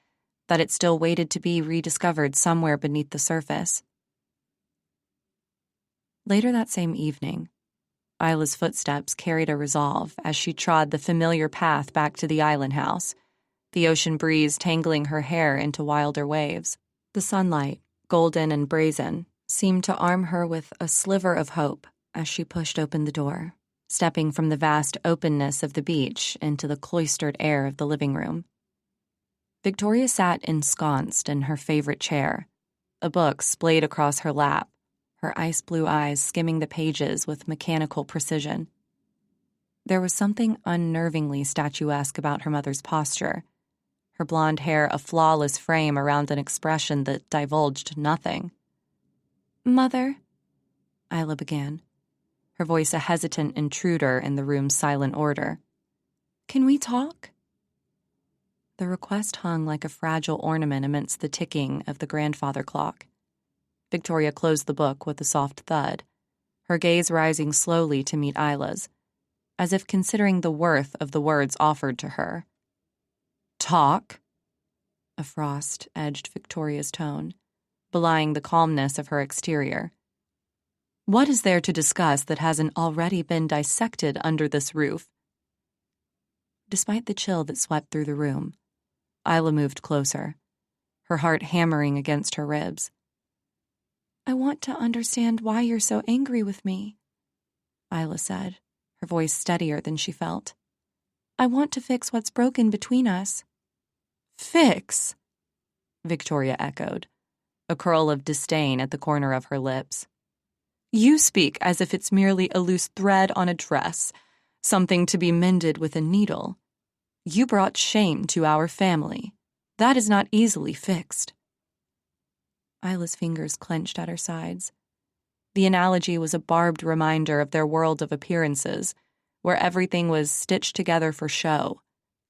that it still waited to be rediscovered somewhere beneath the surface. Later that same evening, Isla's footsteps carried a resolve as she trod the familiar path back to the island house, the ocean breeze tangling her hair into wilder waves. The sunlight, golden and brazen, seemed to arm her with a sliver of hope as she pushed open the door, stepping from the vast openness of the beach into the cloistered air of the living room. Victoria sat ensconced in her favorite chair, a book splayed across her lap, her ice-blue eyes skimming the pages with mechanical precision. There was something unnervingly statuesque about her mother's posture, her blonde hair a flawless frame around an expression that divulged nothing. "Mother," Isla began, her voice a hesitant intruder in the room's silent order. "Can we talk?" The request hung like a fragile ornament amidst the ticking of the grandfather clock. Victoria closed the book with a soft thud, her gaze rising slowly to meet Isla's, as if considering the worth of the words offered to her. "Talk?" A frost edged Victoria's tone, belying the calmness of her exterior. "What is there to discuss that hasn't already been dissected under this roof?" Despite the chill that swept through the room, Isla moved closer, her heart hammering against her ribs. "I want to understand why you're so angry with me," Isla said, her voice steadier than she felt. "I want to fix what's broken between us." "Fix?" Victoria echoed, a curl of disdain at the corner of her lips. "You speak as if it's merely a loose thread on a dress, something to be mended with a needle. You brought shame to our family. That is not easily fixed." Isla's fingers clenched at her sides. The analogy was a barbed reminder of their world of appearances, where everything was stitched together for show,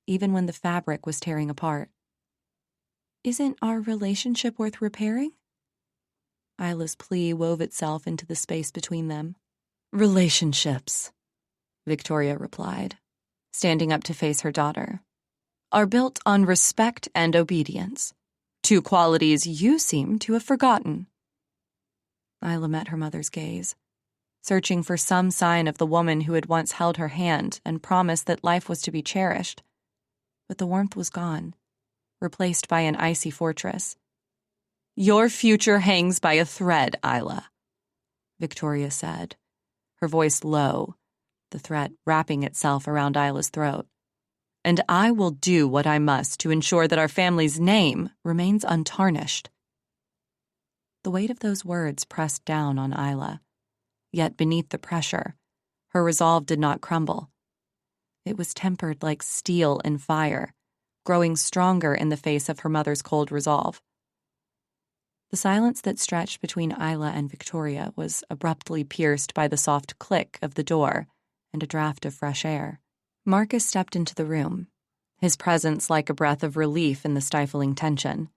even when the fabric was tearing apart. Isn't our relationship worth repairing? Isla's plea wove itself into the space between them. Relationships, Victoria replied, standing up to face her daughter, are built on respect and obedience, two qualities you seem to have forgotten. Isla met her mother's gaze, searching for some sign of the woman who had once held her hand and promised that life was to be cherished. But the warmth was gone, replaced by an icy fortress. Your future hangs by a thread, Isla, Victoria said, her voice low, the threat wrapping itself around Isla's throat. And I will do what I must to ensure that our family's name remains untarnished. The weight of those words pressed down on Isla, yet beneath the pressure, her resolve did not crumble. It was tempered like steel in fire, growing stronger in the face of her mother's cold resolve. The silence that stretched between Isla and Victoria was abruptly pierced by the soft click of the door and a draft of fresh air. Marcus stepped into the room, his presence like a breath of relief in the stifling tension.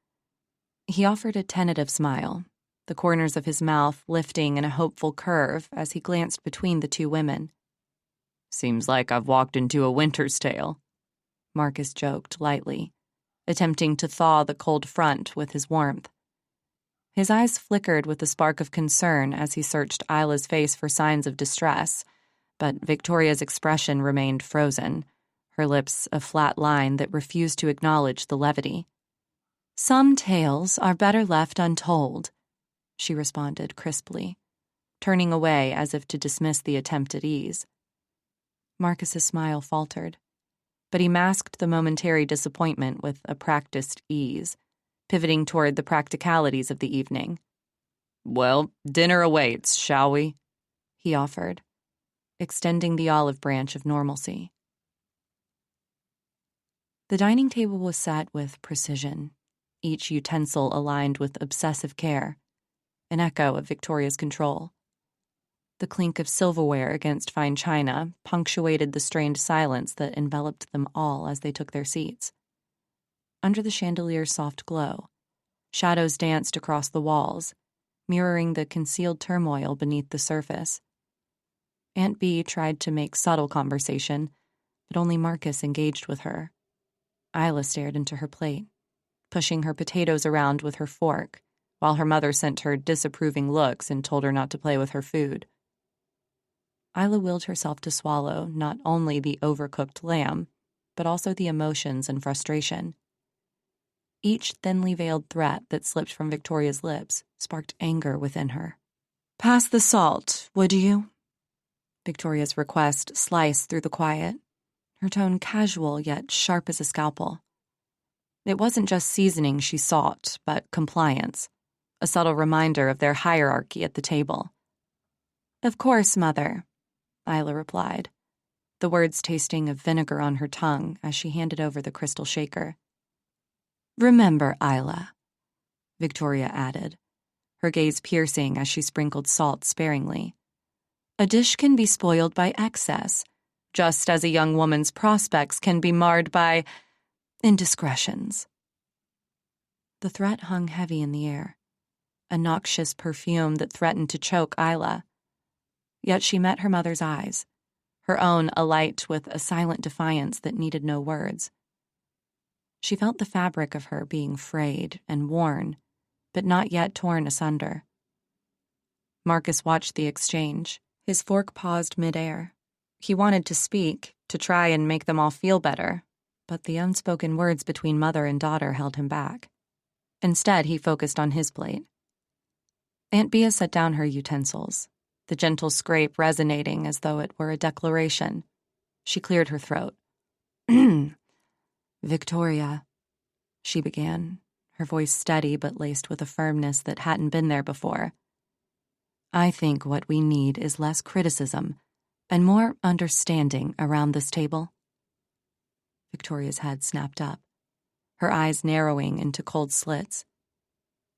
He offered a tentative smile, the corners of his mouth lifting in a hopeful curve as he glanced between the two women. Seems like I've walked into A Winter's Tale, Marcus joked lightly, attempting to thaw the cold front with his warmth. His eyes flickered with a spark of concern as he searched Isla's face for signs of distress, but Victoria's expression remained frozen, her lips a flat line that refused to acknowledge the levity. Some tales are better left untold, she responded crisply, turning away as if to dismiss the attempt at ease. Marcus's smile faltered, but he masked the momentary disappointment with a practiced ease, pivoting toward the practicalities of the evening. Well, dinner awaits, shall we? He offered, extending the olive branch of normalcy. The dining table was set with precision, each utensil aligned with obsessive care, an echo of Victoria's control. The clink of silverware against fine china punctuated the strained silence that enveloped them all as they took their seats. Under the chandelier's soft glow, shadows danced across the walls, mirroring the concealed turmoil beneath the surface. Aunt Bee tried to make subtle conversation, but only Marcus engaged with her. Isla stared into her plate, pushing her potatoes around with her fork, while her mother sent her disapproving looks and told her not to play with her food. Isla willed herself to swallow not only the overcooked lamb, but also the emotions and frustration. Each thinly veiled threat that slipped from Victoria's lips sparked anger within her. Pass the salt, would you? Victoria's request sliced through the quiet, her tone casual yet sharp as a scalpel. It wasn't just seasoning she sought, but compliance, a subtle reminder of their hierarchy at the table. Of course, Mother, Isla replied, the words tasting of vinegar on her tongue as she handed over the crystal shaker. Remember, Isla, Victoria added, her gaze piercing as she sprinkled salt sparingly. A dish can be spoiled by excess, just as a young woman's prospects can be marred by indiscretions. The threat hung heavy in the air, a noxious perfume that threatened to choke Isla. Yet she met her mother's eyes, her own alight with a silent defiance that needed no words. She felt the fabric of her being frayed and worn, but not yet torn asunder. Marcus watched the exchange, his fork paused midair. He wanted to speak, to try and make them all feel better, but the unspoken words between mother and daughter held him back. Instead, he focused on his plate. Aunt Bea set down her utensils, the gentle scrape resonating as though it were a declaration. She cleared her throat. Victoria, she began, her voice steady but laced with a firmness that hadn't been there before. I think what we need is less criticism and more understanding around this table. Victoria's head snapped up, her eyes narrowing into cold slits.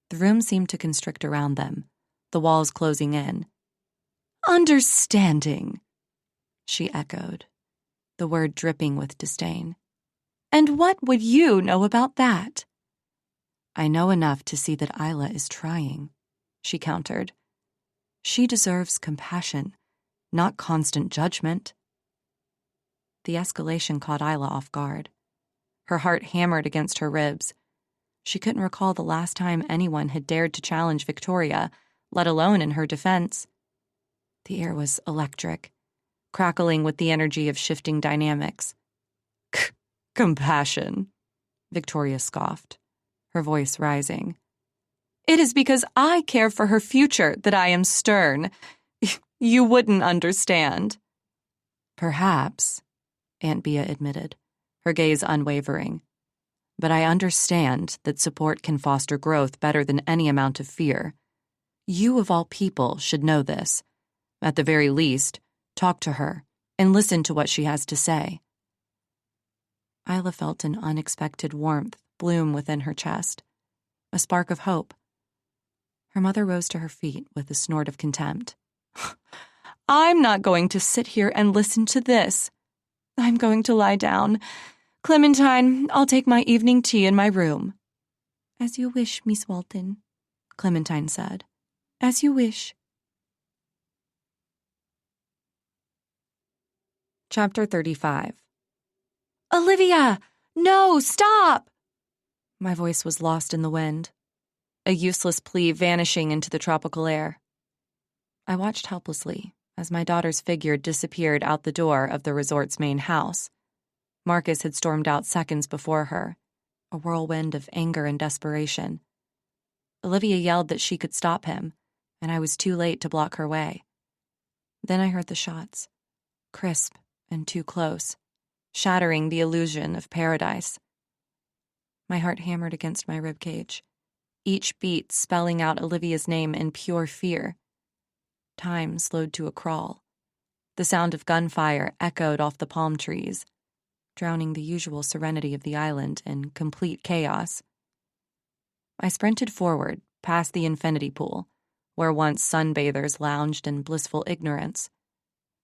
The room seemed to constrict around them, the walls closing in. "Understanding," she echoed, the word dripping with disdain. "And what would you know about that?" "I know enough to see that Isla is trying," she countered. "She deserves compassion, not constant judgment." The escalation caught Isla off guard. Her heart hammered against her ribs. She couldn't recall the last time anyone had dared to challenge Victoria, let alone in her defense. The air was electric, crackling with the energy of shifting dynamics. "Compassion," Victoria scoffed, her voice rising. "It is because I care for her future that I am stern. You wouldn't understand." "Perhaps," Aunt Bea admitted, her gaze unwavering. "But I understand that support can foster growth better than any amount of fear. You, of all people, should know this. At the very least, talk to her and listen to what she has to say." Isla felt an unexpected warmth bloom within her chest, a spark of hope. Her mother rose to her feet with a snort of contempt. "I'm not going to sit here and listen to this. I'm going to lie down. Clementine, I'll take my evening tea in my room." "As you wish, Miss Walton," Clementine said. "As you wish." Chapter 35. "Olivia! No, stop!" My voice was lost in the wind, a useless plea vanishing into the tropical air. I watched helplessly as my daughter's figure disappeared out the door of the resort's main house. Marcus had stormed out seconds before her, a whirlwind of anger and desperation. Olivia yelled that she could stop him, and I was too late to block her way. Then I heard the shots, crisp and too close, shattering the illusion of paradise. My heart hammered against my ribcage, each beat spelling out Olivia's name in pure fear. Time slowed to a crawl. The sound of gunfire echoed off the palm trees, drowning the usual serenity of the island in complete chaos. I sprinted forward, past the infinity pool, where once sunbathers lounged in blissful ignorance.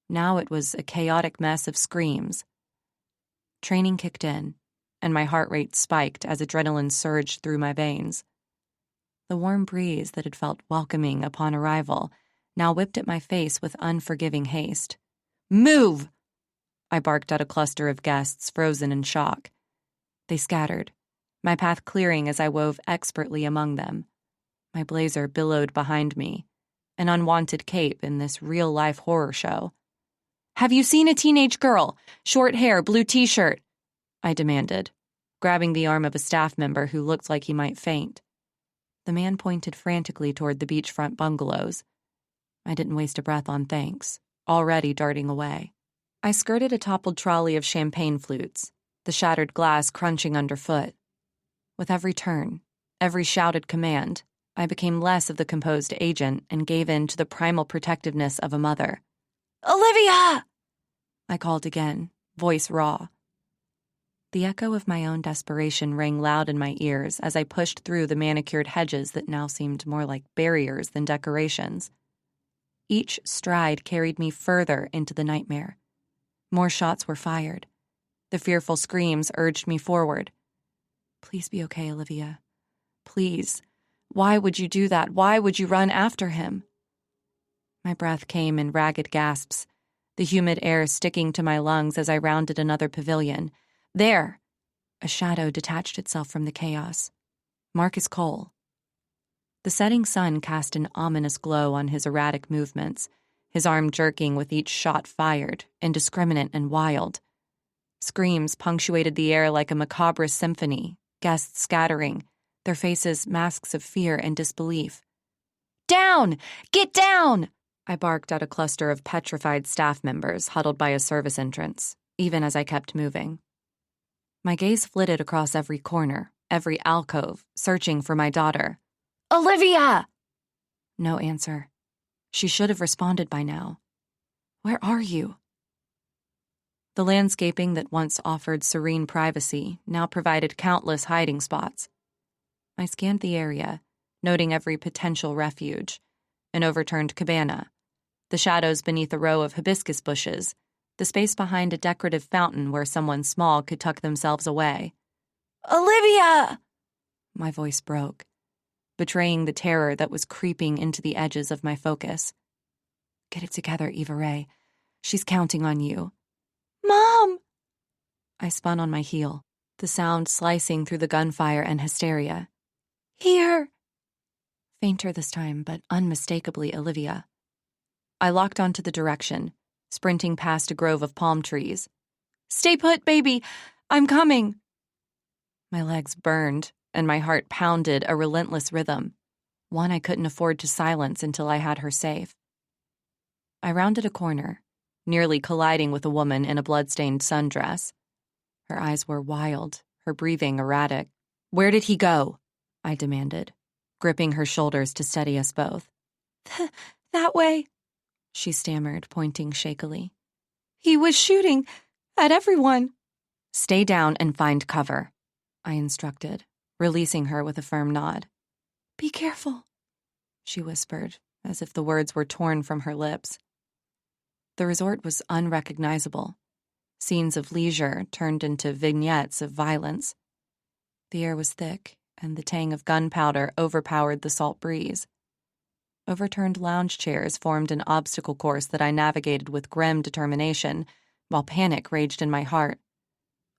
Now it was a chaotic mess of screams. Training kicked in, and my heart rate spiked as adrenaline surged through my veins. The warm breeze that had felt welcoming upon arrival now whipped at my face with unforgiving haste. "Move!" I barked at a cluster of guests frozen in shock. They scattered, my path clearing as I wove expertly among them. My blazer billowed behind me, an unwanted cape in this real-life horror show. "Have you seen a teenage girl? Short hair, blue t-shirt," I demanded, grabbing the arm of a staff member who looked like he might faint. The man pointed frantically toward the beachfront bungalows. I didn't waste a breath on thanks, already darting away. I skirted a toppled trolley of champagne flutes, the shattered glass crunching underfoot. With every turn, every shouted command, I became less of the composed agent and gave in to the primal protectiveness of a mother. "Olivia!" I called again, voice raw. The echo of my own desperation rang loud in my ears as I pushed through the manicured hedges that now seemed more like barriers than decorations. Each stride carried me further into the nightmare. More shots were fired. The fearful screams urged me forward. "Please be okay, Olivia. Please. Why would you do that? Why would you run after him?" My breath came in ragged gasps, the humid air sticking to my lungs as I rounded another pavilion. There! A shadow detached itself from the chaos. Marcus Cole. The setting sun cast an ominous glow on his erratic movements, his arm jerking with each shot fired, indiscriminate and wild. Screams punctuated the air like a macabre symphony, guests scattering, their faces masks of fear and disbelief. "Down! Get down!" I barked at a cluster of petrified staff members huddled by a service entrance, even as I kept moving. My gaze flitted across every corner, every alcove, searching for my daughter. "Olivia!" No answer. She should have responded by now. "Where are you?" The landscaping that once offered serene privacy now provided countless hiding spots. I scanned the area, noting every potential refuge. An overturned cabana, the shadows beneath a row of hibiscus bushes, the space behind a decorative fountain where someone small could tuck themselves away. "Olivia!" My voice broke, betraying the terror that was creeping into the edges of my focus. "Get it together, Eva Ray. She's counting on you." "Mom!" I spun on my heel, the sound slicing through the gunfire and hysteria. "Here!" Fainter this time, but unmistakably Olivia. I locked onto the direction, sprinting past a grove of palm trees. "Stay put, baby! I'm coming!" My legs burned, and my heart pounded a relentless rhythm, one I couldn't afford to silence until I had her safe. I rounded a corner, nearly colliding with a woman in a blood-stained sundress. Her eyes were wild, her breathing erratic. "Where did he go?" I demanded, gripping her shoulders to steady us both. "That way," she stammered, pointing shakily. "He was shooting at everyone." "Stay down and find cover," I instructed, releasing her with a firm nod. "Be careful," she whispered, as if the words were torn from her lips. The resort was unrecognizable. Scenes of leisure turned into vignettes of violence. The air was thick, and the tang of gunpowder overpowered the salt breeze. Overturned lounge chairs formed an obstacle course that I navigated with grim determination, while panic raged in my heart.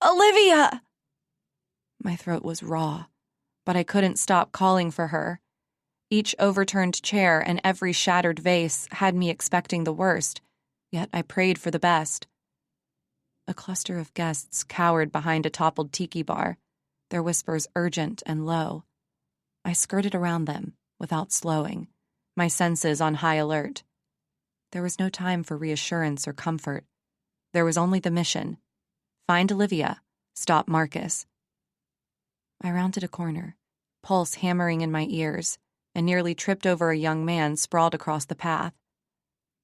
"Olivia!" My throat was raw, but I couldn't stop calling for her. Each overturned chair and every shattered vase had me expecting the worst, yet I prayed for the best. A cluster of guests cowered behind a toppled tiki bar, their whispers urgent and low. I skirted around them, without slowing, my senses on high alert. There was no time for reassurance or comfort. There was only the mission. Find Olivia, stop Marcus. I rounded a corner, pulse hammering in my ears, and nearly tripped over a young man sprawled across the path.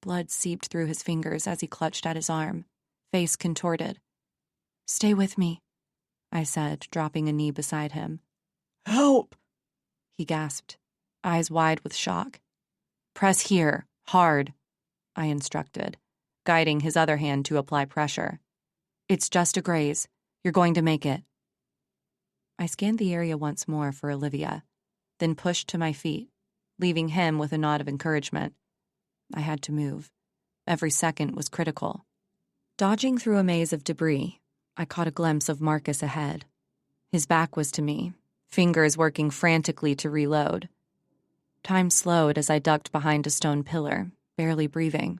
Blood seeped through his fingers as he clutched at his arm, face contorted. "Stay with me," I said, dropping a knee beside him. "Help!" he gasped, eyes wide with shock. "Press here, hard," I instructed, guiding his other hand to apply pressure. "It's just a graze. You're going to make it." I scanned the area once more for Olivia, then pushed to my feet, leaving him with a nod of encouragement. I had to move. Every second was critical. Dodging through a maze of debris, I caught a glimpse of Marcus ahead. His back was to me, fingers working frantically to reload. Time slowed as I ducked behind a stone pillar, barely breathing.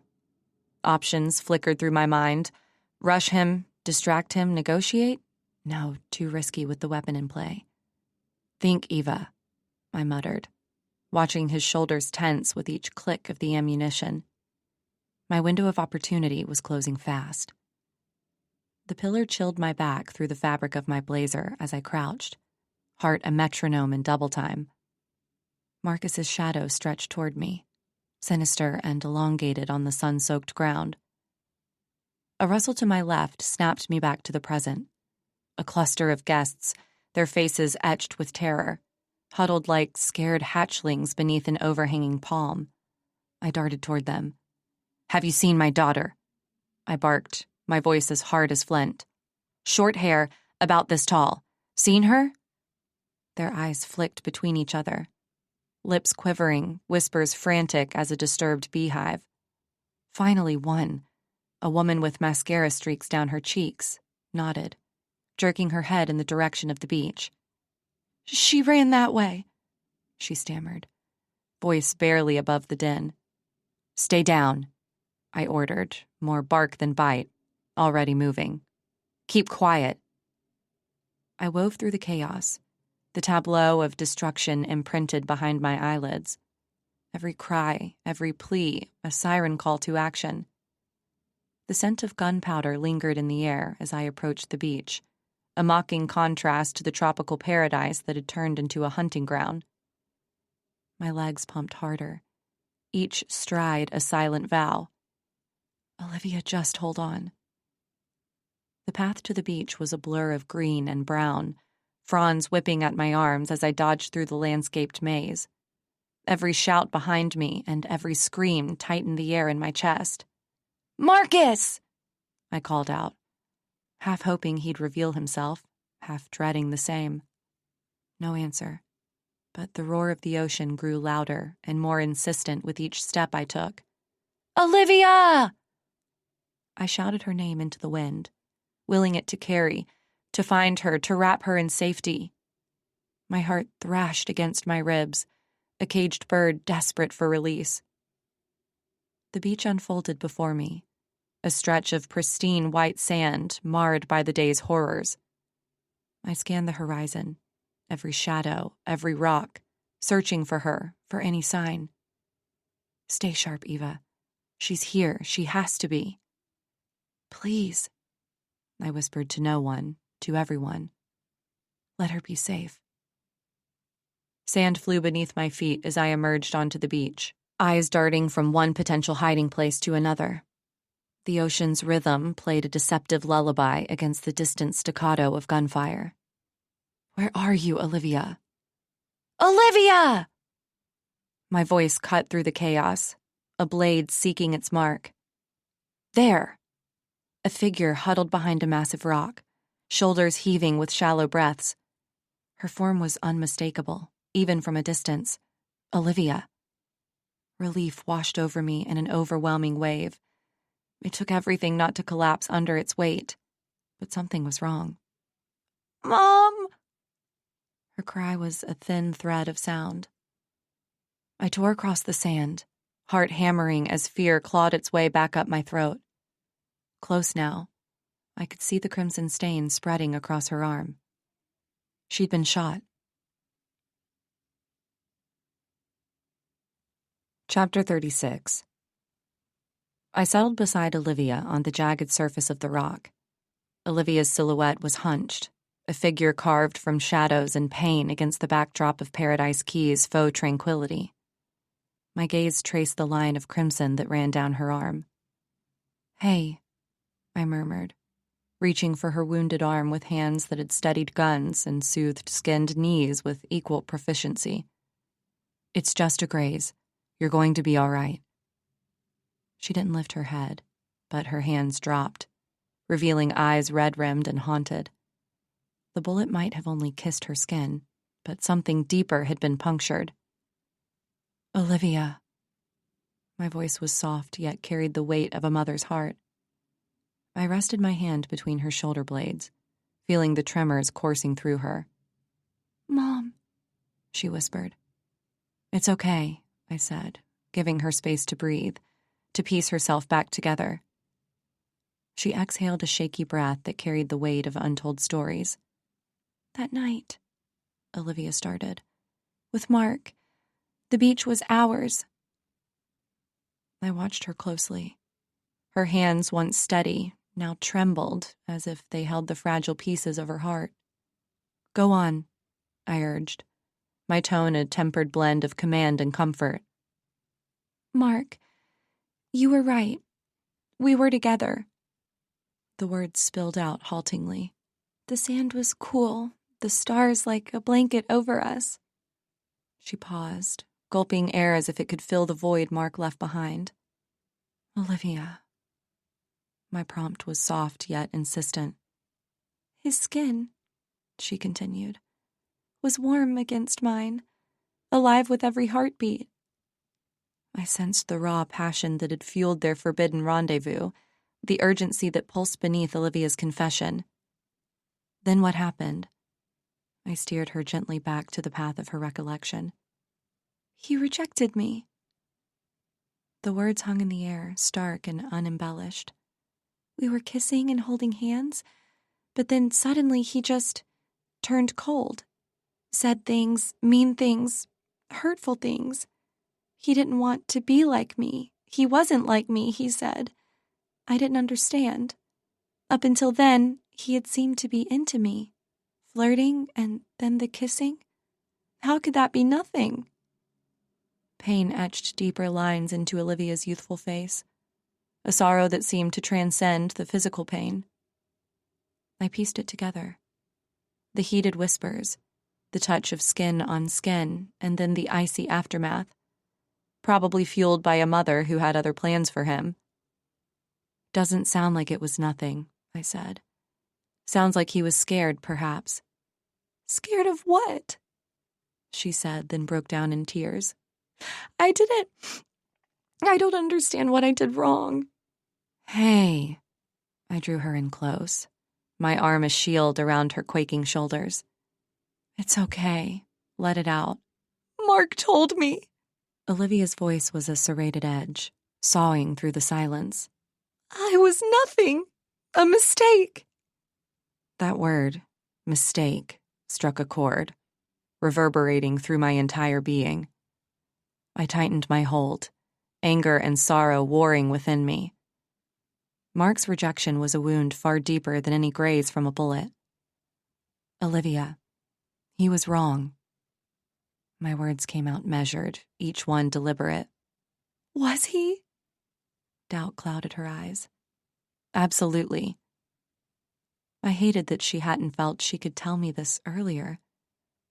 Options flickered through my mind. Rush him, distract him, negotiate? No, too risky with the weapon in play. "Think, Eva," I muttered, watching his shoulders tense with each click of the ammunition. My window of opportunity was closing fast. The pillar chilled my back through the fabric of my blazer as I crouched, heart a metronome in double time. Marcus's shadow stretched toward me, sinister and elongated on the sun-soaked ground. A rustle to my left snapped me back to the present. A cluster of guests, their faces etched with terror, huddled like scared hatchlings beneath an overhanging palm. I darted toward them. "Have you seen my daughter?" I barked, my voice as hard as flint. "Short hair, about this tall. Seen her?" Their eyes flicked between each other, lips quivering, whispers frantic as a disturbed beehive. Finally one, a woman with mascara streaks down her cheeks, nodded, jerking her head in the direction of the beach. "She ran that way," she stammered, voice barely above the din. "Stay down," I ordered, more bark than bite, already moving. "Keep quiet." I wove through the chaos, the tableau of destruction imprinted behind my eyelids. Every cry, every plea, a siren call to action. The scent of gunpowder lingered in the air as I approached the beach, a mocking contrast to the tropical paradise that had turned into a hunting ground. My legs pumped harder, each stride a silent vow. "Olivia, just hold on." The path to the beach was a blur of green and brown, fronds whipping at my arms as I dodged through the landscaped maze. every shout behind me and every scream tightened the air in my chest. "Marcus!" I called out, half hoping he'd reveal himself, half dreading the same. No answer, but the roar of the ocean grew louder and more insistent with each step I took. "Olivia!" I shouted her name into the wind, willing it to carry, to find her, to wrap her in safety. My heart thrashed against my ribs, a caged bird desperate for release. The beach unfolded before me, a stretch of pristine white sand marred by the day's horrors. I scanned the horizon, every shadow, every rock, searching for her, for any sign. "Stay sharp, Eva. She's here. She has to be." "Please," I whispered to no one, to everyone. "Let her be safe." Sand flew beneath my feet as I emerged onto the beach, eyes darting from one potential hiding place to another. The ocean's rhythm played a deceptive lullaby against the distant staccato of gunfire. "Where are you, Olivia?" "Olivia!" My voice cut through the chaos, a blade seeking its mark. There! A figure huddled behind a massive rock, shoulders heaving with shallow breaths. Her form was unmistakable, even from a distance. Olivia. Relief washed over me in an overwhelming wave. It took everything not to collapse under its weight, but something was wrong. "Mom!" Her cry was a thin thread of sound. I tore across the sand, heart hammering as fear clawed its way back up my throat. Close now, I could see the crimson stain spreading across her arm. She'd been shot. Chapter 36. I settled beside Olivia on the jagged surface of the rock. Olivia's silhouette was hunched, a figure carved from shadows and pain against the backdrop of Paradise Key's faux tranquility. My gaze traced the line of crimson that ran down her arm. "Hey," I murmured, reaching for her wounded arm with hands that had steadied guns and soothed skinned knees with equal proficiency. "It's just a graze. You're going to be all right." She didn't lift her head, but her hands dropped, revealing eyes red-rimmed and haunted. The bullet might have only kissed her skin, but something deeper had been punctured. "Olivia." My voice was soft, yet carried the weight of a mother's heart. I rested my hand between her shoulder blades, feeling the tremors coursing through her. "Mom," she whispered. "It's okay," I said, giving her space to breathe, to piece herself back together. She exhaled a shaky breath that carried the weight of untold stories. "That night," Olivia started, "with Mark, the beach was ours." I watched her closely. Her hands, once steady, now trembled as if they held the fragile pieces of her heart. "Go on," I urged, my tone a tempered blend of command and comfort. "Mark, you were right. We were together." The words spilled out haltingly. "The sand was cool, the stars like a blanket over us." She paused, gulping air as if it could fill the void Mark left behind. "Olivia." My prompt was soft yet insistent. "His skin," she continued, "was warm against mine, alive with every heartbeat." I sensed the raw passion that had fueled their forbidden rendezvous, the urgency that pulsed beneath Olivia's confession. Then what happened? I steered her gently back to the path of her recollection. "He rejected me." The words hung in the air, stark and unembellished. "We were kissing and holding hands, but then suddenly he just turned cold. Said things, mean things, hurtful things. He didn't want to be like me. He wasn't like me, he said. I didn't understand. Up until then, he had seemed to be into me. Flirting, and then the kissing. How could that be nothing?" Pain etched deeper lines into Olivia's youthful face, a sorrow that seemed to transcend the physical pain. I pieced it together. The heated whispers, The touch of skin on skin, and then the icy aftermath. Probably fueled by a mother who had other plans for him. Doesn't sound like it was nothing, I said. Sounds like he was scared, perhaps. Scared of what? She said, then broke down in tears. I don't understand what I did wrong. Hey. I drew her in close, my arm a shield around her quaking shoulders. It's okay. Let it out. Mark told me. Olivia's voice was a serrated edge, sawing through the silence. I was nothing. A mistake. That word, mistake, struck a chord, reverberating through my entire being. I tightened my hold, anger and sorrow warring within me. Mark's rejection was a wound far deeper than any graze from a bullet. Olivia, he was wrong. My words came out measured, each one deliberate. Was he? Doubt clouded her eyes. Absolutely. I hated that she hadn't felt she could tell me this earlier.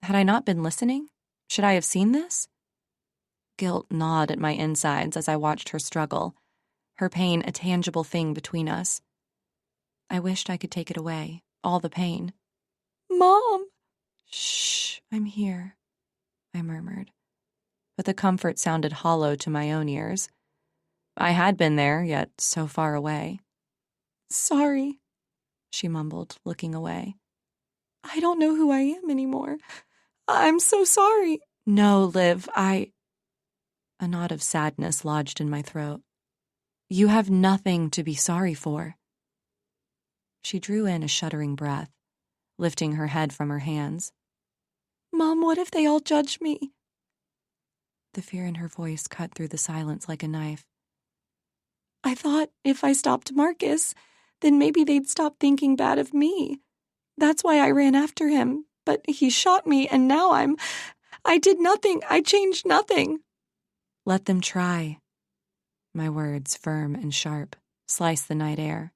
Had I not been listening? Should I have seen this? Guilt gnawed at my insides as I watched her struggle, her pain a tangible thing between us. I wished I could take it away, all the pain. Mom! Shh, I'm here, I murmured. But the comfort sounded hollow to my own ears. I had been there, yet so far away. Sorry, she mumbled, looking away. I don't know who I am anymore. I'm so sorry. No, Liv, A knot of sadness lodged in my throat. You have nothing to be sorry for. She drew in a shuddering breath, lifting her head from her hands. Mom, what if they all judge me? The fear in her voice cut through the silence like a knife. I thought if I stopped Marcus, then maybe they'd stop thinking bad of me. That's why I ran after him, but he shot me, and now I did nothing. I changed nothing. Let them try. My words, firm and sharp, sliced the night air.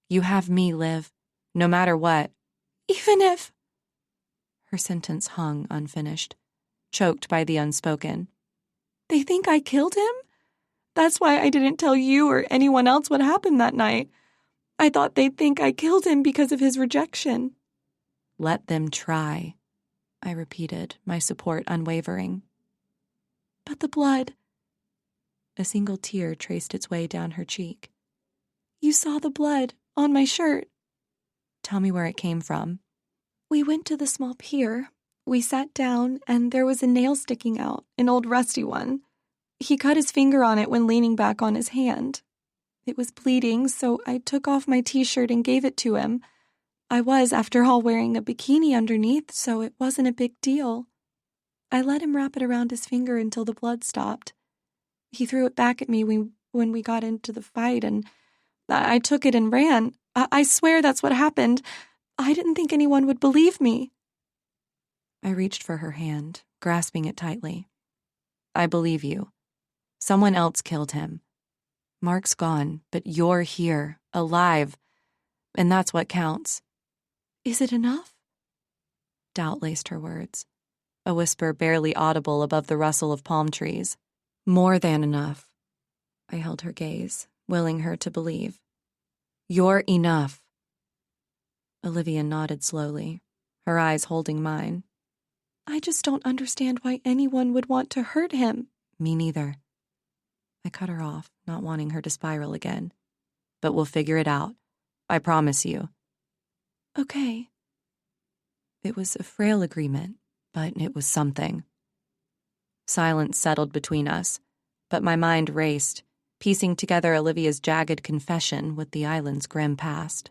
You have me, Liv, no matter what. Even if... Her sentence hung unfinished, choked by the unspoken. They think I killed him? That's why I didn't tell you or anyone else what happened that night. I thought they'd think I killed him because of his rejection. Let them try, I repeated, my support unwavering. But the blood... A single tear traced its way down her cheek. You saw the blood on my shirt. Tell me where it came from. We went to the small pier. We sat down, and there was a nail sticking out, an old rusty one. He cut his finger on it when leaning back on his hand. It was bleeding, so I took off my t-shirt and gave it to him. I was, after all, wearing a bikini underneath, so it wasn't a big deal. I let him wrap it around his finger until the blood stopped. He threw it back at me when we got into the fight, and I took it and ran. I swear that's what happened. I didn't think anyone would believe me. I reached for her hand, grasping it tightly. I believe you. Someone else killed him. Mark's gone, but you're here, alive, and that's what counts. Is it enough? Doubt laced her words, a whisper barely audible above the rustle of palm trees. More than enough. I held her gaze, willing her to believe. You're enough. Olivia nodded slowly, her eyes holding mine. I just don't understand why anyone would want to hurt him. Me neither. I cut her off, not wanting her to spiral again. But we'll figure it out. I promise you. Okay. It was a frail agreement, but it was something. Silence settled between us, but my mind raced, piecing together Olivia's jagged confession with the island's grim past.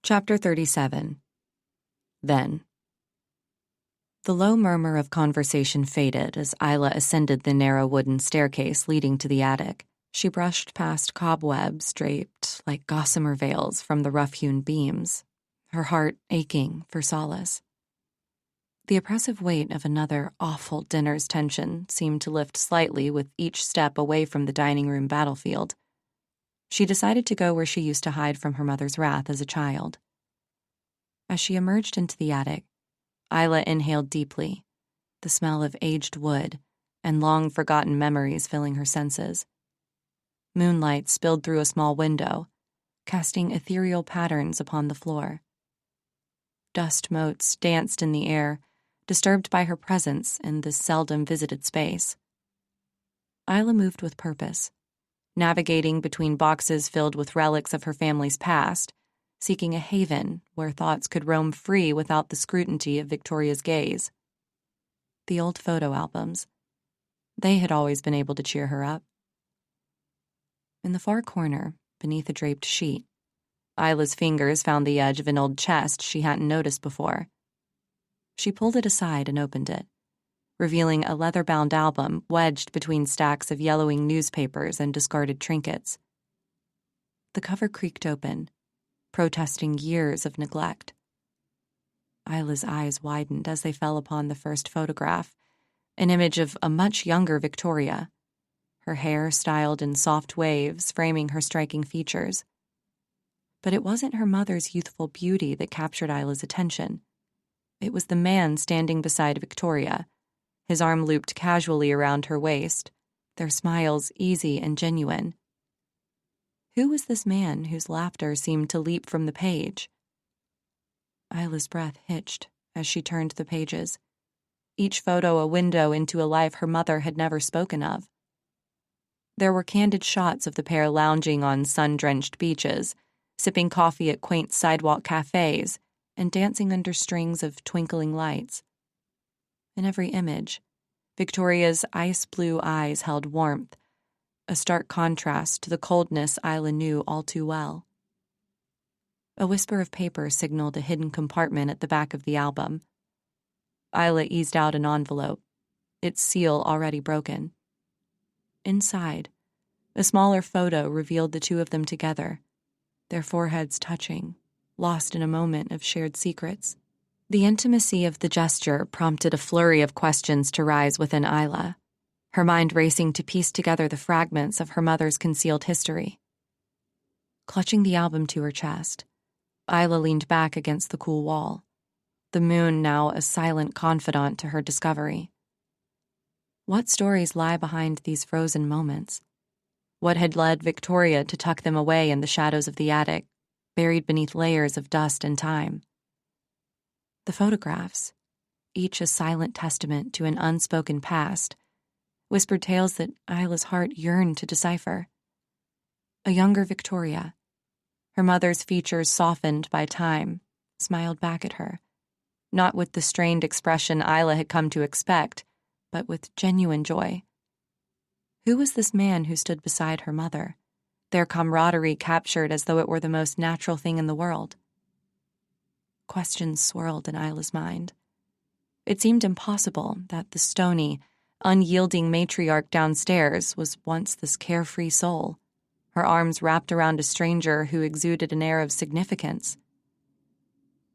Chapter 37. Then. The low murmur of conversation faded as Isla ascended the narrow wooden staircase leading to the attic. She brushed past cobwebs draped like gossamer veils from the rough-hewn beams, her heart aching for solace. The oppressive weight of another awful dinner's tension seemed to lift slightly with each step away from the dining room battlefield. She decided to go where she used to hide from her mother's wrath as a child, As she emerged into the attic, Isla inhaled deeply, the smell of aged wood and long-forgotten memories filling her senses. Moonlight spilled through a small window, casting ethereal patterns upon the floor. Dust motes danced in the air, disturbed by her presence in this seldom-visited space. Isla moved with purpose, navigating between boxes filled with relics of her family's past, seeking a haven where thoughts could roam free without the scrutiny of Victoria's gaze. The old photo albums. They had always been able to cheer her up. In the far corner, beneath a draped sheet, Isla's fingers found the edge of an old chest she hadn't noticed before. She pulled it aside and opened it, revealing a leather-bound album wedged between stacks of yellowing newspapers and discarded trinkets. The cover creaked open, protesting years of neglect. Isla's eyes widened as they fell upon the first photograph, an image of a much younger Victoria, her hair styled in soft waves framing her striking features. But it wasn't her mother's youthful beauty that captured Isla's attention. It was the man standing beside Victoria, his arm looped casually around her waist, their smiles easy and genuine. Who was this man whose laughter seemed to leap from the page? Isla's breath hitched as she turned the pages, each photo a window into a life her mother had never spoken of. There were candid shots of the pair lounging on sun-drenched beaches, sipping coffee at quaint sidewalk cafes, and dancing under strings of twinkling lights. In every image, Victoria's ice-blue eyes held warmth, a stark contrast to the coldness Isla knew all too well. A whisper of paper signaled a hidden compartment at the back of the album. Isla eased out an envelope, its seal already broken. Inside, a smaller photo revealed the two of them together, their foreheads touching, lost in a moment of shared secrets. The intimacy of the gesture prompted a flurry of questions to rise within Isla, her mind racing to piece together the fragments of her mother's concealed history. Clutching the album to her chest, Isla leaned back against the cool wall, the moon now a silent confidant to her discovery. What stories lie behind these frozen moments? What had led Victoria to tuck them away in the shadows of the attic, buried beneath layers of dust and time? The photographs, each a silent testament to an unspoken past, whispered tales that Isla's heart yearned to decipher. A younger Victoria, her mother's features softened by time, smiled back at her, not with the strained expression Isla had come to expect, but with genuine joy. Who was this man who stood beside her mother, their camaraderie captured as though it were the most natural thing in the world? Questions swirled in Isla's mind. It seemed impossible that the stony, unyielding matriarch downstairs was once this carefree soul, her arms wrapped around a stranger who exuded an air of significance.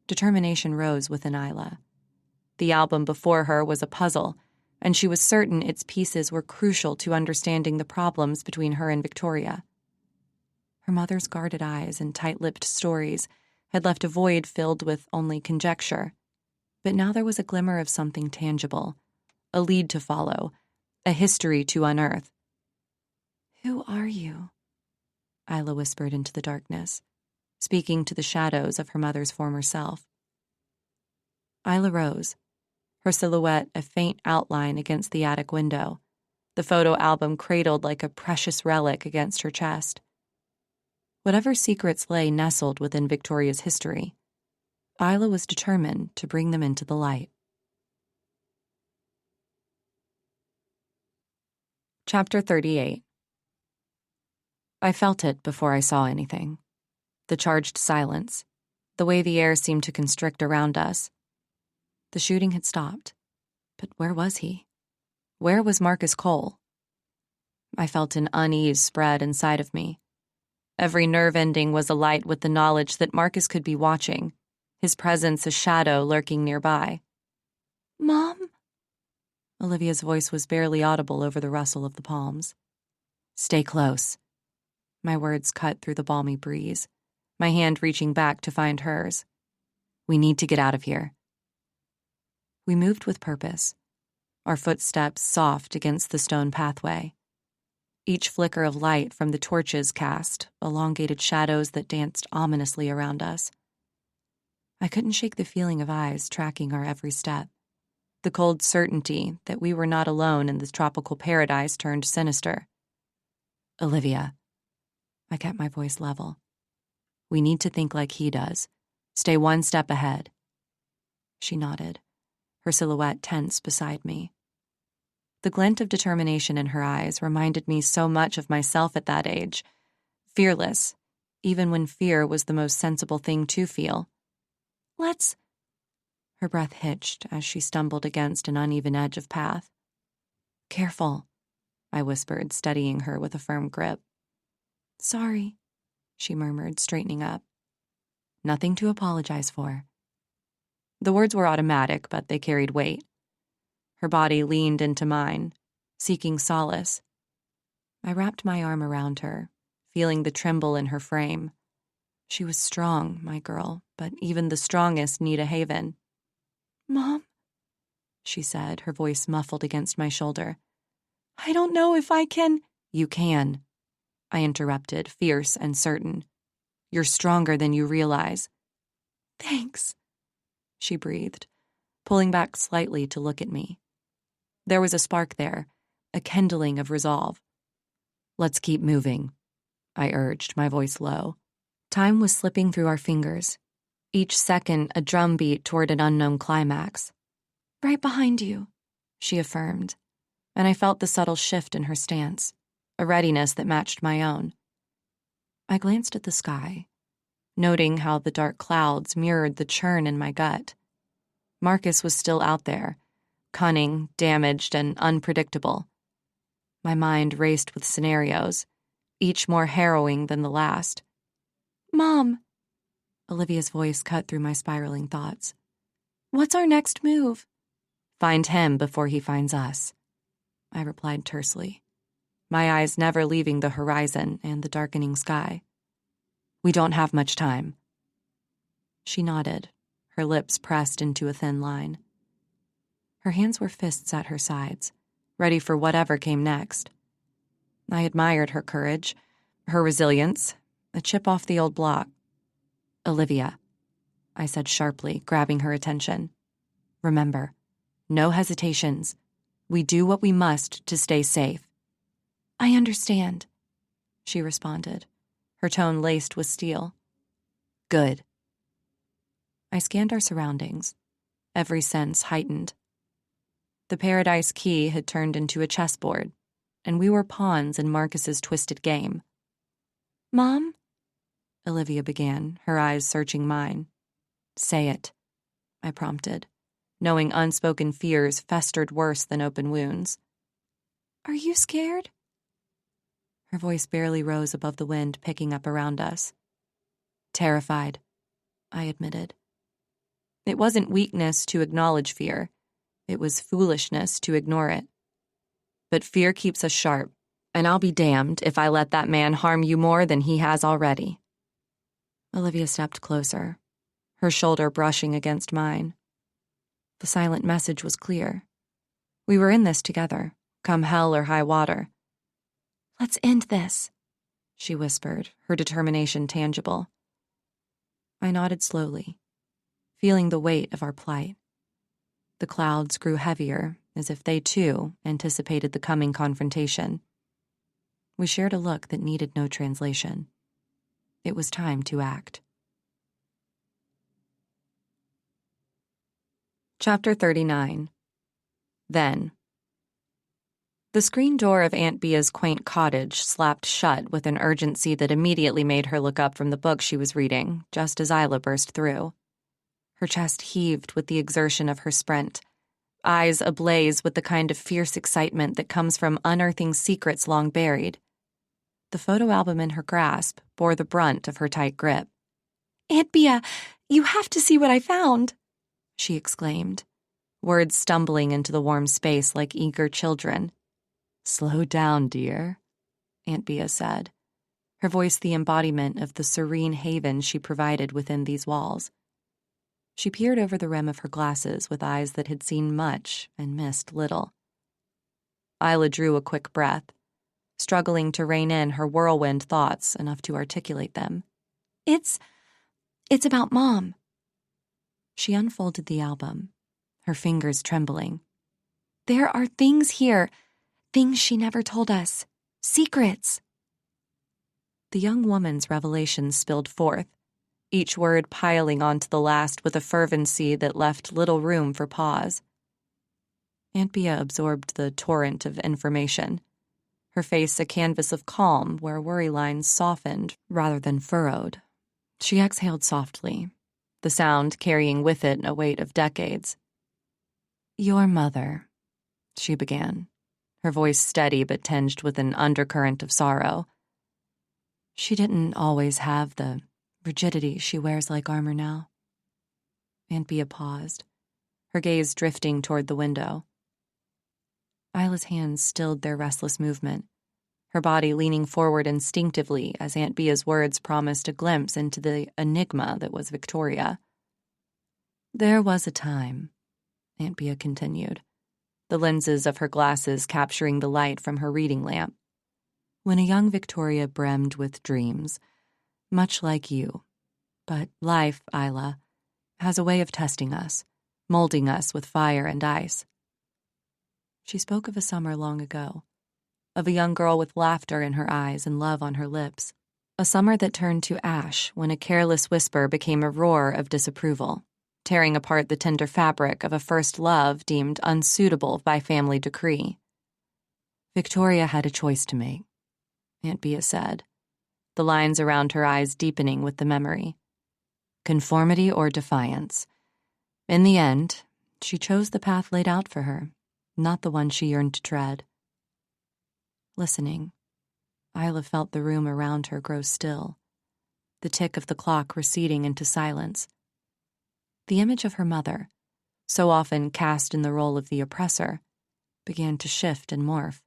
Determination rose within Isla. The album before her was a puzzle, and she was certain its pieces were crucial to understanding the problems between her and Victoria. Her mother's guarded eyes and tight-lipped stories had left a void filled with only conjecture, but now there was a glimmer of something tangible, a lead to follow, a history to unearth. "Who are you?" Isla whispered into the darkness, speaking to the shadows of her mother's former self. Isla rose, her silhouette a faint outline against the attic window, the photo album cradled like a precious relic against her chest. Whatever secrets lay nestled within Victoria's history, Isla was determined to bring them into the light. Chapter 38. I felt it before I saw anything. The charged silence, the way the air seemed to constrict around us. The shooting had stopped, but where was he? Where was Marcus Cole? I felt an unease spread inside of me. Every nerve ending was alight with the knowledge that Marcus could be watching, his presence a shadow lurking nearby. "Mom?" Olivia's voice was barely audible over the rustle of the palms. "Stay close." My words cut through the balmy breeze, my hand reaching back to find hers. We need to get out of here. We moved with purpose, our footsteps soft against the stone pathway. Each flicker of light from the torches cast elongated shadows that danced ominously around us. I couldn't shake the feeling of eyes tracking our every step. The cold certainty that we were not alone in this tropical paradise turned sinister. Olivia. I kept my voice level. We need to think like he does. Stay one step ahead. She nodded, her silhouette tense beside me. The glint of determination in her eyes reminded me so much of myself at that age. Fearless, even when fear was the most sensible thing to feel. Let's... Her breath hitched as she stumbled against an uneven edge of path. Careful, I whispered, steadying her with a firm grip. Sorry, she murmured, straightening up. Nothing to apologize for. The words were automatic, but they carried weight. Her body leaned into mine, seeking solace. I wrapped my arm around her, feeling the tremble in her frame. She was strong, my girl, but even the strongest need a haven. Mom, she said, her voice muffled against my shoulder. I don't know if I can... You can, I interrupted, fierce and certain. You're stronger than you realize. Thanks, she breathed, pulling back slightly to look at me. There was a spark there, a kindling of resolve. Let's keep moving, I urged, my voice low. Time was slipping through our fingers, each second a drumbeat toward an unknown climax. Right behind you, she affirmed, and I felt the subtle shift in her stance, a readiness that matched my own. I glanced at the sky, noting how the dark clouds mirrored the churn in my gut. Marcus was still out there, cunning, damaged, and unpredictable. My mind raced with scenarios, each more harrowing than the last. Mom! Olivia's voice cut through my spiraling thoughts. What's our next move? Find him before he finds us, I replied tersely, my eyes never leaving the horizon and the darkening sky. We don't have much time. She nodded, her lips pressed into a thin line. Her hands were fists at her sides, ready for whatever came next. I admired her courage, her resilience, a chip off the old block. Olivia, I said sharply, grabbing her attention. Remember, no hesitations. We do what we must to stay safe. I understand, she responded, her tone laced with steel. Good. I scanned our surroundings, every sense heightened. The Paradise Key had turned into a chessboard, and we were pawns in Marcus's twisted game. Mom? Olivia began, her eyes searching mine. Say it, I prompted, knowing unspoken fears festered worse than open wounds. Are you scared? Her voice barely rose above the wind picking up around us. Terrified, I admitted. It wasn't weakness to acknowledge fear. It was foolishness to ignore it. But fear keeps us sharp, and I'll be damned if I let that man harm you more than he has already. Olivia stepped closer, her shoulder brushing against mine. The silent message was clear. We were in this together, come hell or high water. Let's end this, she whispered, her determination tangible. I nodded slowly, feeling the weight of our plight. The clouds grew heavier, as if they, too, anticipated the coming confrontation. We shared a look that needed no translation. It was time to act. Chapter 39. Then. The screen door of Aunt Bea's quaint cottage slapped shut with an urgency that immediately made her look up from the book she was reading, just as Isla burst through. Her chest heaved with the exertion of her sprint, eyes ablaze with the kind of fierce excitement that comes from unearthing secrets long buried. The photo album in her grasp bore the brunt of her tight grip. Aunt Bea, you have to see what I found, she exclaimed, words stumbling into the warm space like eager children. Slow down, dear, Aunt Bea said, her voice the embodiment of the serene haven she provided within these walls. She peered over the rim of her glasses with eyes that had seen much and missed little. Isla drew a quick breath, struggling to rein in her whirlwind thoughts enough to articulate them. It's about Mom. She unfolded the album, her fingers trembling. There are things here, things she never told us, secrets. The young woman's revelations spilled forth, each word piling onto the last with a fervency that left little room for pause. Aunt Bea absorbed the torrent of information, her face a canvas of calm where worry lines softened rather than furrowed. She exhaled softly, the sound carrying with it a weight of decades. Your mother, she began, her voice steady but tinged with an undercurrent of sorrow. She didn't always have the rigidity she wears like armor now. Aunt Bea paused, her gaze drifting toward the window. Isla's hands stilled their restless movement, her body leaning forward instinctively as Aunt Bea's words promised a glimpse into the enigma that was Victoria. There was a time, Aunt Bea continued, the lenses of her glasses capturing the light from her reading lamp, when a young Victoria brimmed with dreams, much like you. But life, Isla, has a way of testing us, molding us with fire and ice. She spoke of a summer long ago, of a young girl with laughter in her eyes and love on her lips, a summer that turned to ash when a careless whisper became a roar of disapproval, tearing apart the tender fabric of a first love deemed unsuitable by family decree. Victoria had a choice to make, Aunt Bea said, the lines around her eyes deepening with the memory. Conformity or defiance. In the end, she chose the path laid out for her, not the one she yearned to tread. Listening, Isla felt the room around her grow still, the tick of the clock receding into silence. The image of her mother, so often cast in the role of the oppressor, began to shift and morph.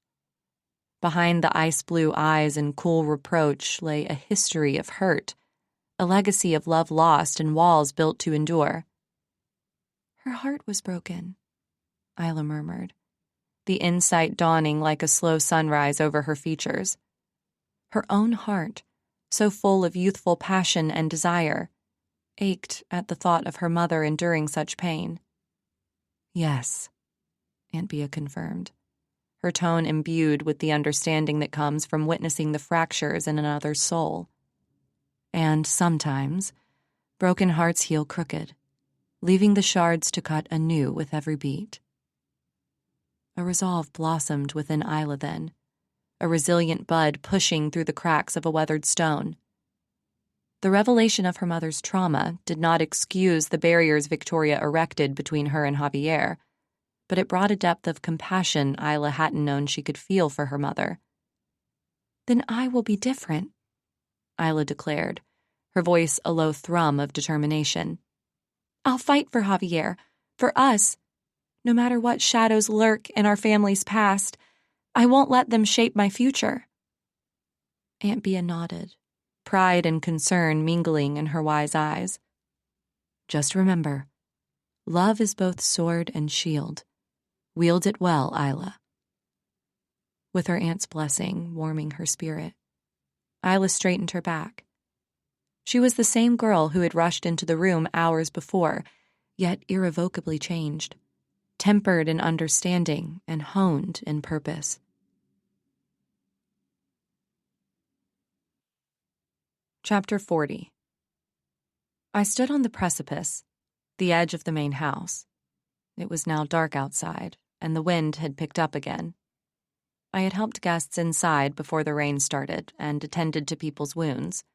Behind the ice-blue eyes and cool reproach lay a history of hurt, a legacy of love lost and walls built to endure. Her heart was broken, Isla murmured, the insight dawning like a slow sunrise over her features. Her own heart, so full of youthful passion and desire, ached at the thought of her mother enduring such pain. Yes, Aunt Bea confirmed, her tone imbued with the understanding that comes from witnessing the fractures in another's soul. And sometimes, broken hearts heal crooked, leaving the shards to cut anew with every beat. A resolve blossomed within Isla then, a resilient bud pushing through the cracks of a weathered stone. The revelation of her mother's trauma did not excuse the barriers Victoria erected between her and Javier, but it brought a depth of compassion Isla hadn't known she could feel for her mother. Then I will be different, Isla declared, her voice a low thrum of determination. I'll fight for Javier, for us. No matter what shadows lurk in our family's past, I won't let them shape my future. Aunt Bea nodded, pride and concern mingling in her wise eyes. Just remember, love is both sword and shield. Wield it well, Isla. With her aunt's blessing warming her spirit, Isla straightened her back. She was the same girl who had rushed into the room hours before, yet irrevocably changed, tempered in understanding and honed in purpose. Chapter 40. I stood on the precipice, the edge of the main house. It was now dark outside, and the wind had picked up again. I had helped guests inside before the rain started and attended to people's wounds.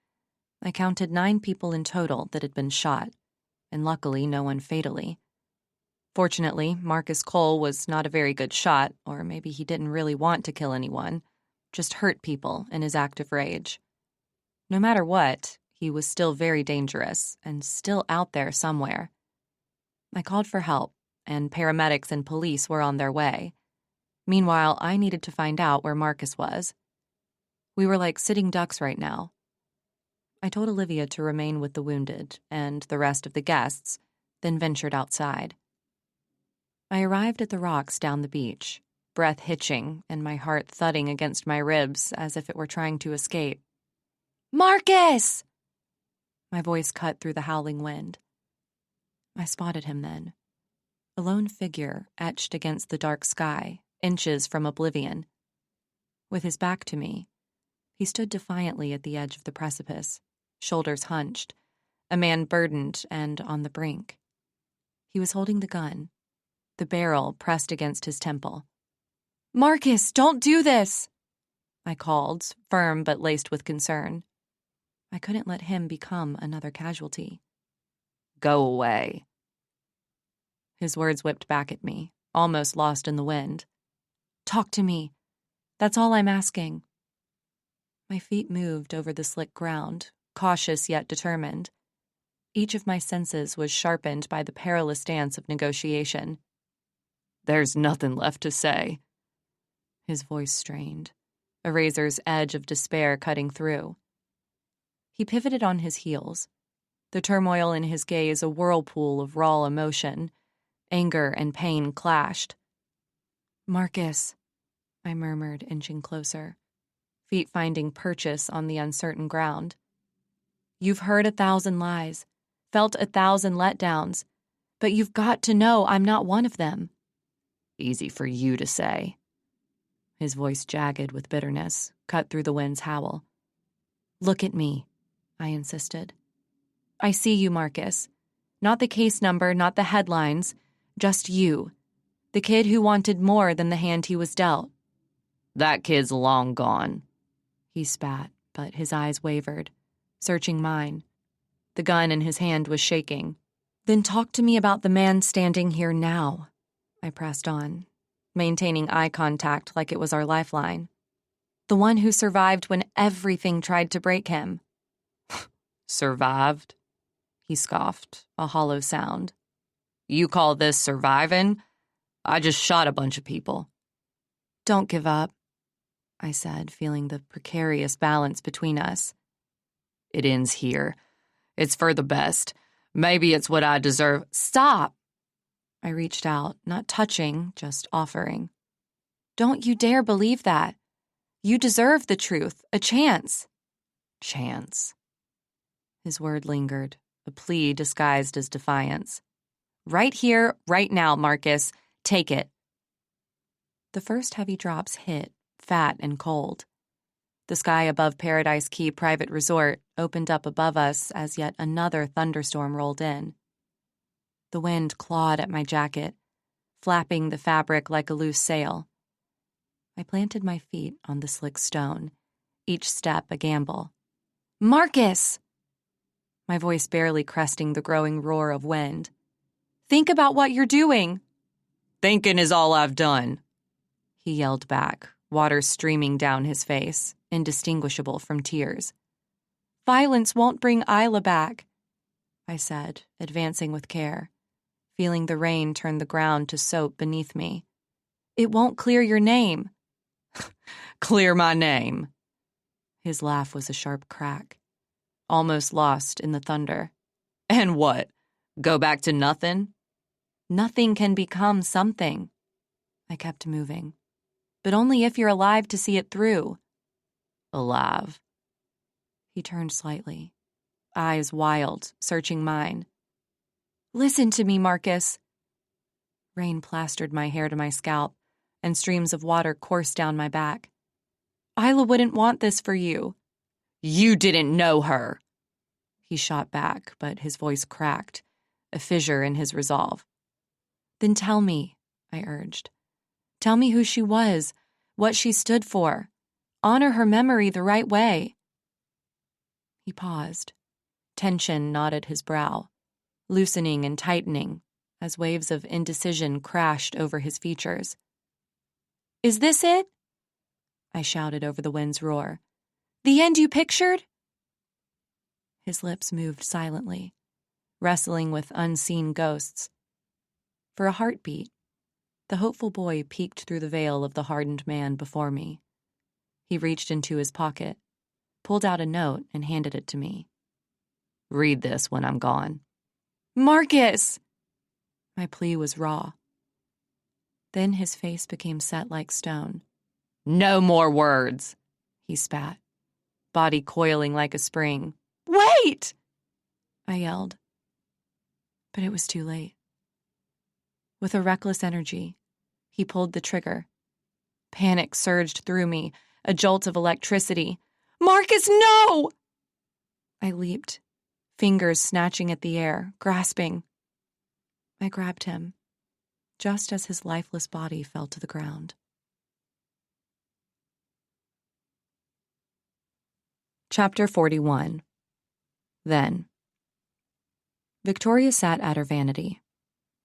I counted 9 people in total that had been shot, and luckily no one fatally. Fortunately, Marcus Cole was not a very good shot, or maybe he didn't really want to kill anyone, just hurt people in his act of rage. No matter what, he was still very dangerous and still out there somewhere. I called for help, and paramedics and police were on their way. Meanwhile, I needed to find out where Marcus was. We were like sitting ducks right now. I told Olivia to remain with the wounded and the rest of the guests, then ventured outside. I arrived at the rocks down the beach, breath hitching and my heart thudding against my ribs as if it were trying to escape. "Marcus!" My voice cut through the howling wind. I spotted him then, a lone figure etched against the dark sky, inches from oblivion. With his back to me, he stood defiantly at the edge of the precipice, shoulders hunched, a man burdened and on the brink. He was holding the gun, the barrel pressed against his temple. "Marcus, don't do this!" I called, firm but laced with concern. I couldn't let him become another casualty. "Go away." His words whipped back at me, almost lost in the wind. "Talk to me. That's all I'm asking." My feet moved over the slick ground, cautious yet determined. Each of my senses was sharpened by the perilous dance of negotiation. "There's nothing left to say." His voice strained, a razor's edge of despair cutting through. He pivoted on his heels, the turmoil in his gaze a whirlpool of raw emotion. Anger and pain clashed. "Marcus," I murmured, inching closer, feet finding purchase on the uncertain ground. "You've heard 1,000 lies, felt 1,000 letdowns, but you've got to know I'm not one of them." "Easy for you to say." His voice jagged with bitterness, cut through the wind's howl. "Look at me," I insisted. "I see you, Marcus. Not the case number, not the headlines, just you. The kid who wanted more than the hand he was dealt." "That kid's long gone." He spat, but his eyes wavered, searching mine. The gun in his hand was shaking. "Then talk to me about the man standing here now," I pressed on, maintaining eye contact like it was our lifeline. "The one who survived when everything tried to break him." "Survived?" He scoffed, a hollow sound. "You call this surviving? I just shot a bunch of people." "Don't give up," I said, feeling the precarious balance between us. "It ends here. It's for the best. Maybe it's what I deserve." "Stop!" I reached out, not touching, just offering. "Don't you dare believe that. You deserve the truth, a chance." "Chance." His word lingered, a plea disguised as defiance. "Right here, right now, Marcus. Take it." The first heavy drops hit, fat and cold. The sky above Paradise Key Private Resort opened up above us as yet another thunderstorm rolled in. The wind clawed at my jacket, flapping the fabric like a loose sail. I planted my feet on the slick stone, each step a gamble. "Marcus!" My voice barely cresting the growing roar of wind. "Think about what you're doing." "Thinking is all I've done," he yelled back, water streaming down his face, indistinguishable from tears. "Violence won't bring Isla back," I said, advancing with care, feeling the rain turn the ground to soap beneath me. "It won't clear your name." "Clear my name." His laugh was a sharp crack, almost lost in the thunder. "And what? Go back to nothing?" "Nothing can become something." I kept moving. "But only if you're alive to see it through." "Alive?" He turned slightly, eyes wild, searching mine. "Listen to me, Marcus." Rain plastered my hair to my scalp, and streams of water coursed down my back. "Isla wouldn't want this for you." "You didn't know her." He shot back, but his voice cracked, a fissure in his resolve. "Then tell me," I urged. "Tell me who she was, what she stood for. Honor her memory the right way." He paused. Tension knotted his brow, loosening and tightening as waves of indecision crashed over his features. "Is this it?" I shouted over the wind's roar. "The end you pictured?" His lips moved silently, wrestling with unseen ghosts. For a heartbeat, the hopeful boy peeked through the veil of the hardened man before me. He reached into his pocket, pulled out a note, and handed it to me. "Read this when I'm gone." "Marcus!" My plea was raw. Then his face became set like stone. No more words, he spat, body coiling like a spring. Wait! I yelled. But it was too late. With a reckless energy, he pulled the trigger. Panic surged through me, a jolt of electricity. Marcus, no! I leaped, fingers snatching at the air, grasping. I grabbed him, just as his lifeless body fell to the ground. Chapter 41. Then. Victoria sat at her vanity,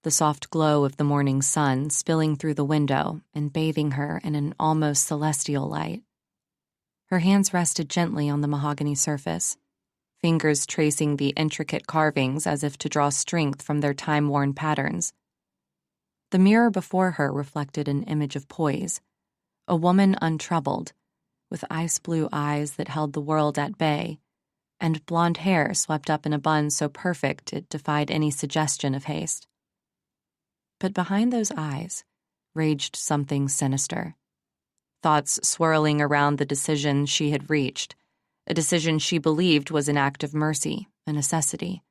the soft glow of the morning sun spilling through the window and bathing her in an almost celestial light. Her hands rested gently on the mahogany surface, fingers tracing the intricate carvings as if to draw strength from their time-worn patterns. The mirror before her reflected an image of poise, a woman untroubled, with ice-blue eyes that held the world at bay, and blonde hair swept up in a bun so perfect it defied any suggestion of haste. But behind those eyes raged something sinister, thoughts swirling around the decision she had reached, a decision she believed was an act of mercy, a necessity.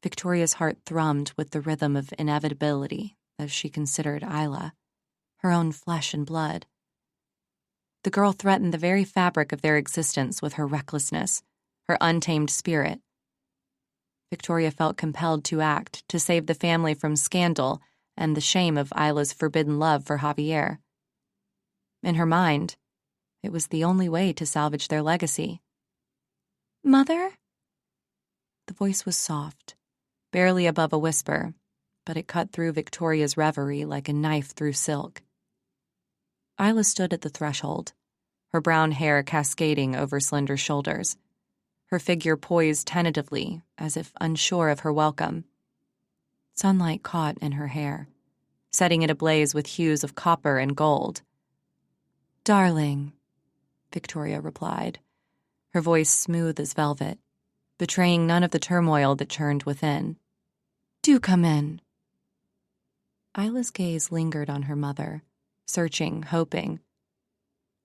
Victoria's heart thrummed with the rhythm of inevitability as she considered Isla, her own flesh and blood. The girl threatened the very fabric of their existence with her recklessness, her untamed spirit. Victoria felt compelled to act to save the family from scandal and the shame of Isla's forbidden love for Javier. In her mind, it was the only way to salvage their legacy. "Mother?" The voice was soft, barely above a whisper, but it cut through Victoria's reverie like a knife through silk. Isla stood at the threshold, her brown hair cascading over slender shoulders, her figure poised tentatively as if unsure of her welcome. Sunlight caught in her hair, setting it ablaze with hues of copper and gold. "Darling," Victoria replied, her voice smooth as velvet, betraying none of the turmoil that churned within. "Do come in." Isla's gaze lingered on her mother, searching, hoping.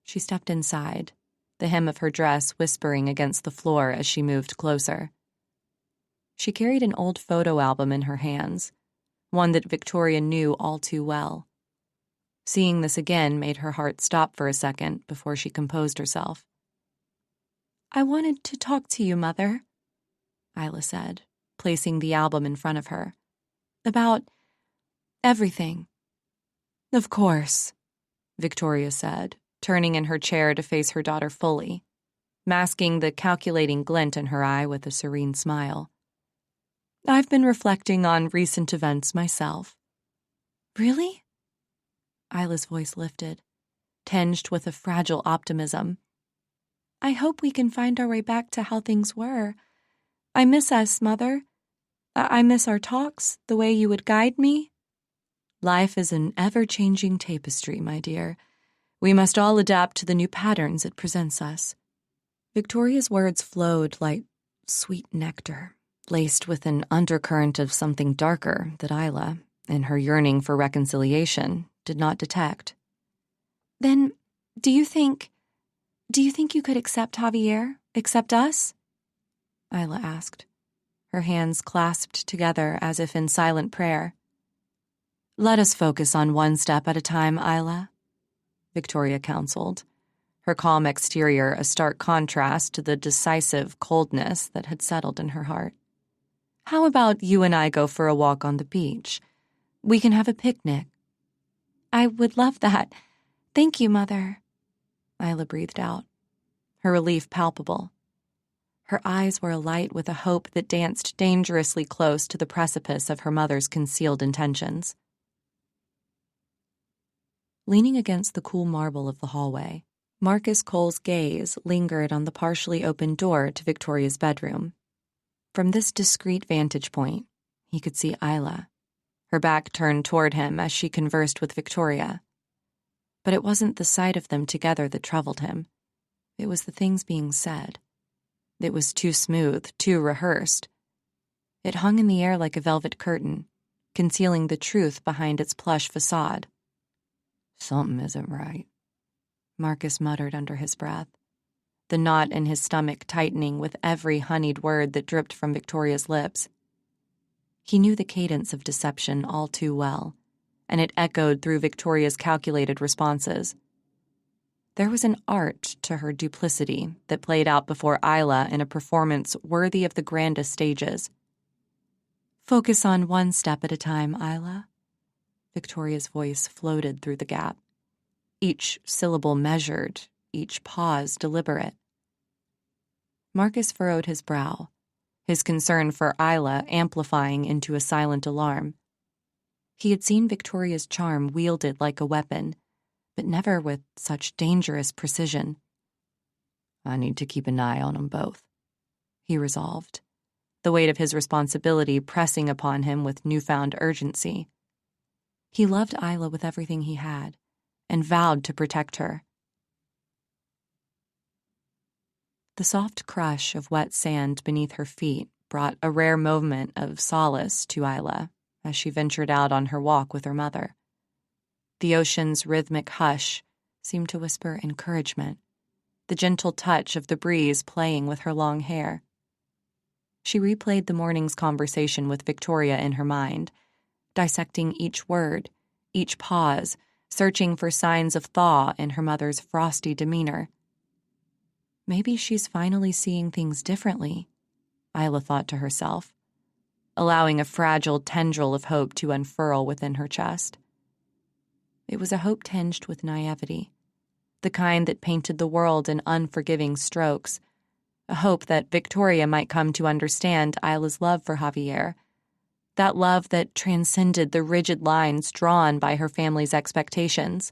She stepped inside, the hem of her dress whispering against the floor as she moved closer. She carried an old photo album in her hands, one that Victoria knew all too well. Seeing this again made her heart stop for a second before she composed herself. "I wanted to talk to you, Mother," Isla said, placing the album in front of her. "About everything." "Of course," Victoria said, turning in her chair to face her daughter fully, masking the calculating glint in her eye with a serene smile. "I've been reflecting on recent events myself." "Really?" Isla's voice lifted, tinged with a fragile optimism. "I hope we can find our way back to how things were. I miss us, Mother. I miss our talks, the way you would guide me." "Life is an ever-changing tapestry, my dear. We must all adapt to the new patterns it presents us." Victoria's words flowed like sweet nectar, laced with an undercurrent of something darker that Isla, in her yearning for reconciliation, did not detect. "Then, do you think you could accept Javier, accept us?" Isla asked, her hands clasped together as if in silent prayer. "Let us focus on one step at a time, Isla," Victoria counseled, her calm exterior a stark contrast to the decisive coldness that had settled in her heart. "How about you and I go for a walk on the beach? We can have a picnic." "I would love that. Thank you, Mother," Isla breathed out, her relief palpable. Her eyes were alight with a hope that danced dangerously close to the precipice of her mother's concealed intentions. Leaning against the cool marble of the hallway, Marcus Cole's gaze lingered on the partially open door to Victoria's bedroom. From this discreet vantage point, he could see Isla, her back turned toward him as she conversed with Victoria. But it wasn't the sight of them together that troubled him. It was the things being said. It was too smooth, too rehearsed. It hung in the air like a velvet curtain, concealing the truth behind its plush facade. "Something isn't right," Marcus muttered under his breath, the knot in his stomach tightening with every honeyed word that dripped from Victoria's lips. He knew the cadence of deception all too well, and it echoed through Victoria's calculated responses. There was an art to her duplicity that played out before Isla in a performance worthy of the grandest stages. "Focus on one step at a time, Isla." Victoria's voice floated through the gap, each syllable measured, each pause deliberate. Marcus furrowed his brow, his concern for Isla amplifying into a silent alarm. He had seen Victoria's charm wielded like a weapon, but never with such dangerous precision. "I need to keep an eye on them both," he resolved, the weight of his responsibility pressing upon him with newfound urgency. He loved Isla with everything he had, and vowed to protect her. The soft crush of wet sand beneath her feet brought a rare moment of solace to Isla as she ventured out on her walk with her mother. The ocean's rhythmic hush seemed to whisper encouragement, the gentle touch of the breeze playing with her long hair. She replayed the morning's conversation with Victoria in her mind, dissecting each word, each pause, searching for signs of thaw in her mother's frosty demeanor. Maybe she's finally seeing things differently, Isla thought to herself, allowing a fragile tendril of hope to unfurl within her chest. It was a hope tinged with naivety, the kind that painted the world in unforgiving strokes, a hope that Victoria might come to understand Isla's love for Javier, that love that transcended the rigid lines drawn by her family's expectations.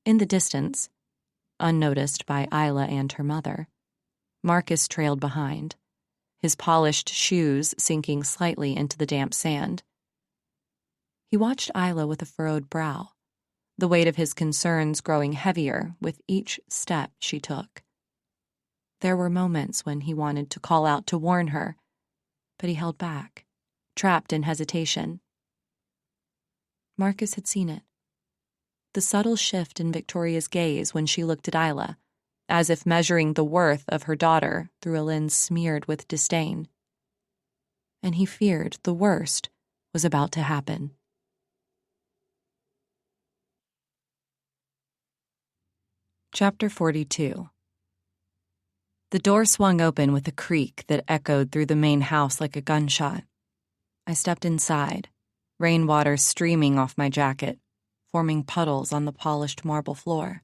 In the distance, unnoticed by Isla and her mother, Marcus trailed behind, his polished shoes sinking slightly into the damp sand. He watched Isla with a furrowed brow, the weight of his concerns growing heavier with each step she took. There were moments when he wanted to call out to warn her, but he held back, trapped in hesitation. Marcus had seen it. The subtle shift in Victoria's gaze when she looked at Isla, as if measuring the worth of her daughter through a lens smeared with disdain. And he feared the worst was about to happen. Chapter 42. The door swung open with a creak that echoed through the main house like a gunshot. I stepped inside, rainwater streaming off my jacket, forming puddles on the polished marble floor.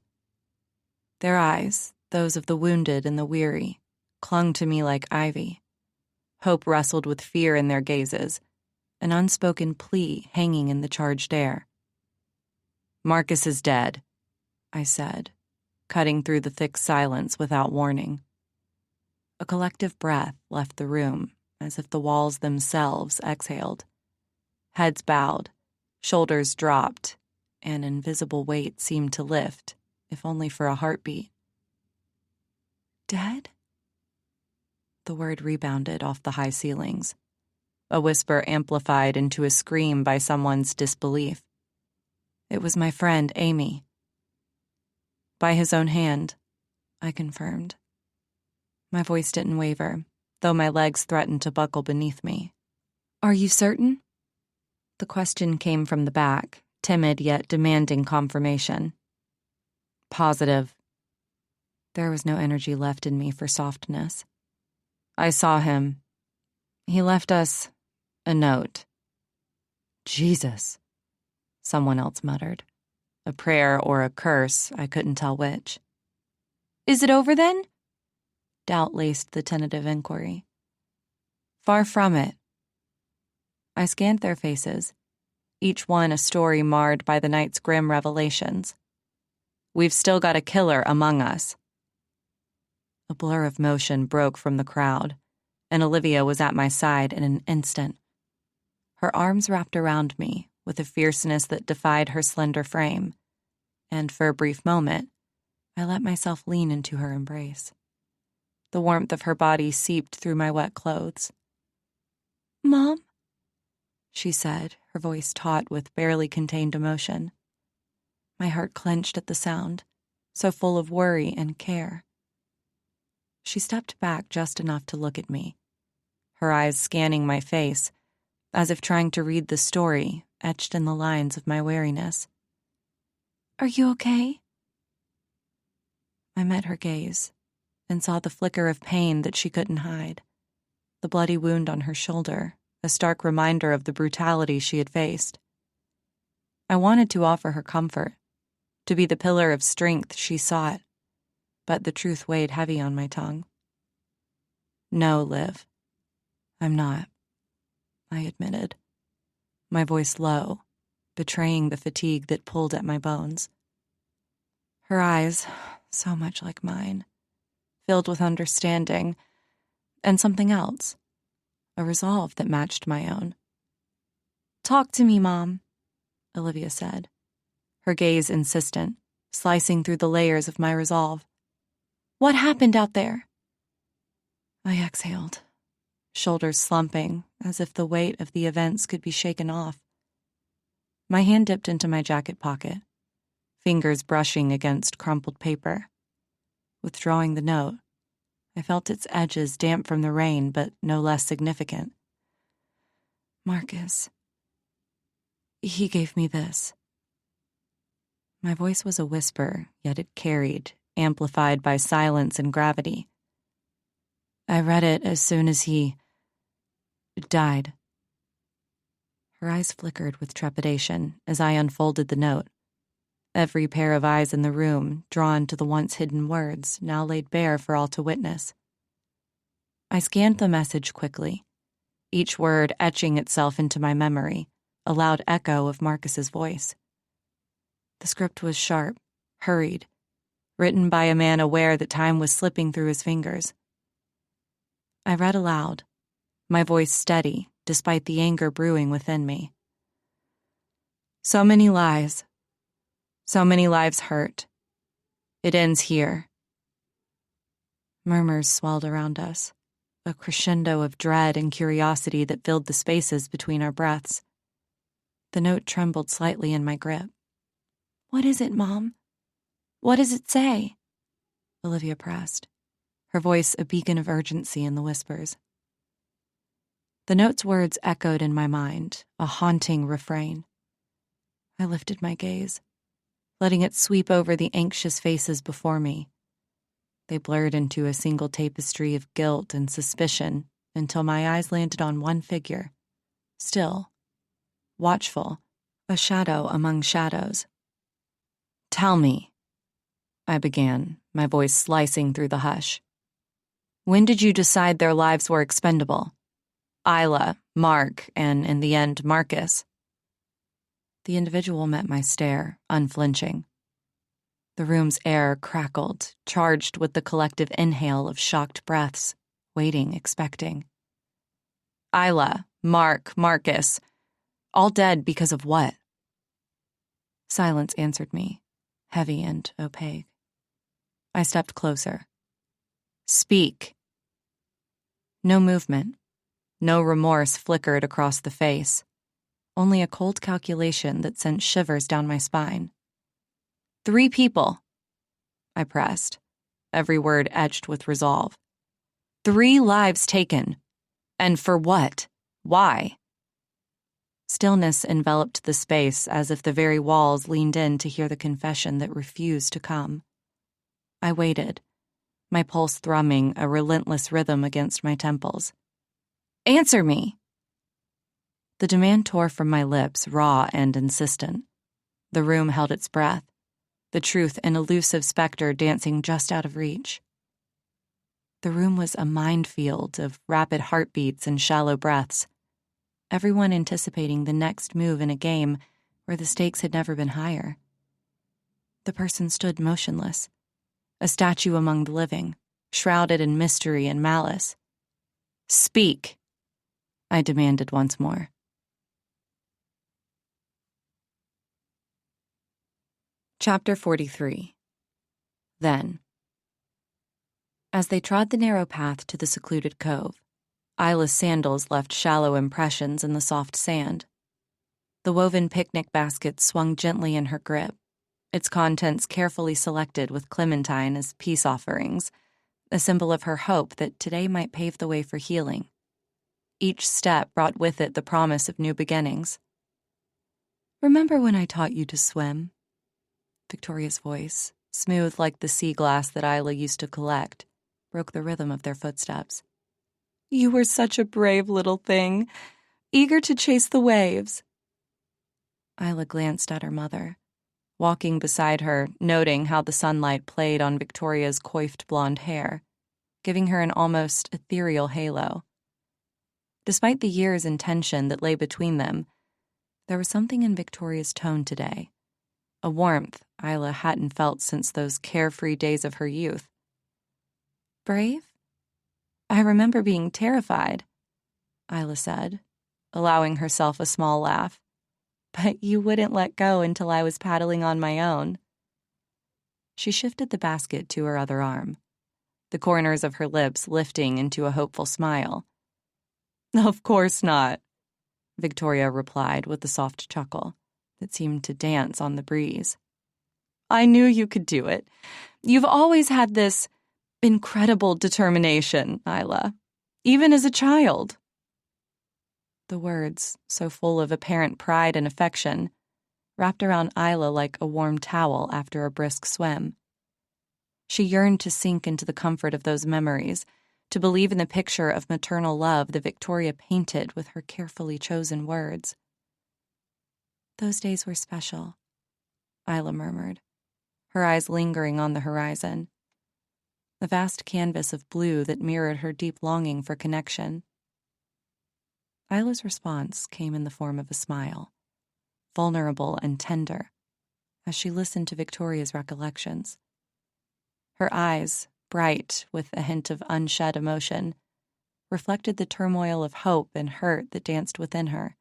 Their eyes, those of the wounded and the weary, clung to me like ivy. Hope wrestled with fear in their gazes, an unspoken plea hanging in the charged air. "Marcus is dead," I said, cutting through the thick silence without warning. A collective breath left the room, as if the walls themselves exhaled. Heads bowed, shoulders dropped, an invisible weight seemed to lift, if only for a heartbeat. "Dead?" The word rebounded off the high ceilings, a whisper amplified into a scream by someone's disbelief. It was my friend, Amy. "By his own hand," I confirmed. My voice didn't waver, though my legs threatened to buckle beneath me. "Are you certain?" The question came from the back, timid yet demanding confirmation. "Positive." There was no energy left in me for softness. "I saw him. He left us a note." "Jesus," someone else muttered. A prayer or a curse, I couldn't tell which. "Is it over then?" Doubt laced the tentative inquiry. "Far from it." I scanned their faces, each one a story marred by the night's grim revelations. "We've still got a killer among us." A blur of motion broke from the crowd, and Olivia was at my side in an instant. Her arms wrapped around me with a fierceness that defied her slender frame, and for a brief moment, I let myself lean into her embrace. The warmth of her body seeped through my wet clothes. "Mom?" she said, her voice taut with barely contained emotion. My heart clenched at the sound, so full of worry and care. She stepped back just enough to look at me, her eyes scanning my face, as if trying to read the story etched in the lines of my weariness. "Are you okay?" I met her gaze and saw the flicker of pain that she couldn't hide, the bloody wound on her shoulder, a stark reminder of the brutality she had faced. I wanted to offer her comfort, to be the pillar of strength she sought, but the truth weighed heavy on my tongue. "No, Liv, I'm not," I admitted, my voice low, betraying the fatigue that pulled at my bones. Her eyes, so much like mine, filled with understanding and something else, a resolve that matched my own. "Talk to me, Mom," Olivia said, her gaze insistent, slicing through the layers of my resolve. "What happened out there?" I exhaled, shoulders slumping as if the weight of the events could be shaken off. My hand dipped into my jacket pocket, fingers brushing against crumpled paper. Withdrawing the note, I felt its edges damp from the rain, but no less significant. "Marcus. He gave me this." My voice was a whisper, yet it carried, amplified by silence and gravity. "I read it as soon as he died." Her eyes flickered with trepidation as I unfolded the note, every pair of eyes in the room drawn to the once hidden words now laid bare for all to witness. I scanned the message quickly, each word etching itself into my memory, a loud echo of Marcus's voice. The script was sharp, hurried, written by a man aware that time was slipping through his fingers. I read aloud, my voice steady despite the anger brewing within me. "So many lies. So many lives hurt. It ends here." Murmurs swelled around us, a crescendo of dread and curiosity that filled the spaces between our breaths. The note trembled slightly in my grip. "What is it, Mom? What does it say?" Olivia pressed, her voice a beacon of urgency in the whispers. The note's words echoed in my mind, a haunting refrain. I lifted my gaze, letting it sweep over the anxious faces before me. They blurred into a single tapestry of guilt and suspicion until my eyes landed on one figure, still, watchful, a shadow among shadows. "Tell me," I began, my voice slicing through the hush. "When did you decide their lives were expendable? Isla, Mark, and, in the end, Marcus?" The individual met my stare, unflinching. The room's air crackled, charged with the collective inhale of shocked breaths, waiting, expecting. "Isla, Mark, Marcus, all dead because of what?" Silence answered me, heavy and opaque. I stepped closer. "Speak." No movement, no remorse flickered across the face, only a cold calculation that sent shivers down my spine. "3 people," I pressed, every word etched with resolve. 3 lives taken. And for what? Why? Stillness enveloped the space as if the very walls leaned in to hear the confession that refused to come. I waited, my pulse thrumming a relentless rhythm against my temples. "Answer me!" The demand tore from my lips, raw and insistent. The room held its breath, the truth an elusive specter dancing just out of reach. The room was a minefield of rapid heartbeats and shallow breaths, everyone anticipating the next move in a game where the stakes had never been higher. The person stood motionless, a statue among the living, shrouded in mystery and malice. "Speak," I demanded once more. Chapter 43. Then. As they trod the narrow path to the secluded cove, Isla's sandals left shallow impressions in the soft sand, The woven picnic basket swung gently in her grip, its contents carefully selected with clementine as peace offerings, a symbol of her hope that today might pave the way for healing. Each step brought with it the promise of new beginnings. "Remember when I taught you to swim?" Victoria's voice, smooth like the sea glass that Isla used to collect, broke the rhythm of their footsteps. "You were such a brave little thing, eager to chase the waves." Isla glanced at her mother, walking beside her, noting how the sunlight played on Victoria's coiffed blonde hair, giving her an almost ethereal halo. Despite the years and tension that lay between them, there was something in Victoria's tone today, a warmth Isla hadn't felt since those carefree days of her youth. "Brave? I remember being terrified," Isla said, allowing herself a small laugh. "But you wouldn't let go until I was paddling on my own." She shifted the basket to her other arm, the corners of her lips lifting into a hopeful smile. "Of course not," Victoria replied with a soft chuckle that seemed to dance on the breeze. "I knew you could do it. You've always had this incredible determination, Isla, even as a child." The words, so full of apparent pride and affection, wrapped around Isla like a warm towel after a brisk swim. She yearned to sink into the comfort of those memories, to believe in the picture of maternal love that Victoria painted with her carefully chosen words. "Those days were special," Isla murmured, her eyes lingering on the horizon, the vast canvas of blue that mirrored her deep longing for connection. Isla's response came in the form of a smile, vulnerable and tender, as she listened to Victoria's recollections. Her eyes, bright with a hint of unshed emotion, reflected the turmoil of hope and hurt that danced within her,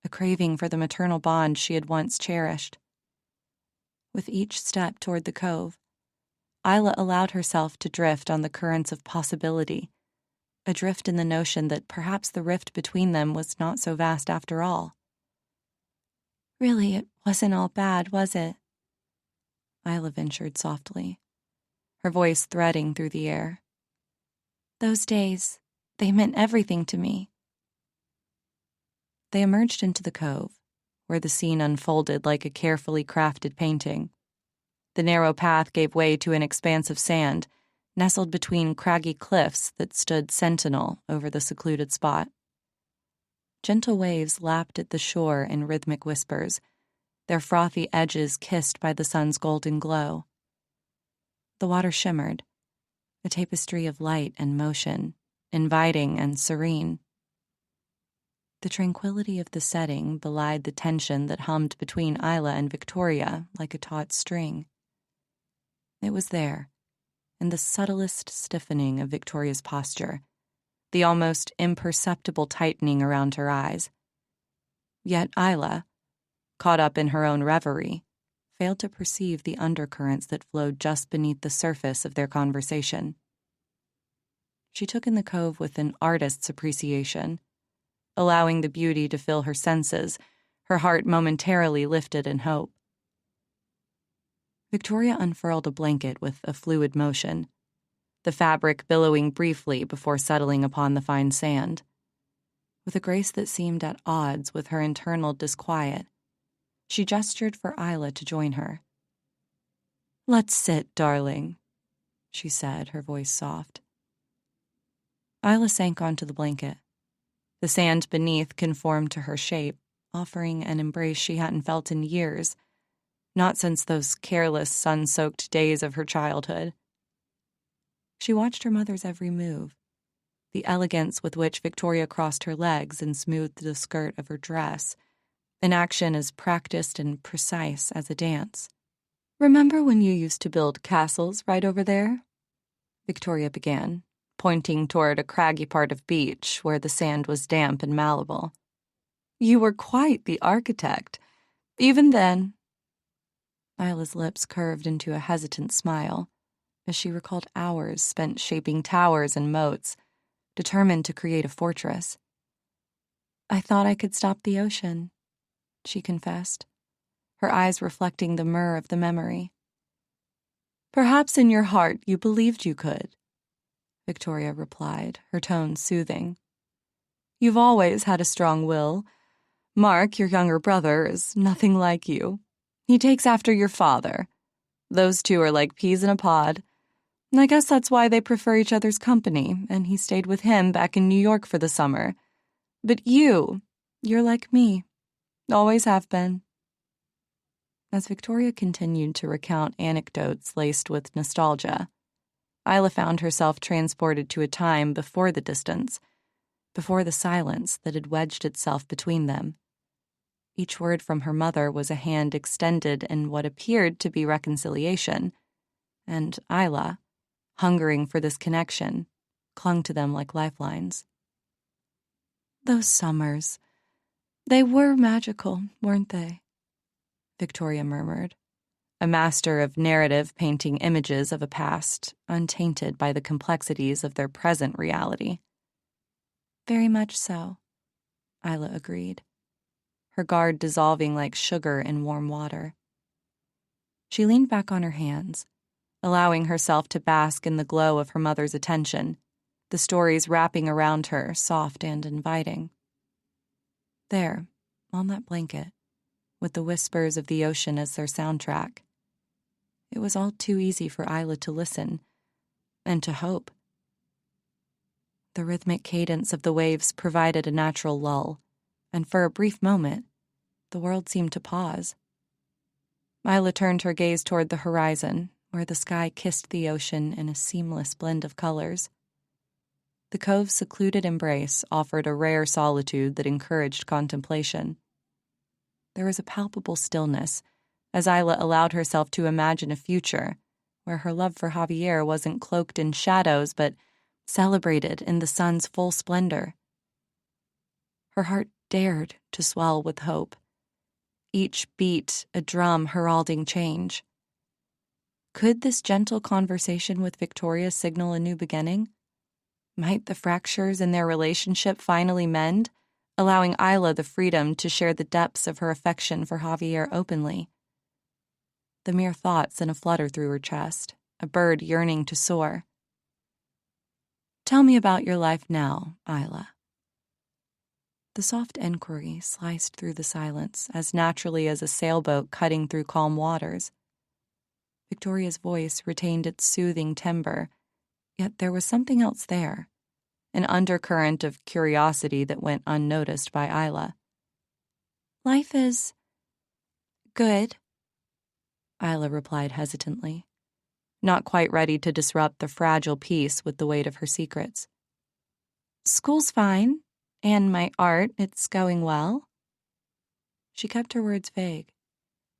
a craving for the maternal bond she had once cherished. With each step toward the cove, Isla allowed herself to drift on the currents of possibility, adrift in the notion that perhaps the rift between them was not so vast after all. "Really, it wasn't all bad, was it?" Isla ventured softly, her voice threading through the air. "Those days, they meant everything to me." They emerged into the cove, where the scene unfolded like a carefully crafted painting. The narrow path gave way to an expanse of sand, nestled between craggy cliffs that stood sentinel over the secluded spot. Gentle waves lapped at the shore in rhythmic whispers, their frothy edges kissed by the sun's golden glow. The water shimmered, a tapestry of light and motion, inviting and serene. The tranquility of the setting belied the tension that hummed between Isla and Victoria like a taut string. It was there, in the subtlest stiffening of Victoria's posture, the almost imperceptible tightening around her eyes. Yet Isla, caught up in her own reverie, failed to perceive the undercurrents that flowed just beneath the surface of their conversation. She took in the cove with an artist's appreciation, allowing the beauty to fill her senses, her heart momentarily lifted in hope. Victoria unfurled a blanket with a fluid motion, the fabric billowing briefly before settling upon the fine sand. With a grace that seemed at odds with her internal disquiet, she gestured for Isla to join her. "Let's sit, darling," she said, her voice soft. Isla sank onto the blanket. The sand beneath conformed to her shape, offering an embrace she hadn't felt in years, not since those careless, sun-soaked days of her childhood. She watched her mother's every move, the elegance with which Victoria crossed her legs and smoothed the skirt of her dress, an action as practiced and precise as a dance. "Remember when you used to build castles right over there?" Victoria began, pointing toward a craggy part of beach where the sand was damp and malleable. "You were quite the architect. Even then." Isla's lips curved into a hesitant smile as she recalled hours spent shaping towers and moats, determined to create a fortress. "I thought I could stop the ocean." she confessed, her eyes reflecting the myrrh of the memory. Perhaps in your heart you believed you could, Victoria replied, her tone soothing. You've always had a strong will. Mark, your younger brother, is nothing like you. He takes after your father. Those two are like peas in a pod. I guess that's why they prefer each other's company, and he stayed with him back in New York for the summer. But you're like me. Always have been. As Victoria continued to recount anecdotes laced with nostalgia, Isla found herself transported to a time before the distance, before the silence that had wedged itself between them. Each word from her mother was a hand extended in what appeared to be reconciliation, and Isla, hungering for this connection, clung to them like lifelines. Those summers, they were magical, weren't they? Victoria murmured, a master of narrative painting images of a past untainted by the complexities of their present reality. Very much so, Isla agreed, her guard dissolving like sugar in warm water. She leaned back on her hands, allowing herself to bask in the glow of her mother's attention, the stories wrapping around her, soft and inviting. There, on that blanket, with the whispers of the ocean as their soundtrack, it was all too easy for Isla to listen and to hope. The rhythmic cadence of the waves provided a natural lull, and for a brief moment, the world seemed to pause. Isla turned her gaze toward the horizon, where the sky kissed the ocean in a seamless blend of colors. The cove's secluded embrace offered a rare solitude that encouraged contemplation. There was a palpable stillness as Isla allowed herself to imagine a future where her love for Javier wasn't cloaked in shadows but celebrated in the sun's full splendor. Her heart dared to swell with hope, each beat a drum heralding change. Could this gentle conversation with Victoria signal a new beginning? Might the fractures in their relationship finally mend, allowing Isla the freedom to share the depths of her affection for Javier openly? The mere thought sent a flutter through her chest, a bird yearning to soar. Tell me about your life now, Isla. The soft inquiry sliced through the silence as naturally as a sailboat cutting through calm waters. Victoria's voice retained its soothing timbre, yet there was something else there, an undercurrent of curiosity that went unnoticed by Isla. Life is good, Isla replied hesitantly, not quite ready to disrupt the fragile peace with the weight of her secrets. School's fine, and my art, it's going well. She kept her words vague,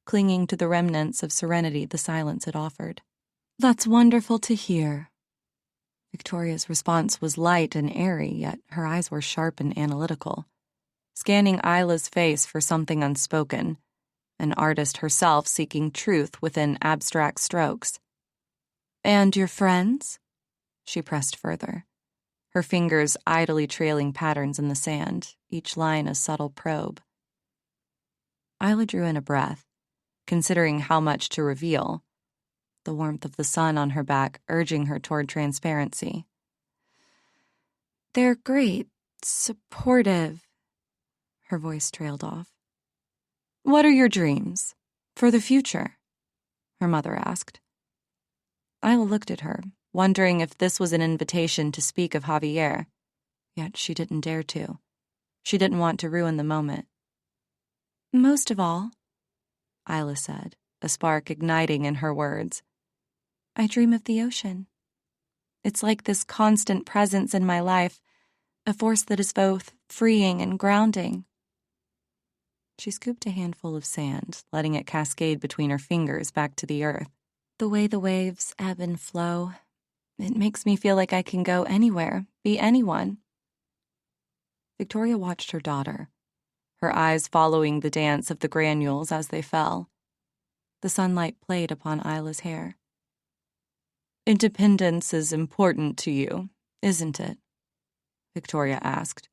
clinging to the remnants of serenity the silence had offered. That's wonderful to hear. Victoria's response was light and airy, yet her eyes were sharp and analytical, scanning Isla's face for something unspoken, an artist herself seeking truth within abstract strokes. And your friends? She pressed further, her fingers idly trailing patterns in the sand, each line a subtle probe. Isla drew in a breath, considering how much to reveal, the warmth of the sun on her back urging her toward transparency. They're great, supportive. Her voice trailed off. What are your dreams? For the future? Her mother asked. Isla looked at her, wondering if this was an invitation to speak of Javier, yet she didn't dare to. She didn't want to ruin the moment. Most of all, Isla said, a spark igniting in her words, I dream of the ocean. It's like this constant presence in my life, a force that is both freeing and grounding. She scooped a handful of sand, letting it cascade between her fingers back to the earth. The way the waves ebb and flow, it makes me feel like I can go anywhere, be anyone. Victoria watched her daughter, her eyes following the dance of the granules as they fell. The sunlight played upon Isla's hair. Independence is important to you, isn't it? Victoria asked,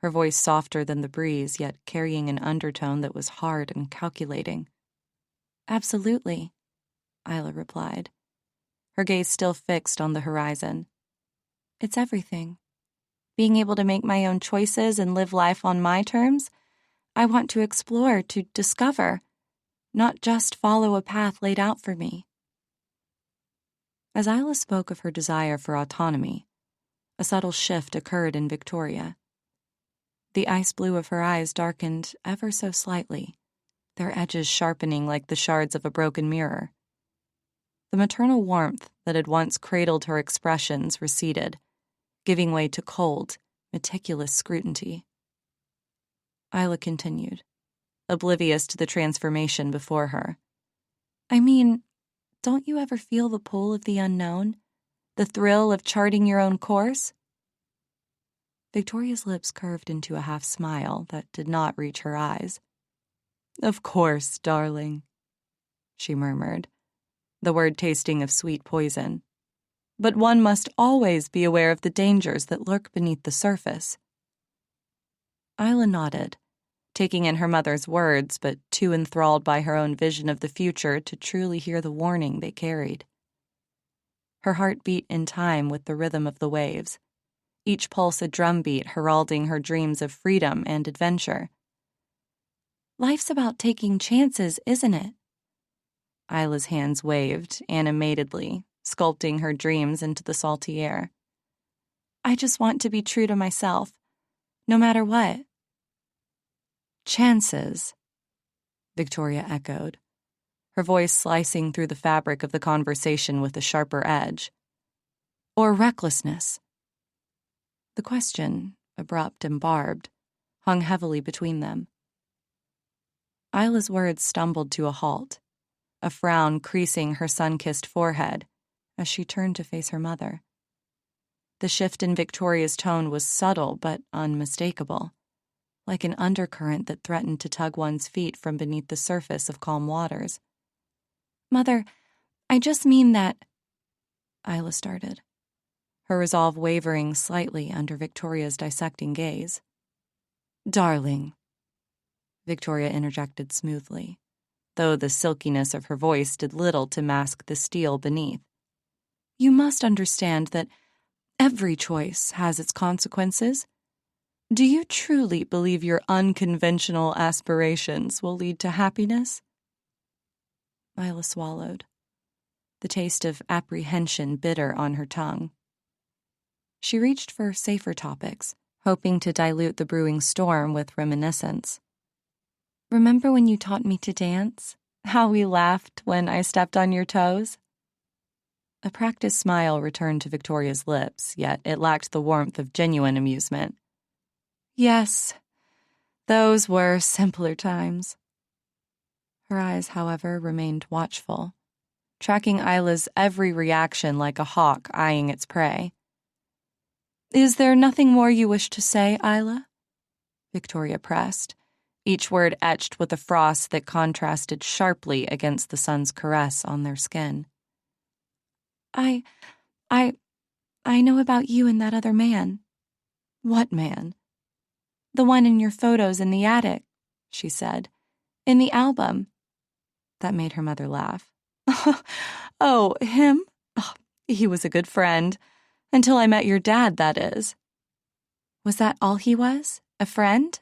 her voice softer than the breeze, yet carrying an undertone that was hard and calculating. "Absolutely," Isla replied, her gaze still fixed on the horizon. "It's everything. Being able to make my own choices and live life on my terms, I want to explore, to discover, not just follow a path laid out for me." As Isla spoke of her desire for autonomy, a subtle shift occurred in Victoria. The ice blue of her eyes darkened ever so slightly, their edges sharpening like the shards of a broken mirror. The maternal warmth that had once cradled her expressions receded, giving way to cold, meticulous scrutiny. Isla continued, oblivious to the transformation before her. "I mean, don't you ever feel the pull of the unknown? The thrill of charting your own course?" Victoria's lips curved into a half smile that did not reach her eyes. "Of course, darling," she murmured, the word tasting of sweet poison. "But one must always be aware of the dangers that lurk beneath the surface." Isla nodded, taking in her mother's words, but too enthralled by her own vision of the future to truly hear the warning they carried. Her heart beat in time with the rhythm of the waves, each pulse a drumbeat heralding her dreams of freedom and adventure. "Life's about taking chances, isn't it?" Isla's hands waved animatedly, sculpting her dreams into the salty air. "I just want to be true to myself, no matter what." "Chances," Victoria echoed, her voice slicing through the fabric of the conversation with a sharper edge. "Or recklessness?" The question, abrupt and barbed, hung heavily between them. Isla's words stumbled to a halt, a frown creasing her sun-kissed forehead as she turned to face her mother. The shift in Victoria's tone was subtle but unmistakable, like an undercurrent that threatened to tug one's feet from beneath the surface of calm waters. "Mother, I just mean that—" Isla started, her resolve wavering slightly under Victoria's dissecting gaze. "Darling," Victoria interjected smoothly, though the silkiness of her voice did little to mask the steel beneath. "You must understand that every choice has its consequences. Do you truly believe your unconventional aspirations will lead to happiness?" Isla swallowed, the taste of apprehension bitter on her tongue. She reached for safer topics, hoping to dilute the brewing storm with reminiscence. "Remember when you taught me to dance? How we laughed when I stepped on your toes?" A practiced smile returned to Victoria's lips, yet it lacked the warmth of genuine amusement. "Yes, those were simpler times." Her eyes, however, remained watchful, tracking Isla's every reaction like a hawk eyeing its prey. "Is there nothing more you wish to say, Isla?" Victoria pressed, each word etched with a frost that contrasted sharply against the sun's caress on their skin. I know about you and that other man." "What man?" "The one in your photos in the attic," she said. "In the album." That made her mother laugh. "Oh, him? Oh, he was a good friend. Until I met your dad, that is." "Was that all he was? A friend?"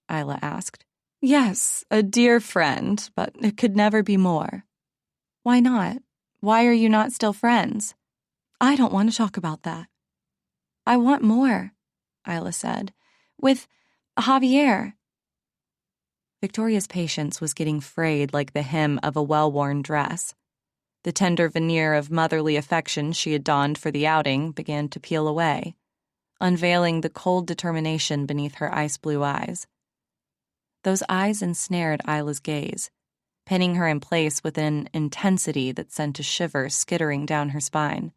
Isla asked. "Yes, a dear friend, but it could never be more." "Why not? Why are you not still friends?" "I don't want to talk about that." "I want more," Isla said. "With Javier." Victoria's patience was getting frayed like the hem of a well-worn dress. The tender veneer of motherly affection she had donned for the outing began to peel away, unveiling the cold determination beneath her ice-blue eyes. Those eyes ensnared Isla's gaze, pinning her in place with an intensity that sent a shiver skittering down her spine.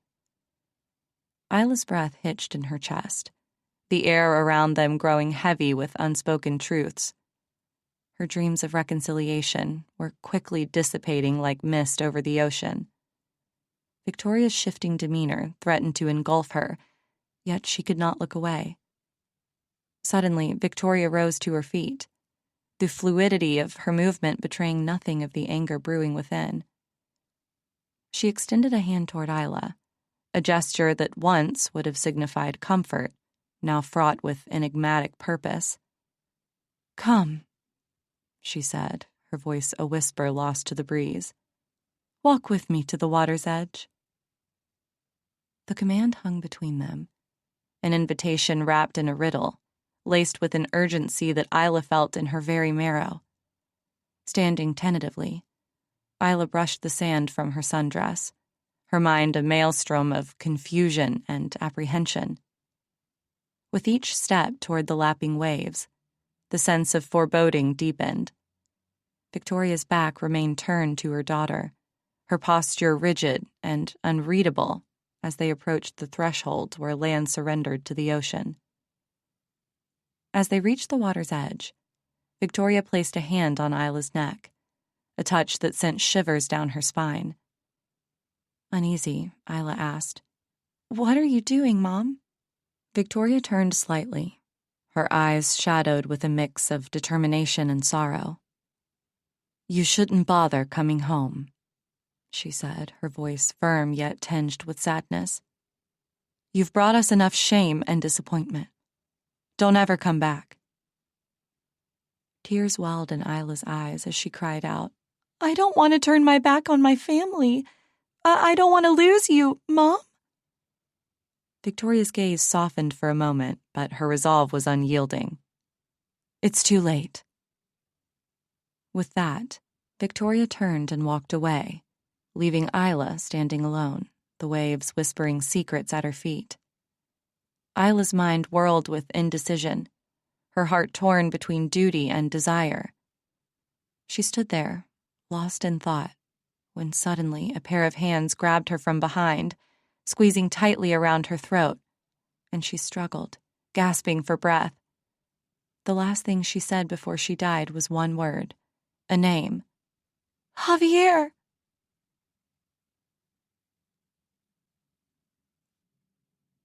Isla's breath hitched in her chest, the air around them growing heavy with unspoken truths. Her dreams of reconciliation were quickly dissipating like mist over the ocean. Victoria's shifting demeanor threatened to engulf her, yet she could not look away. Suddenly, Victoria rose to her feet, the fluidity of her movement betraying nothing of the anger brewing within. She extended a hand toward Isla, a gesture that once would have signified comfort, now fraught with enigmatic purpose. "Come," she said, her voice a whisper lost to the breeze. "Walk with me to the water's edge." The command hung between them, an invitation wrapped in a riddle, laced with an urgency that Isla felt in her very marrow. Standing tentatively, Isla brushed the sand from her sundress, her mind a maelstrom of confusion and apprehension. With each step toward the lapping waves, the sense of foreboding deepened. Victoria's back remained turned to her daughter, her posture rigid and unreadable as they approached the threshold where land surrendered to the ocean. As they reached the water's edge, Victoria placed a hand on Isla's neck, a touch that sent shivers down her spine. Uneasy, Isla asked, "What are you doing, Mom?" Victoria turned slightly, her eyes shadowed with a mix of determination and sorrow. "You shouldn't bother coming home," she said, her voice firm yet tinged with sadness. "You've brought us enough shame and disappointment. Don't ever come back." Tears welled in Isla's eyes as she cried out, "I don't want to turn my back on my family. I don't want to lose you, Mom." Victoria's gaze softened for a moment, but her resolve was unyielding. "It's too late." With that, Victoria turned and walked away, leaving Isla standing alone, the waves whispering secrets at her feet. Isla's mind whirled with indecision, her heart torn between duty and desire. She stood there, lost in thought, when suddenly a pair of hands grabbed her from behind, squeezing tightly around her throat, and she struggled, gasping for breath. The last thing she said before she died was one word, a name. "Javier!"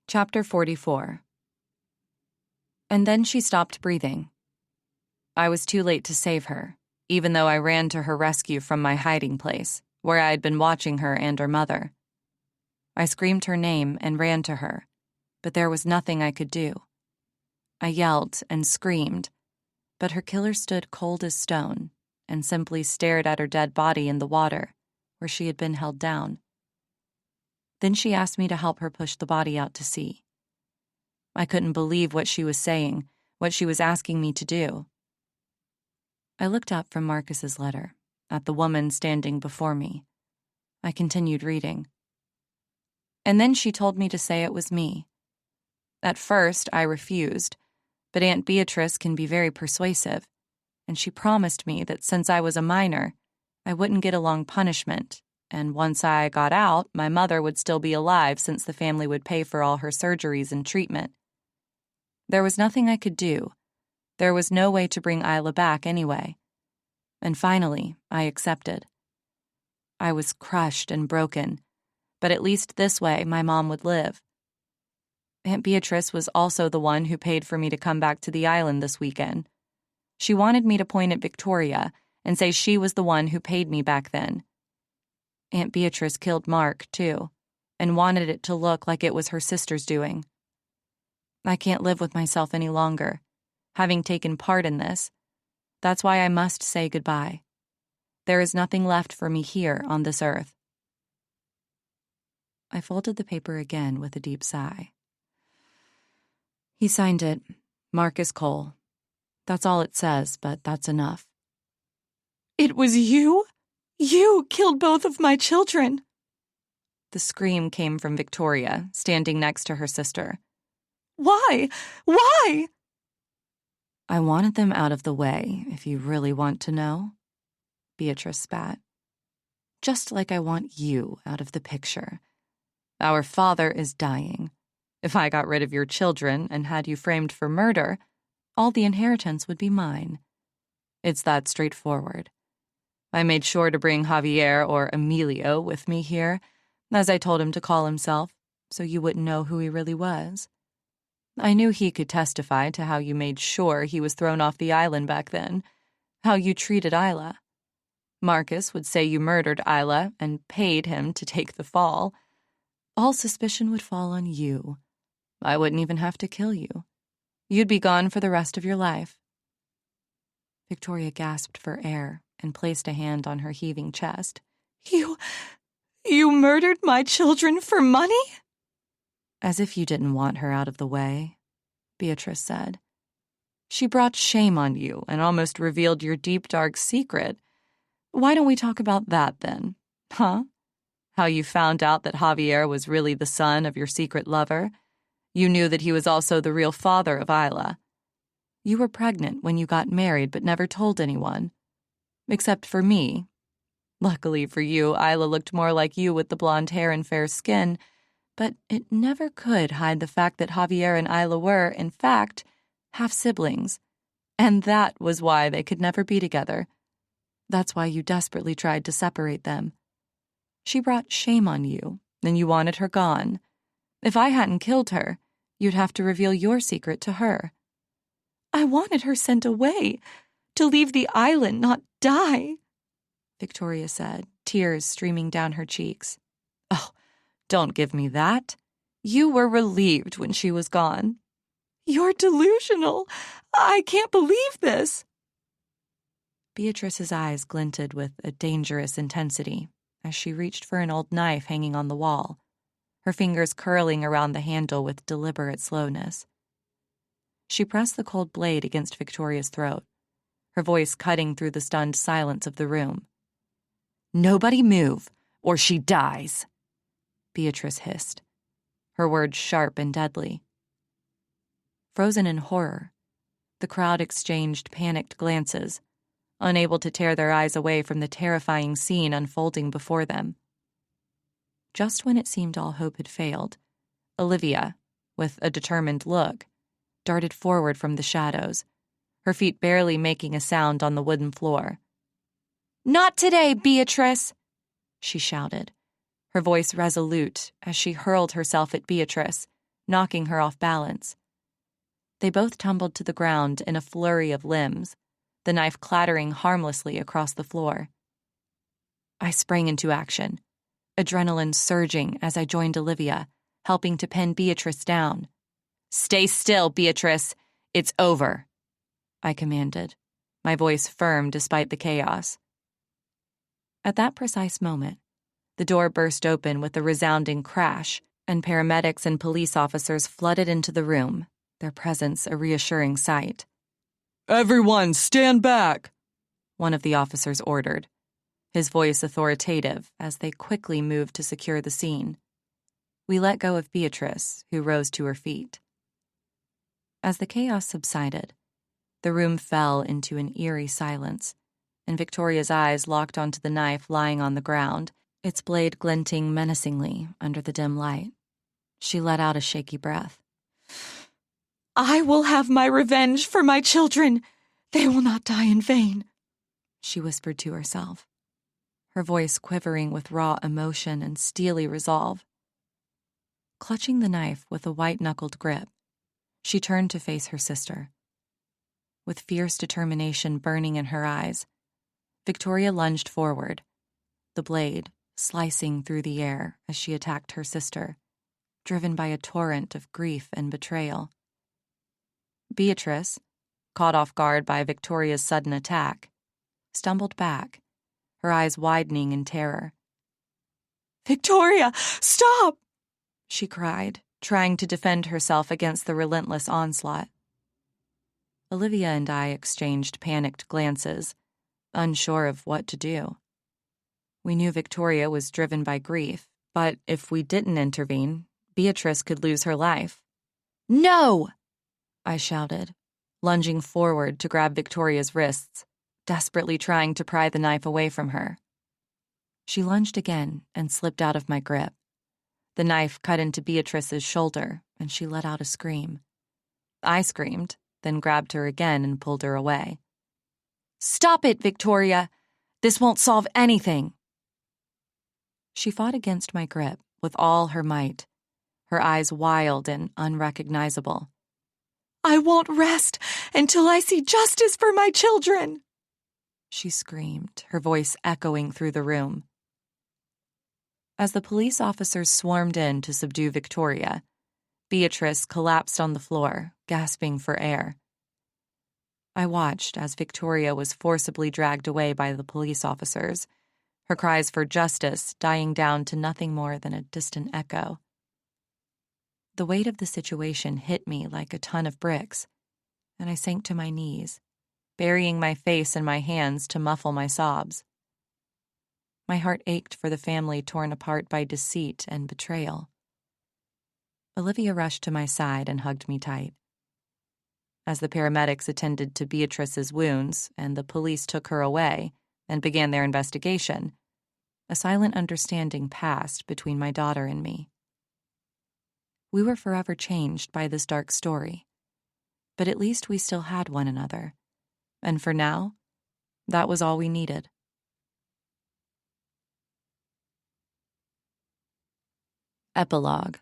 Chapter 44. And then she stopped breathing. I was too late to save her, even though I ran to her rescue from my hiding place, where I had been watching her and her mother. I screamed her name and ran to her, but there was nothing I could do. I yelled and screamed, but her killer stood cold as stone and simply stared at her dead body in the water, where she had been held down. Then she asked me to help her push the body out to sea. I couldn't believe what she was saying, what she was asking me to do. I looked up from Marcus's letter, at the woman standing before me. I continued reading. And then she told me to say it was me. At first, I refused, but Aunt Beatrice can be very persuasive, and she promised me that since I was a minor, I wouldn't get a long punishment, and once I got out, my mother would still be alive since the family would pay for all her surgeries and treatment. There was nothing I could do. There was no way to bring Isla back anyway. And finally, I accepted. I was crushed and broken, but at least this way my mom would live. Aunt Beatrice was also the one who paid for me to come back to the island this weekend. She wanted me to point at Victoria and say she was the one who paid me back then. Aunt Beatrice killed Mark, too, and wanted it to look like it was her sister's doing. I can't live with myself any longer, having taken part in this. That's why I must say goodbye. There is nothing left for me here on this earth. I folded the paper again with a deep sigh. He signed it, Marcus Cole. That's all it says, but that's enough. "It was you? You killed both of my children!" The scream came from Victoria, standing next to her sister. "Why? Why?" "I wanted them out of the way, if you really want to know," Beatrice spat. "Just like I want you out of the picture. Our father is dying. If I got rid of your children and had you framed for murder, all the inheritance would be mine. It's that straightforward. I made sure to bring Javier or Emilio with me here, as I told him to call himself, so you wouldn't know who he really was. I knew he could testify to how you made sure he was thrown off the island back then, how you treated Isla. Marcus would say you murdered Isla and paid him to take the fall. All suspicion would fall on you. I wouldn't even have to kill you. You'd be gone for the rest of your life." Victoria gasped for air and placed a hand on her heaving chest. You murdered my children for money?" "As if you didn't want her out of the way," Beatrice said. "She brought shame on you and almost revealed your deep, dark secret. Why don't we talk about that then? Huh? How you found out that Javier was really the son of your secret lover? You knew that he was also the real father of Isla. You were pregnant when you got married but never told anyone. Except for me. Luckily for you, Isla looked more like you with the blonde hair and fair skin, but it never could hide the fact that Javier and Isla were, in fact, half-siblings. And that was why they could never be together. That's why you desperately tried to separate them. She brought shame on you, and you wanted her gone. If I hadn't killed her, you'd have to reveal your secret to her." "I wanted her sent away, to leave the island, not die," Victoria said, tears streaming down her cheeks. "Oh, don't give me that. You were relieved when she was gone." "You're delusional. I can't believe this." Beatrice's eyes glinted with a dangerous intensity as she reached for an old knife hanging on the wall, her fingers curling around the handle with deliberate slowness. She pressed the cold blade against Victoria's throat, her voice cutting through the stunned silence of the room. "Nobody move, or she dies," Beatrice hissed, her words sharp and deadly. Frozen in horror, the crowd exchanged panicked glances, unable to tear their eyes away from the terrifying scene unfolding before them. Just when it seemed all hope had failed, Olivia, with a determined look, darted forward from the shadows, her feet barely making a sound on the wooden floor. "Not today, Beatrice!" she shouted, her voice resolute as she hurled herself at Beatrice, knocking her off balance. They both tumbled to the ground in a flurry of limbs, the knife clattering harmlessly across the floor. I sprang into action, adrenaline surging as I joined Olivia, helping to pin Beatrice down. "Stay still, Beatrice. It's over," I commanded, my voice firm despite the chaos. At that precise moment, the door burst open with a resounding crash, and paramedics and police officers flooded into the room, their presence a reassuring sight. "Everyone, stand back," one of the officers ordered, his voice authoritative as they quickly moved to secure the scene. We let go of Beatrice, who rose to her feet. As the chaos subsided, the room fell into an eerie silence, and Victoria's eyes locked onto the knife lying on the ground, its blade glinting menacingly under the dim light. She let out a shaky breath. "I will have my revenge for my children. They will not die in vain," she whispered to herself, her voice quivering with raw emotion and steely resolve. Clutching the knife with a white-knuckled grip, she turned to face her sister. With fierce determination burning in her eyes, Victoria lunged forward, the blade slicing through the air as she attacked her sister, driven by a torrent of grief and betrayal. Beatrice, caught off guard by Victoria's sudden attack, stumbled back, her eyes widening in terror. "Victoria, stop!" she cried, trying to defend herself against the relentless onslaught. Olivia and I exchanged panicked glances, unsure of what to do. We knew Victoria was driven by grief, but if we didn't intervene, Beatrice could lose her life. "No!" I shouted, lunging forward to grab Victoria's wrists, desperately trying to pry the knife away from her. She lunged again and slipped out of my grip. The knife cut into Beatrice's shoulder, and she let out a scream. I screamed, then grabbed her again and pulled her away. "Stop it, Victoria! This won't solve anything!" She fought against my grip with all her might, her eyes wild and unrecognizable, I won't rest until I see justice for my children!" she screamed, her voice echoing through the room. As the police officers swarmed in to subdue Victoria, Beatrice collapsed on the floor, gasping for air. I watched as Victoria was forcibly dragged away by the police officers, her cries for justice dying down to nothing more than a distant echo. The weight of the situation hit me like a ton of bricks, and I sank to my knees, burying my face in my hands to muffle my sobs. My heart ached for the family torn apart by deceit and betrayal. Olivia rushed to my side and hugged me tight. As the paramedics attended to Beatrice's wounds and the police took her away and began their investigation, a silent understanding passed between my daughter and me. We were forever changed by this dark story, but at least we still had one another, and for now, that was all we needed. Epilogue.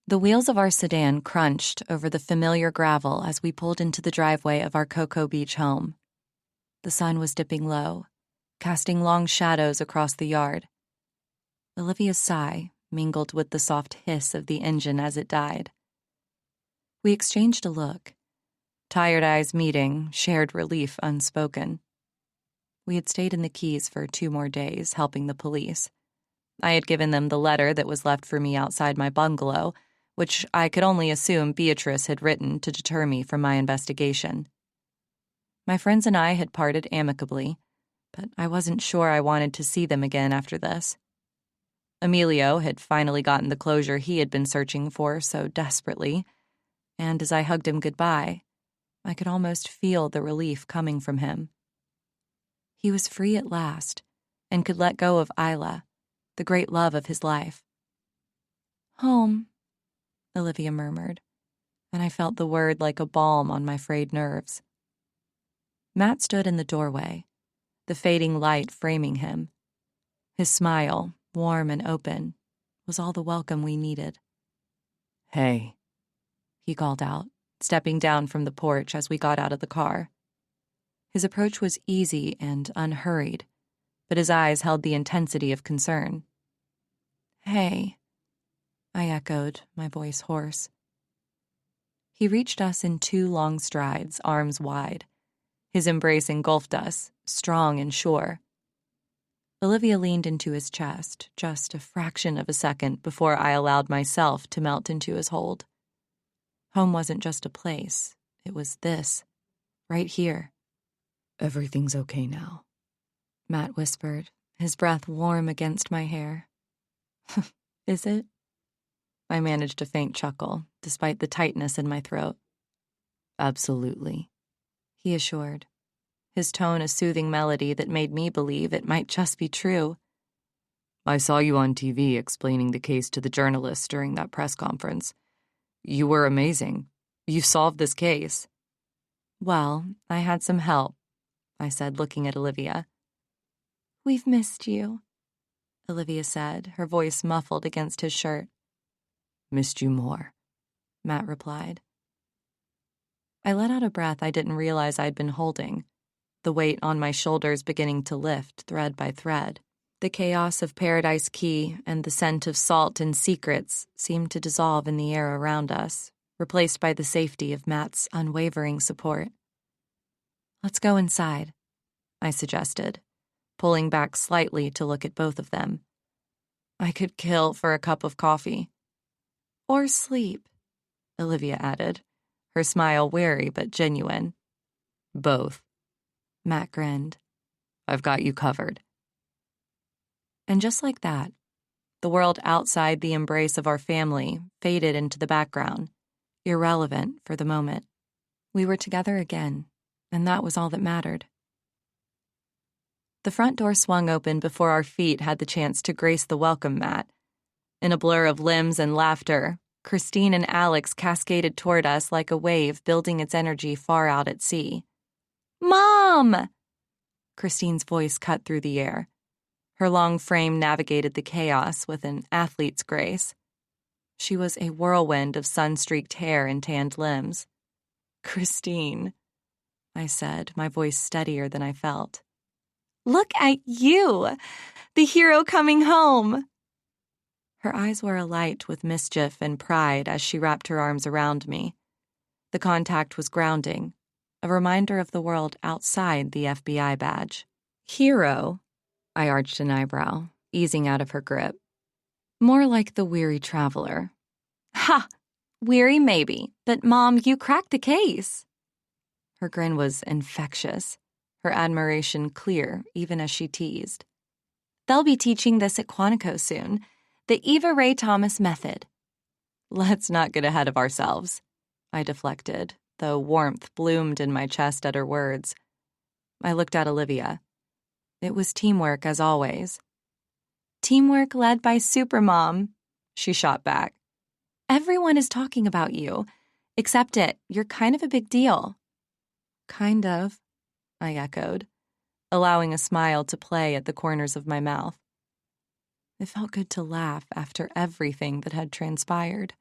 The wheels of our sedan crunched over the familiar gravel as we pulled into the driveway of our Cocoa Beach home. The sun was dipping low, casting long shadows across the yard. Olivia's sigh mingled with the soft hiss of the engine as it died. We exchanged a look. Tired eyes meeting, shared relief unspoken. We had stayed in the Keys for 2 more days, helping the police. I had given them the letter that was left for me outside my bungalow, which I could only assume Beatrice had written to deter me from my investigation. My friends and I had parted amicably, but I wasn't sure I wanted to see them again after this. Emilio had finally gotten the closure he had been searching for so desperately, and as I hugged him goodbye, I could almost feel the relief coming from him. He was free at last, and could let go of Isla, the great love of his life. "Home," Olivia murmured, and I felt the word like a balm on my frayed nerves. Matt stood in the doorway, the fading light framing him. His smile, warm and open, was all the welcome we needed. "Hey," he called out, stepping down from the porch as we got out of the car. His approach was easy and unhurried, but his eyes held the intensity of concern. "Hey," I echoed, my voice hoarse. He reached us in 2 long strides, arms wide. His embrace engulfed us, strong and sure. Olivia leaned into his chest, just a fraction of a second before I allowed myself to melt into his hold. Home wasn't just a place, it was this, right here. "Everything's okay now," Matt whispered, his breath warm against my hair. "Is it?" I managed a faint chuckle, despite the tightness in my throat. "Absolutely," he assured, his tone a soothing melody that made me believe it might just be true. "I saw you on TV explaining the case to the journalists during that press conference. You were amazing. You solved this case." "Well, I had some help," I said, looking at Olivia. "We've missed you," Olivia said, her voice muffled against his shirt. "Missed you more," Matt replied. I let out a breath I didn't realize I'd been holding, the weight on my shoulders beginning to lift thread by thread. The chaos of Paradise Key and the scent of salt and secrets seemed to dissolve in the air around us, replaced by the safety of Matt's unwavering support. "Let's go inside," I suggested, pulling back slightly to look at both of them. I could kill for a cup of coffee. "Or sleep," Olivia added, her smile wary but genuine. "Both." Matt grinned. "I've got you covered." And just like that, the world outside the embrace of our family faded into the background, irrelevant for the moment. We were together again, and that was all that mattered. The front door swung open before our feet had the chance to grace the welcome mat. In a blur of limbs and laughter, Christine and Alex cascaded toward us like a wave building its energy far out at sea. "Mom!" Christine's voice cut through the air. Her long frame navigated the chaos with an athlete's grace. She was a whirlwind of sun-streaked hair and tanned limbs. "Christine," I said, my voice steadier than I felt. "Look at you! The hero coming home!" Her eyes were alight with mischief and pride as she wrapped her arms around me. The contact was grounding, a reminder of the world outside the FBI badge. "Hero?" I arched an eyebrow, easing out of her grip. "More like the weary traveler." "Ha! Weary maybe, but Mom, you cracked the case." Her grin was infectious, her admiration clear even as she teased. "They'll be teaching this at Quantico soon, the Eva Ray Thomas method." "Let's not get ahead of ourselves," I deflected, though warmth bloomed in my chest at her words. I looked at Olivia. It was teamwork as always. "Teamwork led by Supermom," she shot back. "Everyone is talking about you. Accept it, you're kind of a big deal." "Kind of," I echoed, allowing a smile to play at the corners of my mouth. It felt good to laugh after everything that had transpired.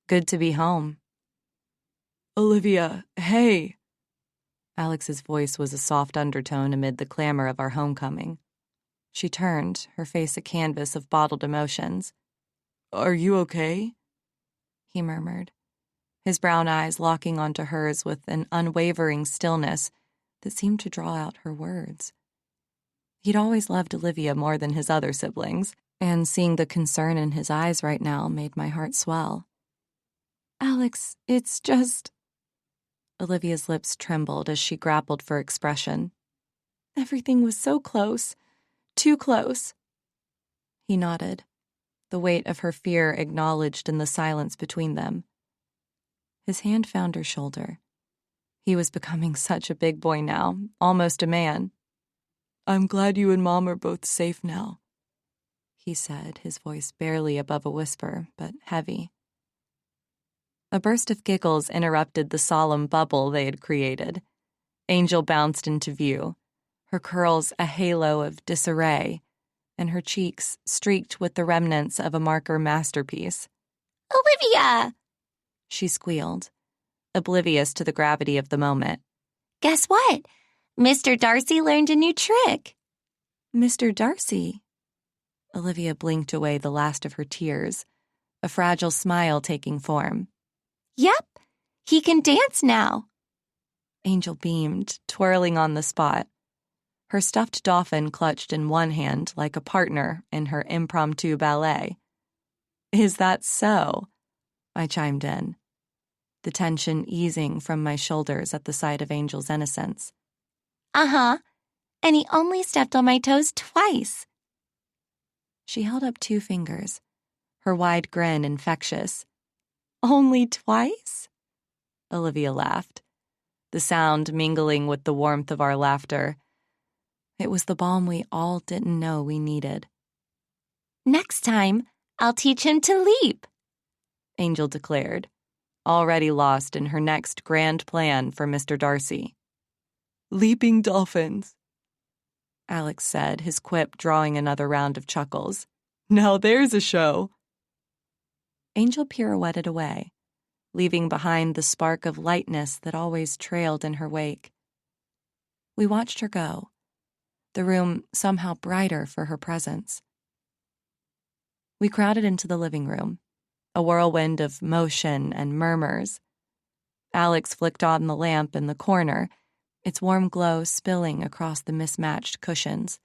Good to be home. "Olivia, hey!" Alex's voice was a soft undertone amid the clamor of our homecoming. She turned, her face a canvas of bottled emotions. "Are you okay?" he murmured, his brown eyes locking onto hers with an unwavering stillness that seemed to draw out her words. He'd always loved Olivia more than his other siblings, and seeing the concern in his eyes right now made my heart swell. "Alex, it's just..." Olivia's lips trembled as she grappled for expression. "Everything was so close. Too close." He nodded, the weight of her fear acknowledged in the silence between them. His hand found her shoulder. He was becoming such a big boy now, almost a man. "I'm glad you and Mom are both safe now," he said, his voice barely above a whisper, but heavy. A burst of giggles interrupted the solemn bubble they had created. Angel bounced into view, her curls a halo of disarray, and her cheeks streaked with the remnants of a marker masterpiece. "Olivia!" she squealed, oblivious to the gravity of the moment. "Guess what? Mr. Darcy learned a new trick." "Mr. Darcy?" Olivia blinked away the last of her tears, a fragile smile taking form. "Yep, he can dance now." Angel beamed, twirling on the spot. Her stuffed dolphin clutched in one hand like a partner in her impromptu ballet. "Is that so?" I chimed in, the tension easing from my shoulders at the sight of Angel's innocence. "Uh-huh, and he only stepped on my toes twice." She held up 2 fingers, her wide grin infectious. "Only twice?" Olivia laughed, the sound mingling with the warmth of our laughter. It was the balm we all didn't know we needed. "Next time, I'll teach him to leap," Angel declared, already lost in her next grand plan for Mr. Darcy. "Leaping dolphins," Alex said, his quip drawing another round of chuckles. "Now there's a show." Angel pirouetted away, leaving behind the spark of lightness that always trailed in her wake. We watched her go, the room somehow brighter for her presence. We crowded into the living room, a whirlwind of motion and murmurs. Alex flicked on the lamp in the corner, its warm glow spilling across the mismatched cushions.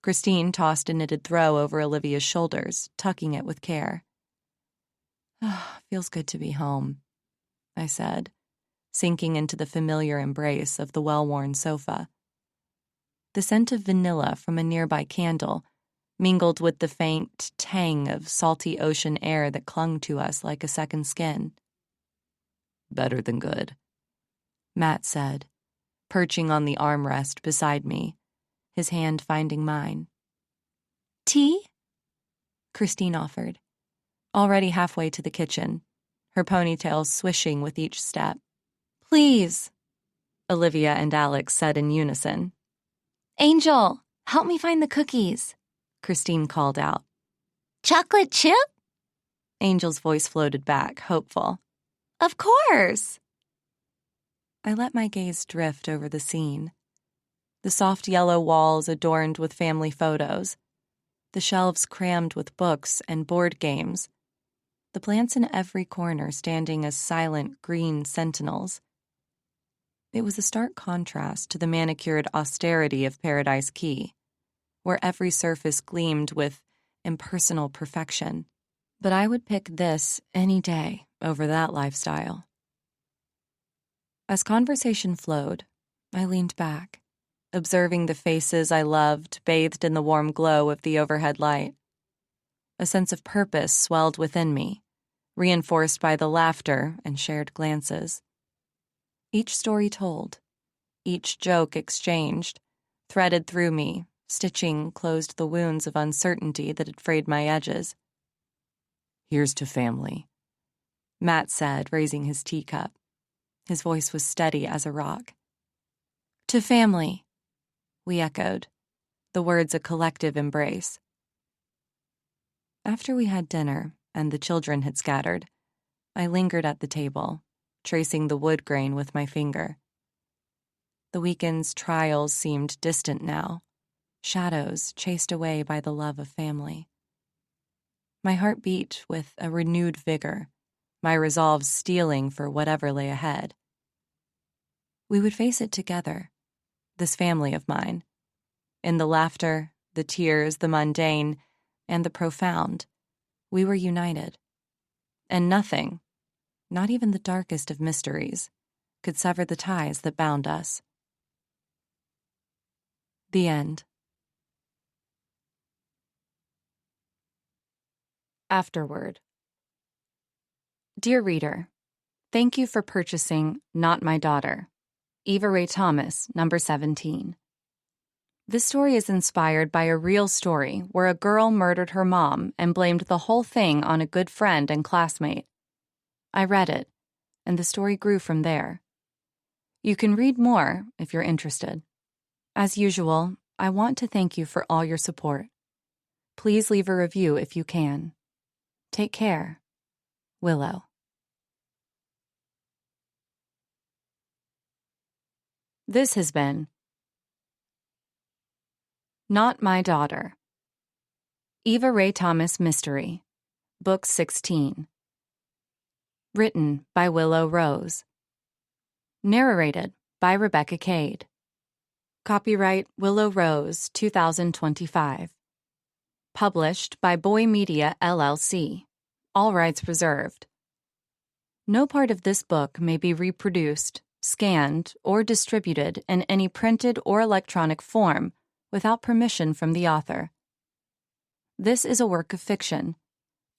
Christine tossed a knitted throw over Olivia's shoulders, tucking it with care. "Feels good to be home," I said, sinking into the familiar embrace of the well-worn sofa. The scent of vanilla from a nearby candle mingled with the faint tang of salty ocean air that clung to us like a second skin. "Better than good," Matt said, perching on the armrest beside me, his hand finding mine. "Tea?" Christine offered, already halfway to the kitchen, her ponytail swishing with each step. "Please," Olivia and Alex said in unison. "Angel, help me find the cookies," Christine called out. "Chocolate chip?" Angel's voice floated back, hopeful. Of course! I let my gaze drift over the scene. The soft yellow walls adorned with family photos, the shelves crammed with books and board games, the plants in every corner standing as silent green sentinels. It was a stark contrast to the manicured austerity of Paradise Key, where every surface gleamed with impersonal perfection. But I would pick this any day over that lifestyle. As conversation flowed, I leaned back, observing the faces I loved bathed in the warm glow of the overhead light. A sense of purpose swelled within me, reinforced by the laughter and shared glances. Each story told, each joke exchanged, threaded through me, stitching closed the wounds of uncertainty that had frayed my edges. "Here's to family," Matt said, raising his teacup. His voice was steady as a rock. "To family," we echoed, the words a collective embrace. After we had dinner and the children had scattered, I lingered at the table, tracing the wood grain with my finger. The weekend's trials seemed distant now, shadows chased away by the love of family. My heart beat with a renewed vigor, my resolve steeling for whatever lay ahead. We would face it together, this family of mine. In the laughter, the tears, the mundane, and the profound, we were united. And nothing, not even the darkest of mysteries, could sever the ties that bound us. The end. Afterword. Dear reader, thank you for purchasing Not My Daughter, Eva Ray Thomas, number 17. This story is inspired by a real story where a girl murdered her mom and blamed the whole thing on a good friend and classmate. I read it, and the story grew from there. You can read more if you're interested. As usual, I want to thank you for all your support. Please leave a review if you can. Take care. Willow. This has been Not My Daughter, Eva Ray Thomas Mystery, Book 16. Written by Willow Rose. Narrated by Rebecca Cade. Copyright Willow Rose 2025. Published by Boy Media LLC. All rights reserved. No part of this book may be reproduced, scanned, or distributed in any printed or electronic form without permission from the author. This is a work of fiction.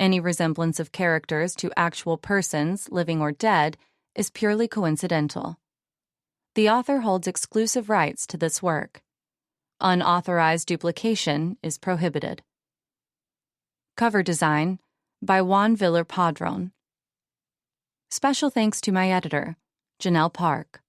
Any resemblance of characters to actual persons, living or dead, is purely coincidental. The author holds exclusive rights to this work. Unauthorized duplication is prohibited. Cover design by Juan Villar Padron. Special thanks to my editor, Janelle Park.